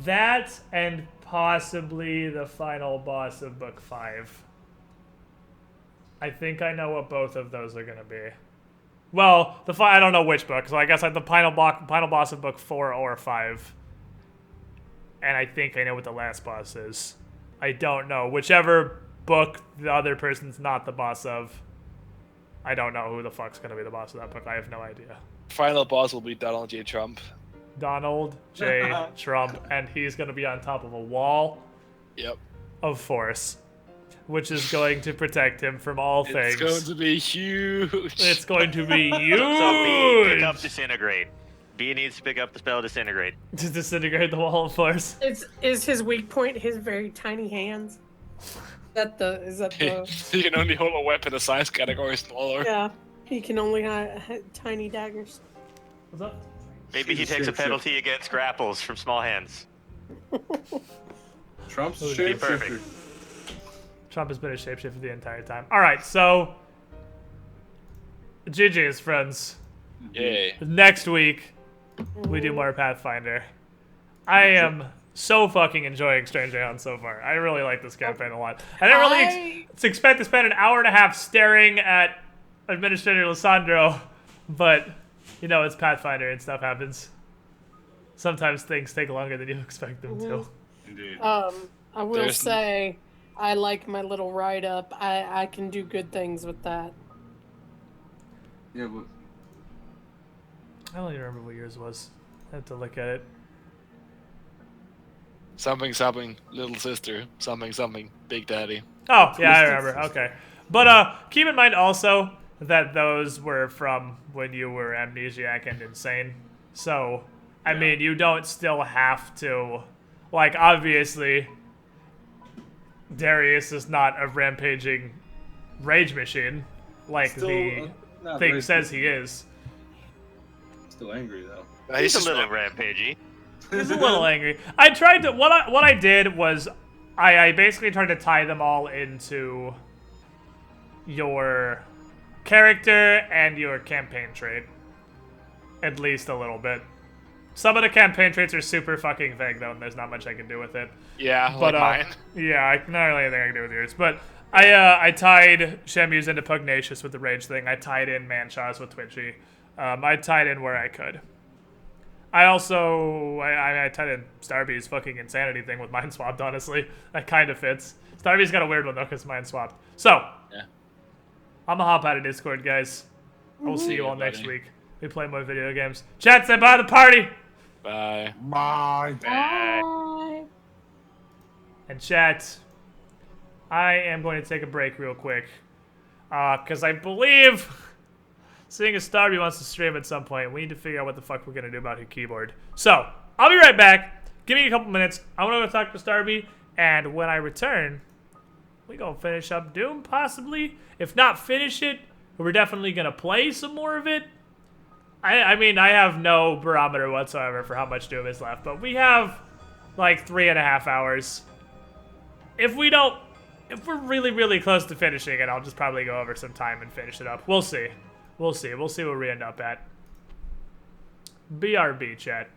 that and possibly the final boss of book 5. I think I know what both of those are gonna be. Well, I don't know which book, so I guess like the final boss of book 4 or 5. And I think I know what the last boss is. I don't know. Whichever book the other person's not the boss of, I don't know who the fuck's gonna be the boss of that book. I have no idea. Final boss will be Donald J. Trump. Donald J. Trump, and he's gonna be on top of a wall Yep. of force, which is going to protect him from all things. It's going to be huge. It's going to be huge. So B, pick up Disintegrate. B needs to pick up the spell Disintegrate. To disintegrate the wall of force. Is his weak point his very tiny hands? Is that the You can only hold a weapon a size category smaller. yeah? He can only have tiny daggers. What's up? Maybe he He's a takes a shapeshifter. penalty against grapples from small hands. Trump's That would be perfect. shapeshifter. Trump has been a shapeshifter the entire time. All right, so GG's, friends. Yay. Next week we do more Pathfinder. I am so fucking enjoying Strange Aeons so far. I really like this campaign a lot. I didn't really expect to spend an hour and a half staring at Administrator Lissandro, but you know, it's Pathfinder and stuff happens. Sometimes things take longer than you expect them to. Indeed. I will There's- say I like my little write up. I can do good things with that. Yeah, but I don't even remember what yours was. I have to look at it. Something, something, little sister. Something, something, big daddy. Oh, yeah, I Twisted remember. Sister. Okay. But keep in mind also that those were from when you were amnesiac and insane. So, I mean, you don't still have to... Like, obviously, Darius is not a rampaging rage machine like still the not thing very- says he is. Still angry though. He's a just little ram- rampagey. He's a little angry. I tried to... What I did was... I basically tried to tie them all into your character and your campaign trait. At least a little bit. Some of the campaign traits are super fucking vague, though, and there's not much I can do with it. Yeah, But, like mine. Yeah, not really anything I can do with yours. But I tied Shemu's into Pugnacious with the Rage thing. I tied in Manshaw's with Twitchy. I tied in where I could. I also... I tied in Starby's fucking Insanity thing with Mind Swapped, honestly. That kind of fits. Starby's got a weird one, though, because Mind Swapped. So, Yeah. I'm gonna hop out of Discord, guys. I will see you all Yeah, next buddy. week. We play more video games. Chat, say bye to the party! Bye. My Bye. And chat, I am going to take a break real quick. Because I believe, seeing as Starby wants to stream at some point, we need to figure out what the fuck we're going to do about her keyboard. So, I'll be right back. Give me a couple minutes. I want to go talk to Starby, and when I return, we gonna finish up Doom, possibly. If not finish it, we're definitely going to play some more of it. I mean, I have no barometer whatsoever for how much Doom is left, but we have like 3.5 hours. If we're really, really close to finishing it, I'll just probably go over some time and finish it up. We'll see. We'll see. We'll see where we end up at. BRB, chat.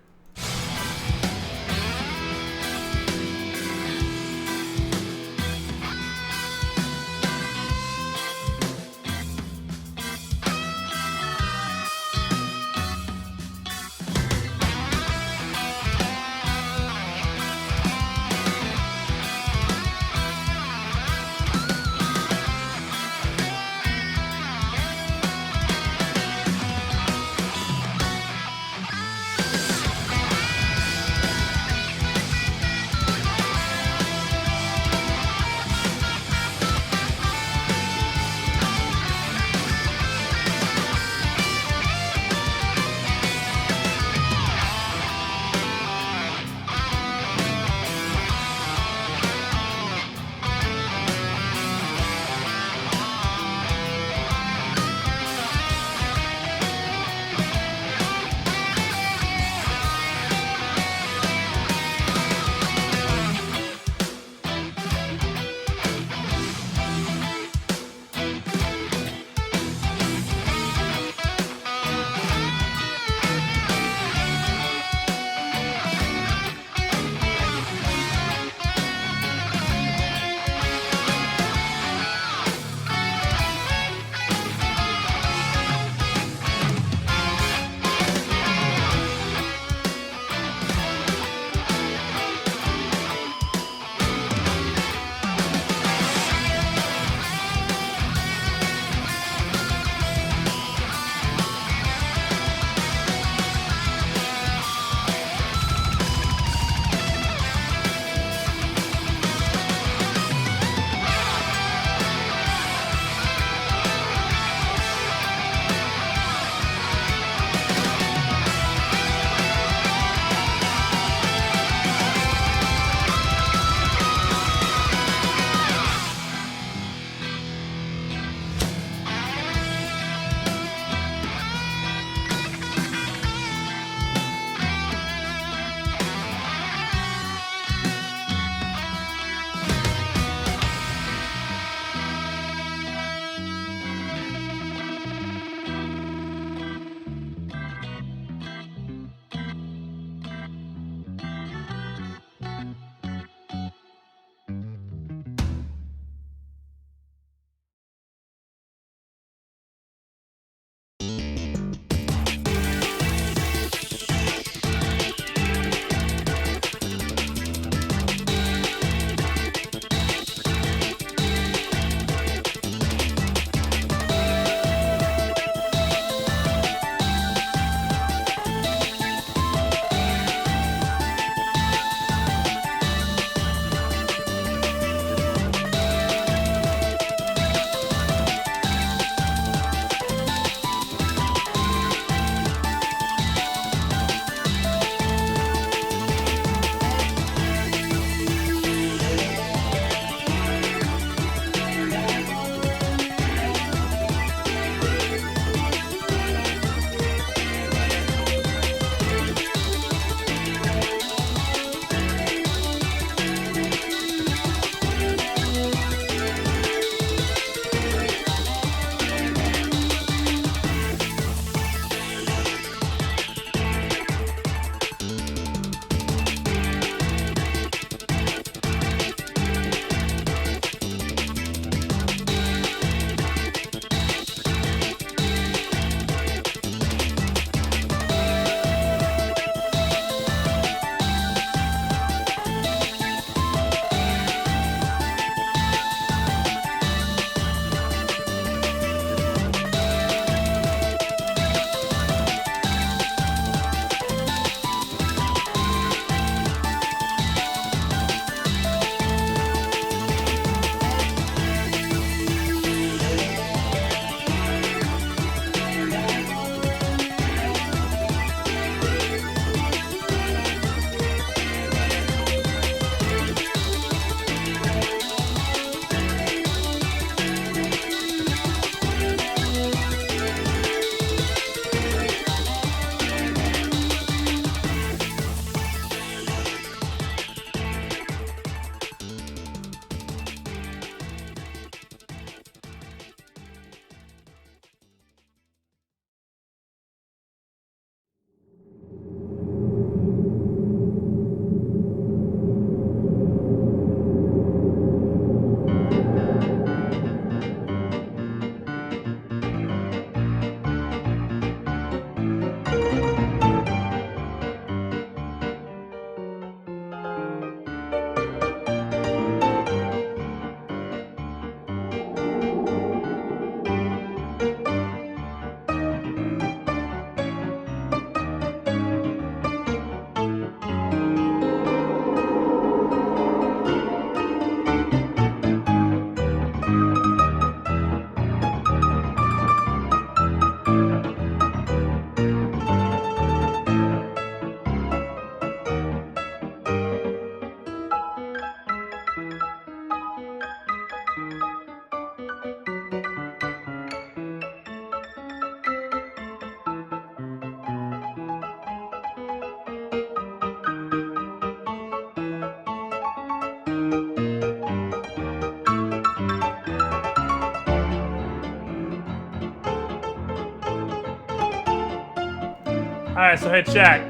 Alright, so hey, chat.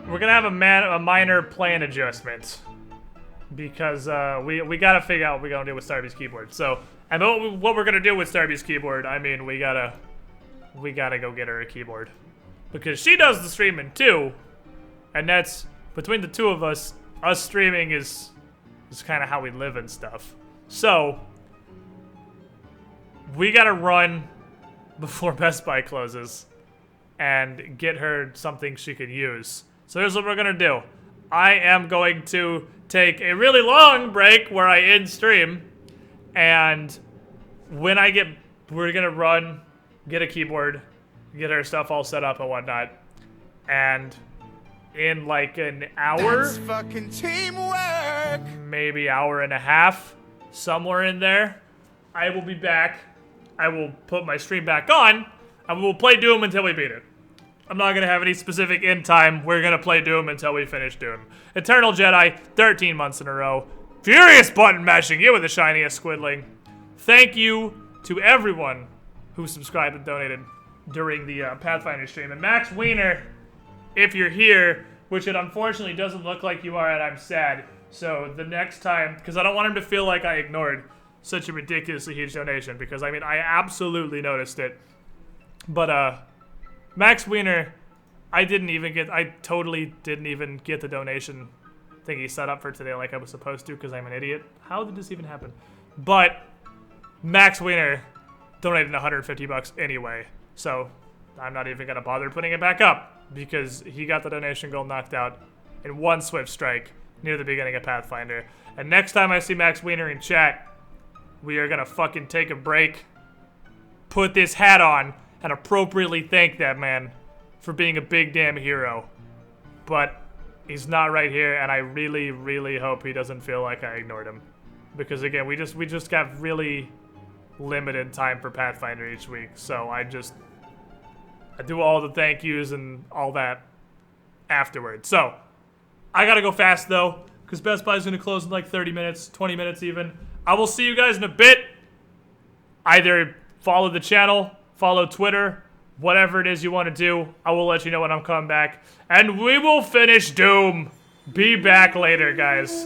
We're gonna have a minor plan adjustment. Because we gotta figure out what we're gonna do with Starby's keyboard. So, and what we're gonna do with Starby's keyboard, I mean, we gotta go get her a keyboard. Because she does the streaming too. And that's, between the two of us streaming is kind of how we live and stuff. So, we gotta run before Best Buy closes and get her something she can use. So here's what we're gonna do. I am going to take a really long break where I end stream, and when I get, we're gonna run, get a keyboard, get her stuff all set up and whatnot, and in like an hour, That's fucking teamwork. maybe hour and a half, somewhere in there, I will be back. I will put my stream back on, and we will play Doom until we beat it. I'm not gonna have any specific end time. We're gonna play Doom until we finish Doom. Eternal Jedi, 13 months in a row. Furious button mashing, you were the shiniest, Squidling. Thank you to everyone who subscribed and donated during the Pathfinder stream. And Max Wiener, if you're here, which it unfortunately doesn't look like you are, and I'm sad. So the next time, because I don't want him to feel like I ignored such a ridiculously huge donation, because I mean, I absolutely noticed it. But Max Wiener, I totally didn't even get the donation thing he set up for today like I was supposed to, because I'm an idiot. How did this even happen? But Max Wiener donated 150 bucks anyway, so I'm not even gonna bother putting it back up, because he got the donation goal knocked out in one swift strike near the beginning of Pathfinder. And next time I see Max Wiener in chat, we are gonna fucking take a break, put this hat on, and appropriately thank that man for being a big damn hero. But he's not right here, and I really, really hope he doesn't feel like I ignored him. Because again, we just got really limited time for Pathfinder each week, so I do all the thank yous and all that afterwards. So, I gotta go fast though, because Best Buy's gonna close in like 30 minutes, 20 minutes even. I will see you guys in a bit. Either follow the channel, follow Twitter, whatever it is you want to do. I will let you know when I'm coming back. And we will finish Doom. Be back later, guys.